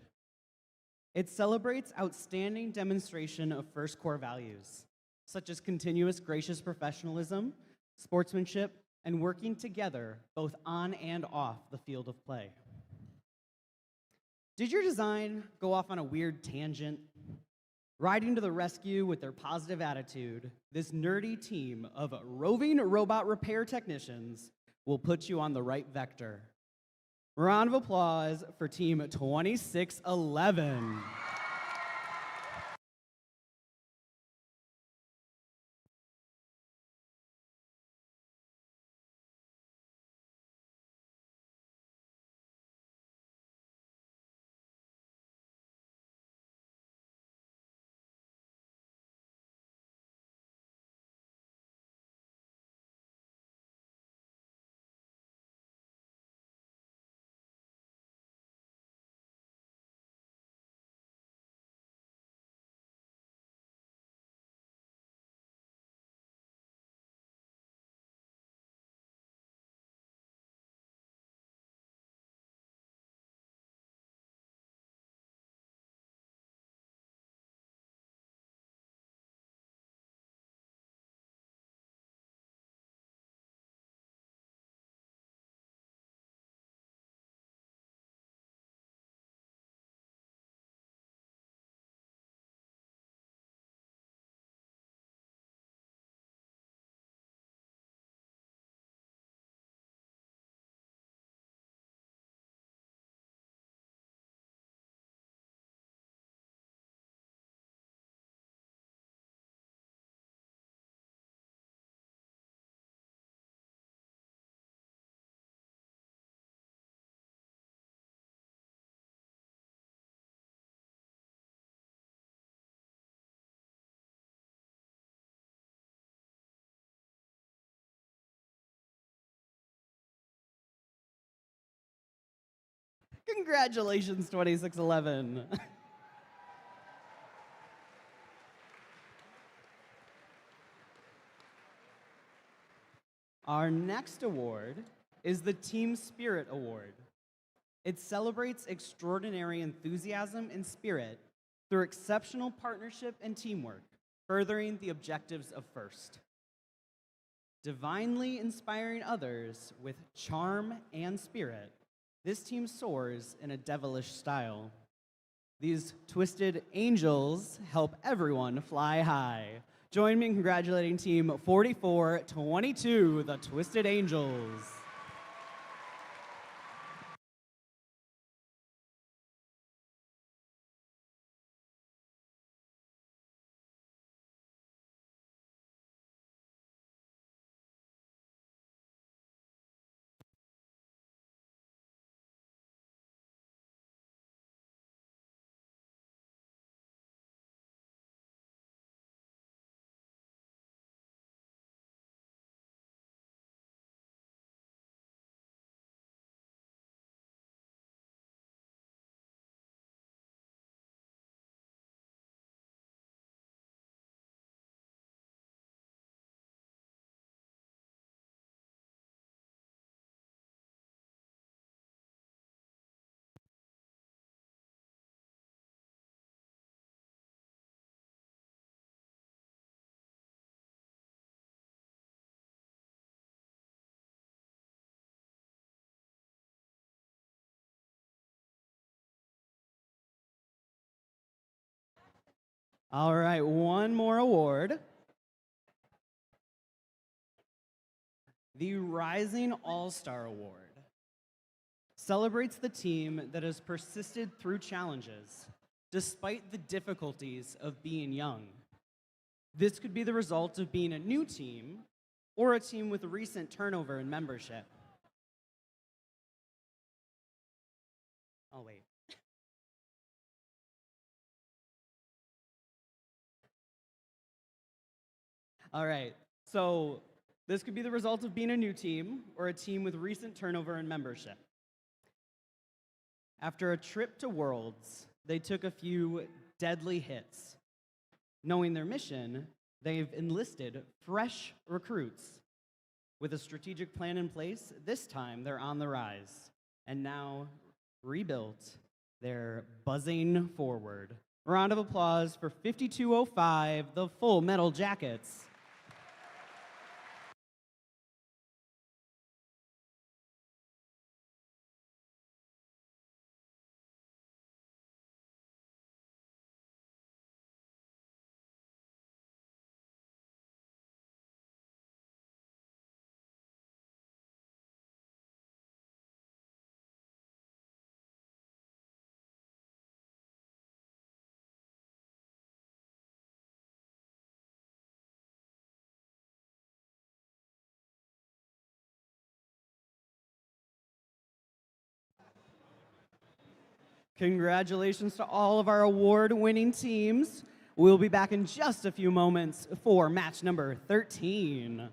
It celebrates outstanding demonstration of first core values, such as continuous gracious professionalism, sportsmanship, and working together both on and off the field of play. Did your design go off on a weird tangent? Riding to the rescue with their positive attitude, this nerdy team of roving robot repair technicians will put you on the right vector. Round of applause for Team 2611. Congratulations, 2611. Our next award is the Team Spirit Award. It celebrates extraordinary enthusiasm and spirit through exceptional partnership and teamwork, furthering the objectives of FIRST. Divinely inspiring others with charm and spirit, this team soars in a devilish style. These twisted angels help everyone fly high. Join me in congratulating Team 4422, the Twisted Angels. All right, one more award. The Rising All-Star Award celebrates the team that has persisted through challenges despite the difficulties of being young. This could be the result of being a new team or a team with recent turnover in membership. I'll wait. All right, so this could be the result of being a new team or a team with recent turnover in membership. After a trip to Worlds, they took a few deadly hits. Knowing their mission, they've enlisted fresh recruits. With a strategic plan in place, this time they're on the rise. And now, rebuilt, they're buzzing forward. Round of applause for 5205, the Full Metal Jackets. Congratulations to all of our award-winning teams. We'll be back in just a few moments for match number 13.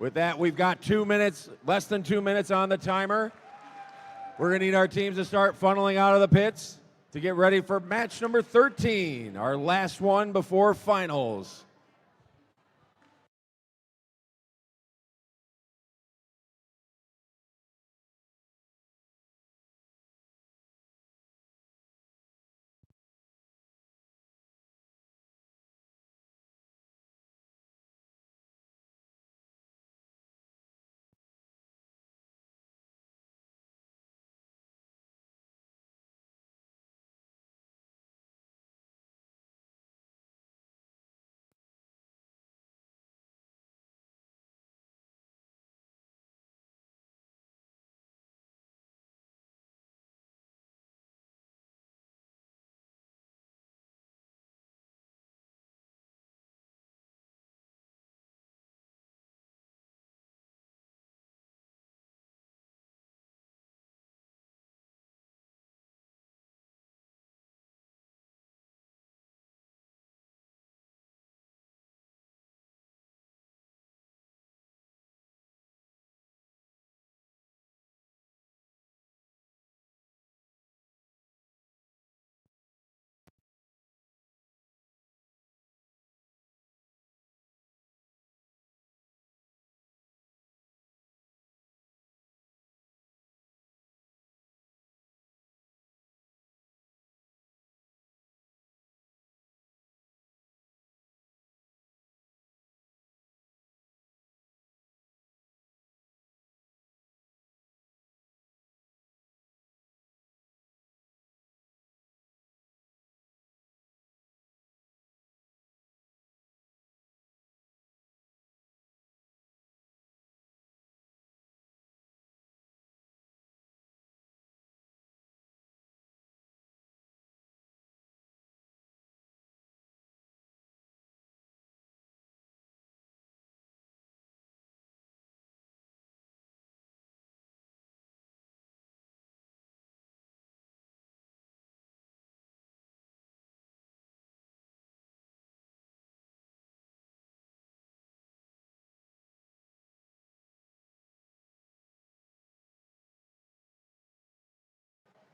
With that, we've got 2 minutes, less than 2 minutes on the timer. We're going to need our teams to start funneling out of the pits to get ready for match number 13, our last one before finals.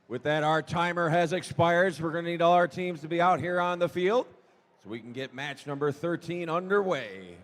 With that, our timer has expired, so we're going to need all our teams to be out here on the field so we can get match number 13 underway.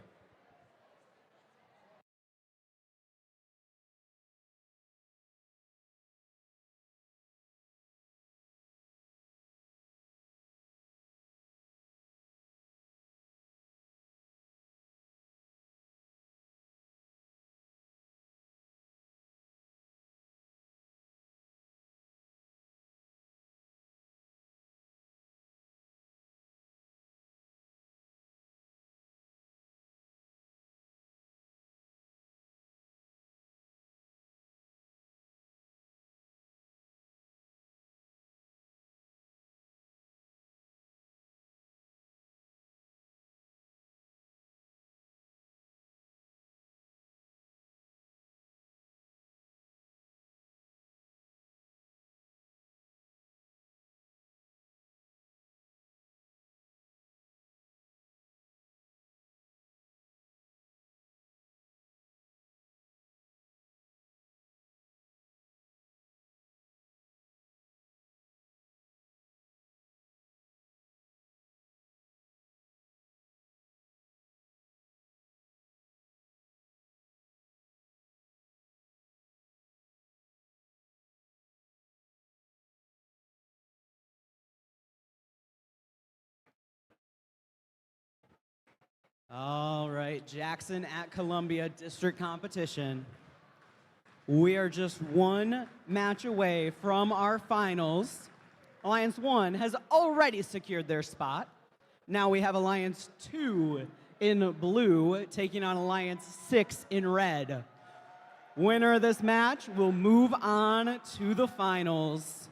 All right, Jackson at Columbia district competition. We are just one match away from our finals. Alliance 1 has already secured their spot. Now we have Alliance 2 in blue taking on Alliance 6 in red. Winner of this match will move on to the finals.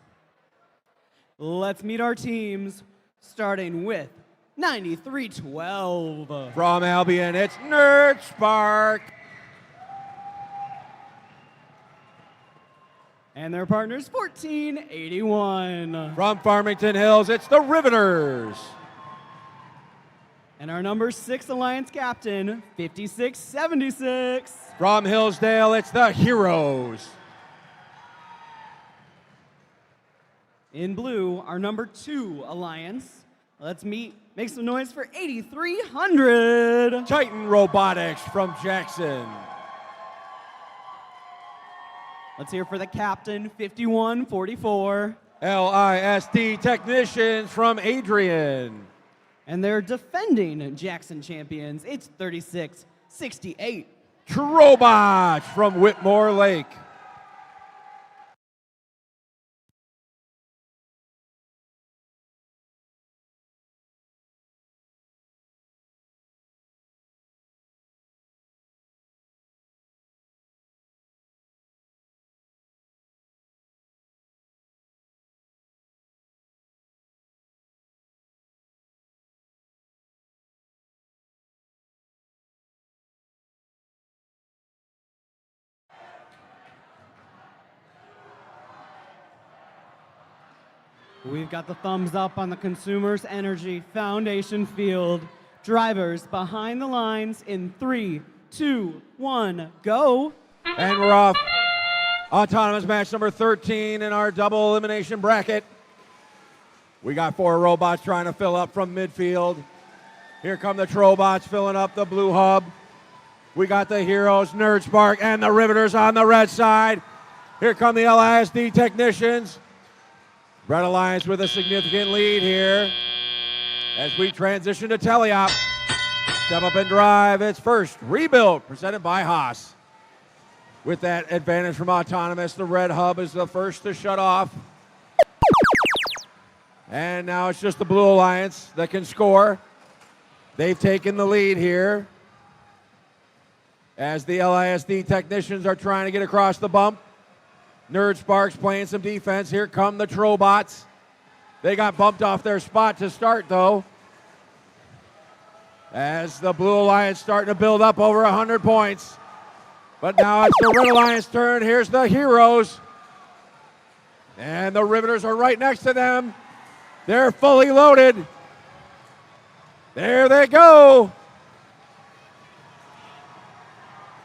Let's meet our teams, starting with 93-12. From Albion, it's Nerd Spark. And their partners, 1481. From Farmington Hills, it's the Riveters. And our number 6 Alliance captain, 5676. From Hillsdale, it's the Heroes. In blue, our number 2 Alliance. Let's make some noise for 8300. Titan Robotics from Jackson. Let's hear for the captain, 5144. LISD Technicians from Adrian. And they're defending Jackson champions. It's 3668. Trobots from Whitmore Lake. We've got the thumbs up on the Consumers Energy Foundation field. Drivers behind the lines in 3, 2, 1, go. And we're off. Autonomous match number 13 in our double elimination bracket. We got 4 robots trying to fill up from midfield. Here come the Trobots filling up the blue hub. We got the Heroes, Nerd Spark, and the Riveters on the red side. Here come the LISD Technicians. Red Alliance with a significant lead here as we transition to teleop. Step up and drive. It's first rebuild presented by Haas. With that advantage from Autonomous, the red hub is the first to shut off. And now it's just the Blue Alliance that can score. They've taken the lead here as the LISD Technicians are trying to get across the bump. Nerd Sparks playing some defense. Here come the Trobots. They got bumped off their spot to start, though. As the Blue Alliance starting to build up over 100 points. But now it's the Red Alliance turn. Here's the Heroes. And the Riveters are right next to them. They're fully loaded. There they go.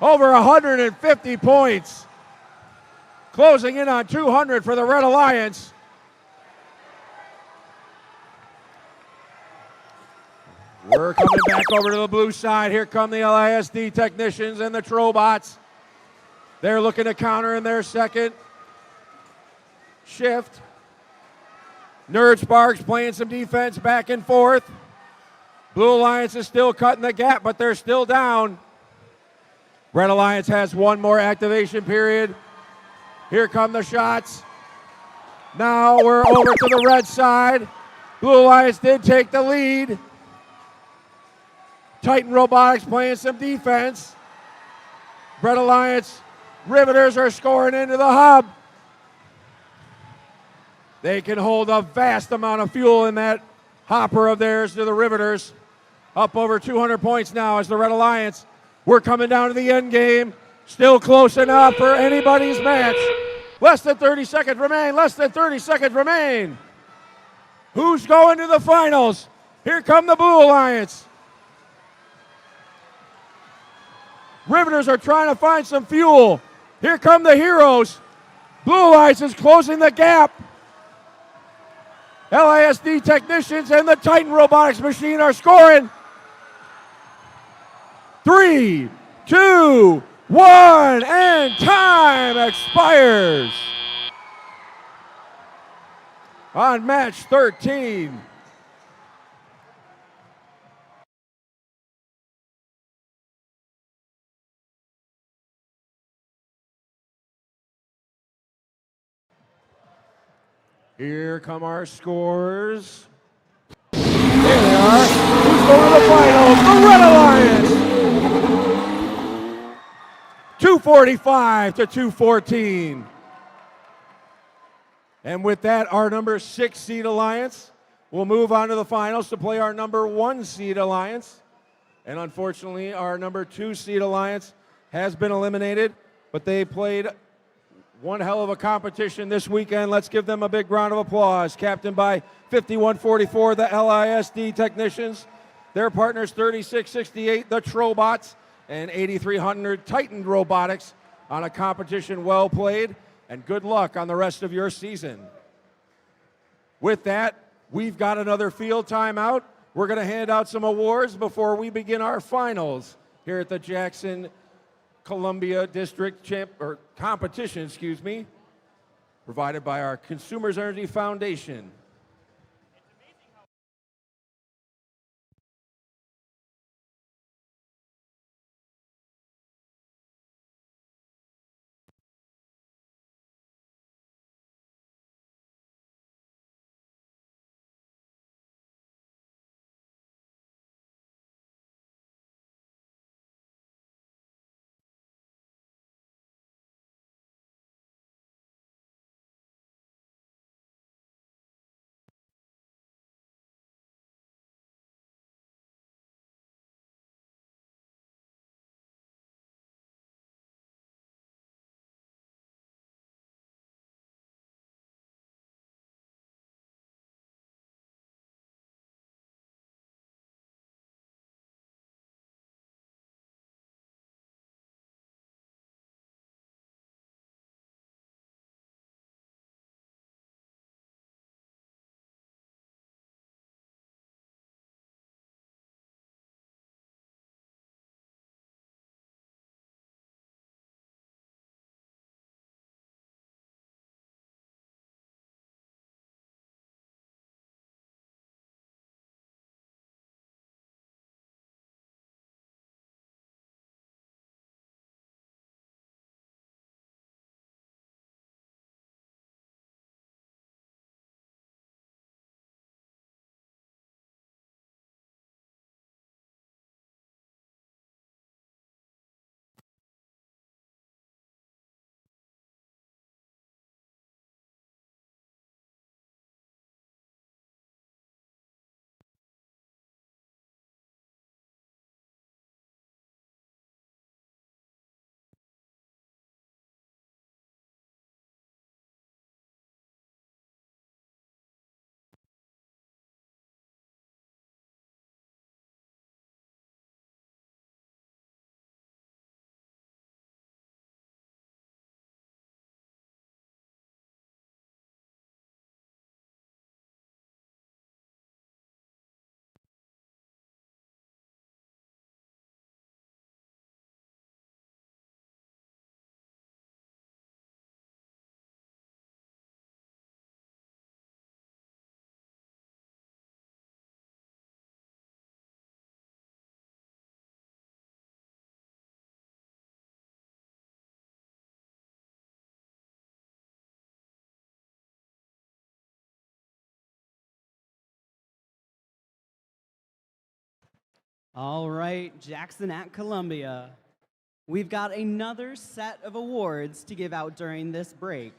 Over 150 points. Closing in on 200 for the Red Alliance. We're coming back over to the blue side. Here come the LISD Technicians and the Trobots. They're looking to counter in their second shift. Nerd Sparks playing some defense back and forth. Blue Alliance is still cutting the gap, but they're still down. Red Alliance has one more activation period. Here come the shots. Now we're over to the red side. Blue Alliance did take the lead. Titan Robotics playing some defense. Red Alliance Riveters are scoring into the hub. They can hold a vast amount of fuel in that hopper of theirs to the Riveters. Up over 200 points now as the Red Alliance. We're coming down to the end game. Still close enough for anybody's match. Less than 30 seconds remain. Less than 30 seconds remain. Who's going to the finals? Here come the Blue Alliance. Riveters are trying to find some fuel. Here come the Heroes. Blue Alliance is closing the gap. LISD Technicians and the Titan Robotics machine are scoring. 3, 2, 1, and time expires on match 13. Here come our scores. Here they are. Who's going to the finals? The Red Alliance. 245 to 214. And with that, our number 6 seed alliance will move on to the finals to play our number 1 seed alliance. And unfortunately, our number 2 seed alliance has been eliminated, but they played one hell of a competition this weekend. Let's give them a big round of applause. Captained by 5144, the LISD Technicians. Their partners 3668, the Trobots, and 8300 Titan Robotics on a competition well played, and good luck on the rest of your season. With that, we've got another field timeout. We're going to hand out some awards before we begin our finals here at the Jackson Columbia District competition, provided by our Consumers Energy Foundation. All right, Jackson at Columbia. We've got another set of awards to give out during this break.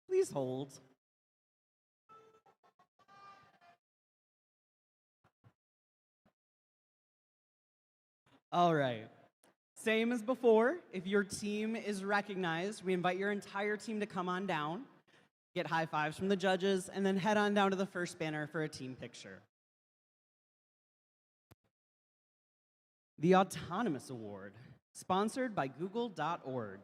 Please hold. All right. Same as before, if your team is recognized, we invite your entire team to come on down, get high fives from the judges, and then head on down to the first banner for a team picture. The Autonomous Award, sponsored by Google.org,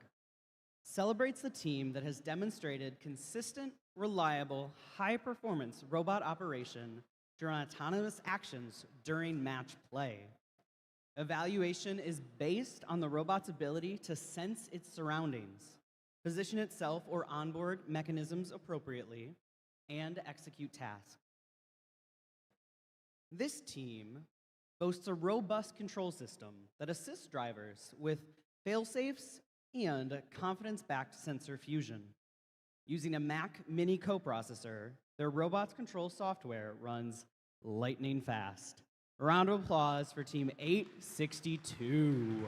celebrates the team that has demonstrated consistent, reliable, high-performance robot operation during autonomous actions during match play. Evaluation is based on the robot's ability to sense its surroundings, position itself or onboard mechanisms appropriately, and execute tasks. This team boasts a robust control system that assists drivers with fail-safes and confidence-backed sensor fusion. Using a Mac Mini coprocessor, their robot's control software runs lightning fast. A round of applause for Team 862.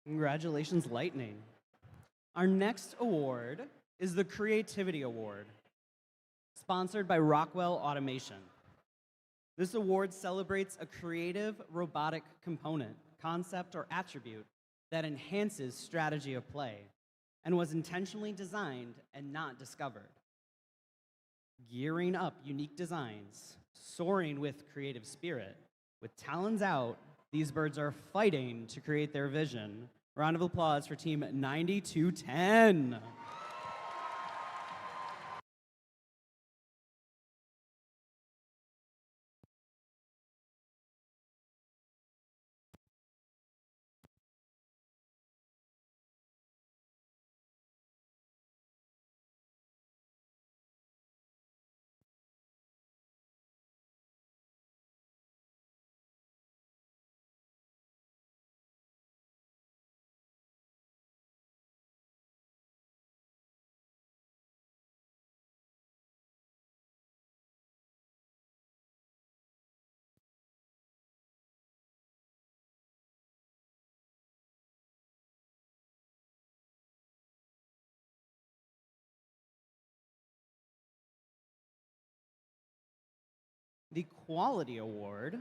Congratulations, Lightning. Our next award is the Creativity Award, sponsored by Rockwell Automation. This award celebrates a creative robotic component, concept, or attribute that enhances strategy of play and was intentionally designed and not discovered. Gearing up unique designs, soaring with creative spirit, with talons out, these birds are fighting to create their vision. Round of applause for Team 9210. The Quality Award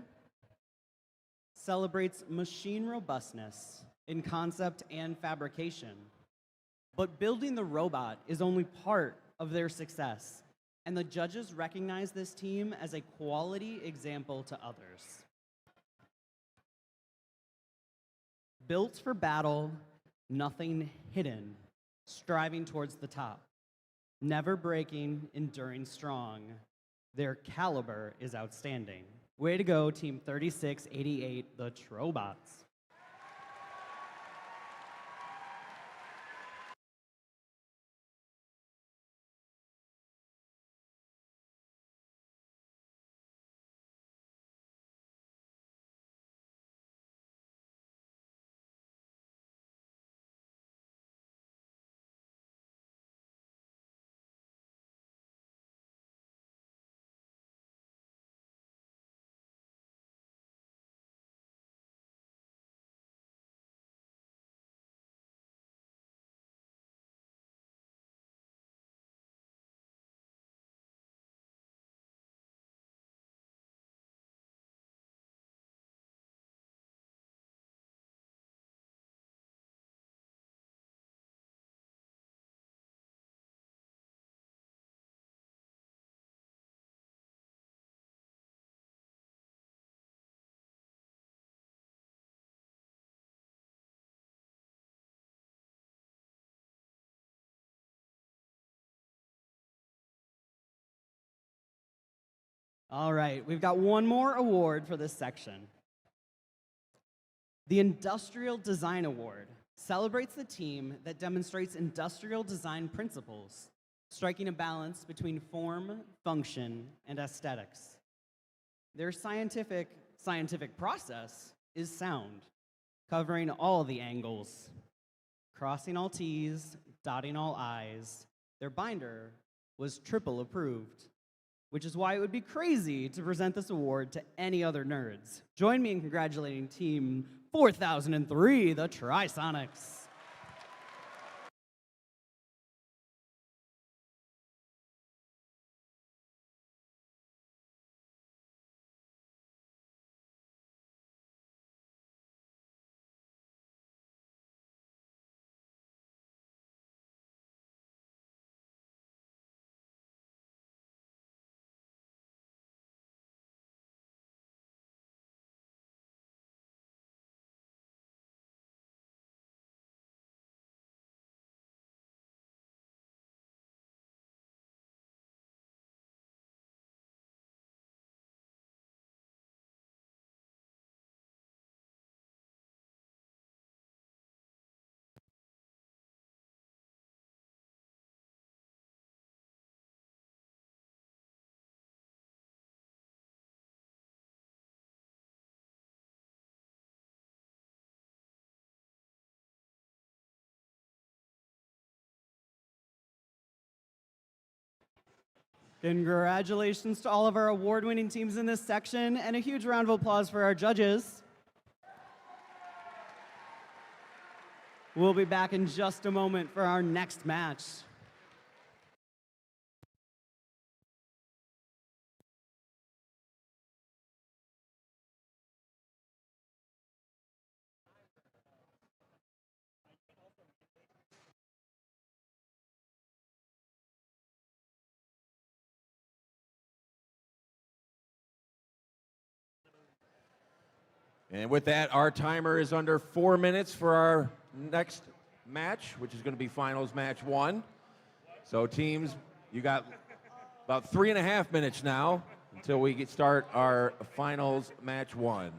celebrates machine robustness in concept and fabrication. But building the robot is only part of their success, and the judges recognize this team as a quality example to others. Built for battle, nothing hidden, striving towards the top, never breaking, enduring strong. Their caliber is outstanding. Way to go, Team 3688, the Trobots. All right, we've got one more award for this section. The Industrial Design Award celebrates the team that demonstrates industrial design principles, striking a balance between form, function, and aesthetics. Their scientific process is sound, covering all the angles, crossing all T's, dotting all I's. Their binder was triple approved, which is why it would be crazy to present this award to any other nerds. Join me in congratulating Team 4003, the Trisonics. Congratulations to all of our award-winning teams in this section, and a huge round of applause for our judges. We'll be back in just a moment for our next match. And with that, our timer is under 4 minutes for our next match, which is going to be finals match 1. So teams, you got about 3.5 minutes now until we start our finals match 1.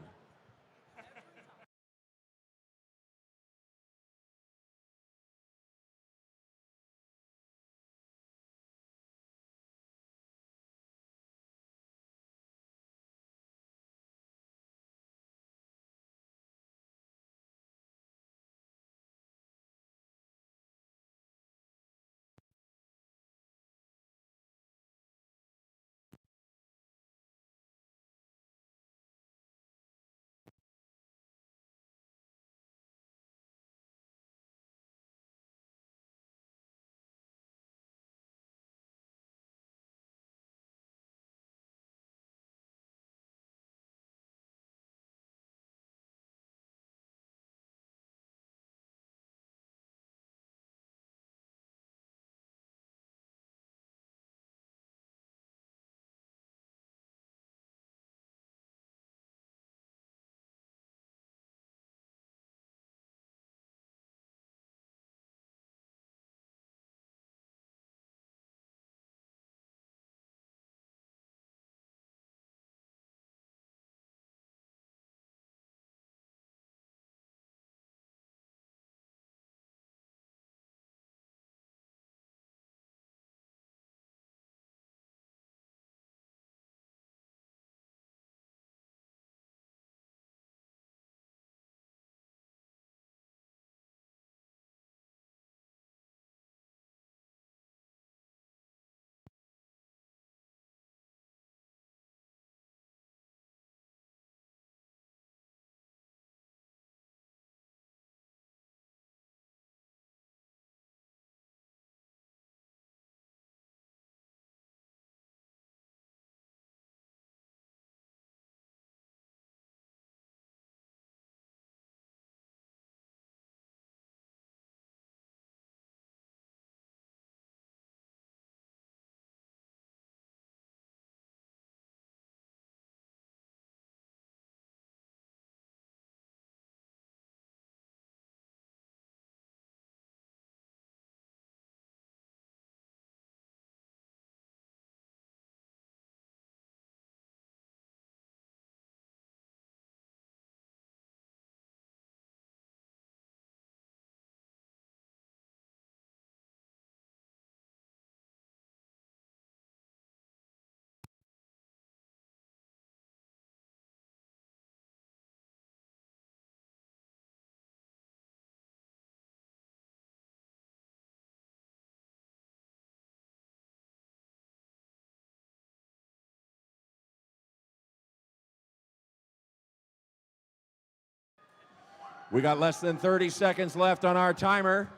We got less than 30 seconds left on our timer.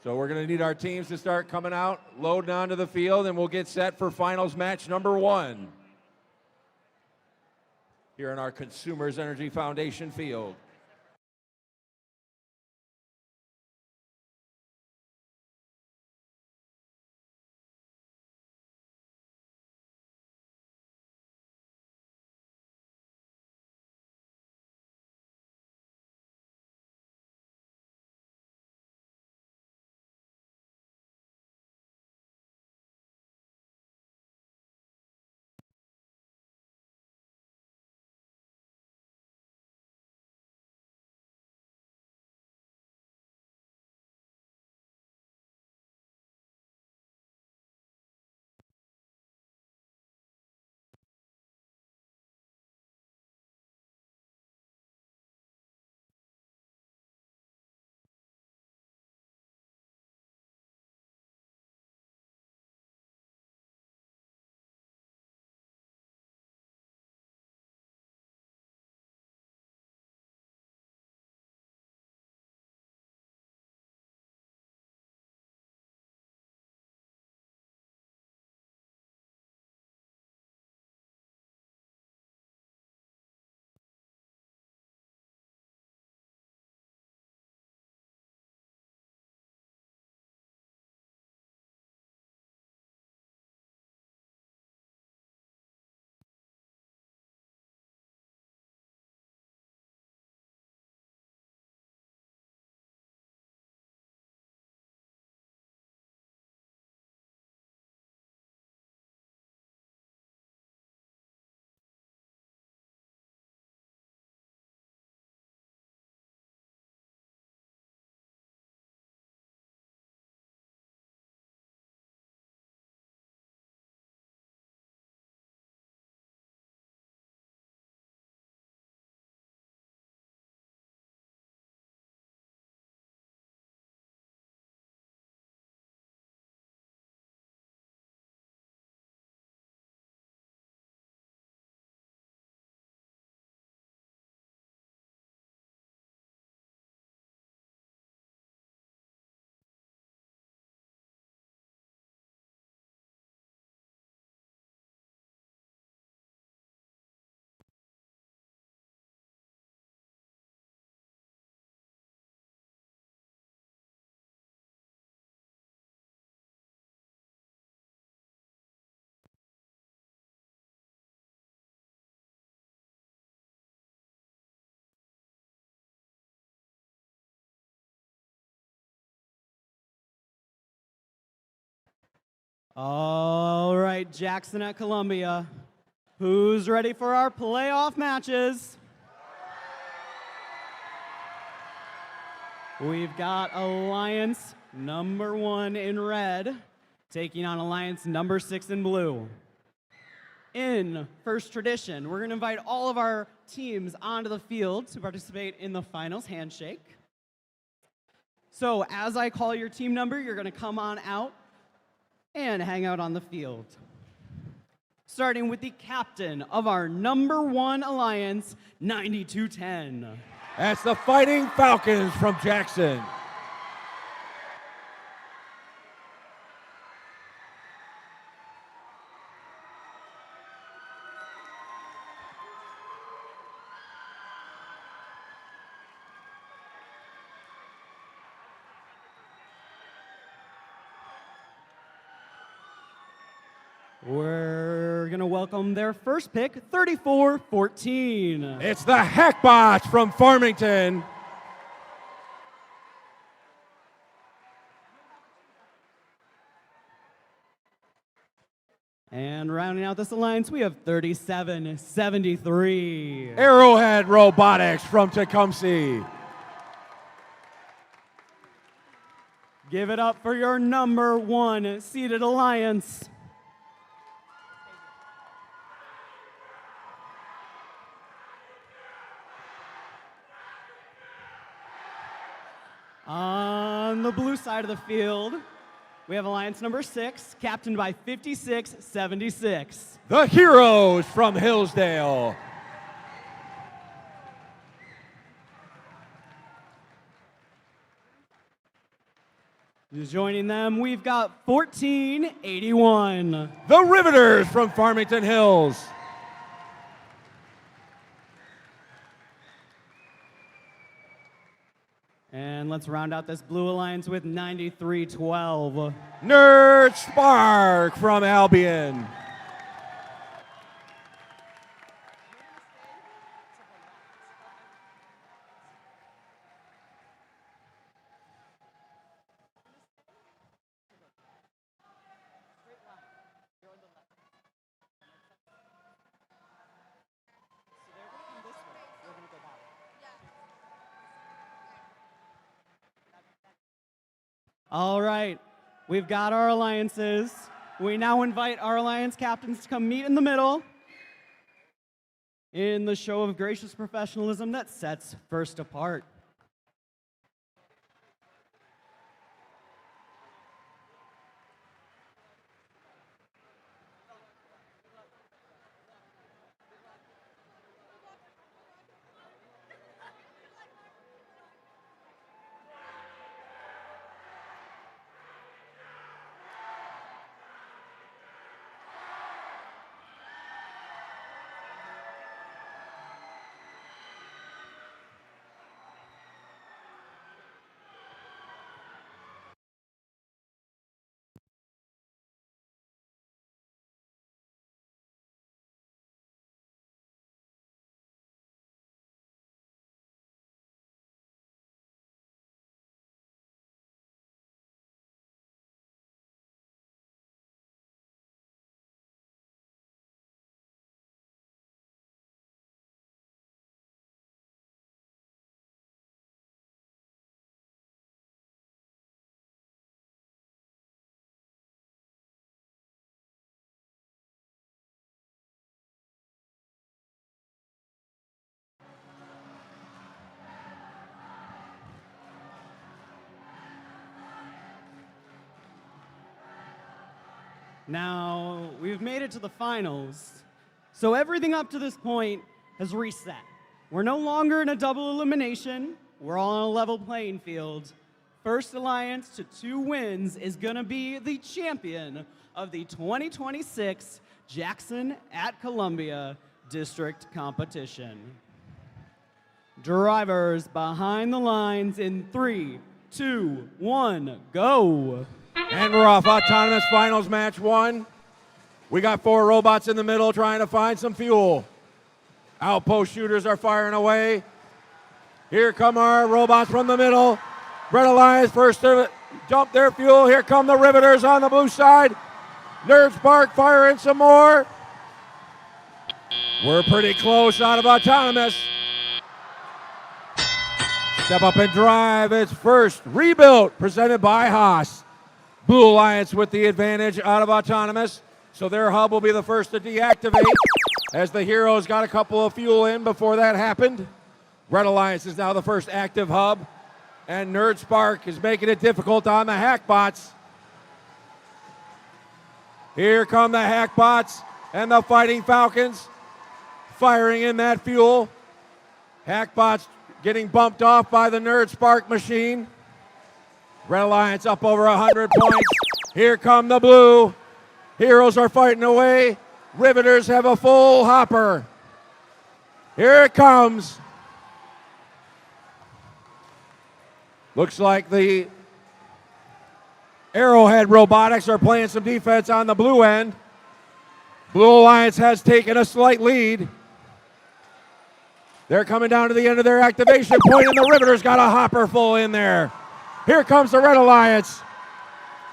So we're going to need our teams to start coming out, loading onto the field, and we'll get set for finals match number 1 here in our Consumers Energy Foundation field. All right, Jackson at Columbia. Who's ready for our playoff matches? We've got Alliance number 1 in red taking on Alliance number 6 in blue. In first tradition, we're going to invite all of our teams onto the field to participate in the finals handshake. So as I call your team number, you're going to come on out and hang out on the field. Starting with the captain of our number 1 alliance, 9210. That's the Fighting Falcons from Jackson. We're going to welcome their first pick, 3414. It's the Hackbots from Farmington. And rounding out this alliance, we have 3773. Arrowhead Robotics from Tecumseh. Give it up for your number 1 seeded alliance. On the blue side of the field, we have alliance number 6, captained by 5676. The Heroes from Hillsdale. Joining them, we've got 1481. The Riveters from Farmington Hills. And let's round out this blue alliance with 9312. Nerd Spark from Albion. All right, we've got our alliances. We now invite our alliance captains to come meet in the middle in the show of gracious professionalism that sets First apart. Now, we've made it to the finals, so everything up to this point has reset. We're no longer in a double elimination. We're all on a level playing field. First Alliance to 2 wins is going to be the champion of the 2026 Jackson at Columbia District Competition. Drivers behind the lines in 3, 2, 1, go. And we're off. Autonomous Finals Match 1. We got 4 robots in the middle trying to find some fuel. Outpost shooters are firing away. Here come our robots from the middle. Red Alliance first to dump their fuel. Here come the Riveters on the blue side. Nerd Spark firing some more. We're pretty close out of autonomous. Step up and drive. It's first rebuilt, presented by Haas. Blue Alliance with the advantage out of autonomous. So their hub will be the first to deactivate as the Heroes got a couple of fuel in before that happened. Red Alliance is now the first active hub. And Nerd Spark is making it difficult on the Hackbots. Here come the Hackbots and the Fighting Falcons firing in that fuel. Hackbots getting bumped off by the Nerd Spark machine. Red Alliance up over 100 points. Here come the blue. Heroes are fighting away. Riveters have a full hopper. Here it comes. Looks like the Arrowhead Robotics are playing some defense on the blue end. Blue Alliance has taken a slight lead. They're coming down to the end of their activation point, and the Riveters got a hopper full in there. Here comes the Red Alliance.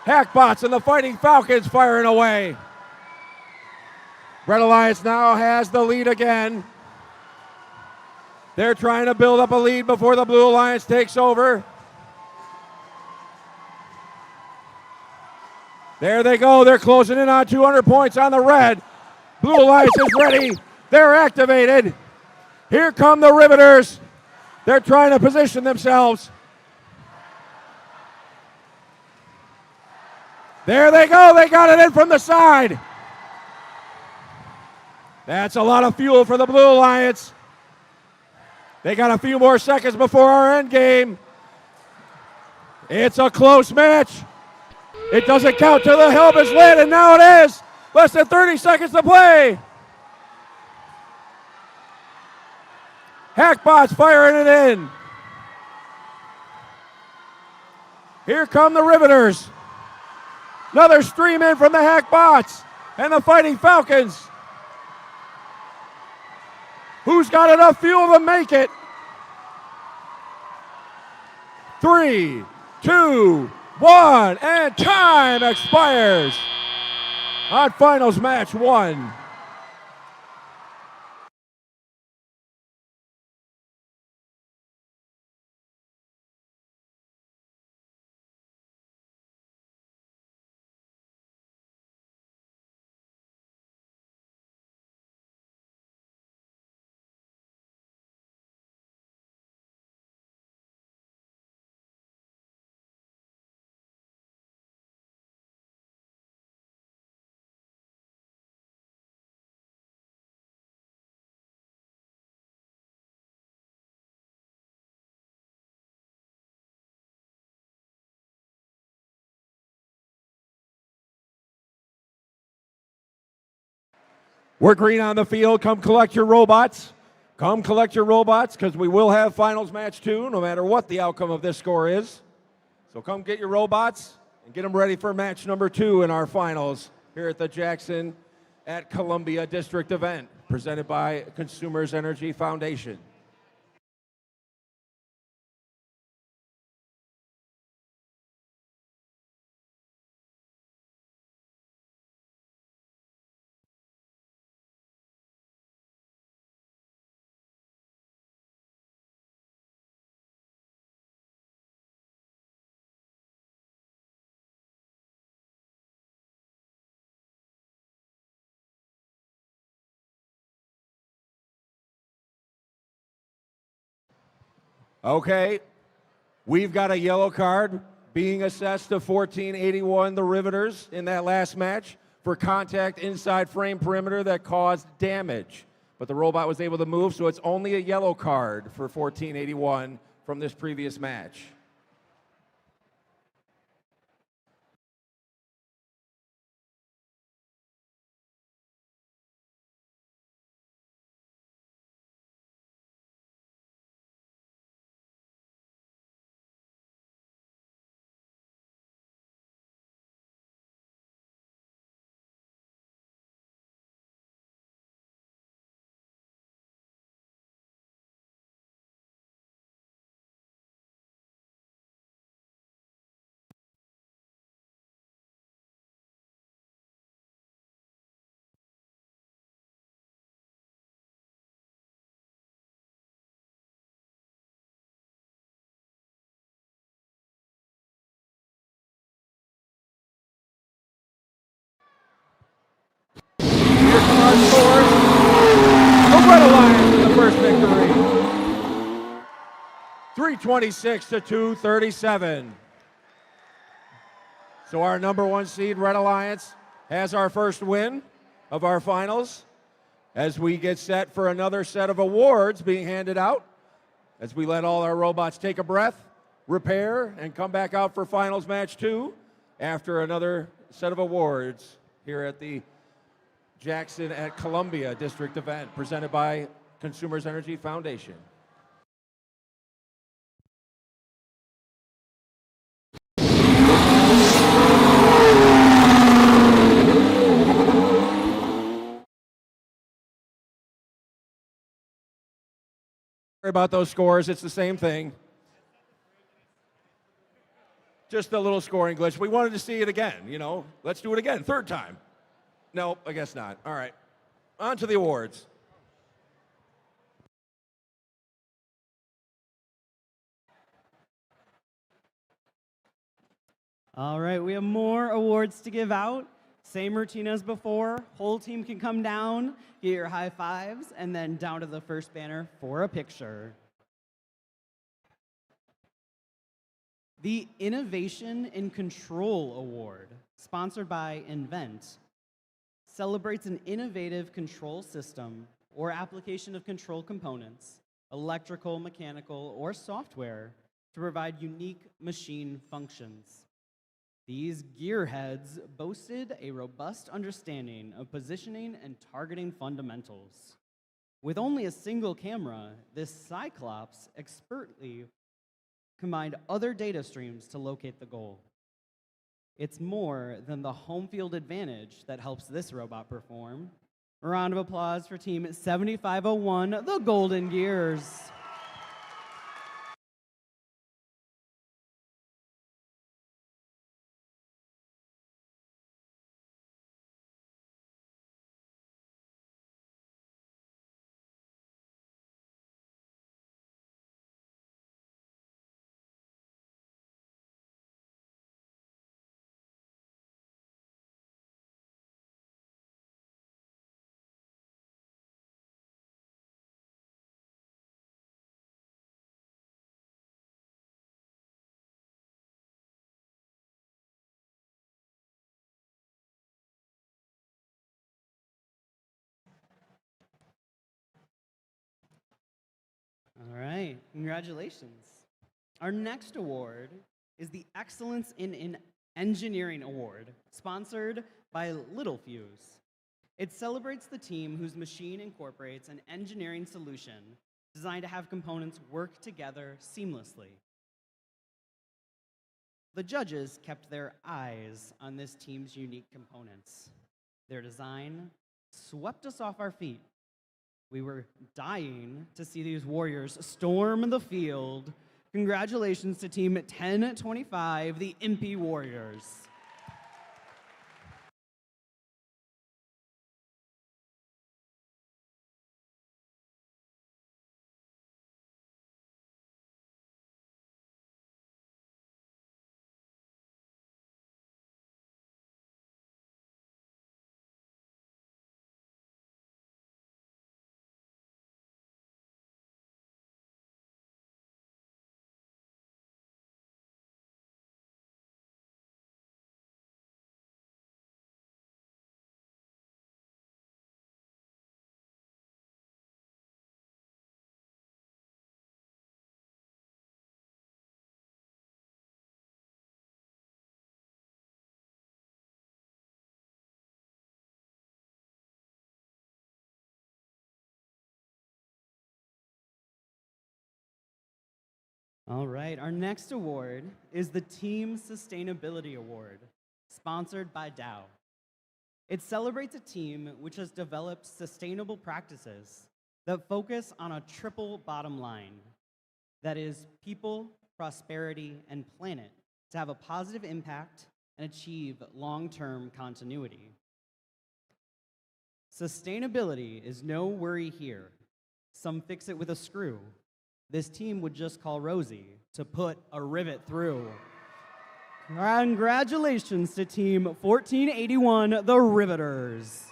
Hackbots and the Fighting Falcons firing away. Red Alliance now has the lead again. They're trying to build up a lead before the Blue Alliance takes over. There they go. They're closing in on 200 points on the red. Blue Alliance is ready. They're activated. Here come the Riveters. They're trying to position themselves. There they go. They got it in from the side. That's a lot of fuel for the Blue Alliance. They got a few more seconds before our end game. It's a close match. It doesn't count till the helm is lit, and now it is. Less than 30 seconds to play. Hackbots firing it in. Here come the Riveters. Another stream in from the Hackbots and the Fighting Falcons. Who's got enough fuel to make it? 3, 2, 1, and time expires on finals match 1. We're green on the field. Come collect your robots. Come collect your robots, because we will have finals match 2, no matter what the outcome of this score is. So come get your robots and get them ready for match number 2 in our finals here at the Jackson at Columbia District event, presented by Consumers Energy Foundation. Okay, we've got a yellow card being assessed to 1481, the Riveters, in that last match for contact inside frame perimeter that caused damage. But the robot was able to move, so it's only a yellow card for 1481 from this previous match. Here come our scores. The Red Alliance with the first victory. 326 to 237. So our number one seed, Red Alliance, has our first win of our finals as we get set for another set of awards being handed out as we let all our robots take a breath, repair, and come back out for finals match 2 after another set of awards here at the Jackson at Columbia District event presented by Consumers Energy Foundation. Sorry about those scores, it's the same thing. Just a little scoring glitch. We wanted to see it again, you know. Let's do it again, third time. Nope, I guess not. All right, on to the awards. All right, we have more awards to give out. Same routine as before. Whole team can come down, get your high fives, and then down to the first banner for a picture. The Innovation in Control Award, sponsored by Invent, celebrates an innovative control system or application of control components, electrical, mechanical, or software to provide unique machine functions. These gearheads boasted a robust understanding of positioning and targeting fundamentals. With only a single camera, this Cyclops expertly combined other data streams to locate the goal. It's more than the home field advantage that helps this robot perform. A round of applause for Team 7501, the Golden Gears. All right, congratulations. Our next award is the Excellence in Engineering Award, sponsored by Littelfuse. It celebrates the team whose machine incorporates an engineering solution designed to have components work together seamlessly. The judges kept their eyes on this team's unique components. Their design swept us off our feet. We were dying to see these warriors storm the field. Congratulations to Team 1025, the Impy Warriors. All right, our next award is the Team Sustainability Award, sponsored by Dow. It celebrates a team which has developed sustainable practices that focus on a triple bottom line, that is people, prosperity, and planet, to have a positive impact and achieve long-term continuity. Sustainability is no worry here. Some fix it with a screw. This team would just call Rosie to put a rivet through. Congratulations to Team 1481, the Riveters.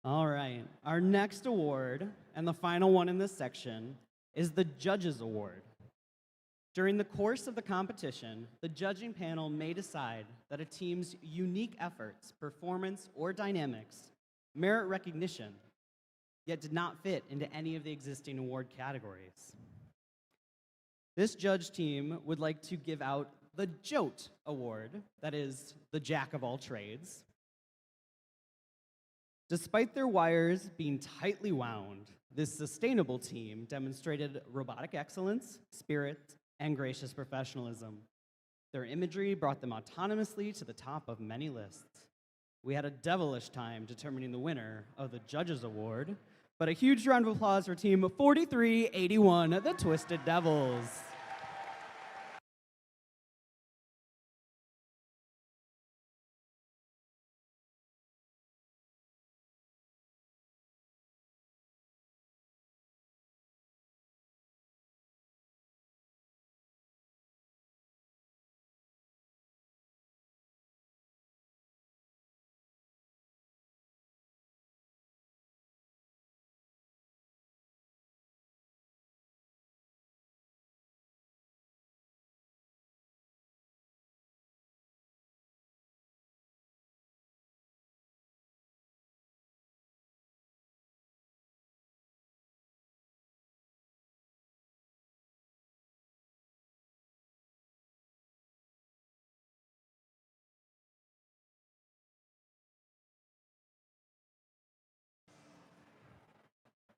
All right. Our next award, and the final one in this section, is the Judges Award. During the course of the competition, the judging panel may decide that a team's unique efforts, performance, or dynamics merit recognition, yet did not fit into any of the existing award categories. This judge team would like to give out the JOTE Award, that is, the Jack of all trades. Despite their wires being tightly wound, this sustainable team demonstrated robotic excellence, spirit, and gracious professionalism. Their imagery brought them autonomously to the top of many lists. We had a devilish time determining the winner of the Judges Award, but a huge round of applause for Team 4381, the Twisted Devils.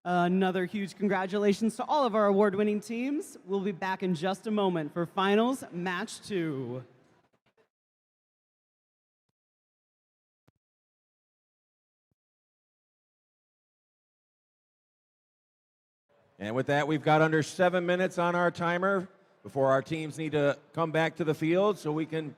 Another huge congratulations to all of our award-winning teams. We'll be back in just a moment for finals match 2. And with that, we've got under 7 minutes on our timer before our teams need to come back to the field so we can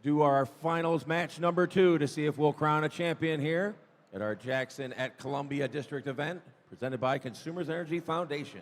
do our finals match number 2 to see if we'll crown a champion here at our Jackson at Columbia District event presented by Consumers Energy Foundation.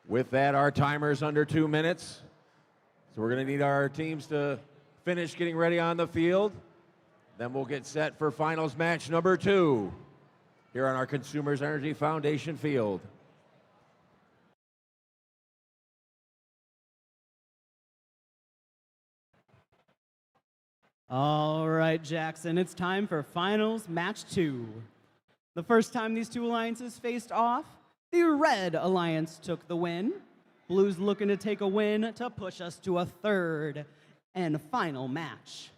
With that, our timer's under 2 minutes. So we're going to need our teams to finish getting ready on the field. Then we'll get set for finals match number 2 here on our Consumers Energy Foundation field. All right, Jackson, it's time for finals match 2. The first time these two alliances faced off, the Red Alliance took the win. Blue's looking to take a win to push us to a third and final match.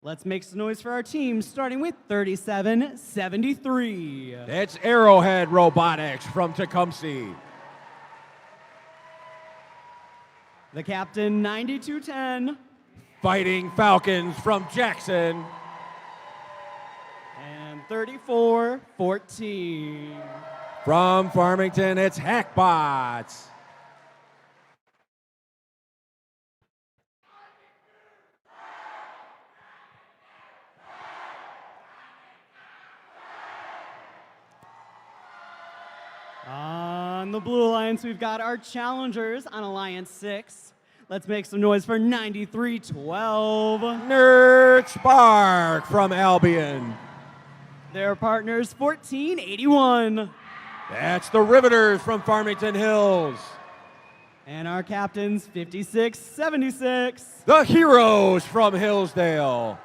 Let's make some noise for our team, starting with 3773. It's Arrowhead Robotics from Tecumseh. The captain, 9210. Fighting Falcons from Jackson. And 3414. From Farmington, it's Hackbots. On the Blue Alliance, we've got our challengers on Alliance 6. Let's make some noise for 9312. Nerd Spark from Albion. Their partners, 1481. That's the Riveters from Farmington Hills. And our captains, 5676. The Heroes from Hillsdale.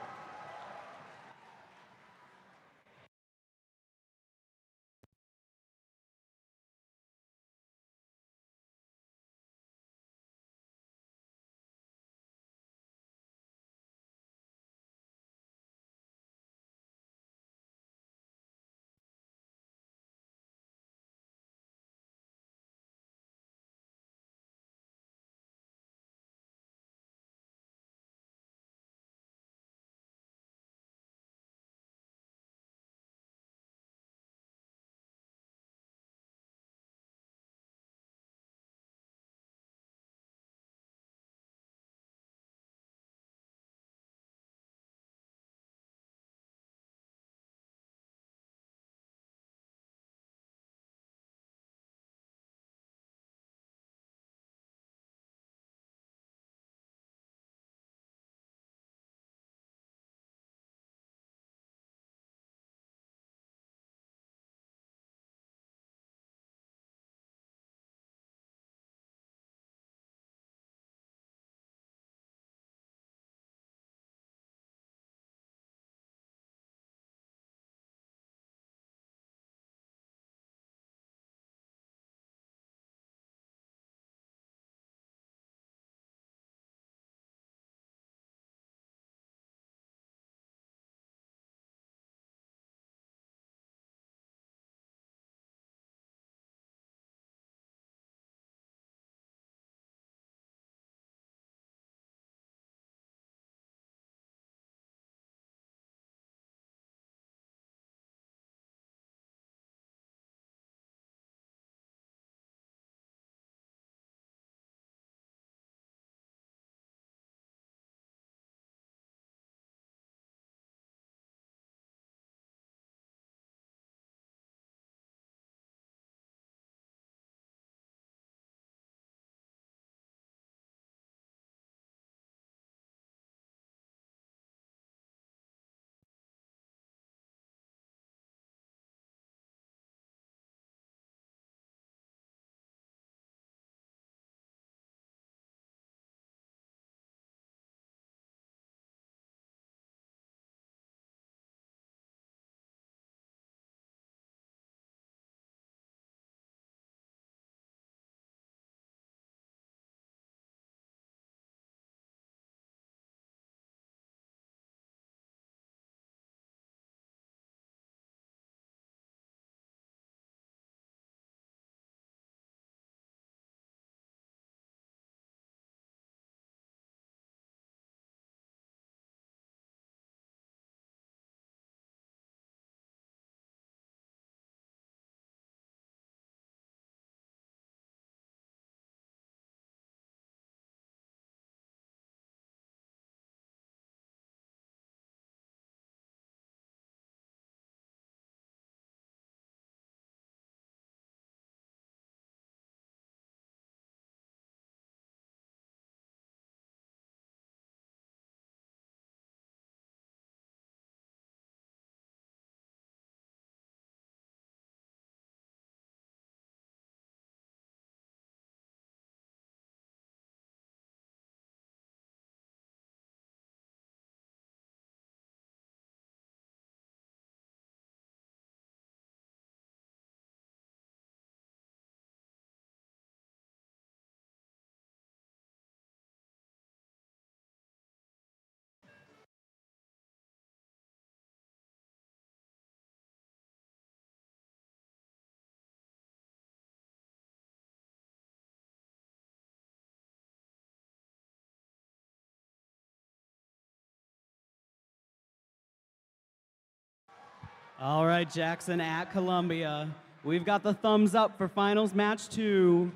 All right, Jackson at Columbia. We've got the thumbs up for finals match 2.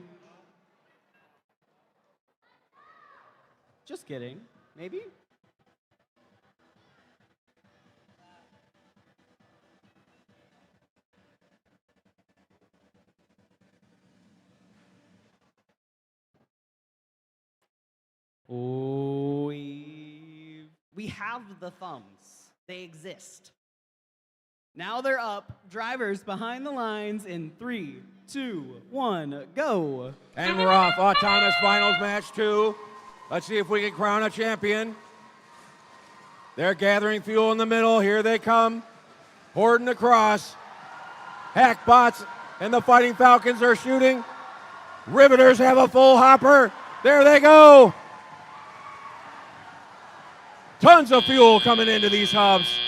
Just kidding. Maybe? We have the thumbs. They exist. Now they're up. Drivers behind the lines in 3, 2, 1, go. And we're off. Autonomous finals match 2. Let's see if we can crown a champion. They're gathering fuel in the middle. Here they come. Horden across. Hackbots and the Fighting Falcons are shooting. Riveters have a full hopper. There they go. Tons of fuel coming into these hubs.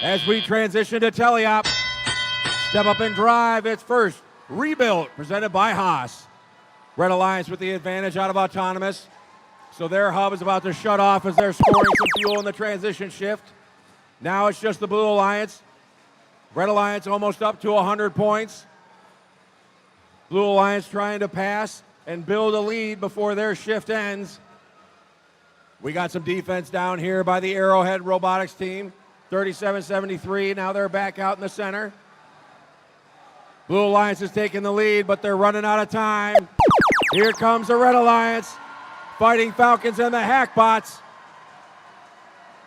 As we transition to teleop, step up and drive. It's first rebuilt, presented by Haas. Red Alliance with the advantage out of autonomous. So their hub is about to shut off as they're storing some fuel in the transition shift. Now it's just the Blue Alliance. Red Alliance almost up to 100 points. Blue Alliance trying to pass and build a lead before their shift ends. We got some defense down here by the Arrowhead Robotics team. 37-73, now they're back out in the center. Blue Alliance is taking the lead, but they're running out of time. Here comes the Red Alliance, Fighting Falcons and the Hackbots.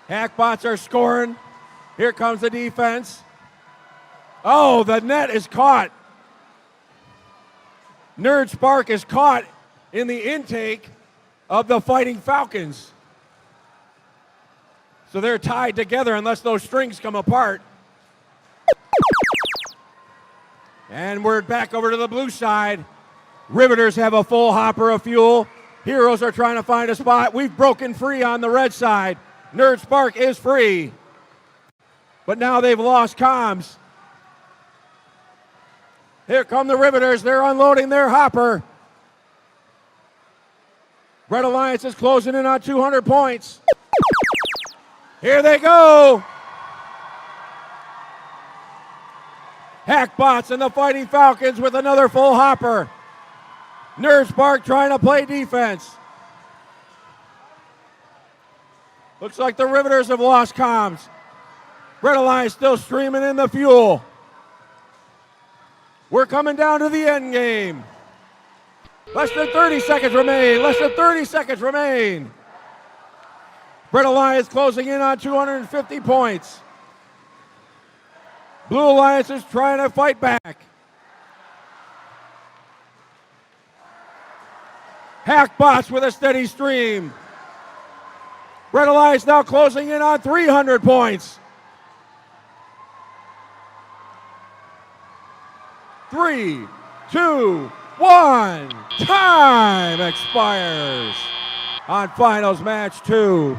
Hackbots are scoring. Here comes the defense. Oh, the net is caught. Nerd Spark is caught in the intake of the Fighting Falcons. So they're tied together unless those strings come apart. And we're back over to the blue side. Riveters have a full hopper of fuel. Heroes are trying to find a spot. We've broken free on the red side. Nerd Spark is free. But now they've lost comms. Here come the Riveters. They're unloading their hopper. Red Alliance is closing in on 200 points. Here they go. Hackbots and the Fighting Falcons with another full hopper. Nerd Spark trying to play defense. Looks like the Riveters have lost comms. Red Alliance still streaming in the fuel. We're coming down to the end game. Less than 30 seconds remain. Less than 30 seconds remain. Red Alliance closing in on 250 points. Blue Alliance is trying to fight back. Hackbots with a steady stream. Red Alliance now closing in on 300 points. 3, 2, 1. Time expires on finals match 2.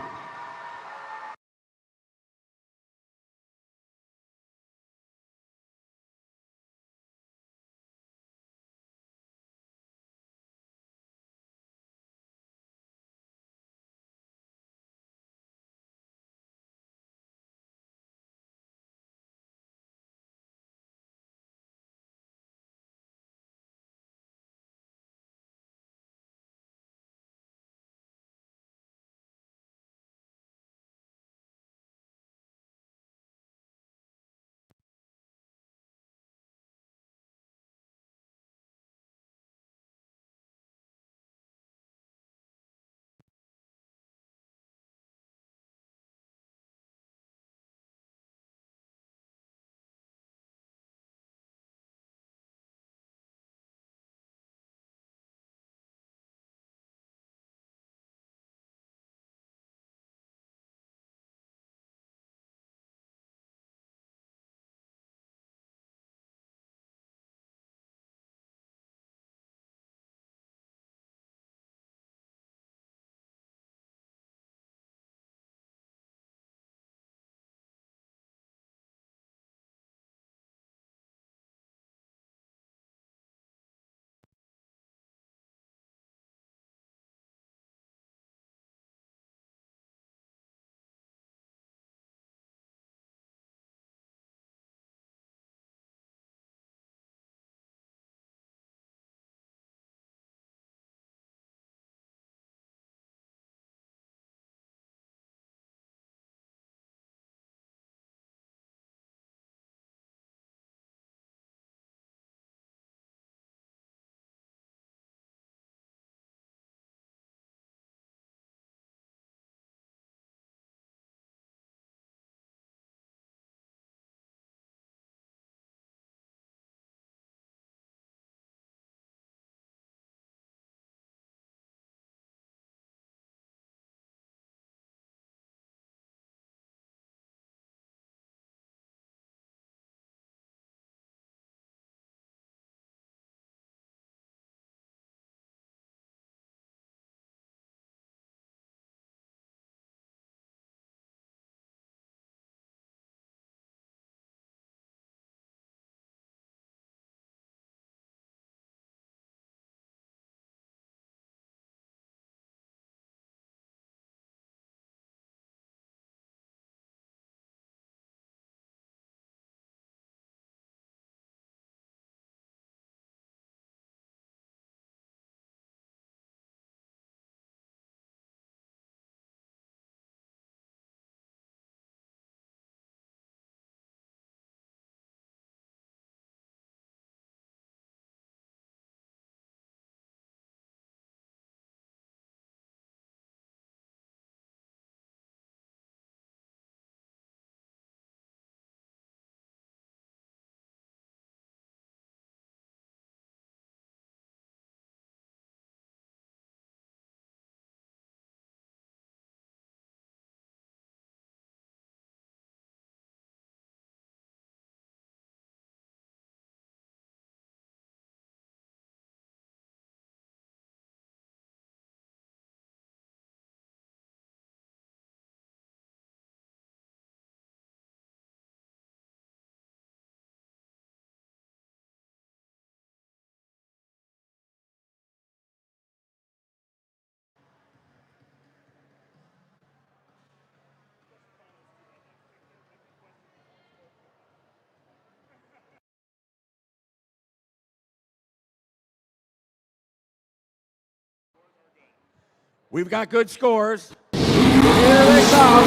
We've got good scores. Here they come.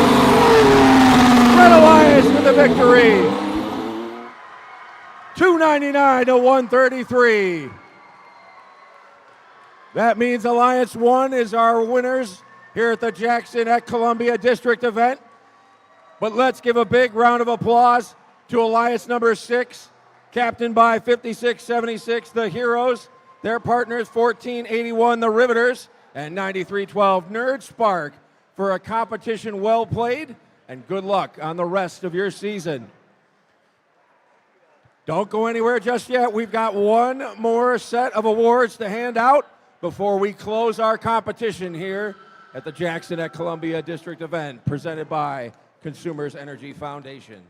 Red Alliance with the victory. 299 to 133. That means Alliance 1 is our winners here at the Jackson at Columbia District event. But let's give a big round of applause to Alliance number 6, captained by 5676, the Heroes, their partners 1481, the Riveters, and 9312 Nerd Spark for a competition well played, and good luck on the rest of your season. Don't go anywhere just yet. We've got one more set of awards to hand out before we close our competition here at the Jackson at Columbia District event presented by Consumers Energy Foundation.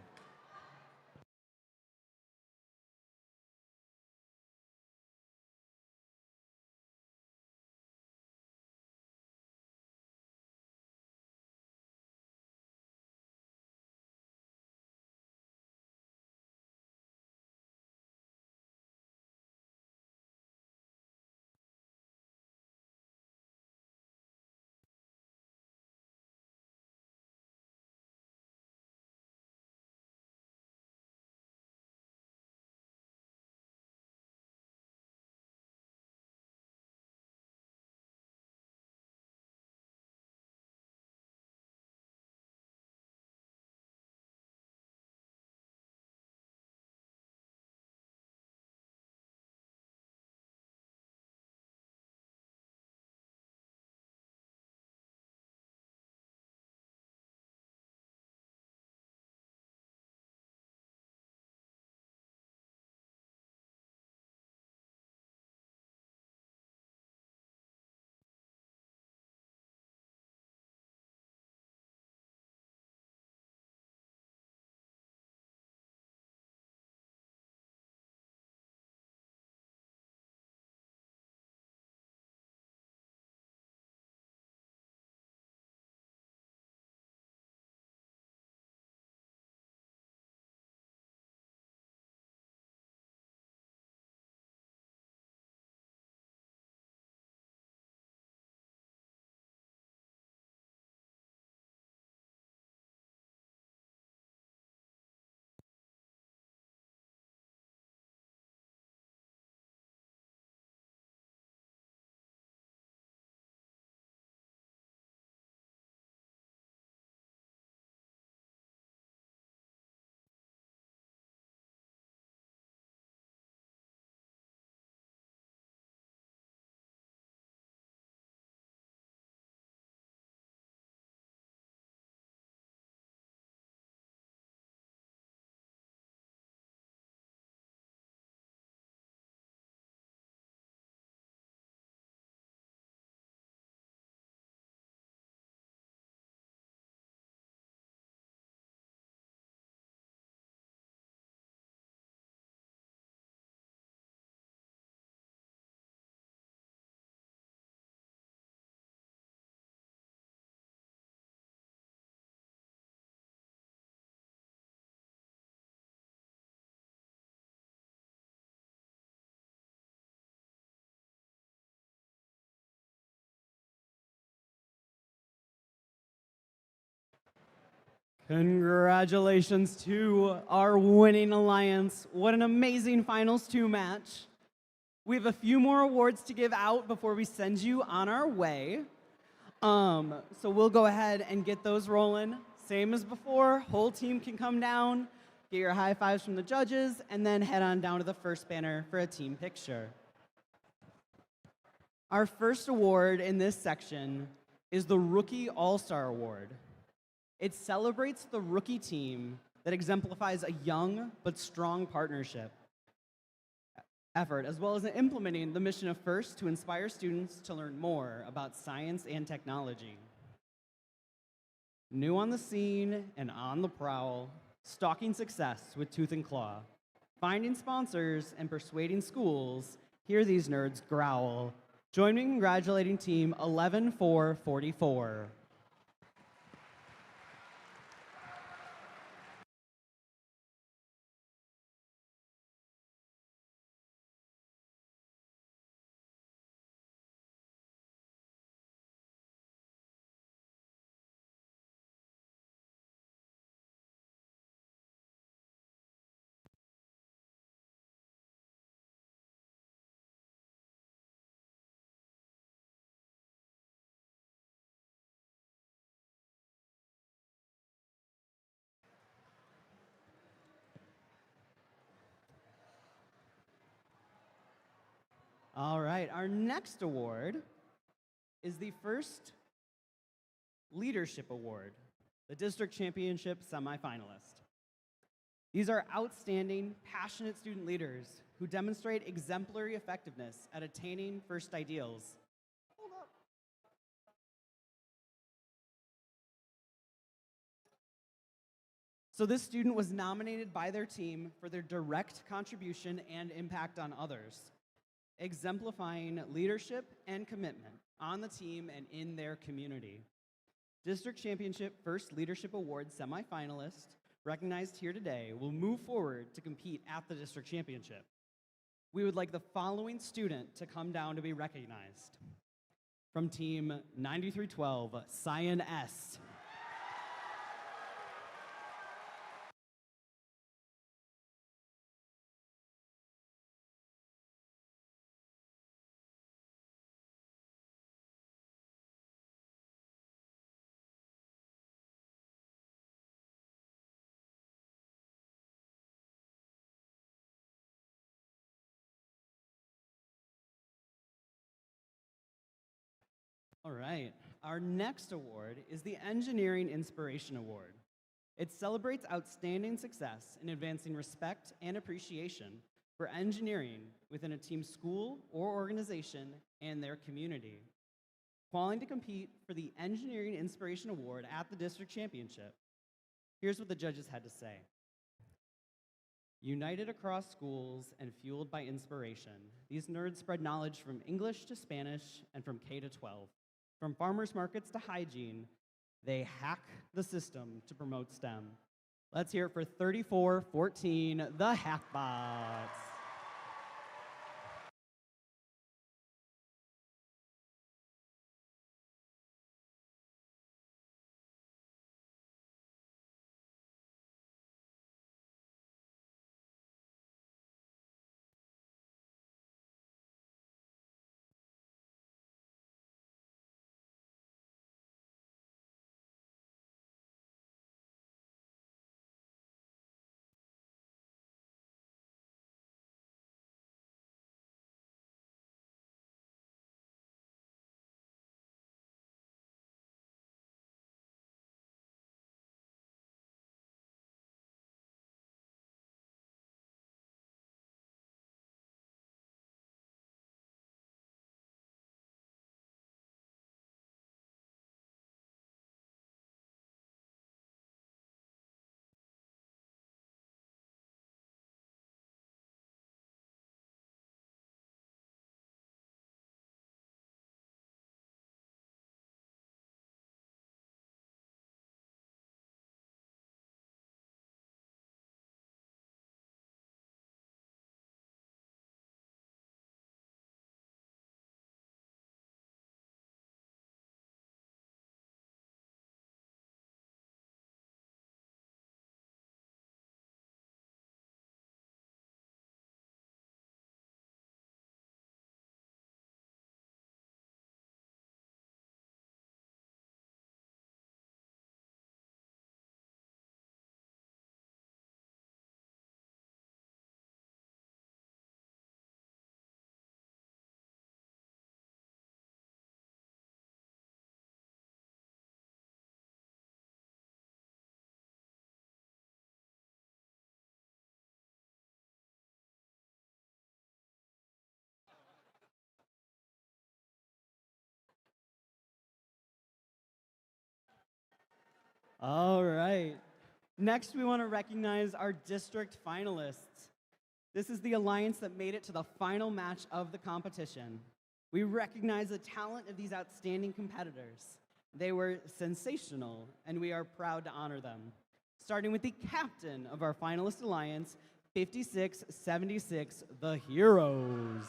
Congratulations to our winning alliance. What an amazing Finals 2 match. We have a few more awards to give out before we send you on our way. So we'll go ahead and get those rolling. Same as before, whole team can come down, get your high fives from the judges, and then head on down to the first banner for a team picture. Our first award in this section is the Rookie All-Star Award. It celebrates the rookie team that exemplifies a young but strong partnership effort, as well as implementing the mission of FIRST to inspire students to learn more about science and technology. New on the scene and on the prowl, stalking success with tooth and claw, finding sponsors and persuading schools, hear these nerds growl. Join me in congratulating team 11444. All right, our next award is the first Leadership Award, the District Championship semifinalist. These are outstanding, passionate student leaders who demonstrate exemplary effectiveness at attaining first ideals. So this student was nominated by their team for their direct contribution and impact on others, exemplifying leadership and commitment on the team and in their community. District Championship First Leadership Award semifinalist, recognized here today, will move forward to compete at the District Championship. We would like the following student to come down to be recognized. From Team 9312, Cyan S. All right, our next award is the Engineering Inspiration Award. It celebrates outstanding success in advancing respect and appreciation for engineering within a team, school, or organization and their community. Qualifying to compete for the Engineering Inspiration Award at the District Championship, here's what the judges had to say. United across schools and fueled by inspiration, these nerds spread knowledge from English to Spanish and from K to 12. From farmers markets to hygiene, they hack the system to promote STEM. Let's hear it for 3414, the Hackbots. All right. Next, we want to recognize our district finalists. This is the alliance that made it to the final match of the competition. We recognize the talent of these outstanding competitors. They were sensational, and we are proud to honor them. Starting with the captain of our finalist alliance, 5676, the Heroes.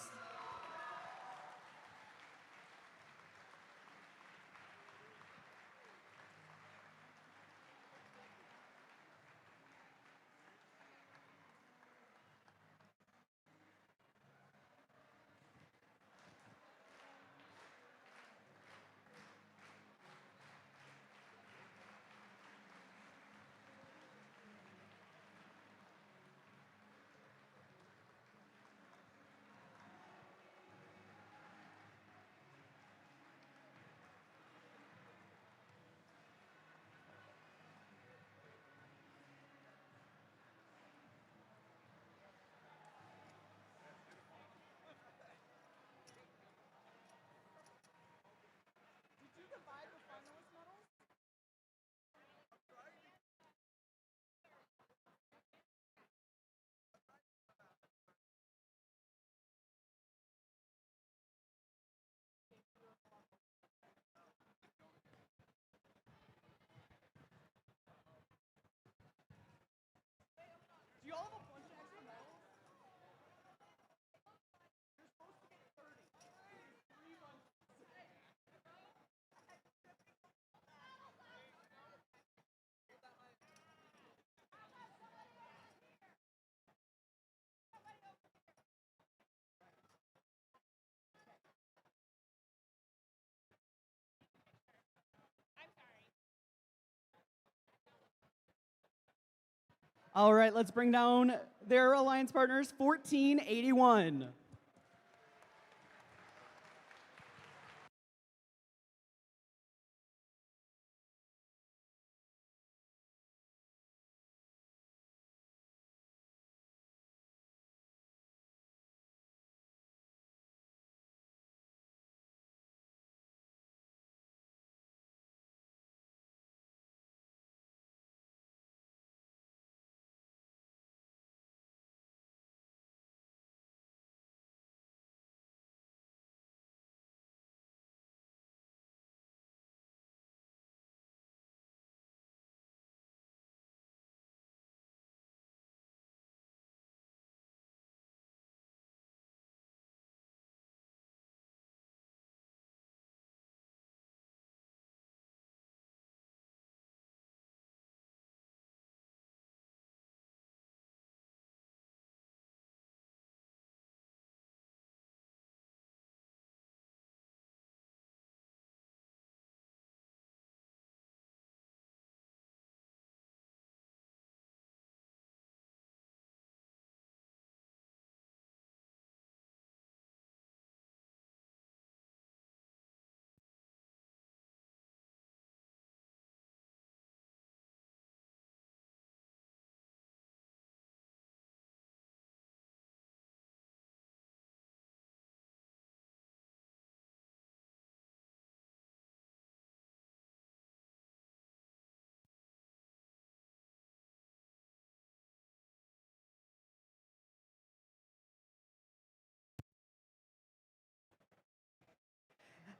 All right, let's bring down their alliance partners, 1481.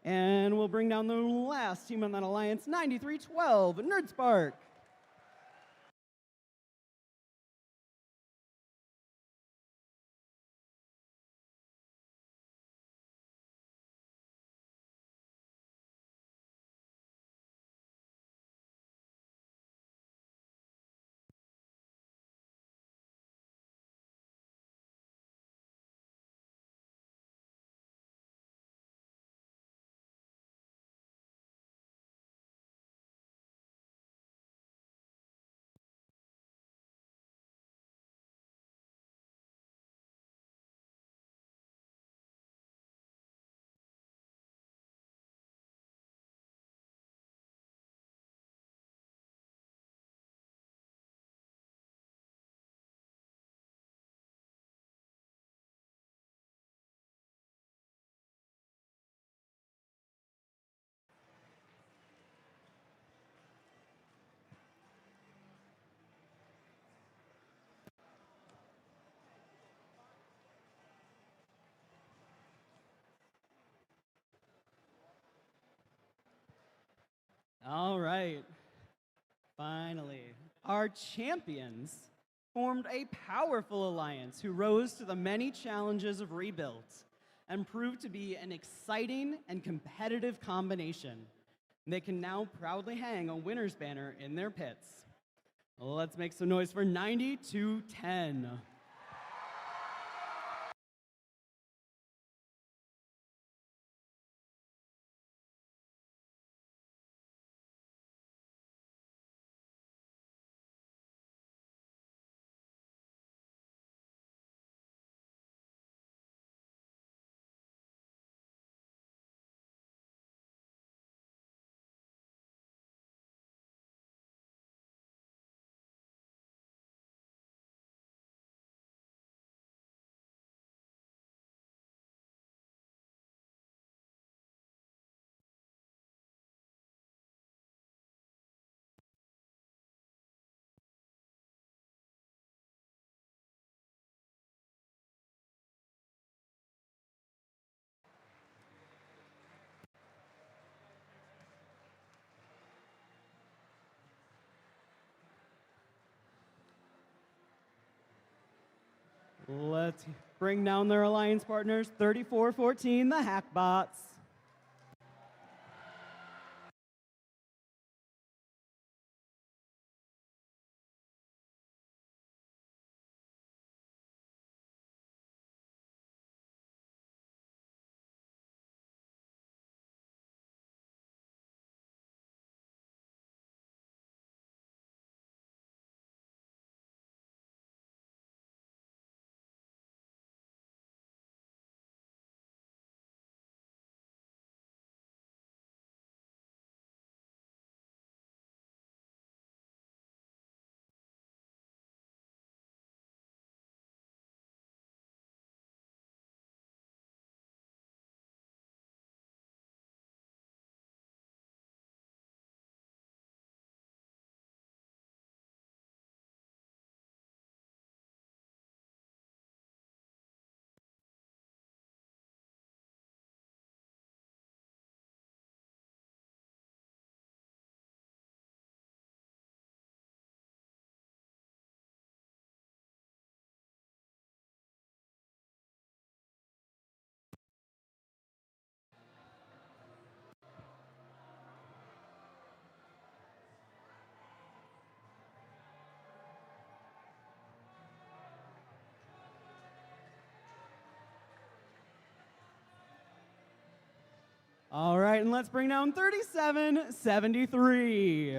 And we'll bring down the last team on that alliance, 9312, Nerd Spark. All right. Finally, our champions formed a powerful alliance who rose to the many challenges of rebuild and proved to be an exciting and competitive combination. They can now proudly hang a winner's banner in their pits. Let's make some noise for 9210. Let's bring down their alliance partners, 3414, the Hackbots. All right, and let's bring down 3773.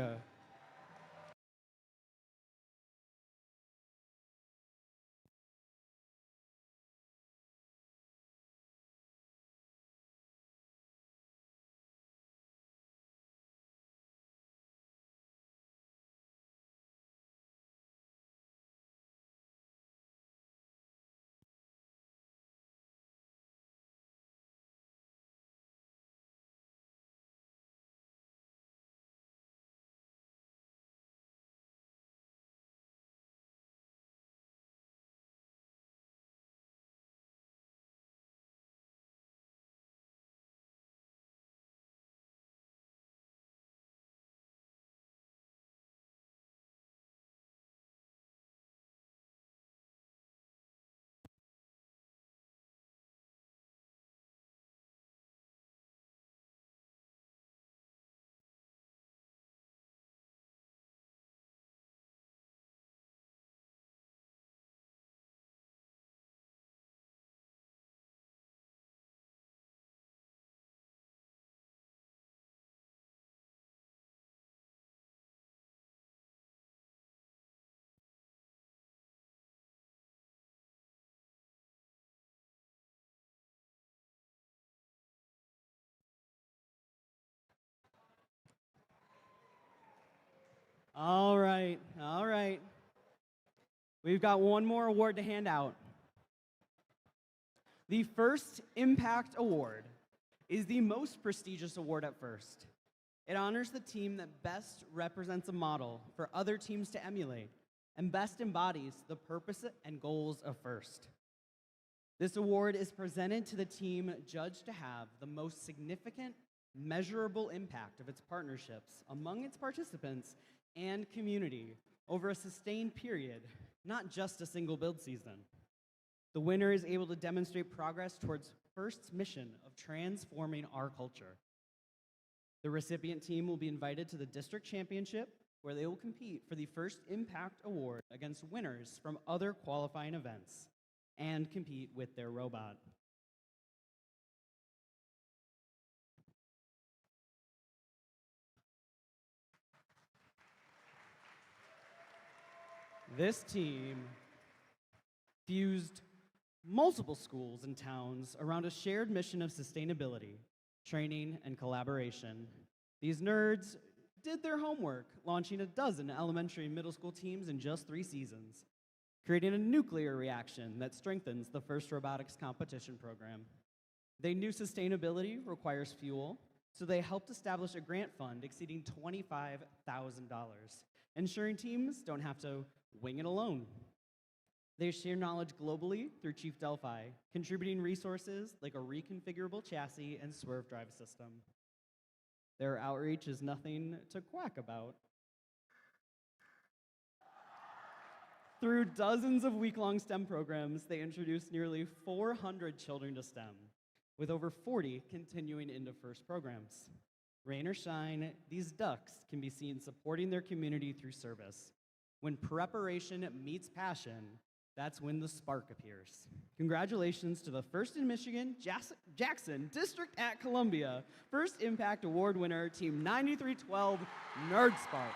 All right, all right. We've got one more award to hand out. The First Impact Award is the most prestigious award at First. It honors the team that best represents a model for other teams to emulate and best embodies the purpose and goals of First. This award is presented to the team judged to have the most significant, measurable impact of its partnerships among its participants and community over a sustained period, not just a single build season. The winner is able to demonstrate progress towards First's mission of transforming our culture. The recipient team will be invited to the district championship, where they will compete for the First Impact Award against winners from other qualifying events and compete with their robot. This team fused multiple schools and towns around a shared mission of sustainability, training, and collaboration. These nerds did their homework, launching a dozen elementary and middle school teams in just 3 seasons, creating a nuclear reaction that strengthens the First Robotics competition program. They knew sustainability requires fuel, so they helped establish a grant fund exceeding $25,000, ensuring teams don't have to wing it alone. They share knowledge globally through Chief Delphi, contributing resources like a reconfigurable chassis and swerve drive system. Their outreach is nothing to quack about. Through dozens of week-long STEM programs, they introduced nearly 400 children to STEM, with over 40 continuing into First programs. Rain or shine, these ducks can be seen supporting their community through service. When preparation meets passion, that's when the spark appears. Congratulations to the First in Michigan, Jackson District at Columbia, First Impact Award winner, Team 9312 Nerd Spark.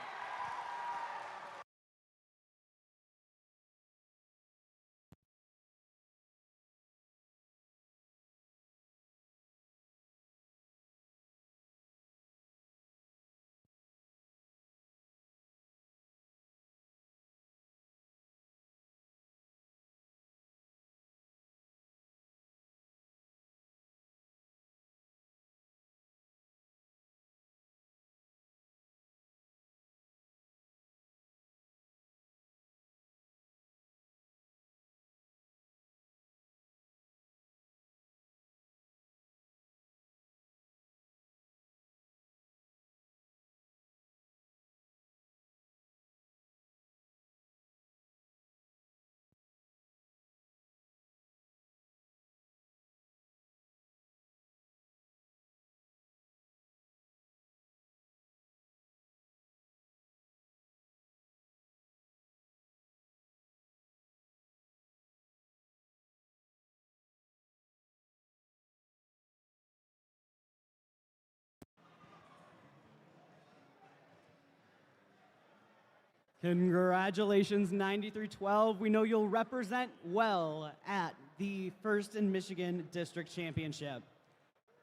Congratulations, 93-12. We know you'll represent well at the First in Michigan District Championship.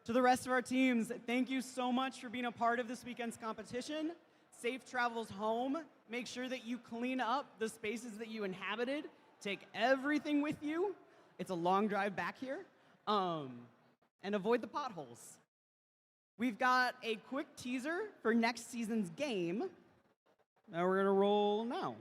To the rest of our teams, thank you so much for being a part of this weekend's competition. Safe travels home. Make sure that you clean up the spaces that you inhabited. Take everything with you. It's a long drive back here. And avoid the potholes. We've got a quick teaser for next season's game. Now we're gonna roll now.